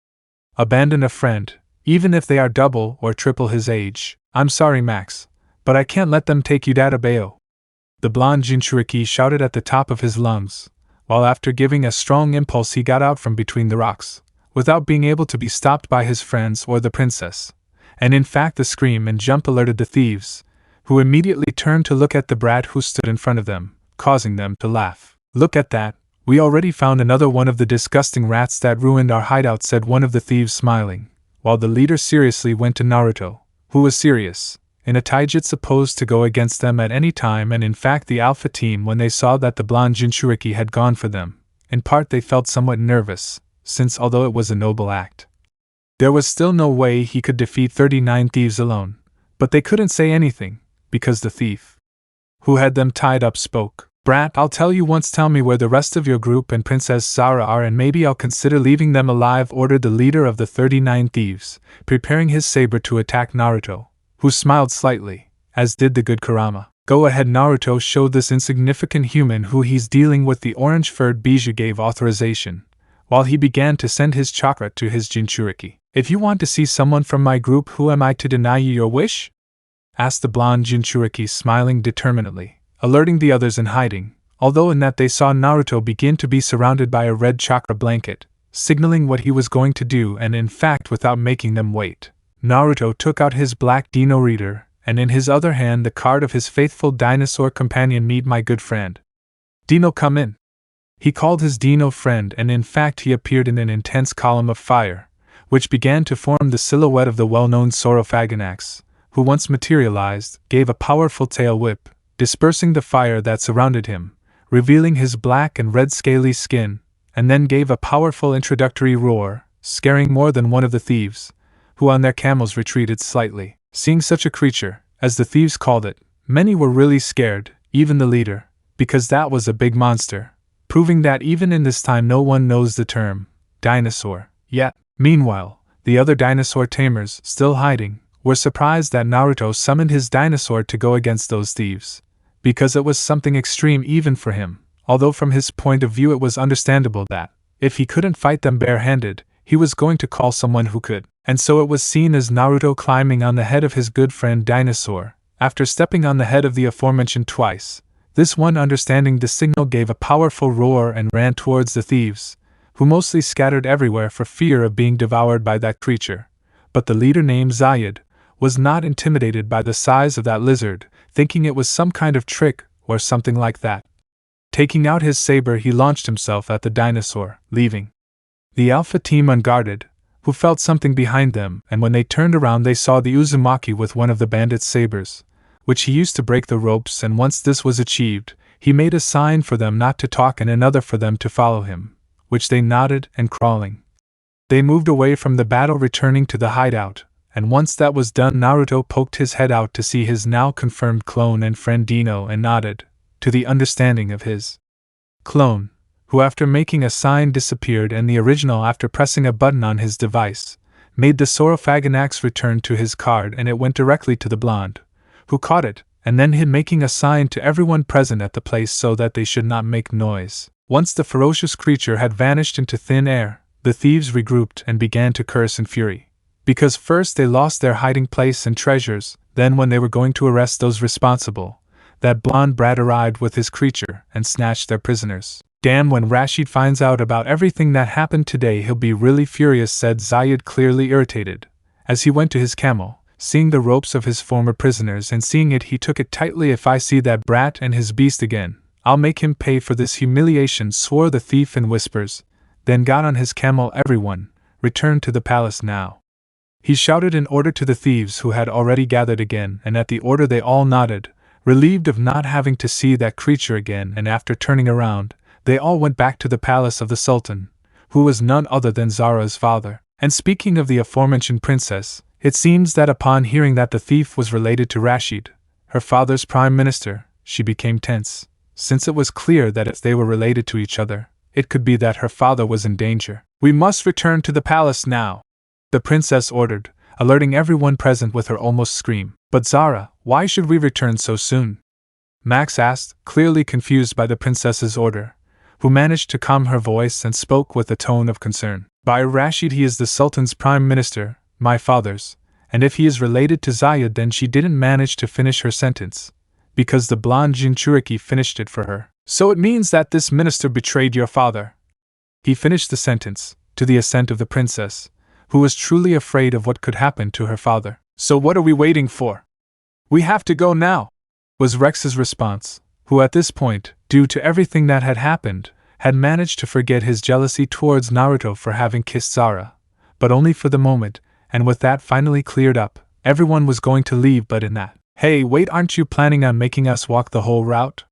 A: abandon a friend, even if they are double or triple his age. I'm sorry, Max, but I can't let them take you, Databeo. The blonde Jinchuriki shouted at the top of his lungs, while after giving a strong impulse he got out from between the rocks, without being able to be stopped by his friends or the princess. And in fact the scream and jump alerted the thieves, who immediately turned to look at the brat who stood in front of them, causing them to laugh. Look at that, we already found another one of the disgusting rats that ruined our hideout, said one of the thieves, smiling, while the leader seriously went to Naruto, who was serious, in a taijutsu supposed to go against them at any time. And in fact the Alpha team, when they saw that the blonde Jinchuriki had gone for them, in part they felt somewhat nervous, since although it was a noble act, there was still no way he could defeat 39 thieves alone. But they couldn't say anything, because the thief who had them tied up spoke. Brat, I'll tell you once, tell me where the rest of your group and Princess Zara are and maybe I'll consider leaving them alive, ordered the leader of the 39 thieves, preparing his saber to attack Naruto, who smiled slightly, as did the good Kurama. Go ahead. Naruto showed this insignificant human who he's dealing with the orange-furred Bijou gave authorization, while he began to send his chakra to his Jinchuriki. If you want to see someone from my group, who am I to deny you your wish? Asked the blonde Jinchuriki, smiling determinedly, alerting the others in hiding, although in that they saw Naruto begin to be surrounded by a red chakra blanket, signaling what he was going to do, and in fact without making them wait. Naruto took out his black dino reader, and in his other hand the card of his faithful dinosaur companion. Meet my good friend. Dino, come in. He called his dino friend, and in fact he appeared in an intense column of fire, which began to form the silhouette of the well-known Sorophaganax, who once materialized, gave a powerful tail whip, dispersing the fire that surrounded him, revealing his black and red scaly skin, and then gave a powerful introductory roar, scaring more than one of the thieves, who on their camels retreated slightly. Seeing such a creature, as the thieves called it, many were really scared, even the leader, because that was a big monster, proving that even in this time no one knows the term dinosaur yet. Meanwhile, the other dinosaur tamers, still hiding, were surprised that Naruto summoned his dinosaur to go against those thieves, because it was something extreme even for him, although from his point of view it was understandable that, if he couldn't fight them barehanded, he was going to call someone who could. And so it was seen as Naruto climbing on the head of his good friend Dinosaur, after stepping on the head of the aforementioned twice. This one, understanding the signal, gave a powerful roar and ran towards the thieves, who mostly scattered everywhere for fear of being devoured by that creature. But the leader, named Zayed, was not intimidated by the size of that lizard, thinking it was some kind of trick or something like that. Taking out his saber, he launched himself at the dinosaur, leaving the Alpha team unguarded, who felt something behind them, and when they turned around they saw the Uzumaki with one of the bandit's sabers, which he used to break the ropes, and once this was achieved, he made a sign for them not to talk and another for them to follow him, which they nodded, and crawling, they moved away from the battle, returning to the hideout, and once that was done Naruto poked his head out to see his now confirmed clone and friend Dino, and nodded, to the understanding of his clone, who after making a sign disappeared, and the original, after pressing a button on his device, made the Sorophaganax return to his card, and it went directly to the blonde, who caught it, and then hid, making a sign to everyone present at the place so that they should not make noise. Once the ferocious creature had vanished into thin air, the thieves regrouped and began to curse in fury, because first they lost their hiding place and treasures, then when they were going to arrest those responsible, that blonde brat arrived with his creature and snatched their prisoners. Damn, when Rashid finds out about everything that happened today he'll be really furious, said Zayed, clearly irritated, as he went to his camel, seeing the ropes of his former prisoners, and seeing it he took it tightly. If I see that brat and his beast again, I'll make him pay for this humiliation, swore the thief in whispers, then got on his camel. Everyone, return to the palace now, he shouted in order to the thieves who had already gathered again, and at the order they all nodded, relieved of not having to see that creature again, and after turning around, they all went back to the palace of the Sultan, who was none other than Zara's father. And speaking of the aforementioned princess, it seems that upon hearing that the thief was related to Rashid, her father's prime minister, she became tense, since it was clear that if they were related to each other, it could be that her father was in danger. We must return to the palace now, the princess ordered, alerting everyone present with her almost scream. But Zara, why should we return so soon? Max asked, clearly confused by the princess's order, who managed to calm her voice and spoke with a tone of concern. By Rashid, he is the Sultan's prime minister, my father's, and if he is related to Zayed, then she didn't manage to finish her sentence, because the blonde Jinchuriki finished it for her. So it means that this minister betrayed your father. He finished the sentence, to the assent of the princess, who was truly afraid of what could happen to her father. So what are we waiting for? We have to go now, was Rex's response, who at this point, due to everything that had happened, had managed to forget his jealousy towards Naruto for having kissed Zara, but only for the moment, and with that finally cleared up, everyone was going to leave. But in that, hey, wait, aren't you planning on making us walk the whole route?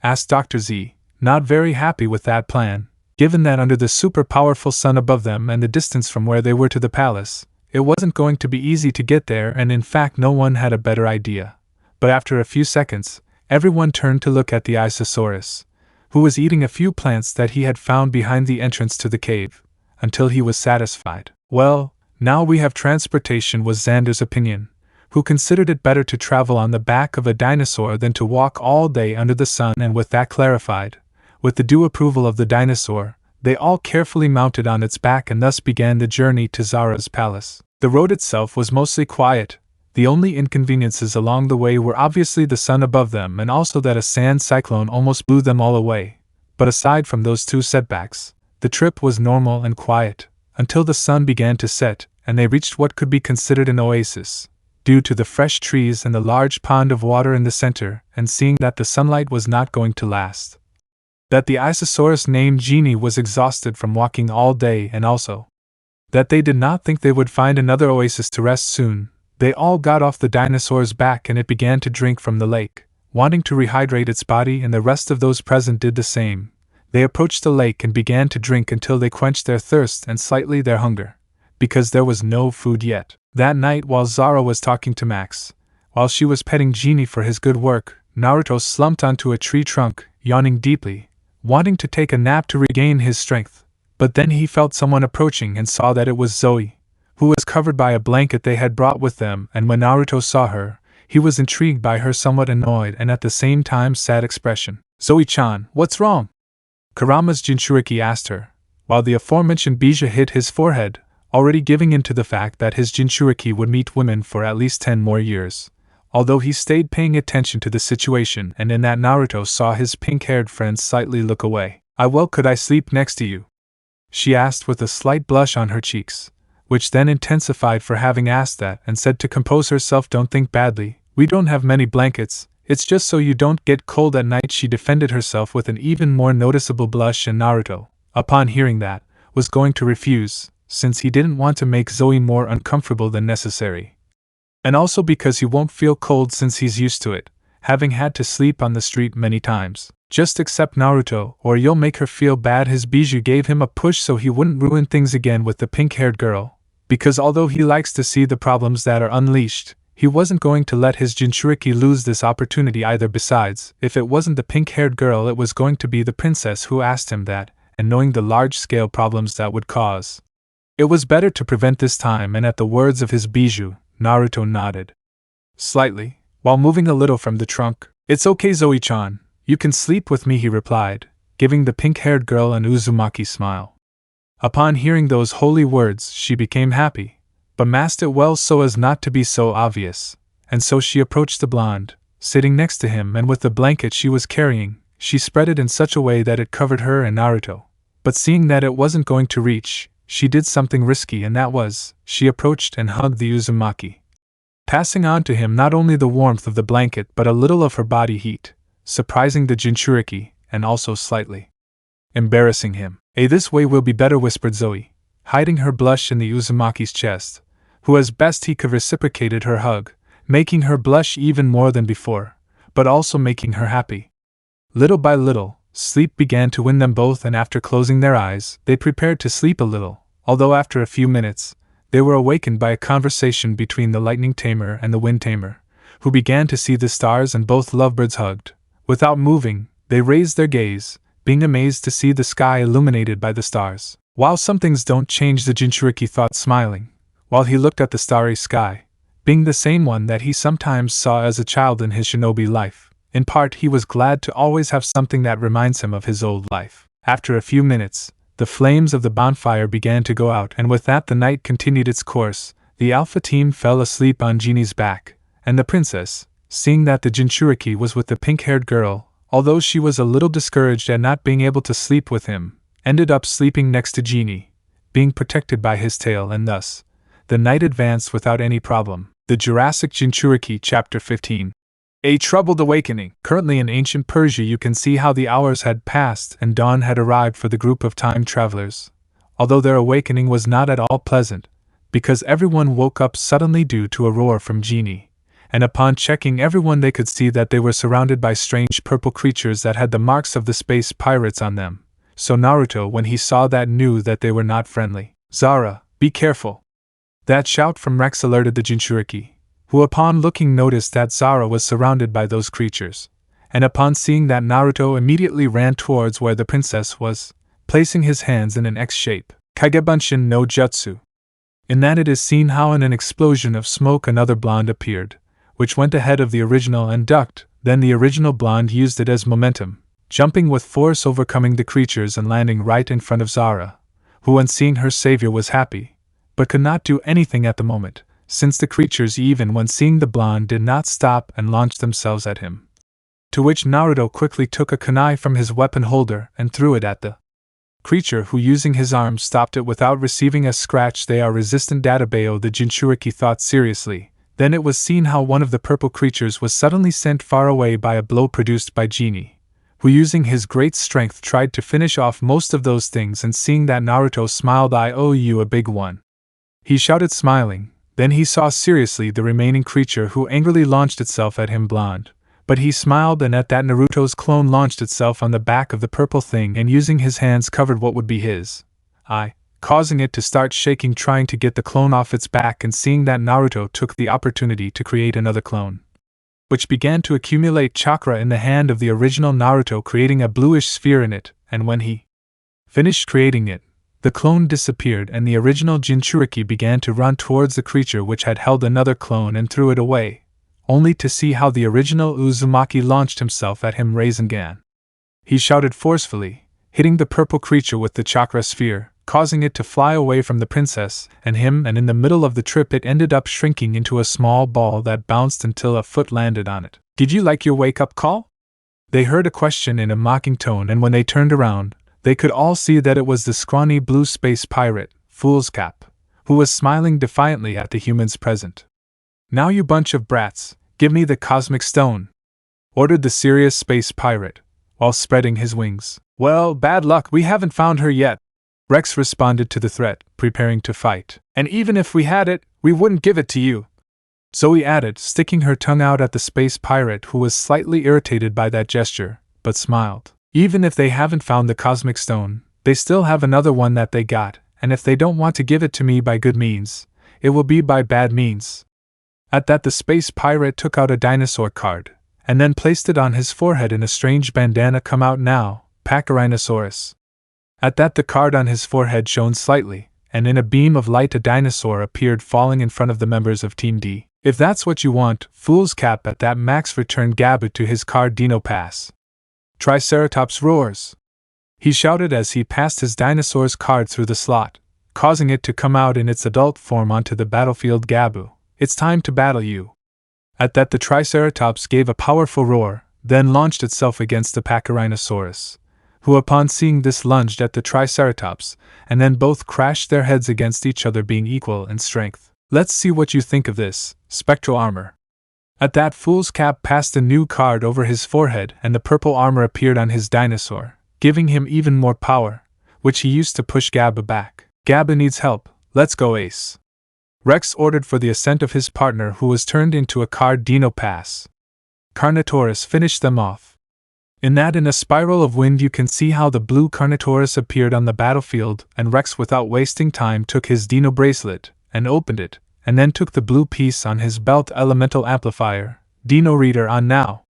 A: Asked Dr. Z, not very happy with that plan, given that under the super powerful sun above them and the distance from where they were to the palace, it wasn't going to be easy to get there, and in fact no one had a better idea. But after a few seconds, everyone turned to look at the Isosaurus, who was eating a few plants that he had found behind the entrance to the cave, until he was satisfied. Well, now we have transportation, was Xander's opinion, who considered it better to travel on the back of a dinosaur than to walk all day under the sun, and with that clarified, with the due approval of the dinosaur, they all carefully mounted on its back and thus began the journey to Zara's palace. The road itself was mostly quiet. The only inconveniences along the way were obviously the sun above them and also that a sand cyclone almost blew them all away. But aside from those two setbacks, the trip was normal and quiet, until the sun began to set, and they reached what could be considered an oasis, due to the fresh trees and the large pond of water in the center, and seeing that the sunlight was not going to last. That the Isosaurus named Genie was exhausted from walking all day, and also that they did not think they would find another oasis to rest soon, they all got off the dinosaur's back and it began to drink from the lake, wanting to rehydrate its body, and the rest of those present did the same. They approached the lake and began to drink until they quenched their thirst and slightly their hunger, because there was no food yet. That night, while Zara was talking to Max, while she was petting Genie for his good work, Naruto slumped onto a tree trunk, yawning deeply, wanting to take a nap to regain his strength. But then he felt someone approaching and saw that it was Zoe, who was covered by a blanket they had brought with them, and when Naruto saw her, he was intrigued by her somewhat annoyed and at the same time sad expression. "Zoe-chan, what's wrong?" Kurama's Jinchuriki asked her, while the aforementioned Bija hit his forehead, already giving in to the fact that his Jinchuriki would meet women for at least 10 more years. Although he stayed paying attention to the situation, and in that Naruto saw his pink-haired friend slightly look away. Could I sleep next to you?" she asked with a slight blush on her cheeks, which then intensified for having asked that, and said to compose herself, "Don't think badly, we don't have many blankets, it's just so you don't get cold at night." She defended herself with an even more noticeable blush, and Naruto, upon hearing that, was going to refuse, since he didn't want to make Zoe more uncomfortable than necessary. And also because he won't feel cold since he's used to it, having had to sleep on the street many times. "Just accept, Naruto, or you'll make her feel bad." His Bijou gave him a push so he wouldn't ruin things again with the pink-haired girl, because although he likes to see the problems that are unleashed, he wasn't going to let his Jinchuriki lose this opportunity either. Besides, if it wasn't the pink-haired girl, it was going to be the princess who asked him that, and knowing the large-scale problems that would cause, it was better to prevent this time. And at the words of his Bijou, Naruto nodded slightly, while moving a little from the trunk. "It's okay, Zoe-chan, you can sleep with me," he replied, giving the pink-haired girl an Uzumaki smile. Upon hearing those holy words, she became happy, but masked it well so as not to be so obvious, and so she approached the blonde, sitting next to him, and with the blanket she was carrying, she spread it in such a way that it covered her and Naruto. But seeing that it wasn't going to reach, she did something risky, and that was, she approached and hugged the Uzumaki, passing on to him not only the warmth of the blanket but a little of her body heat, surprising the Jinchuriki, and also slightly embarrassing him. This way will be better," whispered Zoe, hiding her blush in the Uzumaki's chest, who as best he could reciprocated her hug, making her blush even more than before, but also making her happy. Little by little, sleep began to win them both, and after closing their eyes, they prepared to sleep a little, although after a few minutes, they were awakened by a conversation between the lightning tamer and the wind tamer, who began to see the stars, and both lovebirds hugged. Without moving, they raised their gaze, being amazed to see the sky illuminated by the stars. "While some things don't change," the Jinchuriki thought, smiling, while he looked at the starry sky, being the same one that he sometimes saw as a child in his shinobi life. In part, he was glad to always have something that reminds him of his old life. After a few minutes, the flames of the bonfire began to go out, and with that the night continued its course. The Alpha team fell asleep on Genie's back, and the princess, seeing that the Jinchuriki was with the pink-haired girl, although she was a little discouraged at not being able to sleep with him, ended up sleeping next to Genie, being protected by his tail, and thus, the night advanced without any problem. The Jurassic Jinchuriki, Chapter 15. A Troubled Awakening. Currently in ancient Persia, you can see how the hours had passed and dawn had arrived for the group of time travelers, although their awakening was not at all pleasant, because everyone woke up suddenly due to a roar from Genie. And upon checking everyone, they could see that they were surrounded by strange purple creatures that had the marks of the space pirates on them. So Naruto, when he saw that, knew that they were not friendly. "Zara, be careful!" That shout from Rex alerted the Jinchuriki, who upon looking noticed that Zara was surrounded by those creatures, and upon seeing that Naruto immediately ran towards where the princess was, placing his hands in an X shape, Kagebunshin no Jutsu. In that it is seen how in an explosion of smoke another blonde appeared, which went ahead of the original and ducked, then the original blonde used it as momentum, jumping with force overcoming the creatures and landing right in front of Zara, who on seeing her savior was happy, but could not do anything at the moment, since the creatures even when seeing the blonde did not stop and launched themselves at him. To which Naruto quickly took a kunai from his weapon holder and threw it at the creature who using his arms stopped it without receiving a scratch. They are resistant. Databeo the Jinchuriki thought seriously. Then it was seen how one of the purple creatures was suddenly sent far away by a blow produced by Genie, who using his great strength tried to finish off most of those things, and seeing that Naruto smiled, "I owe you a big one," he shouted smiling. Then he saw seriously the remaining creature who angrily launched itself at him blonde, but he smiled, and at that Naruto's clone launched itself on the back of the purple thing and using his hands covered what would be his eye, causing it to start shaking trying to get the clone off its back, and seeing that Naruto took the opportunity to create another clone, which began to accumulate chakra in the hand of the original Naruto, creating a bluish sphere in it, and when he finished creating it, the clone disappeared and the original Jinchuriki began to run towards the creature which had held another clone and threw it away, only to see how the original Uzumaki launched himself at him Rasengan. He shouted forcefully, hitting the purple creature with the chakra sphere, causing it to fly away from the princess and him, and in the middle of the trip it ended up shrinking into a small ball that bounced until a foot landed on it. "Did you like your wake-up call?" They heard a question in a mocking tone, and when they turned around, they could all see that it was the scrawny blue space pirate, Foolscap, who was smiling defiantly at the humans present. "Now you bunch of brats, give me the cosmic stone," ordered the serious space pirate, while spreading his wings. "Well, bad luck, we haven't found her yet," Rex responded to the threat, preparing to fight. "And even if we had it, we wouldn't give it to you," Zoe added, sticking her tongue out at the space pirate, who was slightly irritated by that gesture, but smiled. "Even if they haven't found the cosmic stone, they still have another one that they got, and if they don't want to give it to me by good means, it will be by bad means." At that the space pirate took out a dinosaur card, and then placed it on his forehead in a strange bandana. "Come out now, Pachyrhinosaurus." At that the card on his forehead shone slightly, and in a beam of light a dinosaur appeared falling in front of the members of Team D. "If that's what you want, Foolscap." At that Max returned Gabu to his card Dino Pass. "Triceratops roars!" he shouted as he passed his dinosaur's card through the slot, causing it to come out in its adult form onto the battlefield. "Gabu, it's time to battle you." At that the Triceratops gave a powerful roar, then launched itself against the Pachyrhinosaurus, who upon seeing this lunged at the Triceratops, and then both crashed their heads against each other, being equal in strength. "Let's see what you think of this, spectral armor." At that Foolscap passed a new card over his forehead and the purple armor appeared on his dinosaur, giving him even more power, which he used to push Gabba back. "Gabba needs help, let's go Ace," Rex ordered for the ascent of his partner, who was turned into a card Dino Pass. Carnotaurus finished them off. In that in a spiral of wind you can see how the blue Carnotaurus appeared on the battlefield, and Rex without wasting time took his Dino bracelet and opened it, and then took the blue piece on his belt elemental amplifier, Dino Reader on now.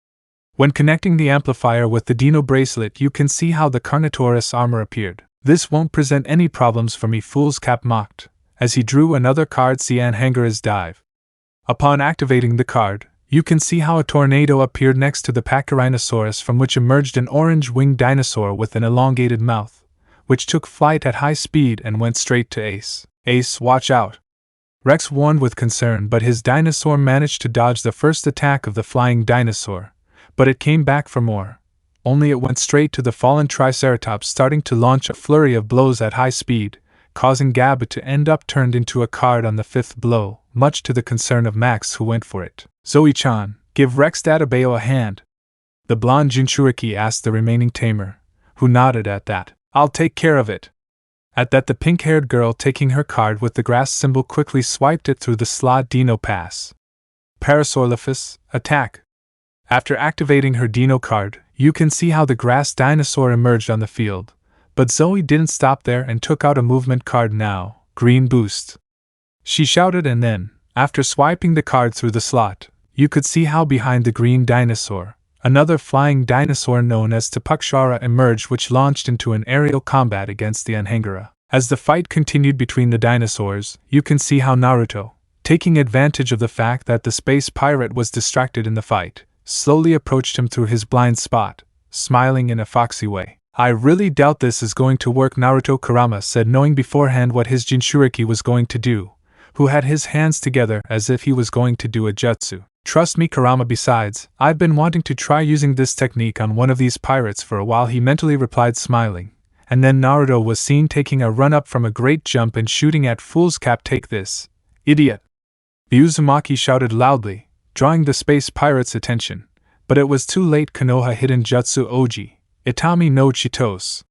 A: When connecting the amplifier with the Dino bracelet you can see how the Carnotaurus armor appeared. "This won't present any problems for me," Foolscap mocked, as he drew another card Cian Hangara's Dive. Upon activating the card, you can see how a tornado appeared next to the Pachyrhinosaurus, from which emerged an orange-winged dinosaur with an elongated mouth, which took flight at high speed and went straight to Ace. "Ace, watch out!" Rex warned with concern, but his dinosaur managed to dodge the first attack of the flying dinosaur, but it came back for more, only it went straight to the fallen Triceratops, starting to launch a flurry of blows at high speed, causing Gabba to end up turned into a card on the fifth blow, much to the concern of Max, who went for it. "Zoe-chan, give Rex Databeo a hand," the blonde Jinchuriki asked the remaining tamer, who nodded at that. "I'll take care of it." At that the pink-haired girl, taking her card with the grass symbol, quickly swiped it through the slot Dino Pass. "Parasaurolophus, attack!" After activating her Dino card, you can see how the grass dinosaur emerged on the field, but Zoe didn't stop there and took out a movement card now, Green Boost. She shouted, and then, After swiping the card through the slot, you could see how behind the green dinosaur, another flying dinosaur known as Tupakshara emerged, which launched into an aerial combat against the Anhangara. As the fight continued between the dinosaurs, you can see how Naruto, taking advantage of the fact that the space pirate was distracted in the fight, slowly approached him through his blind spot, smiling in a foxy way. I really doubt this is going to work, Naruto Kurama said, knowing beforehand what his Jinchuriki was going to do, who had his hands together as if he was going to do a jutsu. Trust me, Kurama, besides, I've been wanting to try using this technique on one of these pirates for a while, he mentally replied, smiling. And then Naruto was seen taking a run up from a great jump and shooting at Fool's Cap. Take this, idiot! The Uzumaki shouted loudly, drawing the space pirate's attention, but it was too late. Konoha Hidden Jutsu Oji, Itami no Chitos.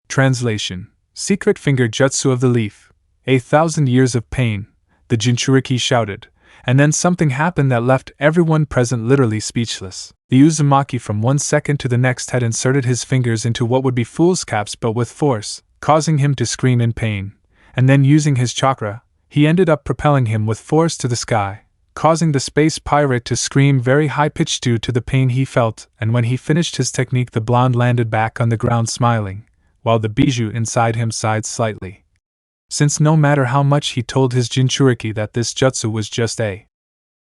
A: Translation: Secret Finger Jutsu of the Leaf. 1,000 years of pain, the Jinchuriki shouted, and then something happened that left everyone present literally speechless. The Uzumaki from one second to the next had inserted his fingers into what would be Fool's Caps, but with force, causing him to scream in pain, and then using his chakra, he ended up propelling him with force to the sky, causing the space pirate to scream very high-pitched due to the pain he felt, and when he finished his technique the blonde landed back on the ground smiling, while the bijou inside him sighed slightly. Since no matter how much he told his Jinchuriki that this jutsu was just a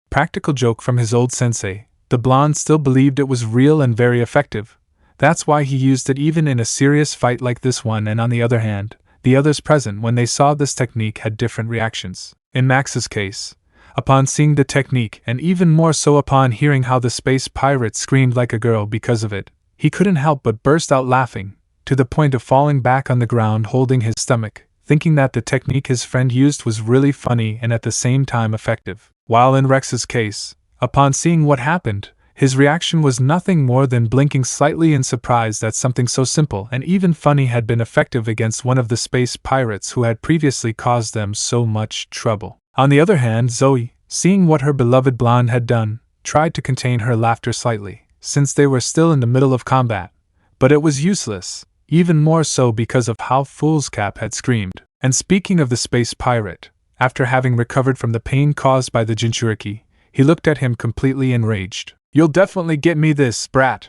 A: practical joke from his old sensei, the blonde still believed it was real and very effective. That's why he used it even in a serious fight like this one, and on the other hand, the others present when they saw this technique had different reactions. In Max's case, upon seeing the technique, and even more so upon hearing how the space pirate screamed like a girl because of it, he couldn't help but burst out laughing, to the point of falling back on the ground holding his stomach, thinking that the technique his friend used was really funny and at the same time effective. While in Rex's case, upon seeing what happened, his reaction was nothing more than blinking slightly in surprise that something so simple and even funny had been effective against one of the space pirates who had previously caused them so much trouble. On the other hand, Zoe, seeing what her beloved blonde had done, tried to contain her laughter slightly, since they were still in the middle of combat, but it was useless, even more so because of how Fool's Cap had screamed. And speaking of the space pirate, after having recovered from the pain caused by the Jinchuriki, he looked at him completely enraged. "You'll definitely get me this, brat!"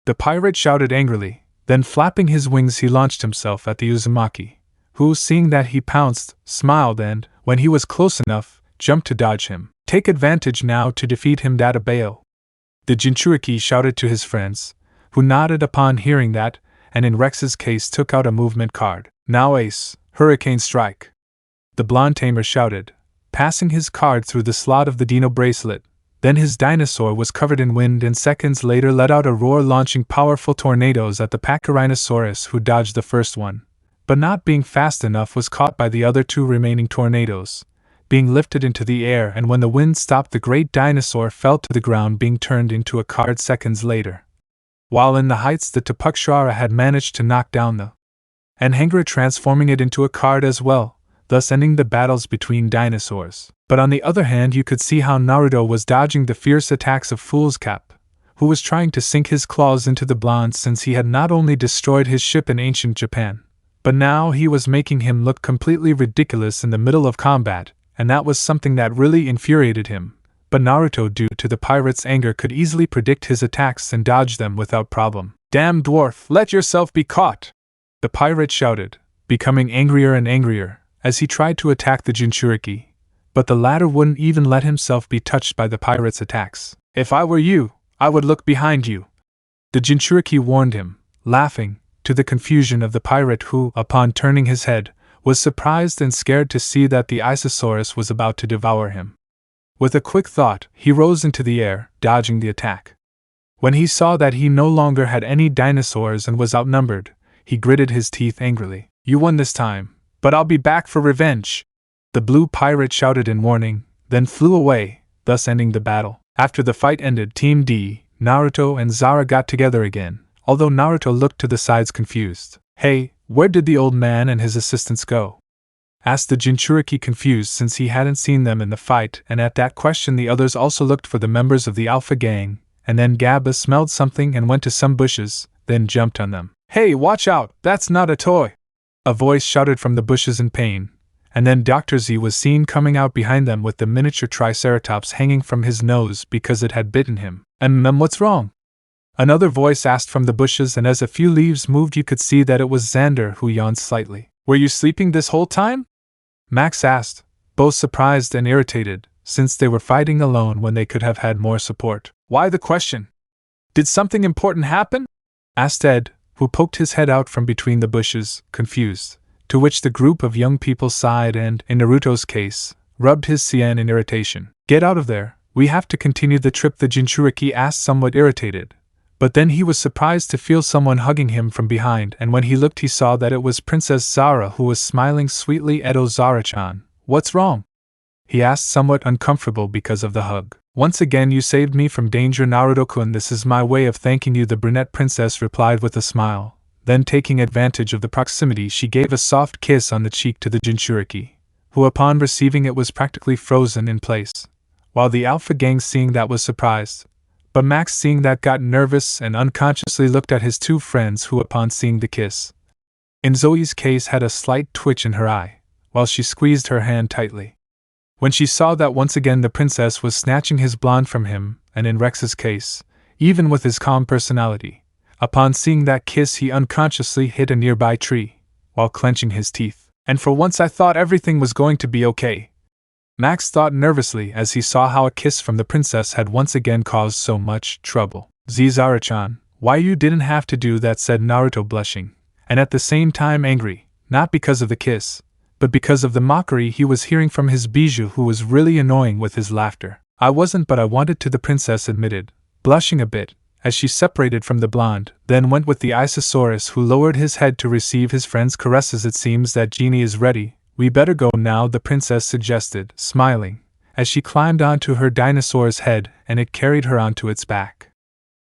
A: The pirate shouted angrily, then flapping his wings he launched himself at the Uzumaki, who, seeing that he pounced, smiled and, when he was close enough, jumped to dodge him. "Take advantage now to defeat him, Databeo!" The Jinchuriki shouted to his friends, who nodded upon hearing that, and in Rex's case took out a movement card. "Now Ace, Hurricane Strike!" The blonde tamer shouted, passing his card through the slot of the dino bracelet. Then his dinosaur was covered in wind and seconds later let out a roar, launching powerful tornadoes at the Pachyrhinosaurus, who dodged the first one, but not being fast enough was caught by the other two remaining tornadoes, being lifted into the air, and when the wind stopped the great dinosaur fell to the ground, being turned into a card seconds later. While in the heights the Tupakshara had managed to knock down the Anhangara, transforming it into a card as well, thus ending the battles between dinosaurs. But on the other hand, you could see how Naruto was dodging the fierce attacks of Fool's Cap, who was trying to sink his claws into the blonde, since he had not only destroyed his ship in ancient Japan, but now he was making him look completely ridiculous in the middle of combat, and that was something that really infuriated him. But Naruto, due to the pirate's anger, could easily predict his attacks and dodge them without problem. "Damn dwarf, let yourself be caught!" the pirate shouted, becoming angrier and angrier, as he tried to attack the Jinchuriki, but the latter wouldn't even let himself be touched by the pirate's attacks. "If I were you, I would look behind you," the Jinchuriki warned him, laughing, to the confusion of the pirate who, upon turning his head, was surprised and scared to see that the Isosaurus was about to devour him. With a quick thought, he rose into the air, dodging the attack. When he saw that he no longer had any dinosaurs and was outnumbered, he gritted his teeth angrily. "You won this time, but I'll be back for revenge," the blue pirate shouted in warning, then flew away, thus ending the battle. After the fight ended, Team D, Naruto and Zara got together again, although Naruto looked to the sides confused. "Hey, where did the old man and his assistants go?" asked the Jinchuriki, confused since he hadn't seen them in the fight, and at that question the others also looked for the members of the Alpha Gang, and then Gabba smelled something and went to some bushes, then jumped on them. "Hey, watch out, that's not a toy!" a voice shouted from the bushes in pain, and then Dr. Z was seen coming out behind them with the miniature Triceratops hanging from his nose because it had bitten him. And what's wrong? Another voice asked from the bushes, and as a few leaves moved you could see that it was Xander, who yawned slightly. Were you sleeping this whole time? Max asked, both surprised and irritated, since they were fighting alone when they could have had more support. Why the question? Did something important happen? Asked Ed, who poked his head out from between the bushes, confused, to which the group of young people sighed and, in Naruto's case, rubbed his chin in irritation. Get out of there, we have to continue the trip, the Jinchuriki asked, somewhat irritated. But then he was surprised to feel someone hugging him from behind, and when he looked he saw that it was Princess Zara, who was smiling sweetly. Edo, Zara-chan, what's wrong? He asked, somewhat uncomfortable because of the hug. Once again you saved me from danger, Naruto-kun. This is my way of thanking you, the brunette princess replied with a smile. Then, taking advantage of the proximity, she gave a soft kiss on the cheek to the Jinchuriki, who upon receiving it was practically frozen in place, while the Alpha gang, seeing that, was surprised. But Max, seeing that, got nervous and unconsciously looked at his two friends, who upon seeing the kiss, in Zoe's case, had a slight twitch in her eye, while she squeezed her hand tightly. When she saw that once again the princess was snatching his blonde from him, and in Rex's case, even with his calm personality, upon seeing that kiss he unconsciously hit a nearby tree, while clenching his teeth. And for once I thought everything was going to be okay, Max thought nervously as he saw how a kiss from the princess had once again caused so much trouble. Zara-chan, why you didn't have to do that, said Naruto, blushing, and at the same time angry, not because of the kiss, but because of the mockery he was hearing from his bijou, who was really annoying with his laughter. I wasn't, but I wanted to, the princess admitted, blushing a bit, as she separated from the blonde, then went with the Isosaurus, who lowered his head to receive his friend's caresses. It seems that Genie is ready. We better go now, the princess suggested, smiling, as she climbed onto her dinosaur's head and it carried her onto its back.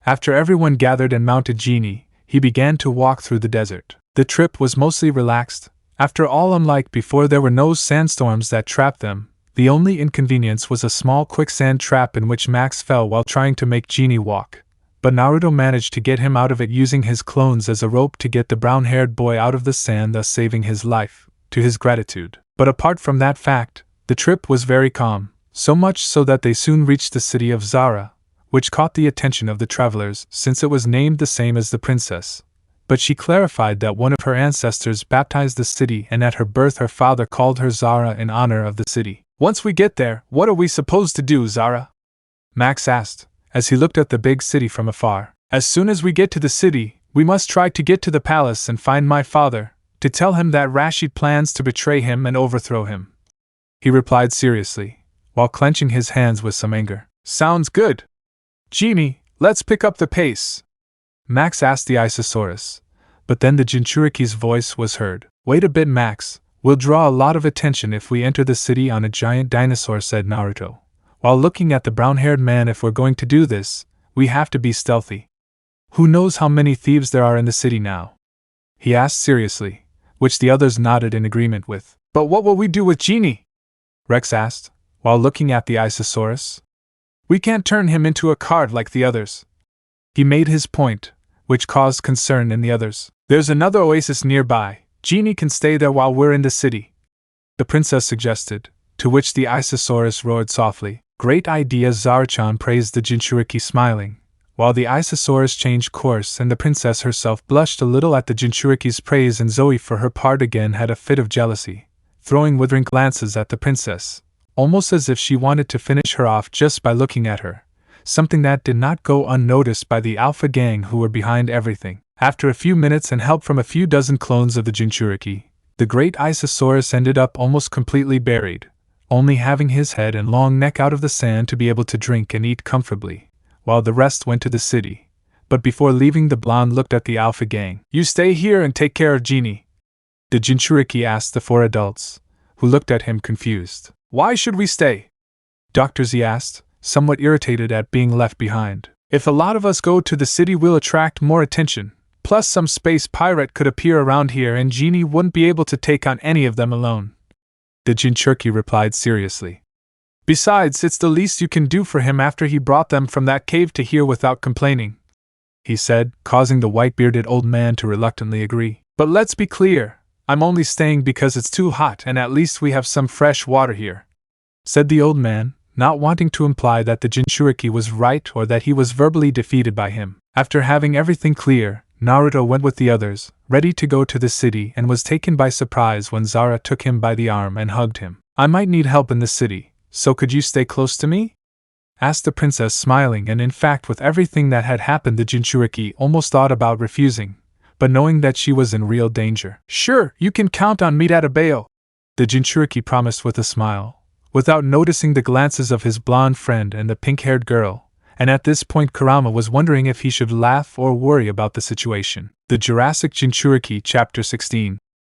A: After everyone gathered and mounted Genie, he began to walk through the desert. The trip was mostly relaxed. After all, unlike before, there were no sandstorms that trapped them. The only inconvenience was a small quicksand trap in which Max fell while trying to make Genie walk. But Naruto managed to get him out of it using his clones as a rope to get the brown-haired boy out of the sand, thus saving his life, to his gratitude. But apart from that fact, the trip was very calm, so much so that they soon reached the city of Zara, which caught the attention of the travelers since it was named the same as the princess. But she clarified that one of her ancestors baptized the city, and at her birth her father called her Zara in honor of the city. Once we get there, what are we supposed to do, Zara? Max asked, as he looked at the big city from afar. As soon as we get to the city, we must try to get to the palace and find my father, to tell him that Rashid plans to betray him and overthrow him, he replied seriously, while clenching his hands with some anger. Sounds good. Genie, let's pick up the pace, Max asked the Isosaurus. But then the Jinchuriki's voice was heard. Wait a bit, Max, we'll draw a lot of attention if we enter the city on a giant dinosaur, said Naruto, while looking at the brown-haired man. If we're going to do this, we have to be stealthy. Who knows how many thieves there are in the city now? He asked seriously, which the others nodded in agreement with. But what will we do with Genie? Rex asked, while looking at the Isosaurus. We can't turn him into a card like the others. He made his point, which caused concern in the others. There's another oasis nearby. Genie can stay there while we're in the city, the princess suggested, to which the Isosaurus roared softly. Great idea, Zara-chan, praised the Jinchuriki, smiling, while the Isosaurus changed course and the princess herself blushed a little at the Jinchuriki's praise, and Zoe for her part again had a fit of jealousy, throwing withering glances at the princess, almost as if she wanted to finish her off just by looking at her, something that did not go unnoticed by the Alpha gang, who were behind everything. After a few minutes and help from a few dozen clones of the Jinchuriki, the great Isosaurus ended up almost completely buried, only having his head and long neck out of the sand to be able to drink and eat comfortably, while the rest went to the city. But before leaving, the blonde looked at the Alpha gang. You stay here and take care of Genie, the Jinchuriki asked the four adults, who looked at him confused. Why should we stay? Dr. Z asked, somewhat irritated at being left behind. If a lot of us go to the city, we'll attract more attention. Plus, some space pirate could appear around here and Genie wouldn't be able to take on any of them alone, the Jinchuriki replied seriously. Besides, it's the least you can do for him after he brought them from that cave to here without complaining, he said, causing the white-bearded old man to reluctantly agree. But let's be clear, I'm only staying because it's too hot and at least we have some fresh water here," said the old man, not wanting to imply that the Jinchuriki was right or that he was verbally defeated by him. After having everything clear, Naruto went with the others, ready to go to the city, and was taken by surprise when Zara took him by the arm and hugged him. "I might need help in the city, so could you stay close to me?" asked the princess, smiling, and in fact with everything that had happened the Jinchuriki almost thought about refusing, but knowing that she was in real danger. "Sure, you can count on me, Tadabeo," the Jinchuriki promised with a smile, without noticing the glances of his blonde friend and the pink-haired girl, and at this point Kurama was wondering if he should laugh or worry about the situation. The Jurassic Jinchuriki, Chapter 16.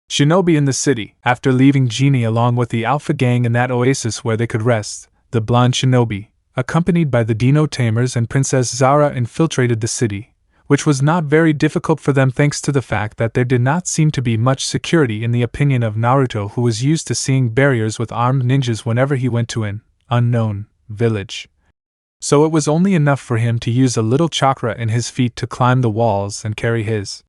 A: Shinobi in the city. After leaving Genie along with the Alpha Gang in that oasis where they could rest, the blonde shinobi, accompanied by the Dino Tamers and Princess Zara, infiltrated the city, which was not very difficult for them thanks to the fact that there did not seem to be much security in the opinion of Naruto, who was used to seeing barriers with armed ninjas whenever he went to an unknown village. So it was only enough for him to use a little chakra in his feet to climb the walls and carry his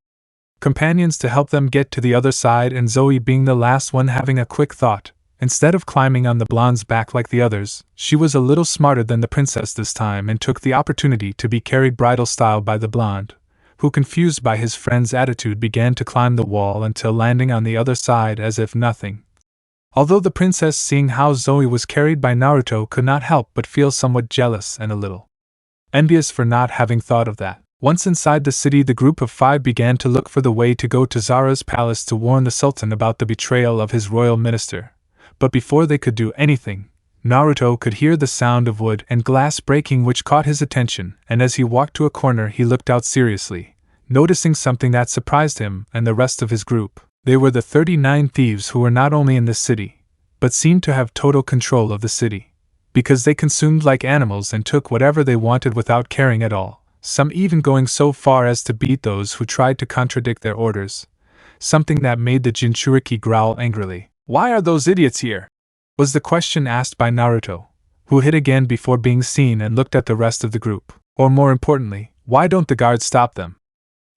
A: companions to help them get to the other side, and Zoe being the last one having a quick thought. Instead of climbing on the blonde's back like the others, she was a little smarter than the princess this time and took the opportunity to be carried bridal style by the blonde, who, confused by his friend's attitude, began to climb the wall until landing on the other side as if nothing. Although the princess, seeing how Zoe was carried by Naruto, could not help but feel somewhat jealous and a little envious for not having thought of that. Once inside the city, the group of 5 began to look for the way to go to Zara's palace to warn the Sultan about the betrayal of his royal minister. But before they could do anything, Naruto could hear the sound of wood and glass breaking, which caught his attention, and as he walked to a corner he looked out seriously, noticing something that surprised him and the rest of his group. They were the 39 thieves who were not only in the city, but seemed to have total control of the city, because they consumed like animals and took whatever they wanted without caring at all, some even going so far as to beat those who tried to contradict their orders, something that made the Jinchuriki growl angrily. "Why are those idiots here?" was the question asked by Naruto, who hid again before being seen and looked at the rest of the group. Or more importantly, why don't the guards stop them?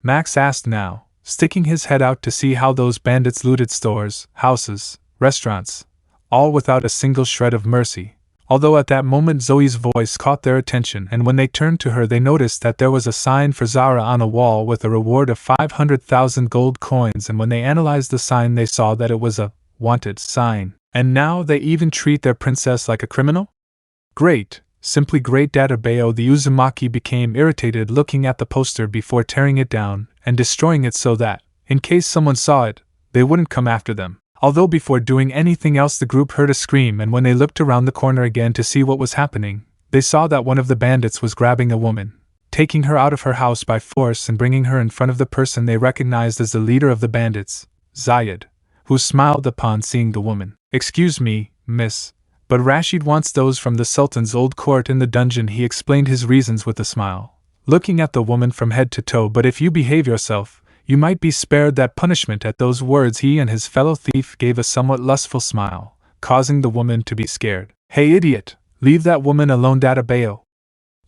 A: Max asked now, sticking his head out to see how those bandits looted stores, houses, restaurants, all without a single shred of mercy. Although at that moment Zoe's voice caught their attention, and when they turned to her they noticed that there was a sign for Zara on a wall with a reward of 500,000 gold coins, and when they analyzed the sign they saw that it was a wanted sign. And now they even treat their princess like a criminal? Great, simply great. Databeo the Uzumaki became irritated looking at the poster before tearing it down and destroying it so that, in case someone saw it, they wouldn't come after them. Although before doing anything else the group heard a scream, and when they looked around the corner again to see what was happening, they saw that one of the bandits was grabbing a woman, taking her out of her house by force and bringing her in front of the person they recognized as the leader of the bandits, Zayed, who smiled upon seeing the woman. "Excuse me, miss, but Rashid wants those from the Sultan's old court in the dungeon," he explained his reasons with a smile, looking at the woman from head to toe. "But if you behave yourself, you might be spared that punishment." At those words he and his fellow thief gave a somewhat lustful smile, causing the woman to be scared. "Hey idiot, leave that woman alone, Databeo!"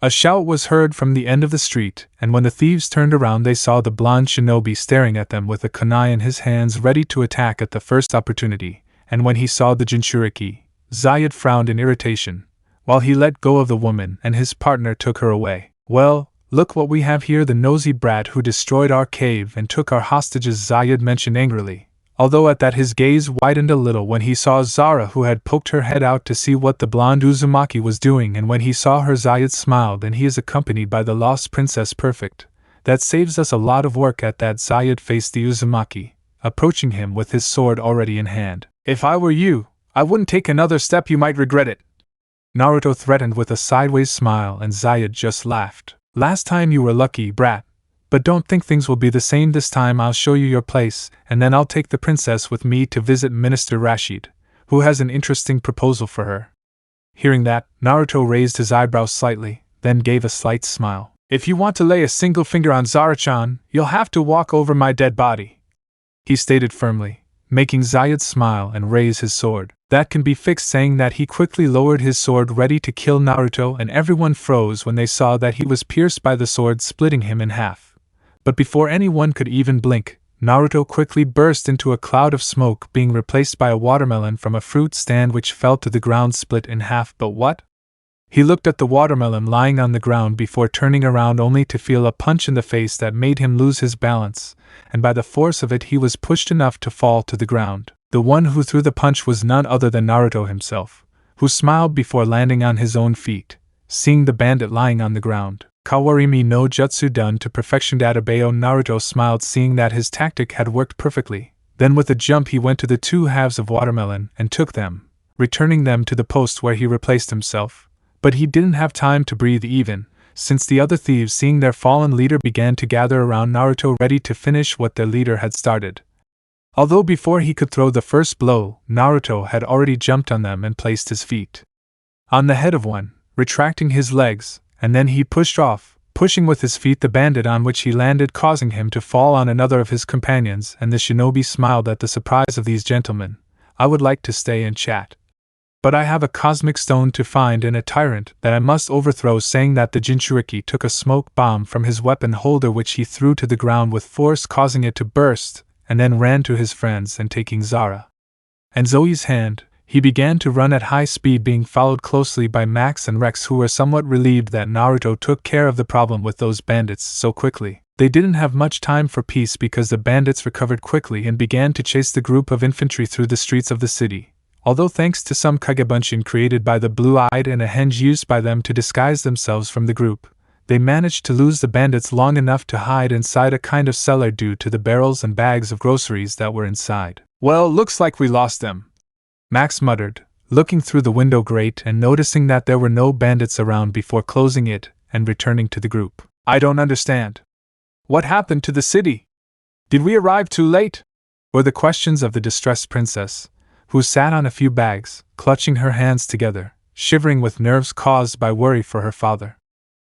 A: A shout was heard from the end of the street, and when the thieves turned around they saw the blonde shinobi staring at them with a kunai in his hands ready to attack at the first opportunity, and when he saw the Jinchuriki, Zayed frowned in irritation, while he let go of the woman and his partner took her away. "Well, look what we have here, the nosy brat who destroyed our cave and took our hostages," Zayed mentioned angrily, although at that his gaze widened a little when he saw Zara, who had poked her head out to see what the blonde Uzumaki was doing, and when he saw her Zayed smiled. "And he is accompanied by the lost princess. Perfect. That saves us a lot of work." At that Zayed faced the Uzumaki, approaching him with his sword already in hand. "If I were you, I wouldn't take another step, you might regret it," Naruto threatened with a sideways smile, and Zayed just laughed. "Last time you were lucky, brat. But don't think things will be the same this time. I'll show you your place, and then I'll take the princess with me to visit Minister Rashid, who has an interesting proposal for her." Hearing that, Naruto raised his eyebrows slightly, then gave a slight smile. "If you want to lay a single finger on Zara-chan, you'll have to walk over my dead body," he stated firmly, making Zayed smile and raise his sword. "That can be fixed." Saying that he quickly lowered his sword ready to kill Naruto, and everyone froze when they saw that he was pierced by the sword, splitting him in half. But before anyone could even blink, Naruto quickly burst into a cloud of smoke, being replaced by a watermelon from a fruit stand which fell to the ground split in half. But what? He looked at the watermelon lying on the ground before turning around only to feel a punch in the face that made him lose his balance, and by the force of it he was pushed enough to fall to the ground. The one who threw the punch was none other than Naruto himself, who smiled before landing on his own feet, seeing the bandit lying on the ground. Kawarimi no jutsu done to perfection. Databeo. Naruto smiled, seeing that his tactic had worked perfectly. Then with a jump he went to the two halves of watermelon and took them, returning them to the post where he replaced himself. But he didn't have time to breathe even, since the other thieves, seeing their fallen leader, began to gather around Naruto ready to finish what their leader had started. Although before he could throw the first blow, Naruto had already jumped on them and placed his feet on the head of one, retracting his legs, and then he pushed off, pushing with his feet the bandit, on which he landed, causing him to fall on another of his companions, and the shinobi smiled at the surprise of these gentlemen. I would like to stay and chat, but I have a cosmic stone to find and a tyrant that I must overthrow. Saying that, the Jinchuriki took a smoke bomb from his weapon holder which he threw to the ground with force, causing it to burst, and then ran to his friends, and taking Zara and Zoe's hand, he began to run at high speed, being followed closely by Max and Rex, who were somewhat relieved that Naruto took care of the problem with those bandits so quickly. They didn't have much time for peace because the bandits recovered quickly and began to chase the group of infantry through the streets of the city. Although thanks to some kagebunshin created by the blue-eyed and a henge used by them to disguise themselves from the group, they managed to lose the bandits long enough to hide inside a kind of cellar due to the barrels and bags of groceries that were inside. Well, looks like we lost them, Max muttered, looking through the window grate and noticing that there were no bandits around before closing it and returning to the group. I don't understand. What happened to the city? Did we arrive too late? Were the questions of the distressed princess, who sat on a few bags, clutching her hands together, shivering with nerves caused by worry for her father.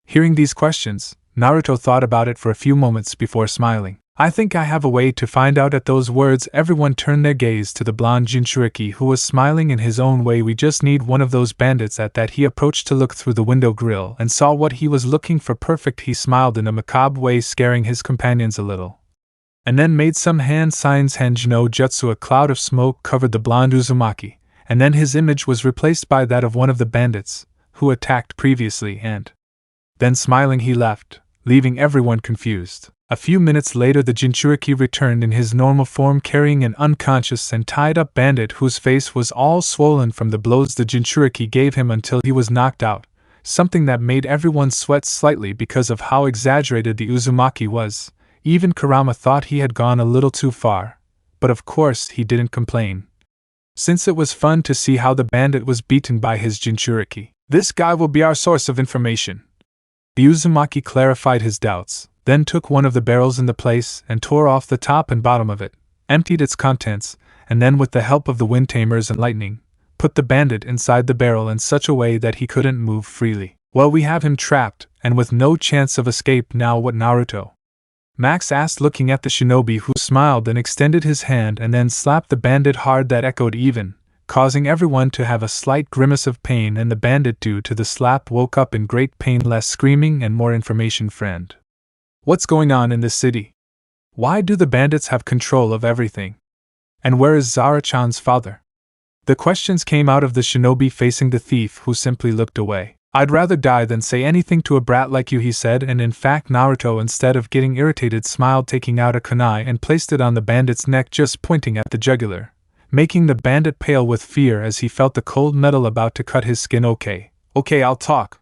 A: Hearing these questions, Naruto thought about it for a few moments before smiling. I think I have a way to find out. At those words, everyone turned their gaze to the blonde Jinchuriki, who was smiling in his own way. We just need one of those bandits. At that, he approached to look through the window grill and saw what he was looking for. Perfect. He smiled in a macabre way, scaring his companions a little, and then made some hand signs. Henge no jutsu. A cloud of smoke covered the blonde Uzumaki, and then his image was replaced by that of one of the bandits who attacked previously, and then smiling he left, leaving everyone confused. A few minutes later, the Jinchuriki returned in his normal form, carrying an unconscious and tied-up bandit whose face was all swollen from the blows the Jinchuriki gave him until he was knocked out, something that made everyone sweat slightly because of how exaggerated the Uzumaki was. Even Kurama thought he had gone a little too far, but of course he didn't complain, since it was fun to see how the bandit was beaten by his Jinchuriki. This guy will be our source of information. The Uzumaki clarified his doubts, then took one of the barrels in the place and tore off the top and bottom of it, emptied its contents, and then with the help of the wind tamers and lightning, put the bandit inside the barrel in such a way that he couldn't move freely. Well, we have him trapped, and with no chance of escape now. What, Naruto? Max asked, looking at the shinobi, who smiled and extended his hand and then slapped the bandit hard. That echoed even, causing everyone to have a slight grimace of pain, and the bandit, due to the slap, woke up in great pain. Less screaming and more information, friend. What's going on in this city? Why do the bandits have control of everything? And where is Zara-chan's father? The questions came out of the shinobi facing the thief, who simply looked away. I'd rather die than say anything to a brat like you, he said, and in fact Naruto, instead of getting irritated, smiled, taking out a kunai and placed it on the bandit's neck, just pointing at the jugular, making the bandit pale with fear as he felt the cold metal about to cut his skin. Okay, I'll talk,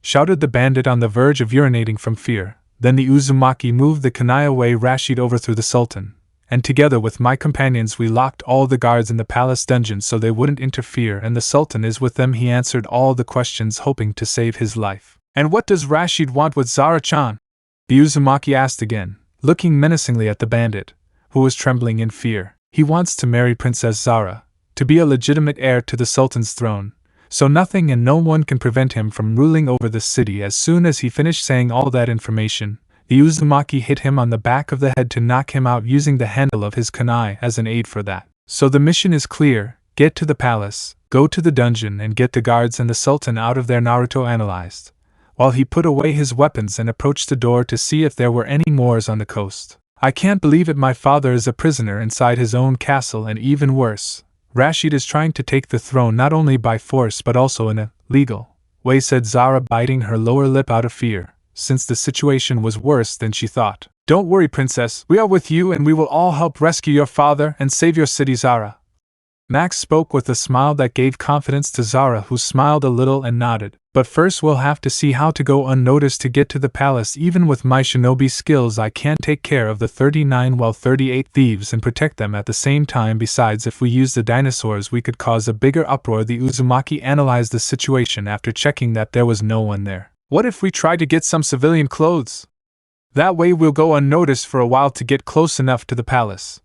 A: shouted the bandit on the verge of urinating from fear. Then the Uzumaki moved the kunai away. Rashid overthrew the Sultan, and together with my companions we locked all the guards in the palace dungeon so they wouldn't interfere, and the Sultan is with them. He answered all the questions, hoping to save his life. And what does Rashid want with Zara-chan? The Uzumaki asked again, looking menacingly at the bandit, who was trembling in fear. He wants to marry Princess Zara, to be a legitimate heir to the Sultan's throne, so nothing and no one can prevent him from ruling over the city. As soon as he finished saying all that information, the Uzumaki hit him on the back of the head to knock him out, using the handle of his kunai as an aid for that. So the mission is clear: get to the palace, go to the dungeon, and get the guards and the Sultan out of there. Naruto analyzed, while he put away his weapons and approached the door to see if there were any Moors on the coast. I can't believe it, my father is a prisoner inside his own castle, and even worse, Rashid is trying to take the throne not only by force but also in a legal way, said Zara, biting her lower lip out of fear, since the situation was worse than she thought. Don't worry, princess, we are with you and we will all help rescue your father and save your city, Zara. Max spoke with a smile that gave confidence to Zara, who smiled a little and nodded. But first we'll have to see how to go unnoticed to get to the palace. Even with my shinobi skills I can't take care of the 38 thieves and protect them at the same time. Besides, if we use the dinosaurs we could cause a bigger uproar. The Uzumaki analyzed the situation after checking that there was no one there. What if we try to get some civilian clothes? That way we'll go unnoticed for a while to get close enough to the palace,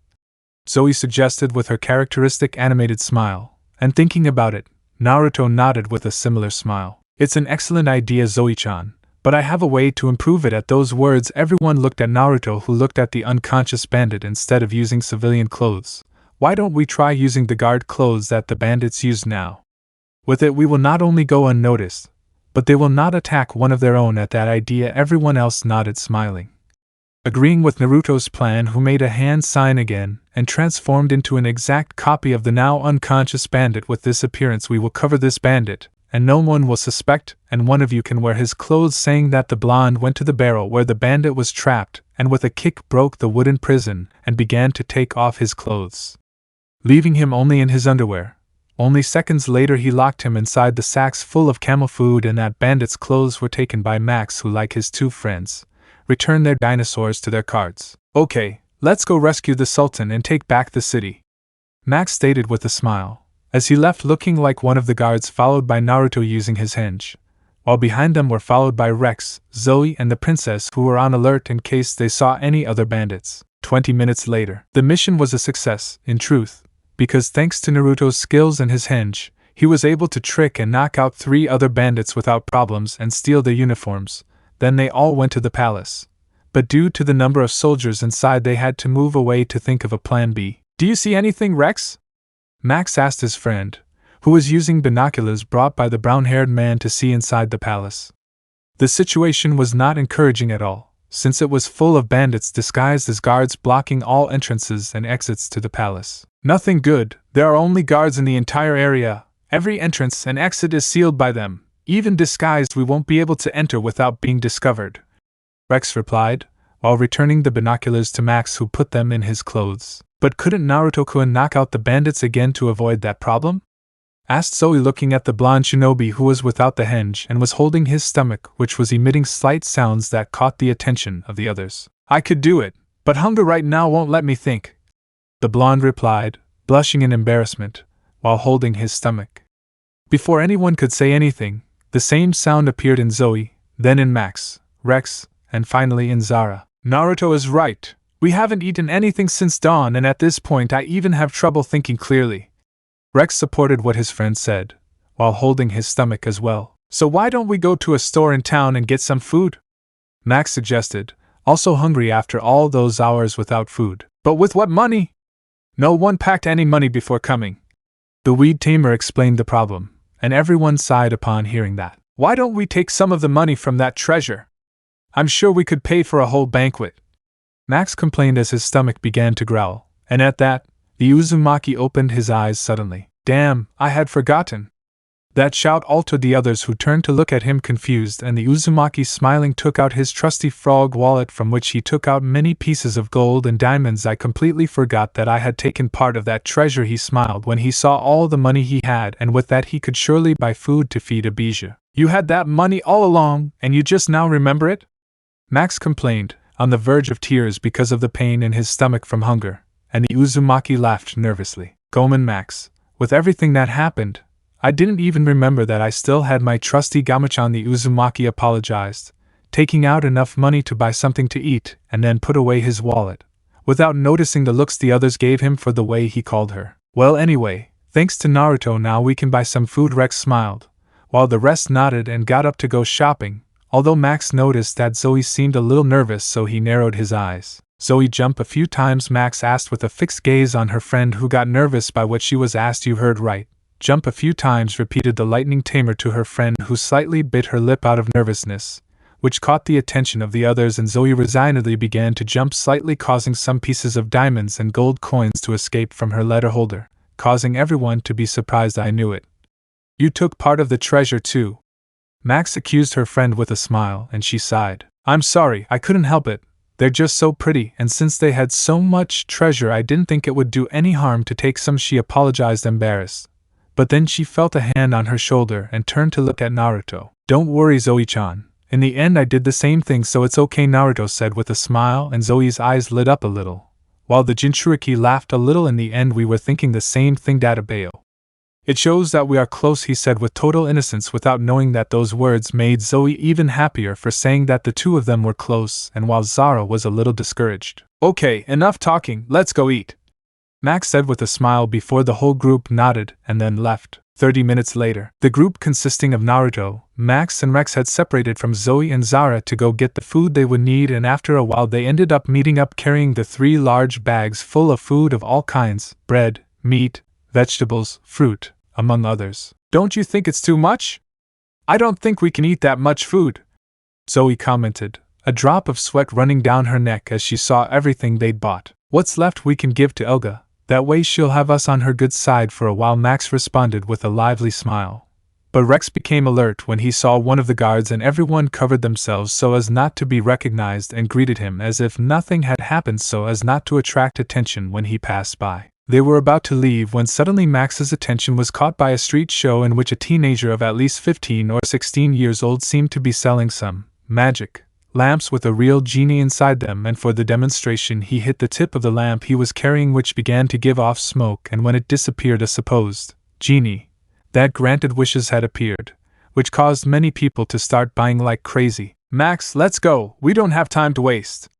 A: Zoe suggested with her characteristic animated smile. And thinking about it, Naruto nodded with a similar smile. It's an excellent idea, Zoe-chan, but I have a way to improve it. At those words everyone looked at Naruto, who looked at the unconscious bandit. Instead of using civilian clothes, why don't we try using the guard clothes that the bandits use now? With it we will not only go unnoticed, but they will not attack one of their own. At that idea everyone else nodded, smiling. Agreeing with Naruto's plan, who made a hand sign again and transformed into an exact copy of the now unconscious bandit. With this appearance we will cover this bandit, and no one will suspect, and one of you can wear his clothes. Saying that, the blonde went to the barrel where the bandit was trapped, and with a kick broke the wooden prison and began to take off his clothes, leaving him only in his underwear. Only seconds later he locked him inside the sacks full of camel food, and that bandit's clothes were taken by Max, who, like his two friends, returned their dinosaurs to their carts. Okay, let's go rescue the Sultan and take back the city, Max stated with a smile, as he left looking like one of the guards, followed by Naruto using his henge, while behind them were followed by Rex, Zoe and the princess, who were on alert in case they saw any other bandits. 20 minutes later, the mission was a success, in truth, because thanks to Naruto's skills and his henge, he was able to trick and knock out 3 other bandits without problems and steal their uniforms. Then they all went to the palace, but due to the number of soldiers inside they had to move away to think of a plan B. Do you see anything, Rex? Max asked his friend, who was using binoculars brought by the brown-haired man to see inside the palace. The situation was not encouraging at all, since it was full of bandits disguised as guards, blocking all entrances and exits to the palace. Nothing good, there are only guards in the entire area. Every entrance and exit is sealed by them. Even disguised we won't be able to enter without being discovered, Rex replied, while returning the binoculars to Max, who put them in his clothes. But couldn't Naruto-kun knock out the bandits again to avoid that problem? Asked Zoe, looking at the blonde shinobi who was without the henge and was holding his stomach, which was emitting slight sounds that caught the attention of the others. I could do it, but hunger right now won't let me think, the blonde replied, blushing in embarrassment, while holding his stomach. Before anyone could say anything, the same sound appeared in Zoe, then in Max, Rex, and finally in Zara. Naruto is right. We haven't eaten anything since dawn, and at this point I even have trouble thinking clearly. Rex supported what his friend said, while holding his stomach as well. So why don't we go to a store in town and get some food? Max suggested, also hungry after all those hours without food. But with what money? No one packed any money before coming. The weed tamer explained the problem, and everyone sighed upon hearing that. Why don't we take some of the money from that treasure? I'm sure we could pay for a whole banquet, Max complained as his stomach began to growl, and at that, the Uzumaki opened his eyes suddenly. Damn, I had forgotten. That shout altered the others, who turned to look at him confused, and the Uzumaki, smiling, took out his trusty frog wallet, from which he took out many pieces of gold and diamonds. I completely forgot that I had taken part of that treasure, he smiled when he saw all the money he had, and with that he could surely buy food to feed Abijah. You had that money all along, and you just now remember it? Max complained, on the verge of tears because of the pain in his stomach from hunger, and the Uzumaki laughed nervously. Gomen, Max, with everything that happened, I didn't even remember that I still had my trusty Gamachan. The Uzumaki apologized, taking out enough money to buy something to eat, and then put away his wallet, without noticing the looks the others gave him for the way he called her. Well, anyway, thanks to Naruto now we can buy some food, Rex smiled, while the rest nodded and got up to go shopping, although Max noticed that Zoe seemed a little nervous, so he narrowed his eyes. Zoe, jump a few times, Max asked with a fixed gaze on her friend, who got nervous by what she was asked. You heard right. Jump a few times, repeated the lightning tamer to her friend, who slightly bit her lip out of nervousness, which caught the attention of the others, and Zoe resignedly began to jump slightly, causing some pieces of diamonds and gold coins to escape from her letter holder, causing everyone to be surprised. I knew it. You took part of the treasure too. Max accused her friend with a smile, and she sighed. I'm sorry, I couldn't help it. They're just so pretty, and since they had so much treasure I didn't think it would do any harm to take some. She apologized, embarrassed. But then she felt a hand on her shoulder and turned to look at Naruto. Don't worry, Zoe-chan. In the end I did the same thing, so it's okay, Naruto said with a smile, and Zoe's eyes lit up a little. While the Jinchuriki laughed a little. In the end we were thinking the same thing, Databeo. It shows that we are close, he said with total innocence, without knowing that those words made Zoe even happier for saying that the two of them were close, and while Zara was a little discouraged. Okay, enough talking, let's go eat, Max said with a smile before the whole group nodded and then left. 30 minutes later, the group consisting of Naruto, Max and Rex had separated from Zoe and Zara to go get the food they would need, and after a while they ended up meeting up carrying the 3 large bags full of food of all kinds, bread, meat, vegetables, fruit, among others. Don't you think it's too much? I don't think we can eat that much food, Zoe commented, a drop of sweat running down her neck as she saw everything they'd bought. What's left we can give to Elga. That way she'll have us on her good side for a while, Max responded with a lively smile. But Rex became alert when he saw one of the guards, and everyone covered themselves so as not to be recognized and greeted him as if nothing had happened, so as not to attract attention when he passed by. They were about to leave when suddenly Max's attention was caught by a street show in which a teenager of at least 15 or 16 years old seemed to be selling some magic lamps with a real genie inside them, and for the demonstration he hit the tip of the lamp he was carrying, which began to give off smoke, and when it disappeared a supposed genie that granted wishes had appeared, which caused many people to start buying like crazy. Max, let's go, we don't have time to waste,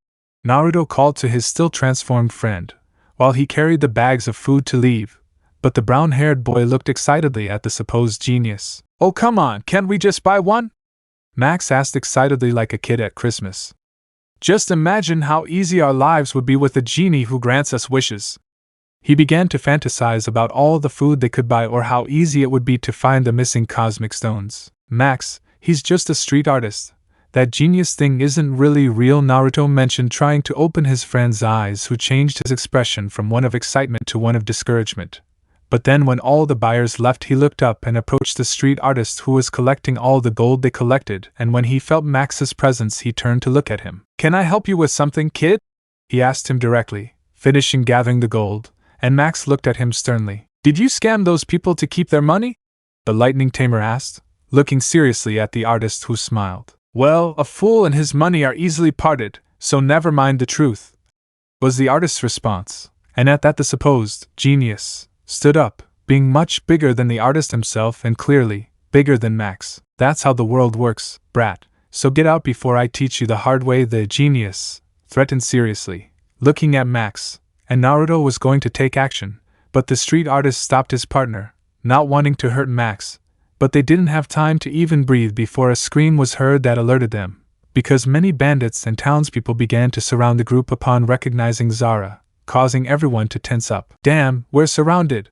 A: Naruto called to his still transformed friend, while he carried the bags of food to leave, but the brown-haired boy looked excitedly at the supposed genius. Oh come on, can't we just buy one? Max asked excitedly like a kid at Christmas. Just imagine how easy our lives would be with a genie who grants us wishes. He began to fantasize about all the food they could buy, or how easy it would be to find the missing cosmic stones. Max, he's just a street artist. That genius thing isn't really real, Naruto mentioned, trying to open his friend's eyes, who changed his expression from one of excitement to one of discouragement. But then when all the buyers left he looked up and approached the street artist who was collecting all the gold they collected, and when he felt Max's presence he turned to look at him. Can I help you with something, kid? He asked him directly, finishing gathering the gold, and Max looked at him sternly. Did you scam those people to keep their money? The lightning tamer asked, looking seriously at the artist, who smiled. Well, a fool and his money are easily parted, so never mind the truth, was the artist's response, and at that the supposed genius stood up, being much bigger than the artist himself and clearly bigger than Max. That's how the world works, brat, so get out before I teach you the hard way, the genius threatened seriously, looking at Max, and Naruto was going to take action, but the street artist stopped his partner, not wanting to hurt Max, but they didn't have time to even breathe before a scream was heard that alerted them, because many bandits and townspeople began to surround the group upon recognizing Zara, causing everyone to tense up. Damn, we're surrounded!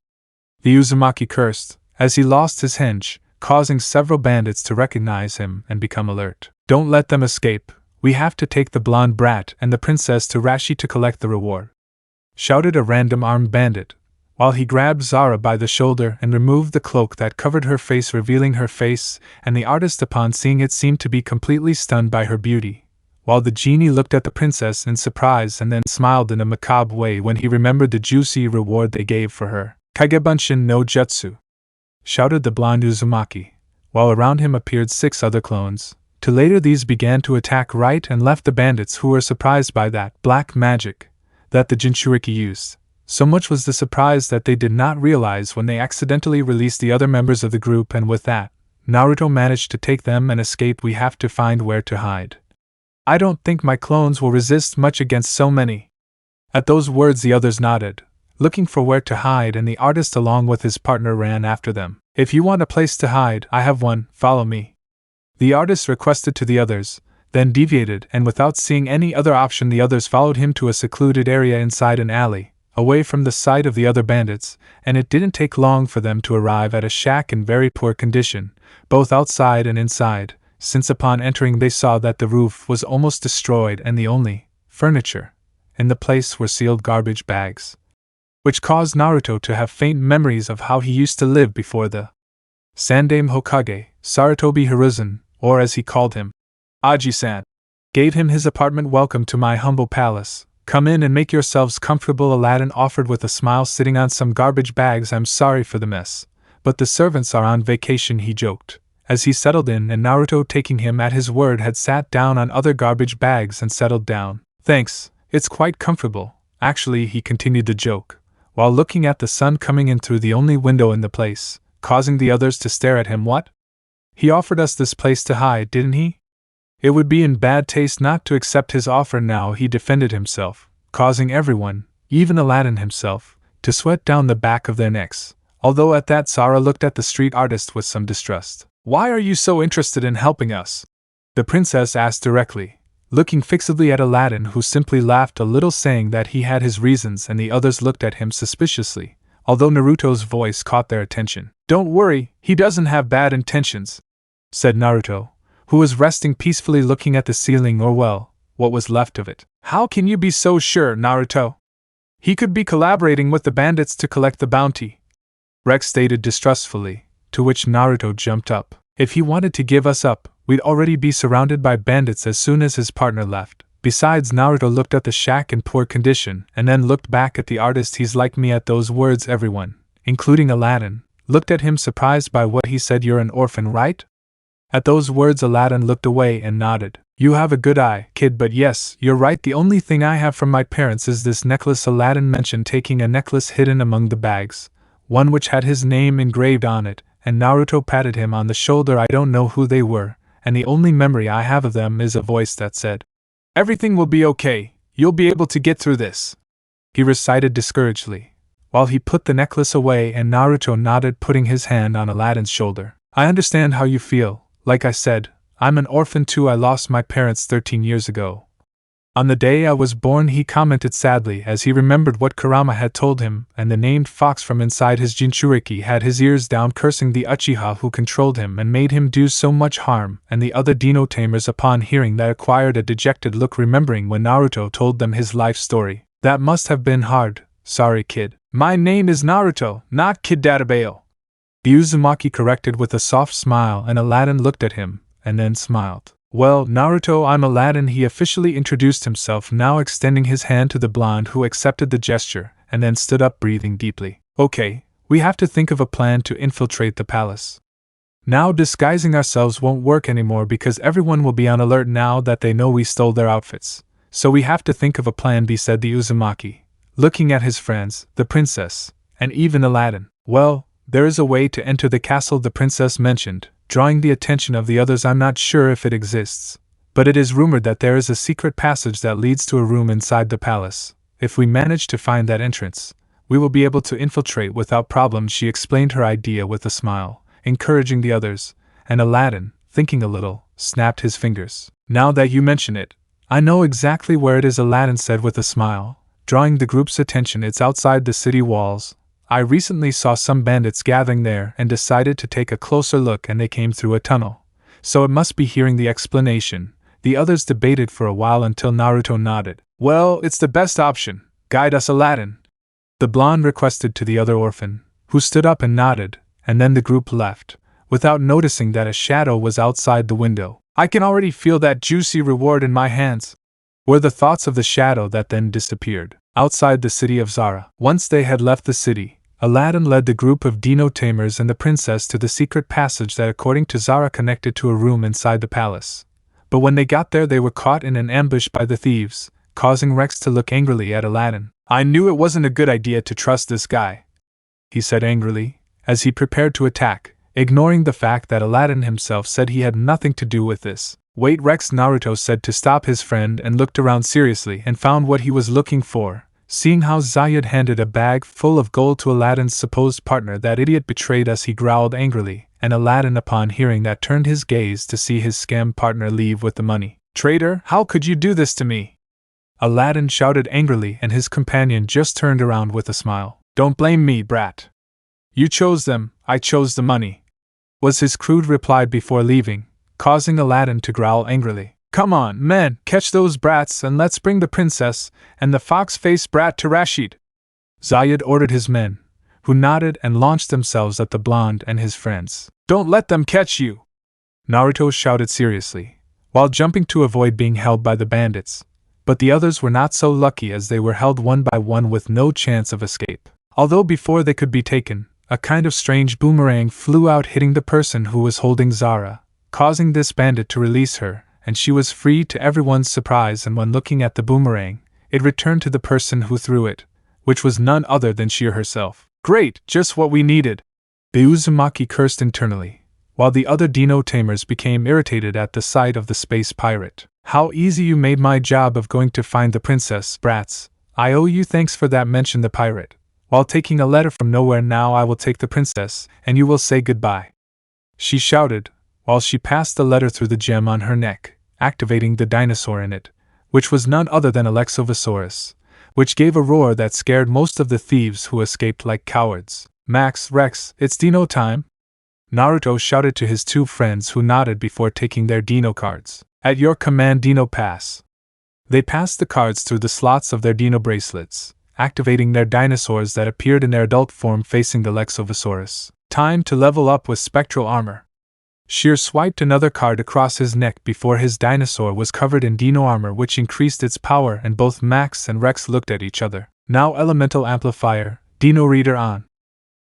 A: The Uzumaki cursed, as he lost his henge, causing several bandits to recognize him and become alert. Don't let them escape, we have to take the blonde brat and the princess to Rashi to collect the reward, shouted a random armed bandit, while he grabbed Zara by the shoulder and removed the cloak that covered her face, revealing her face, and the artist upon seeing it seemed to be completely stunned by her beauty. While the genie looked at the princess in surprise and then smiled in a macabre way when he remembered the juicy reward they gave for her. Kagebunshin no Jutsu, shouted the blonde Uzumaki, while around him appeared 6 other clones. To later these began to attack right and left the bandits, who were surprised by that black magic that the Jinchuriki used. So much was the surprise that they did not realize when they accidentally released the other members of the group, and with that, Naruto managed to take them and escape. We have to find where to hide. I don't think my clones will resist much against so many. At those words the others nodded, looking for where to hide, and the artist along with his partner ran after them. If you want a place to hide, I have one, follow me, the artist requested to the others, then deviated, and without seeing any other option the others followed him to a secluded area inside an alley, away from the sight of the other bandits, and it didn't take long for them to arrive at a shack in very poor condition, both outside and inside, since upon entering they saw that the roof was almost destroyed and the only furniture in the place were sealed garbage bags, which caused Naruto to have faint memories of how he used to live before the Sandaime Hokage, Sarutobi Hiruzen, or as he called him, Aji-san, gave him his apartment. Welcome to my humble palace. Come in and make yourselves comfortable, Aladdin offered with a smile, sitting on some garbage bags. I'm sorry for the mess, but the servants are on vacation, he joked, as he settled in, and Naruto, taking him at his word, had sat down on other garbage bags and settled down. Thanks, it's quite comfortable. Actually, he continued the joke, while looking at the sun coming in through the only window in the place, causing the others to stare at him. What? He offered us this place to hide, didn't he? It would be in bad taste not to accept his offer now, he defended himself, causing everyone, even Aladdin himself, to sweat down the back of their necks, although at that Zara looked at the street artist with some distrust. Why are you so interested in helping us? The princess asked directly, looking fixedly at Aladdin, who simply laughed a little, saying that he had his reasons, and the others looked at him suspiciously, although Naruto's voice caught their attention. Don't worry, he doesn't have bad intentions, said Naruto, who was resting peacefully looking at the ceiling, or well, what was left of it. How can you be so sure, Naruto? He could be collaborating with the bandits to collect the bounty, Rex stated distrustfully, to which Naruto jumped up. If he wanted to give us up, we'd already be surrounded by bandits as soon as his partner left. Besides, Naruto looked at the shack in poor condition and then looked back at the artist. He's like me. At those words, everyone, including Aladdin, looked at him surprised by what he said. You're an orphan, right? At those words, Aladdin looked away and nodded. You have a good eye, kid, but yes, you're right. The only thing I have from my parents is this necklace, Aladdin mentioned, taking a necklace hidden among the bags, one which had his name engraved on it, and Naruto patted him on the shoulder. I don't know who they were, and the only memory I have of them is a voice that said, "Everything will be okay, you'll be able to get through this," he recited discouragedly, while he put the necklace away, and Naruto nodded, putting his hand on Aladdin's shoulder. I understand how you feel. Like I said, I'm an orphan too. I lost my parents 13 years ago. On the day I was born, he commented sadly as he remembered what Kurama had told him, and the named fox from inside his Jinchuriki had his ears down, cursing the Uchiha who controlled him and made him do so much harm, and the other dino tamers upon hearing that acquired a dejected look, remembering when Naruto told them his life story. That must have been hard. Sorry, kid. My name is Naruto, not Kid Databale, the Uzumaki corrected with a soft smile, and Aladdin looked at him, and then smiled. Well, Naruto, I'm Aladdin, he officially introduced himself, now extending his hand to the blonde, who accepted the gesture, and then stood up, breathing deeply. Okay, we have to think of a plan to infiltrate the palace. Now disguising ourselves won't work anymore because everyone will be on alert now that they know we stole their outfits. So we have to think of a plan B, said the Uzumaki, looking at his friends, the princess, and even Aladdin. Well, there is a way to enter the castle, the princess mentioned, drawing the attention of the others. I'm not sure if it exists, but it is rumored that there is a secret passage that leads to a room inside the palace. If we manage to find that entrance, we will be able to infiltrate without problem. She explained her idea with a smile, encouraging the others, and Aladdin, thinking a little, snapped his fingers. Now that you mention it, I know exactly where it is, Aladdin said with a smile, drawing the group's attention. It's outside the city walls. I recently saw some bandits gathering there and decided to take a closer look, and they came through a tunnel. So it must be. Hearing the explanation, the others debated for a while until Naruto nodded. Well, it's the best option. Guide us, Aladdin, the blonde requested to the other orphan, who stood up and nodded, and then the group left, without noticing that a shadow was outside the window. I can already feel that juicy reward in my hands, were the thoughts of the shadow that then disappeared. Outside the city of Zara. Once they had left the city, Aladdin led the group of dino tamers and the princess to the secret passage that, according to Zara, connected to a room inside the palace. But when they got there, they were caught in an ambush by the thieves, causing Rex to look angrily at Aladdin. I knew it wasn't a good idea to trust this guy, he said angrily, as he prepared to attack, ignoring the fact that Aladdin himself said he had nothing to do with this. Wait, Rex, Naruto said to stop his friend, and looked around seriously and found what he was looking for. Seeing how Zayed handed a bag full of gold to Aladdin's supposed partner, that idiot betrayed us, he growled angrily, and Aladdin, upon hearing that, turned his gaze to see his scam partner leave with the money. Traitor, how could you do this to me? Aladdin shouted angrily, and his companion just turned around with a smile. Don't blame me, brat. You chose them, I chose the money, was his crude reply before leaving, causing Aladdin to growl angrily. "Come on, men, catch those brats and let's bring the princess and the fox-faced brat to Rashid." Zayed ordered his men, who nodded and launched themselves at the blonde and his friends. "Don't let them catch you!" Naruto shouted seriously, while jumping to avoid being held by the bandits, but the others were not so lucky as they were held one by one with no chance of escape. Although before they could be taken, a kind of strange boomerang flew out hitting the person who was holding Zara, causing this bandit to release her, and she was free to everyone's surprise, and when looking at the boomerang, it returned to the person who threw it, which was none other than she herself. "Great, just what we needed!" The Uzumaki cursed internally, while the other dino tamers became irritated at the sight of the space pirate. "How easy you made my job of going to find the princess, brats. I owe you thanks for that," mentioned the pirate. "While taking a letter from nowhere, now I will take the princess, and you will say goodbye," she shouted, while she passed the letter through the gem on her neck, activating the dinosaur in it, which was none other than Alexovisaurus, which gave a roar that scared most of the thieves who escaped like cowards. "Max, Rex, it's dino time!" Naruto shouted to his two friends, who nodded before taking their dino cards. "At your command, Dino, pass." They passed the cards through the slots of their dino bracelets, activating their dinosaurs that appeared in their adult form facing the Alexovisaurus. "Time to level up with spectral armor." Sheer swiped another card across his neck before his dinosaur was covered in dino armor, which increased its power, and both Max and Rex looked at each other. "Now elemental amplifier, dino reader on."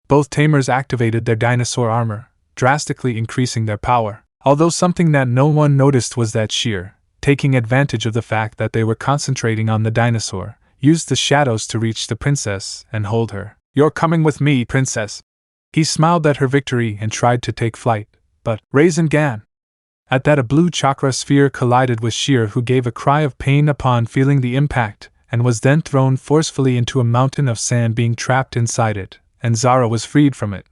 A: Both tamers activated their dinosaur armor, drastically increasing their power. Although something that no one noticed was that Sheer, taking advantage of the fact that they were concentrating on the dinosaur, used the shadows to reach the princess and hold her. "You're coming with me, princess." He smiled at her victory and tried to take flight, but Raisin Gan! At that, a blue chakra sphere collided with Sheer, who gave a cry of pain upon feeling the impact, and was then thrown forcefully into a mountain of sand, being trapped inside it, and Zara was freed from it,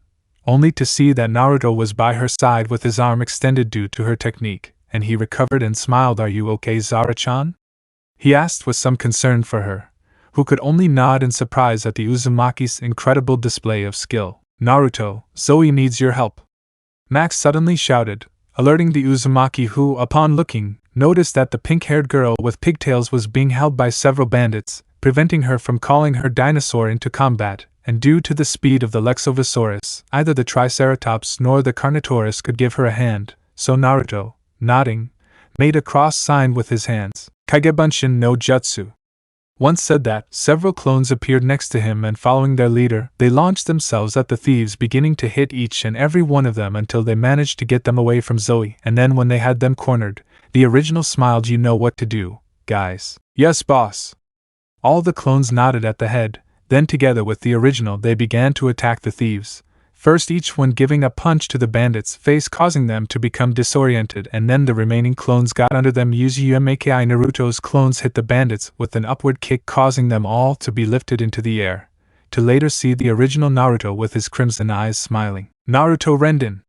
A: only to see that Naruto was by her side with his arm extended due to her technique, and he recovered and smiled. "Are you okay, Zara-chan?" he asked with some concern for her, who could only nod in surprise at the Uzumaki's incredible display of skill. "Naruto, Zoe needs your help," Max suddenly shouted, alerting the Uzumaki, who, upon looking, noticed that the pink-haired girl with pigtails was being held by several bandits, preventing her from calling her dinosaur into combat, and due to the speed of the Alexovisaurus, neither the Triceratops nor the Carnotaurus could give her a hand, so Naruto, nodding, made a cross sign with his hands. "Kagebunshin no Jutsu." Once said that, several clones appeared next to him, and following their leader, they launched themselves at the thieves, beginning to hit each and every one of them until they managed to get them away from Zoe, and then when they had them cornered, the original smiled. "You know what to do, guys." "Yes, boss." All the clones nodded at the head, then together with the original they began to attack the thieves, first each one giving a punch to the bandit's face, causing them to become disoriented, and then the remaining clones got under them. Uzumaki Naruto's clones hit the bandits with an upward kick, causing them all to be lifted into the air, to later see the original Naruto with his crimson eyes smiling. "Naruto Renden!"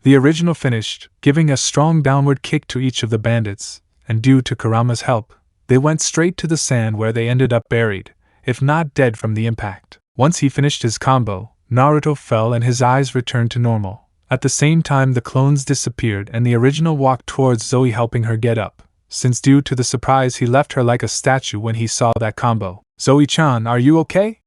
A: The original finished, giving a strong downward kick to each of the bandits, and due to Kurama's help, they went straight to the sand, where they ended up buried, if not dead from the impact. Once he finished his combo, Naruto fell and his eyes returned to normal. At the same time, the clones disappeared and the original walked towards Zoe, helping her get up, since due to the surprise he left her like a statue when he saw that combo. "Zoe-chan, are you okay?"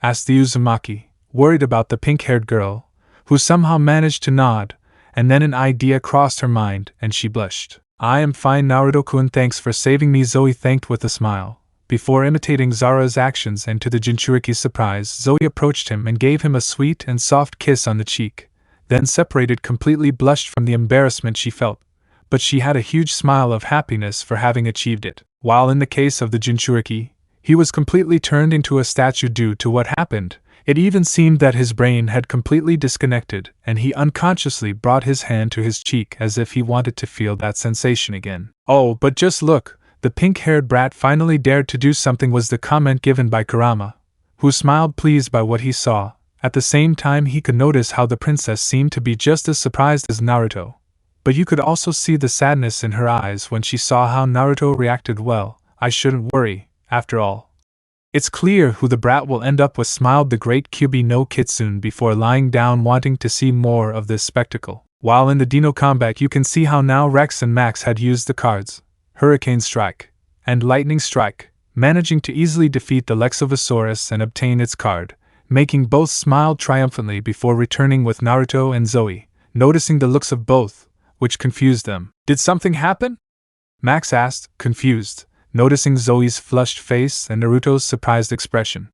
A: asked the Uzumaki, worried about the pink-haired girl, who somehow managed to nod, and then an idea crossed her mind and she blushed. "I am fine, Naruto-kun, thanks for saving me," Zoe thanked with a smile. Before imitating Zara's actions, and to the Jinchuriki's surprise, Zoe approached him and gave him a sweet and soft kiss on the cheek, then separated, completely blushed from the embarrassment she felt, but she had a huge smile of happiness for having achieved it. While in the case of the Jinchuriki, he was completely turned into a statue due to what happened. It even seemed that his brain had completely disconnected, and he unconsciously brought his hand to his cheek as if he wanted to feel that sensation again. "Oh, but just look, the pink-haired brat finally dared to do something," was the comment given by Kurama, who smiled pleased by what he saw. At the same time, he could notice how the princess seemed to be just as surprised as Naruto, but you could also see the sadness in her eyes when she saw how Naruto reacted. "Well, I shouldn't worry, after all. It's clear who the brat will end up with," smiled the great Kyubi no Kitsune before lying down, wanting to see more of this spectacle. While in the Dino combat, you can see how now Rex and Max had used the cards Hurricane Strike and Lightning Strike, managing to easily defeat the Lexovisaurus and obtain its card, making both smile triumphantly before returning with Naruto and Zoe, noticing the looks of both, which confused them. Did something happen? Max asked, confused, noticing Zoe's flushed face and Naruto's surprised expression.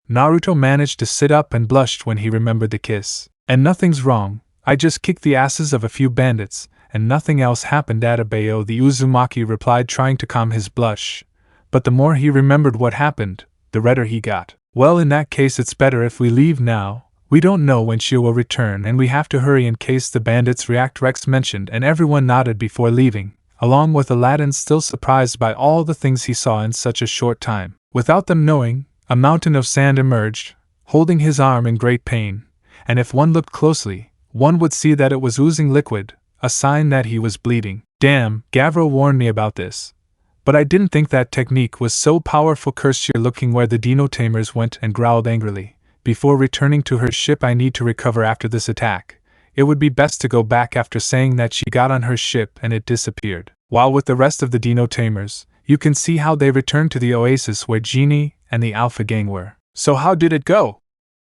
A: Naruto managed to sit up and blushed when he remembered the kiss. And nothing's wrong, I just kicked the asses of a few bandits, and nothing else happened. Adebayo the Uzumaki replied, trying to calm his blush. But the more he remembered what happened, the redder he got. Well, in that case it's better if we leave now. We don't know when she will return and we have to hurry in case the bandits react, Rex mentioned, and everyone nodded before leaving, along with Aladdin, still surprised by all the things he saw in such a short time. Without them knowing, a mountain of sand emerged, holding his arm in great pain, and if one looked closely, one would see that it was oozing liquid, a sign that he was bleeding. Damn, Gavro warned me about this. But I didn't think that technique was so powerful. Cursed, you're looking where the Dino Tamers went and growled angrily. Before returning to her ship, I need to recover after this attack. It would be best to go back after saying that she got on her ship and it disappeared. While with the rest of the Dino Tamers, you can see how they returned to the oasis where Genie and the Alpha Gang were. So how did it go?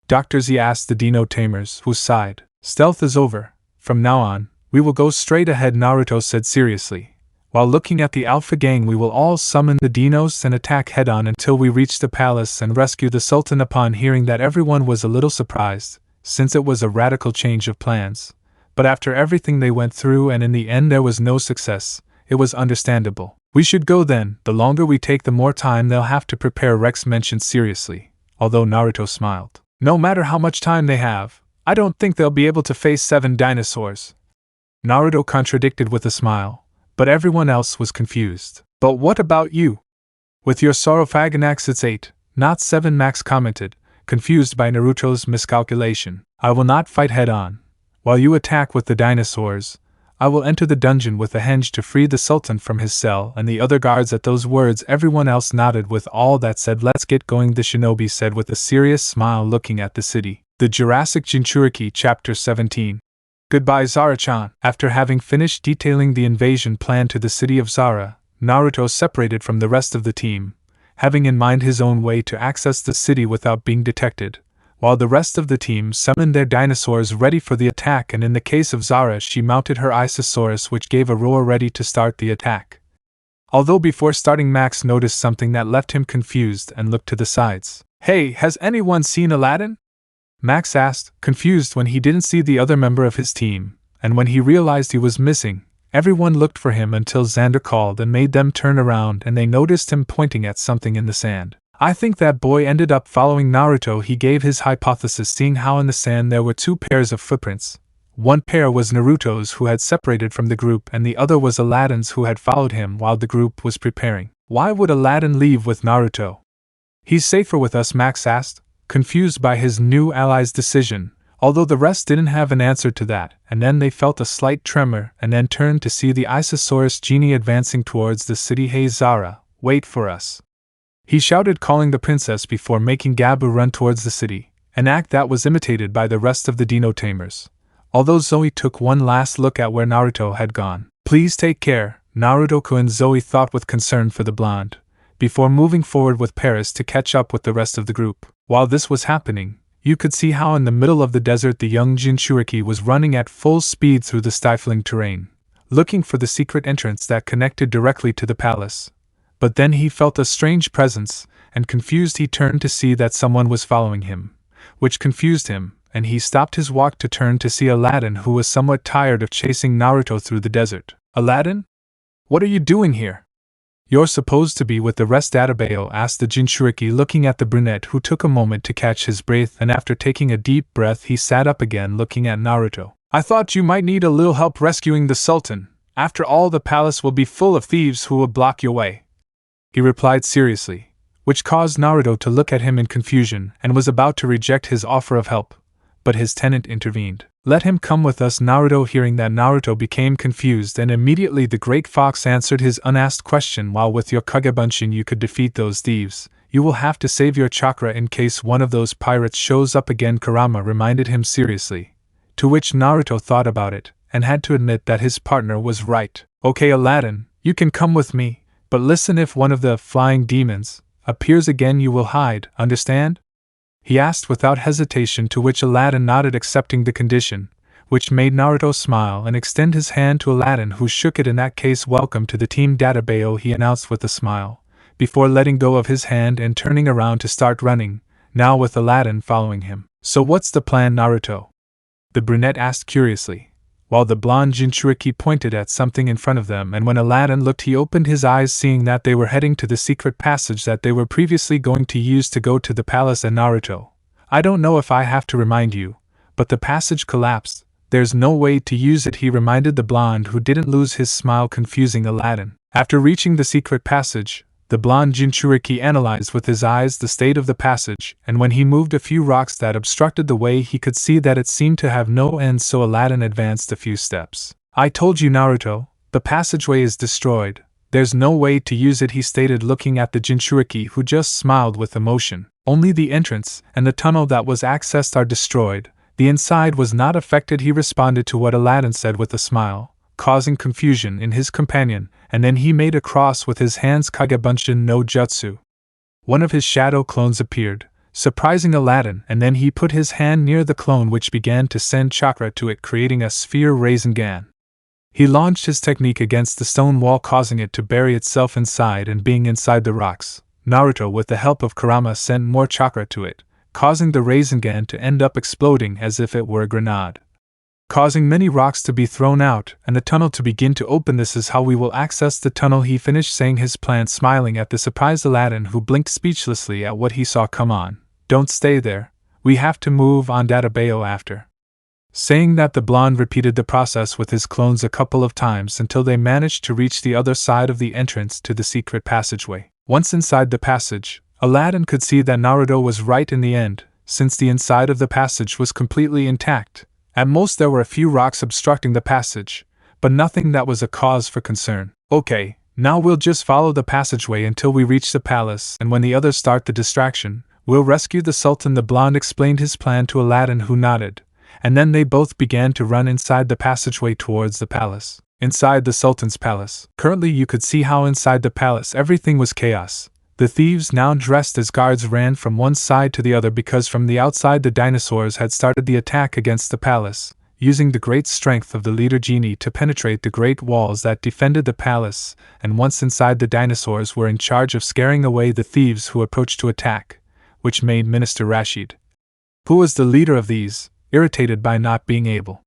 A: Dr. Z asked the Dino Tamers, who sighed. Stealth is over. From now on, we will go straight ahead, Naruto said seriously. While looking at the Alpha Gang, we will all summon the Dinos and attack head-on until we reach the palace and rescue the Sultan. Upon hearing that, everyone was a little surprised, since it was a radical change of plans. But after everything they went through and in the end there was no success, it was understandable. We should go then. The longer we take, the more time they'll have to prepare, Rex mentioned seriously, although Naruto smiled. No matter how much time they have, I don't think they'll be able to face 7 dinosaurs. Naruto contradicted with a smile, but everyone else was confused. But what about you? With your Saurophaganax, it's 8, not 7, Max commented, confused by Naruto's miscalculation. I will not fight head-on. While you attack with the dinosaurs, I will enter the dungeon with a henge to free the Sultan from his cell and the other guards. At those words, everyone else nodded with all that said. Let's get going, the shinobi said with a serious smile, looking at the city. The Jurassic Jinchuriki, Chapter 17. Goodbye, Zara-chan. After having finished detailing the invasion plan to the city of Zara, Naruto separated from the rest of the team, having in mind his own way to access the city without being detected, while the rest of the team summoned their dinosaurs ready for the attack, and in the case of Zara, she mounted her Isosaurus, which gave a roar ready to start the attack. Although before starting, Max noticed something that left him confused and looked to the sides. Hey, has anyone seen Aladdin? Max asked, confused when he didn't see the other member of his team, and when he realized he was missing, everyone looked for him until Xander called and made them turn around, and they noticed him pointing at something in the sand. I think that boy ended up following Naruto. He gave his hypothesis, seeing how in the sand there were 2 pairs of footprints. One pair was Naruto's, who had separated from the group, and the other was Aladdin's, who had followed him while the group was preparing. Why would Aladdin leave with Naruto? He's safer with us, Max asked, confused by his new ally's decision, although the rest didn't have an answer to that, and then they felt a slight tremor and then turned to see the Isosaurus Genie advancing towards the city. Hey Zara, wait for us, he shouted, calling the princess before making Gabu run towards the city, an act that was imitated by the rest of the Dino Tamers. Although Zoe took one last look at where Naruto had gone. Please take care, Naruto-kun, Zoe thought with concern for the blonde, before moving forward with Paris to catch up with the rest of the group. While this was happening, you could see how in the middle of the desert the young Jinchuriki was running at full speed through the stifling terrain, looking for the secret entrance that connected directly to the palace. But then he felt a strange presence, and confused he turned to see that someone was following him, which confused him, and he stopped his walk to turn to see Aladdin, who was somewhat tired of chasing Naruto through the desert. Aladdin? What are you doing here? You're supposed to be with the rest, Adebayo asked the Jinchuriki, looking at the brunette, who took a moment to catch his breath, and after taking a deep breath he sat up again, looking at Naruto. I thought you might need a little help rescuing the Sultan. After all, the palace will be full of thieves who will block your way, he replied seriously, which caused Naruto to look at him in confusion and was about to reject his offer of help, but his tenant intervened. Let him come with us, Naruto. Hearing that, Naruto became confused, and immediately the Great Fox answered his unasked question. While with your Kagebunshin you could defeat those thieves, you will have to save your chakra in case one of those pirates shows up again, Kurama reminded him seriously, to which Naruto thought about it, and had to admit that his partner was right. Okay, Aladdin, you can come with me, but listen, if one of the flying demons appears again, you will hide, understand? He asked without hesitation, to which Aladdin nodded, accepting the condition, which made Naruto smile and extend his hand to Aladdin, who shook it. In that case, welcome to the team Databao, he announced with a smile, before letting go of his hand and turning around to start running, now with Aladdin following him. So what's the plan, Naruto? The brunette asked curiously, while the blonde Jinchuriki pointed at something in front of them, and when Aladdin looked he opened his eyes, seeing that they were heading to the secret passage that they were previously going to use to go to the palace. And Naruto, I don't know if I have to remind you, but the passage collapsed. There's no way to use it, he reminded the blonde, who didn't lose his smile, confusing Aladdin. After reaching the secret passage, the blonde Jinchuriki analyzed with his eyes the state of the passage, and when he moved a few rocks that obstructed the way, he could see that it seemed to have no end, so Aladdin advanced a few steps. I told you, Naruto, the passageway is destroyed. There's no way to use it, he stated, looking at the Jinchuriki, who just smiled with emotion. Only the entrance and the tunnel that was accessed are destroyed. The inside was not affected, he responded to what Aladdin said with a smile, causing confusion in his companion, and then he made a cross with his hands. Kagebunshin no Jutsu. One of his shadow clones appeared, surprising Aladdin, and then he put his hand near the clone, which began to send chakra to it, creating a sphere Rasengan. He launched his technique against the stone wall, causing it to bury itself inside and being inside the rocks. Naruto, with the help of Kurama, sent more chakra to it, causing the Rasengan to end up exploding as if it were a grenade, causing many rocks to be thrown out and the tunnel to begin to open. This is how we will access the tunnel, he finished saying his plan, smiling at the surprised Aladdin, who blinked speechlessly at what he saw. Come on, don't stay there, we have to move on, Databao. After saying that, the blonde repeated the process with his clones a couple of times until they managed to reach the other side of the entrance to the secret passageway. Once inside the passage, Aladdin could see that Naruto was right in the end, since the inside of the passage was completely intact. At most there were a few rocks obstructing the passage, but nothing that was a cause for concern. Okay, now we'll just follow the passageway until we reach the palace, and when the others start the distraction, we'll rescue the Sultan. The blonde explained his plan to Aladdin, who nodded, and then they both began to run inside the passageway towards the palace. Inside the Sultan's palace, currently you could see how inside the palace everything was chaos. The thieves, now dressed as guards, ran from one side to the other because from the outside the dinosaurs had started the attack against the palace, using the great strength of the leader genie to penetrate the great walls that defended the palace, and once inside, the dinosaurs were in charge of scaring away the thieves who approached to attack, which made Minister Rashid, who was the leader of these, irritated by not being able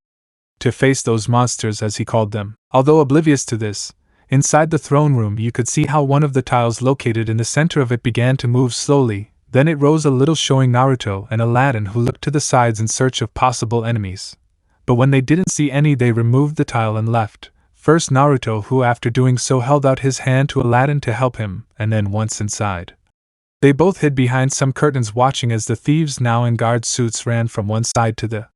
A: to face those monsters, as he called them. Although oblivious to this, inside the throne room you could see how one of the tiles located in the center of it began to move slowly, then it rose a little, showing Naruto and Aladdin, who looked to the sides in search of possible enemies. But when they didn't see any, they removed the tile and left. First Naruto, who after doing so held out his hand to Aladdin to help him, and then once inside, they both hid behind some curtains, watching as the thieves, now in guard suits, ran from one side to the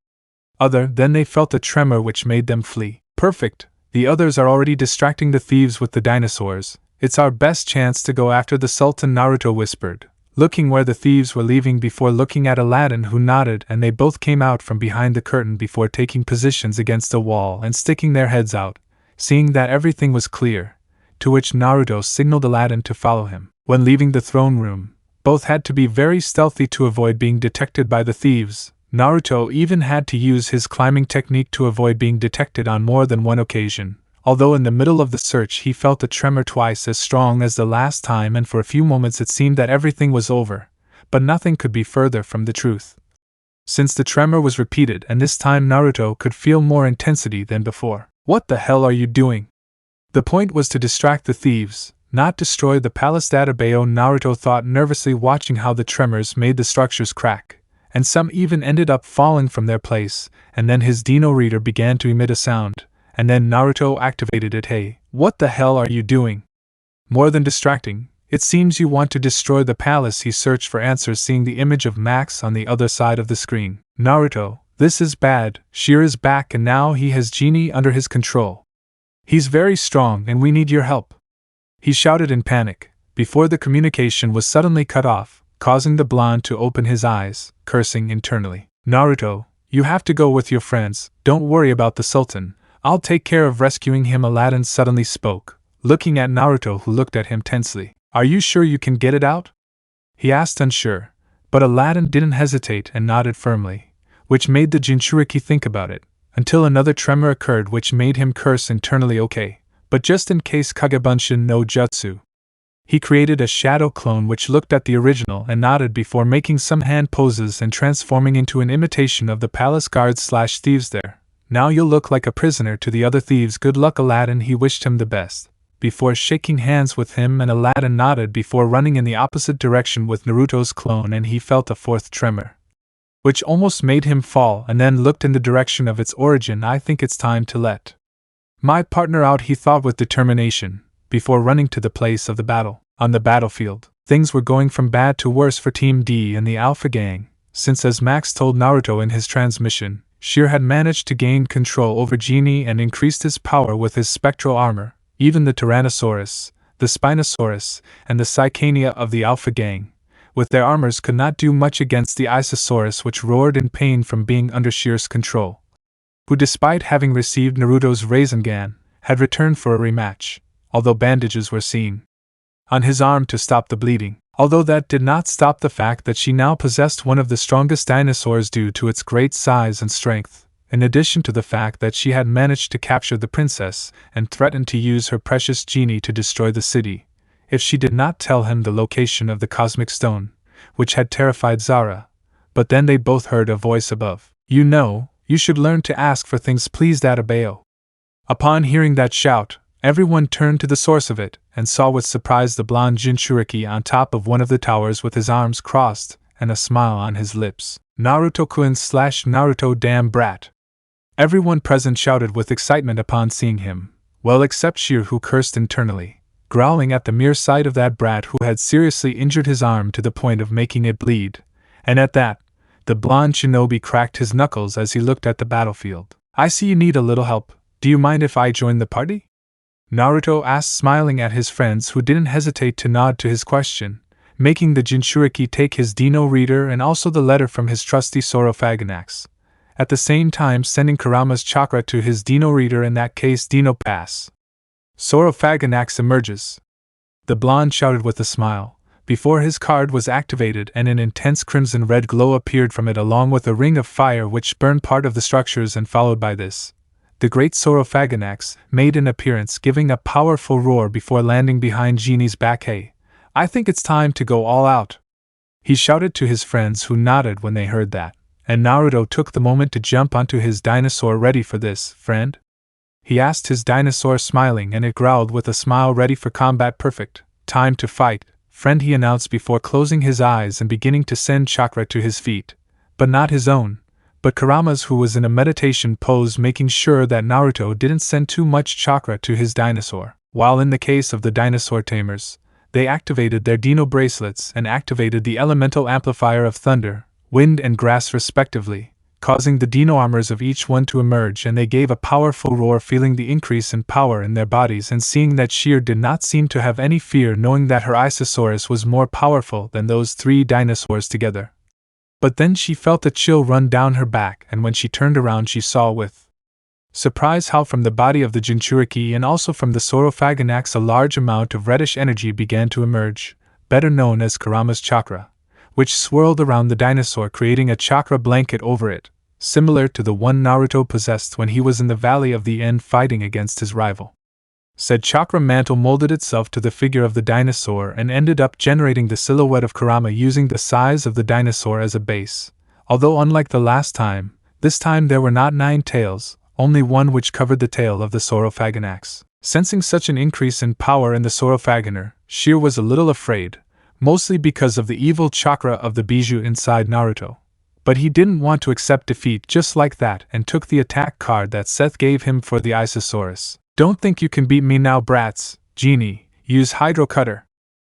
A: other. Then they felt a tremor which made them flee. Perfect! The others are already distracting the thieves with the dinosaurs. It's our best chance to go after the Sultan, Naruto whispered, looking where the thieves were leaving before looking at Aladdin, who nodded, and they both came out from behind the curtain before taking positions against the wall and sticking their heads out, seeing that everything was clear, to which Naruto signaled Aladdin to follow him. When leaving the throne room, both had to be very stealthy to avoid being detected by the thieves. Naruto even had to use his climbing technique to avoid being detected on more than one occasion, although in the middle of the search he felt a tremor twice as strong as the last time, and for a few moments it seemed that everything was over, but nothing could be further from the truth, since the tremor was repeated, and this time Naruto could feel more intensity than before. What the hell are you doing? The point was to distract the thieves, not destroy the palace. Databao, Naruto thought nervously, watching how the tremors made the structures crack, and some even ended up falling from their place, and then his dino reader began to emit a sound, and then Naruto activated it. Hey, what the hell are you doing? More than distracting, it seems you want to destroy the palace. He searched for answers, seeing the image of Max on the other side of the screen. Naruto, this is bad. Sheer is back and now he has Genie under his control. He's very strong and we need your help, he shouted in panic, before the communication was suddenly cut off, causing the blonde to open his eyes, cursing internally. Naruto, you have to go with your friends, don't worry about the Sultan, I'll take care of rescuing him, Aladdin suddenly spoke, looking at Naruto, who looked at him tensely. Are you sure you can get it out? He asked, unsure, but Aladdin didn't hesitate and nodded firmly, which made the Jinchuriki think about it, until another tremor occurred which made him curse internally. Okay, but just in case Kagebunshin no Jutsu. He created a shadow clone which looked at the original and nodded before making some hand poses and transforming into an imitation of the palace guards/thieves there. Now you'll look like a prisoner to the other thieves. Good luck, Aladdin. He wished him the best, before shaking hands with him, and Aladdin nodded before running in the opposite direction with Naruto's clone, and he felt a fourth tremor, which almost made him fall, and then looked in the direction of its origin. I think it's time to let my partner out, he thought with determination, before running to the place of the battle. On the battlefield, things were going from bad to worse for Team D and the Alpha Gang, since as Max told Naruto in his transmission, Sheer had managed to gain control over Genie and increased his power with his spectral armor. Even the Tyrannosaurus, the Spinosaurus, and the Psychania of the Alpha Gang, with their armors, could not do much against the Isosaurus, which roared in pain from being under Sheer's control, who, despite having received Naruto's Rasengan, had returned for a rematch, although bandages were seen on his arm to stop the bleeding, although that did not stop the fact that she now possessed one of the strongest dinosaurs due to its great size and strength, in addition to the fact that she had managed to capture the princess and threatened to use her precious genie to destroy the city, if she did not tell him the location of the cosmic stone, which had terrified Zara. But then they both heard a voice above. You know, you should learn to ask for things, pleased Atabeo. Upon hearing that shout, everyone turned to the source of it, and saw with surprise the blonde Jinchuriki on top of one of the towers with his arms crossed and a smile on his lips. Naruto-kun/Naruto, damn brat. Everyone present shouted with excitement upon seeing him, well except Sheer, who cursed internally, growling at the mere sight of that brat who had seriously injured his arm to the point of making it bleed, and at that, the blonde shinobi cracked his knuckles as he looked at the battlefield. I see you need a little help. Do you mind if I join the party? Naruto asked, smiling at his friends, who didn't hesitate to nod to his question, making the Jinchuriki take his Dino reader and also the letter from his trusty Saurophaganax, at the same time sending Kurama's chakra to his Dino reader, in that case Dino pass. Saurophaganax emerges. The blonde shouted with a smile, before his card was activated and an intense crimson-red glow appeared from it along with a ring of fire which burned part of the structures, and followed by this, the great Saurophaganax made an appearance, giving a powerful roar before landing behind Genie's back. Hey, I think it's time to go all out, he shouted to his friends, who nodded when they heard that, and Naruto took the moment to jump onto his dinosaur. Ready for this, friend? He asked his dinosaur, smiling, and it growled with a smile. Ready for combat. Perfect. Time to fight, friend, he announced before closing his eyes and beginning to send chakra to his feet, but not his own, but Kurama's, who was in a meditation pose, making sure that Naruto didn't send too much chakra to his dinosaur. While in the case of the dinosaur tamers, they activated their Dino bracelets and activated the elemental amplifier of thunder, wind and grass respectively, causing the Dino armors of each one to emerge, and they gave a powerful roar, feeling the increase in power in their bodies and seeing that Sheer did not seem to have any fear, knowing that her Isosaurus was more powerful than those three dinosaurs together. But then she felt a chill run down her back, and when she turned around she saw with surprise how from the body of the Jinchuriki and also from the Saurophaganax a large amount of reddish energy began to emerge, better known as Kurama's chakra, which swirled around the dinosaur, creating a chakra blanket over it, similar to the one Naruto possessed when he was in the Valley of the End fighting against his rival. Said chakra mantle molded itself to the figure of the dinosaur and ended up generating the silhouette of Kurama using the size of the dinosaur as a base, although unlike the last time, this time there were not 9 tails, only one, which covered the tail of the Saurophaganax. Sensing such an increase in power in the Saurophaganer, Sheer was a little afraid, mostly because of the evil chakra of the Bijou inside Naruto. But he didn't want to accept defeat just like that and took the attack card that Seth gave him for the Isosaurus. Don't think you can beat me now, brats. Genie, use Hydro Cutter.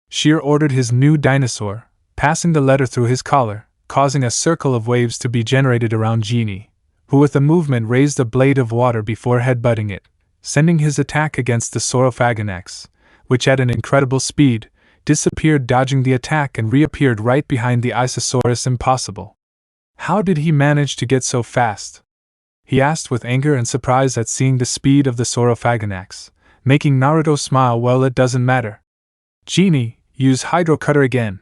A: Sheer ordered his new dinosaur, passing the letter through his collar, causing a circle of waves to be generated around Genie, who with a movement raised a blade of water before headbutting it, sending his attack against the Saurophaganax, which at an incredible speed disappeared, dodging the attack, and reappeared right behind the Isosaurus. Impossible. How did he manage to get so fast? he asked with anger and surprise at seeing the speed of the Sorophaganax, making Naruto smile. Well, it doesn't matter. Genie, use Hydro Cutter again.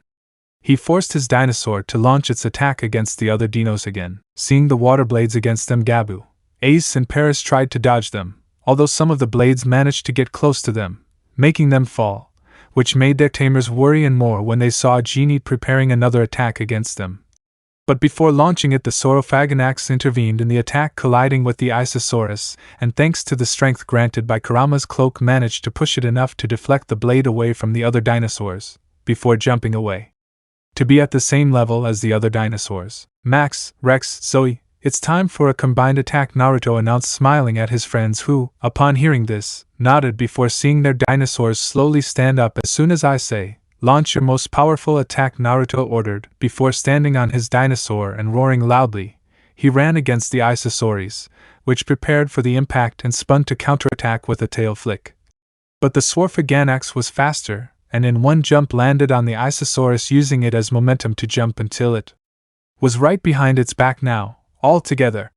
A: He forced his dinosaur to launch its attack against the other dinos again. Seeing the water blades against them, Gabu, Ace and Paris tried to dodge them, although some of the blades managed to get close to them, making them fall, which made their tamers worry and more when they saw Genie preparing another attack against them. But before launching it, the Sorophaganax intervened in the attack, colliding with the Isosaurus, and thanks to the strength granted by Kurama's cloak managed to push it enough to deflect the blade away from the other dinosaurs, before jumping away. To be at the same level as the other dinosaurs. Max, Rex, Zoe, it's time for a combined attack, Naruto announced, smiling at his friends who, upon hearing this, nodded before seeing their dinosaurs slowly stand up. As soon as I say, launch your most powerful attack, Naruto ordered. Before standing on his dinosaur and roaring loudly, he ran against the Isosaurs, which prepared for the impact and spun to counterattack with a tail flick. But the Sorophaganax was faster, and in one jump landed on the Isosaurus, using it as momentum to jump until it was right behind its back. Now, all together,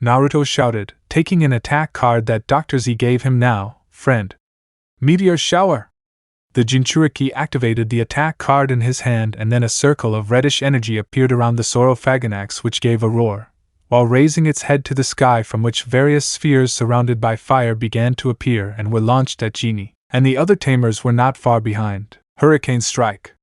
A: Naruto shouted, taking an attack card that Dr. Z gave him. Now, friend. Meteor Shower! The Jinchuriki activated the attack card in his hand, and then a circle of reddish energy appeared around the Sorophaganax, which gave a roar, while raising its head to the sky, from which various spheres surrounded by fire began to appear and were launched at Genie. And the other tamers were not far behind. Hurricane Strike.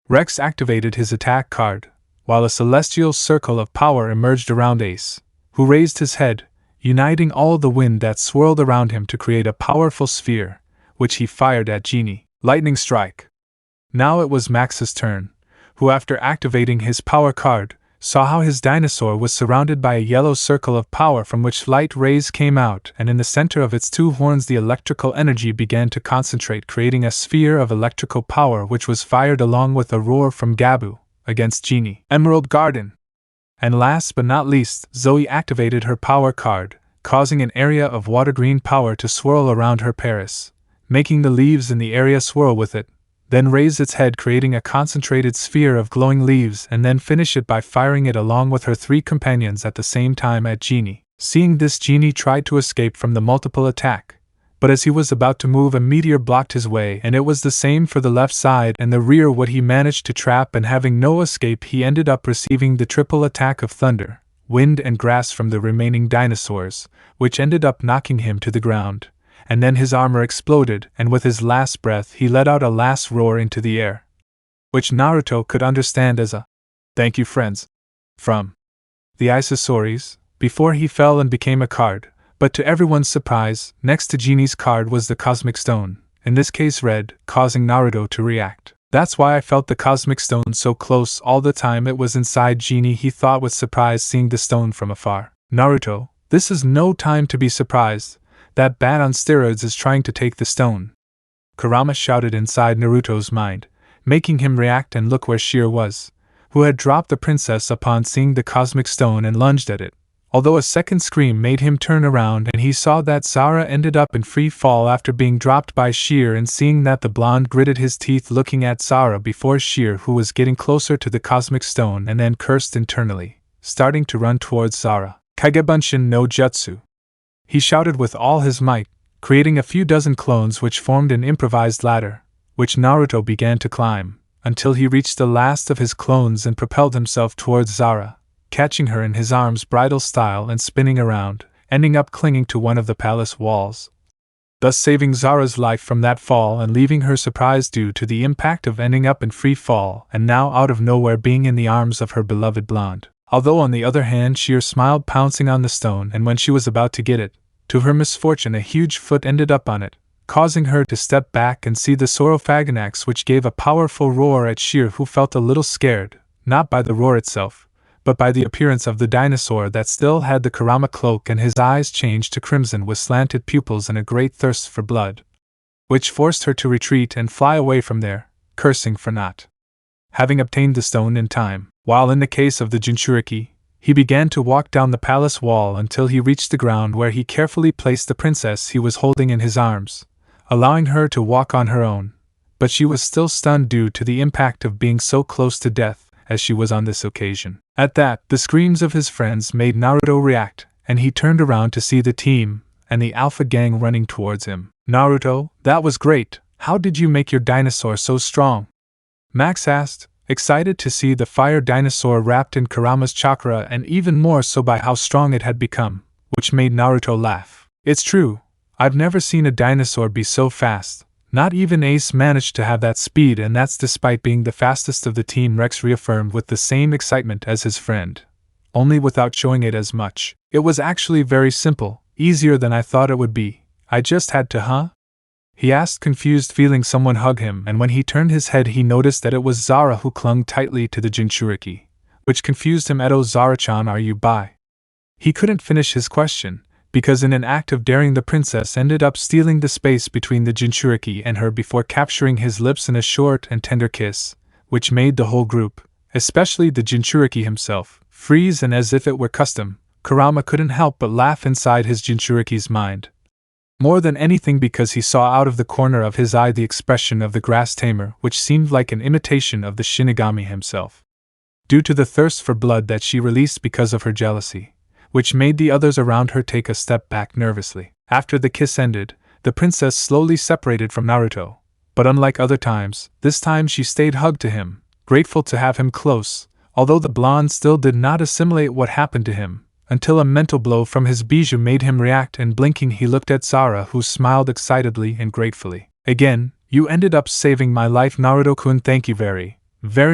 A: Rex activated his attack card, while a celestial circle of power emerged around Ace, who raised his head, uniting all the wind that swirled around him to create a powerful sphere, which he fired at Genie. Lightning Strike. Now it was Max's turn, who, after activating his power card, saw how his dinosaur was surrounded by a yellow circle of power from which light rays came out, and in the center of its two horns the electrical energy began to concentrate, creating a sphere of electrical power which was fired along with a roar from Gabu against Genie. Emerald Garden. And last but not least, Zoe activated her power card, causing an area of water-green power to swirl around her Paris, making the leaves in the area swirl with it, then raise its head, creating a concentrated sphere of glowing leaves, and then finish it by firing it along with her three companions at the same time at Genie. Seeing this, Genie tried to escape from the multiple attack, but as he was about to move, a meteor blocked his way, and it was the same for the left side and the rear. What he managed to trap, and having no escape, he ended up receiving the triple attack of thunder, wind and grass from the remaining dinosaurs, which ended up knocking him to the ground. And then his armor exploded, and with his last breath he let out a last roar into the air, which Naruto could understand as a "Thank you, friends," from the Isosaurs, before he fell and became a card. But to everyone's surprise, next to Genie's card was the Cosmic Stone, in this case red, causing Naruto to react. That's why I felt the Cosmic Stone so close all the time. It was inside Genie, he thought with surprise, seeing the stone from afar. Naruto, this is no time to be surprised. That bat on steroids is trying to take the stone. Kurama shouted inside Naruto's mind, making him react and look where Shir was, who had dropped the princess upon seeing the Cosmic Stone and lunged at it. Although a second scream made him turn around, and he saw that Zara ended up in free fall after being dropped by Shir, and seeing that the blonde gritted his teeth looking at Zara before Shir, who was getting closer to the Cosmic Stone, and then cursed internally, starting to run towards Zara. Kagebunshin no Jutsu. He shouted with all his might, creating a few dozen clones which formed an improvised ladder, which Naruto began to climb, until he reached the last of his clones and propelled himself towards Zara, catching her in his arms bridal style and spinning around, ending up clinging to one of the palace walls, thus saving Zara's life from that fall and leaving her surprised due to the impact of ending up in free fall and now out of nowhere being in the arms of her beloved blonde. Although on the other hand Shir smiled, pouncing on the stone, and when she was about to get it, to her misfortune a huge foot ended up on it, causing her to step back and see the Sorophaganax, which gave a powerful roar at Shir, who felt a little scared, not by the roar itself, but by the appearance of the dinosaur that still had the Kurama cloak, and his eyes changed to crimson with slanted pupils and a great thirst for blood, which forced her to retreat and fly away from there, cursing for not having obtained the stone in time. While in the case of the Jinchuriki, he began to walk down the palace wall until he reached the ground, where he carefully placed the princess he was holding in his arms, allowing her to walk on her own, but she was still stunned due to the impact of being so close to death as she was on this occasion. At that, the screams of his friends made Naruto react, and he turned around to see the team and the Alpha Gang running towards him. Naruto, that was great. How did you make your dinosaur so strong? Max asked, excited to see the fire dinosaur wrapped in Kurama's chakra and even more so by how strong it had become, which made Naruto laugh. It's true, I've never seen a dinosaur be so fast. Not even Ace managed to have that speed, and that's despite being the fastest of the team, Rex reaffirmed with the same excitement as his friend, only without showing it as much. It was actually very simple, easier than I thought it would be. I just had to, He asked, confused, feeling someone hug him, and when he turned his head he noticed that it was Zara who clung tightly to the Jinchuriki, which confused him. Edo, Zara-chan, are you by? He couldn't finish his question, because in an act of daring the princess ended up stealing the space between the Jinchuriki and her before capturing his lips in a short and tender kiss, which made the whole group, especially the Jinchuriki himself, freeze, and as if it were custom, Kurama couldn't help but laugh inside his Jinchuriki's mind. More than anything because he saw out of the corner of his eye the expression of the grass tamer, which seemed like an imitation of the Shinigami himself. Due to the thirst for blood that she released because of her jealousy, which made the others around her take a step back nervously. After the kiss ended, the princess slowly separated from Naruto, but unlike other times, this time she stayed hugged to him, grateful to have him close, although the blonde still did not assimilate what happened to him, until a mental blow from his bijou made him react, and blinking he looked at Zara, who smiled excitedly and gratefully. Again, you ended up saving my life, Naruto-kun. Thank you very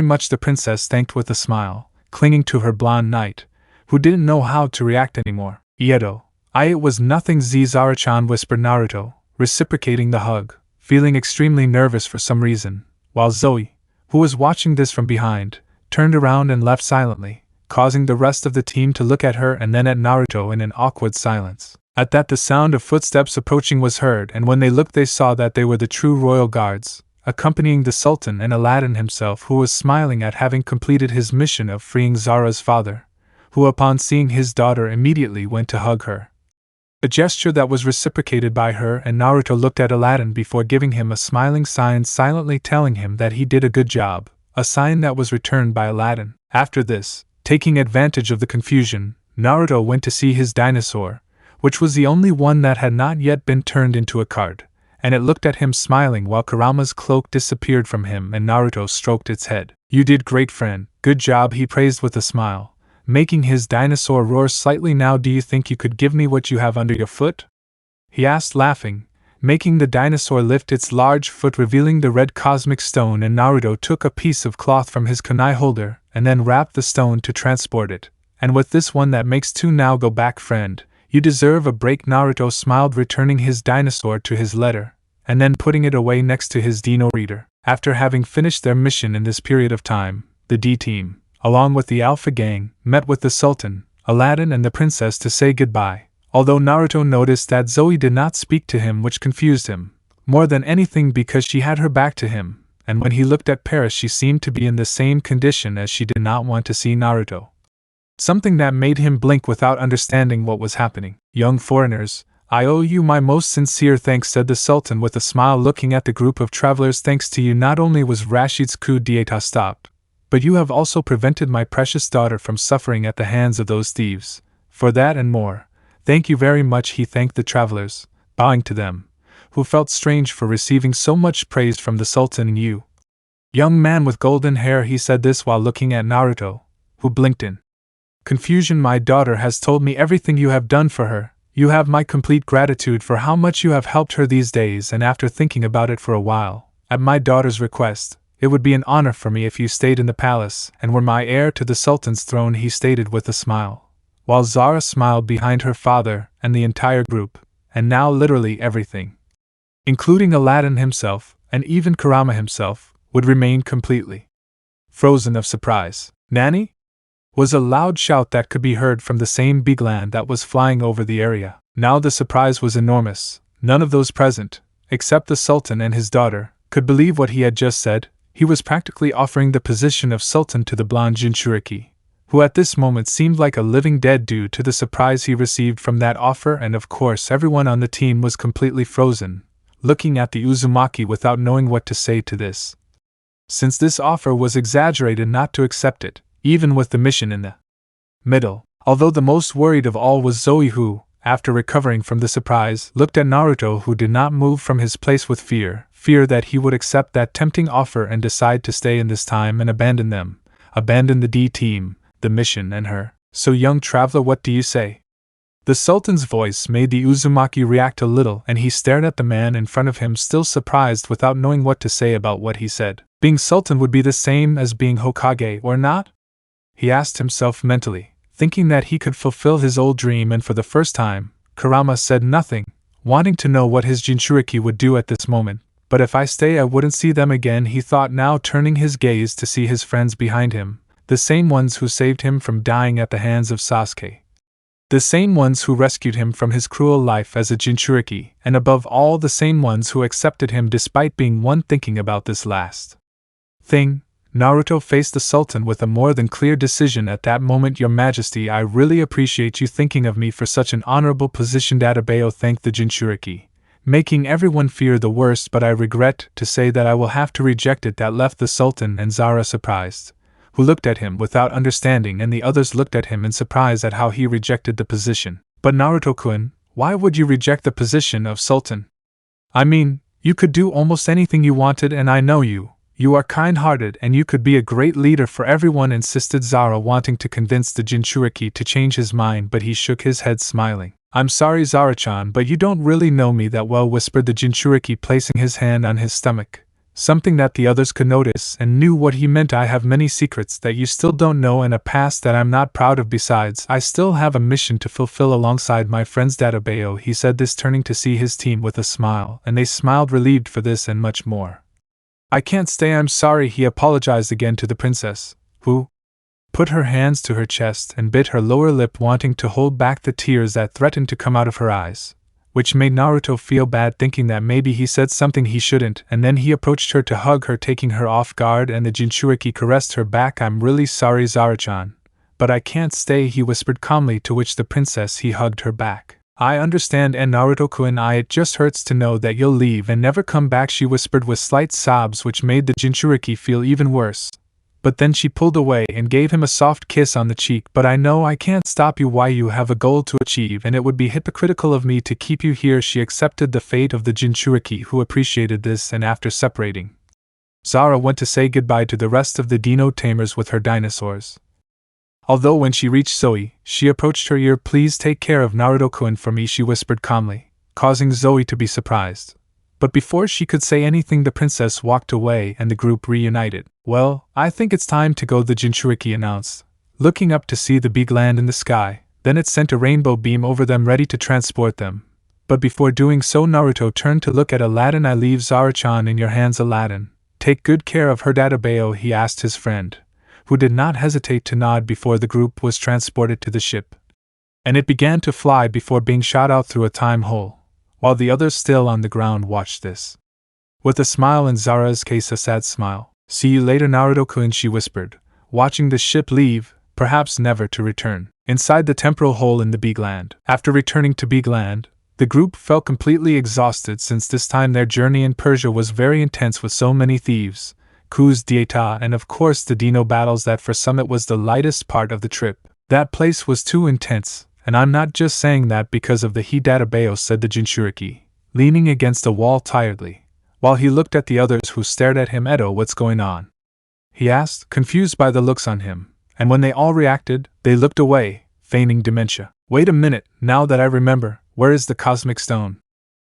A: much, the princess thanked with a smile, clinging to her blonde knight, who didn't know how to react anymore. It was nothing, Zara-chan, whispered Naruto, reciprocating the hug, feeling extremely nervous for some reason, while Zoe, who was watching this from behind, turned around and left silently, causing the rest of the team to look at her and then at Naruto in an awkward silence. At that, the sound of footsteps approaching was heard, and when they looked they saw that they were the true royal guards, accompanying the Sultan and Aladdin himself, who was smiling at having completed his mission of freeing Zara's father, who upon seeing his daughter immediately went to hug her. A gesture that was reciprocated by her, and Naruto looked at Aladdin before giving him a smiling sign, silently telling him that he did a good job, a sign that was returned by Aladdin. After this, taking advantage of the confusion, Naruto went to see his dinosaur, which was the only one that had not yet been turned into a card, and it looked at him smiling while Kurama's cloak disappeared from him and Naruto stroked its head. You did great, friend, good job, he praised with a smile, making his dinosaur roar slightly. Now do you think you could give me what you have under your foot? He asked, laughing, making the dinosaur lift its large foot, revealing the red cosmic stone, and Naruto took a piece of cloth from his kunai holder and then wrapped the stone to transport it. And with this one that makes two. Now go back, friend, you deserve a break. Naruto smiled, returning his dinosaur to his letter, and then putting it away next to his dino reader. After having finished their mission in this period of time, the D-Team, along with the Alpha Gang, met with the Sultan, Aladdin and the princess to say goodbye, although Naruto noticed that Zoe did not speak to him, which confused him, more than anything because she had her back to him, and when he looked at Paris she seemed to be in the same condition as she did not want to see Naruto. Something that made him blink without understanding what was happening. Young foreigners, I owe you my most sincere thanks, said the Sultan with a smile, looking at the group of travelers. Thanks to you not only was Rashid's coup d'etat stopped, but you have also prevented my precious daughter from suffering at the hands of those thieves. For that and more, thank you very much. He thanked the travelers, bowing to them, who felt strange for receiving so much praise from the Sultan. And you, young man with golden hair, he said this while looking at Naruto, who blinked in confusion. My daughter has told me everything you have done for her. You have my complete gratitude for how much you have helped her these days, and after thinking about it for a while, at my daughter's request, it would be an honor for me if you stayed in the palace and were my heir to the Sultan's throne, he stated with a smile, while Zara smiled behind her father and the entire group, and now literally everything, including Aladdin himself and even Kurama himself, would remain completely frozen of surprise. Nanny? Was a loud shout that could be heard from the same bigland that was flying over the area. Now the surprise was enormous. None of those present, except the Sultan and his daughter, could believe what he had just said. He was practically offering the position of Sultan to the blonde Jinchuriki, who at this moment seemed like a living dead due to the surprise he received from that offer, and of course everyone on the team was completely frozen, looking at the Uzumaki without knowing what to say to this, since this offer was exaggerated not to accept it, even with the mission in the middle. Although the most worried of all was Zoe who, after recovering from the surprise, looked at Naruto who did not move from his place with fear that he would accept that tempting offer and decide to stay in this time and abandon them, abandon the D-team, the mission and her. So young traveler, what do you say? The Sultan's voice made the Uzumaki react a little and he stared at the man in front of him still surprised without knowing what to say about what he said. Being Sultan would be the same as being Hokage, or not? He asked himself mentally, thinking that he could fulfill his old dream, and for the first time, Kurama said nothing, wanting to know what his Jinchuriki would do at this moment. But if I stay I wouldn't see them again, he thought, now turning his gaze to see his friends behind him, the same ones who saved him from dying at the hands of Sasuke. The same ones who rescued him from his cruel life as a Jinchuriki, and above all the same ones who accepted him despite being one. Thinking about this last thing, Naruto faced the Sultan with a more than clear decision at that moment. Your Majesty, I really appreciate you thinking of me for such an honorable position. Adebayo thanked the Jinchuriki, making everyone fear the worst, but I regret to say that I will have to reject it. That left the Sultan and Zara surprised, who looked at him without understanding, and the others looked at him in surprise at how he rejected the position. But Naruto-kun, why would you reject the position of Sultan? I mean, you could do almost anything you wanted, and I know you. You are kind-hearted and you could be a great leader for everyone, insisted Zara, wanting to convince the Jinchuriki to change his mind, but he shook his head smiling. I'm sorry Zara-chan, but you don't really know me that well, whispered the Jinchuriki, placing his hand on his stomach, something that the others could notice and knew what he meant. I have many secrets that you still don't know and a past that I'm not proud of. Besides, I still have a mission to fulfill alongside my friends. Databayo, he said this, turning to see his team with a smile, and they smiled relieved for this and much more. I can't stay, I'm sorry, he apologized again to the princess, who put her hands to her chest and bit her lower lip, wanting to hold back the tears that threatened to come out of her eyes, which made Naruto feel bad, thinking that maybe he said something he shouldn't, and then he approached her to hug her, taking her off guard, and the Jinchuriki caressed her back. I'm really sorry Zara-chan, but I can't stay, he whispered calmly, to which the princess he hugged her back. I understand, and Naruto-kun, it just hurts to know that you'll leave and never come back, she whispered with slight sobs, which made the Jinchuriki feel even worse. But then she pulled away and gave him a soft kiss on the cheek. But I know I can't stop you. Why? You have a goal to achieve, and it would be hypocritical of me to keep you here. She accepted the fate of the Jinchuriki, who appreciated this, and after separating, Zara went to say goodbye to the rest of the dino tamers with her dinosaurs. Although when she reached Zoe, she approached her ear. Please take care of Naruto-kun for me, she whispered calmly, causing Zoe to be surprised. But before she could say anything, the princess walked away and the group reunited. Well, I think it's time to go, the Jinchuriki announced, looking up to see the big land in the sky. Then it sent a rainbow beam over them, ready to transport them. But before doing so, Naruto turned to look at Aladdin. I leave Zara-chan in your hands, Aladdin. Take good care of her. Databayo, he asked his friend, who did not hesitate to nod before the group was transported to the ship. And it began to fly before being shot out through a time hole, while the others still on the ground watched this, with a smile in Zara's case, a sad smile. See you later, Naruto-kun, she whispered, watching the ship leave, perhaps never to return. Inside the temporal hole in the Big Land. After returning to Big Land, the group felt completely exhausted, since this time their journey in Persia was very intense, with so many thieves, coups d'état, and of course the dino battles, that for some it was the lightest part of the trip. That place was too intense, and I'm not just saying that because of the heat. Databayo, said the Jinchuriki, leaning against a wall tiredly, while he looked at the others who stared at him. Edo, what's going on? He asked, confused by the looks on him, and when they all reacted, they looked away, feigning dementia. Wait a minute, now that I remember, where is the cosmic stone?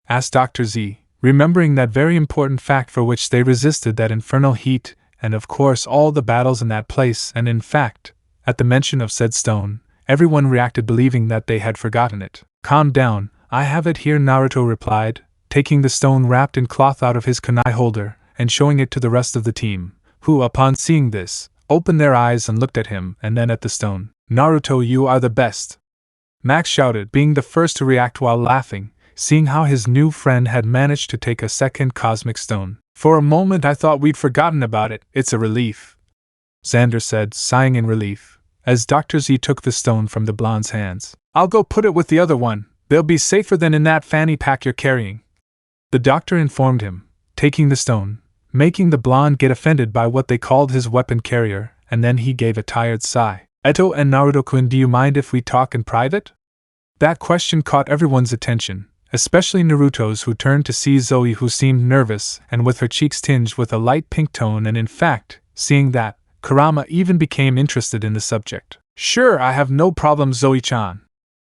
A: Asked Dr. Z, remembering that very important fact for which they resisted that infernal heat, and of course all the battles in that place, and in fact, at the mention of said stone, everyone reacted, believing that they had forgotten it. Calm down, I have it here, Naruto replied, taking the stone wrapped in cloth out of his kunai holder, and showing it to the rest of the team, who, upon seeing this, opened their eyes and looked at him, and then at the stone. Naruto, you are the best! Max shouted, being the first to react while laughing, seeing how his new friend had managed to take a second cosmic stone. For a moment I thought we'd forgotten about it. It's a relief, Xander said, sighing in relief, as Dr. Z took the stone from the blonde's hands. I'll go put it with the other one. They'll be safer than in that fanny pack you're carrying, the doctor informed him, taking the stone, making the blonde get offended by what they called his weapon carrier, and then he gave a tired sigh. Eto and Naruto-kun, do you mind if we talk in private? That question caught everyone's attention, especially Naruto's, who turned to see Zoe, who seemed nervous and with her cheeks tinged with a light pink tone, and in fact, seeing that, Kurama even became interested in the subject. Sure, I have no problem, Zoe-chan.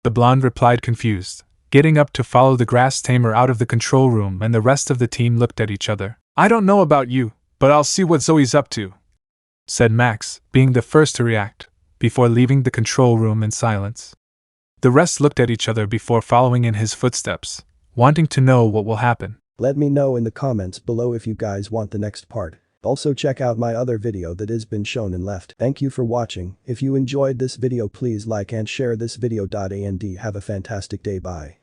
A: The blonde replied, confused, getting up to follow the grass tamer out of the control room, and the rest of the team looked at each other. I don't know about you, but I'll see what Zoe's up to, said Max, being the first to react, before leaving the control room in silence. The rest looked at each other before following in his footsteps, wanting to know what will happen.
B: Let me know in the comments below if you guys want the next part. Also check out my other video that has been shown and left. Thank you for watching. If you enjoyed this video, please like and share this video. And have a fantastic day. Bye.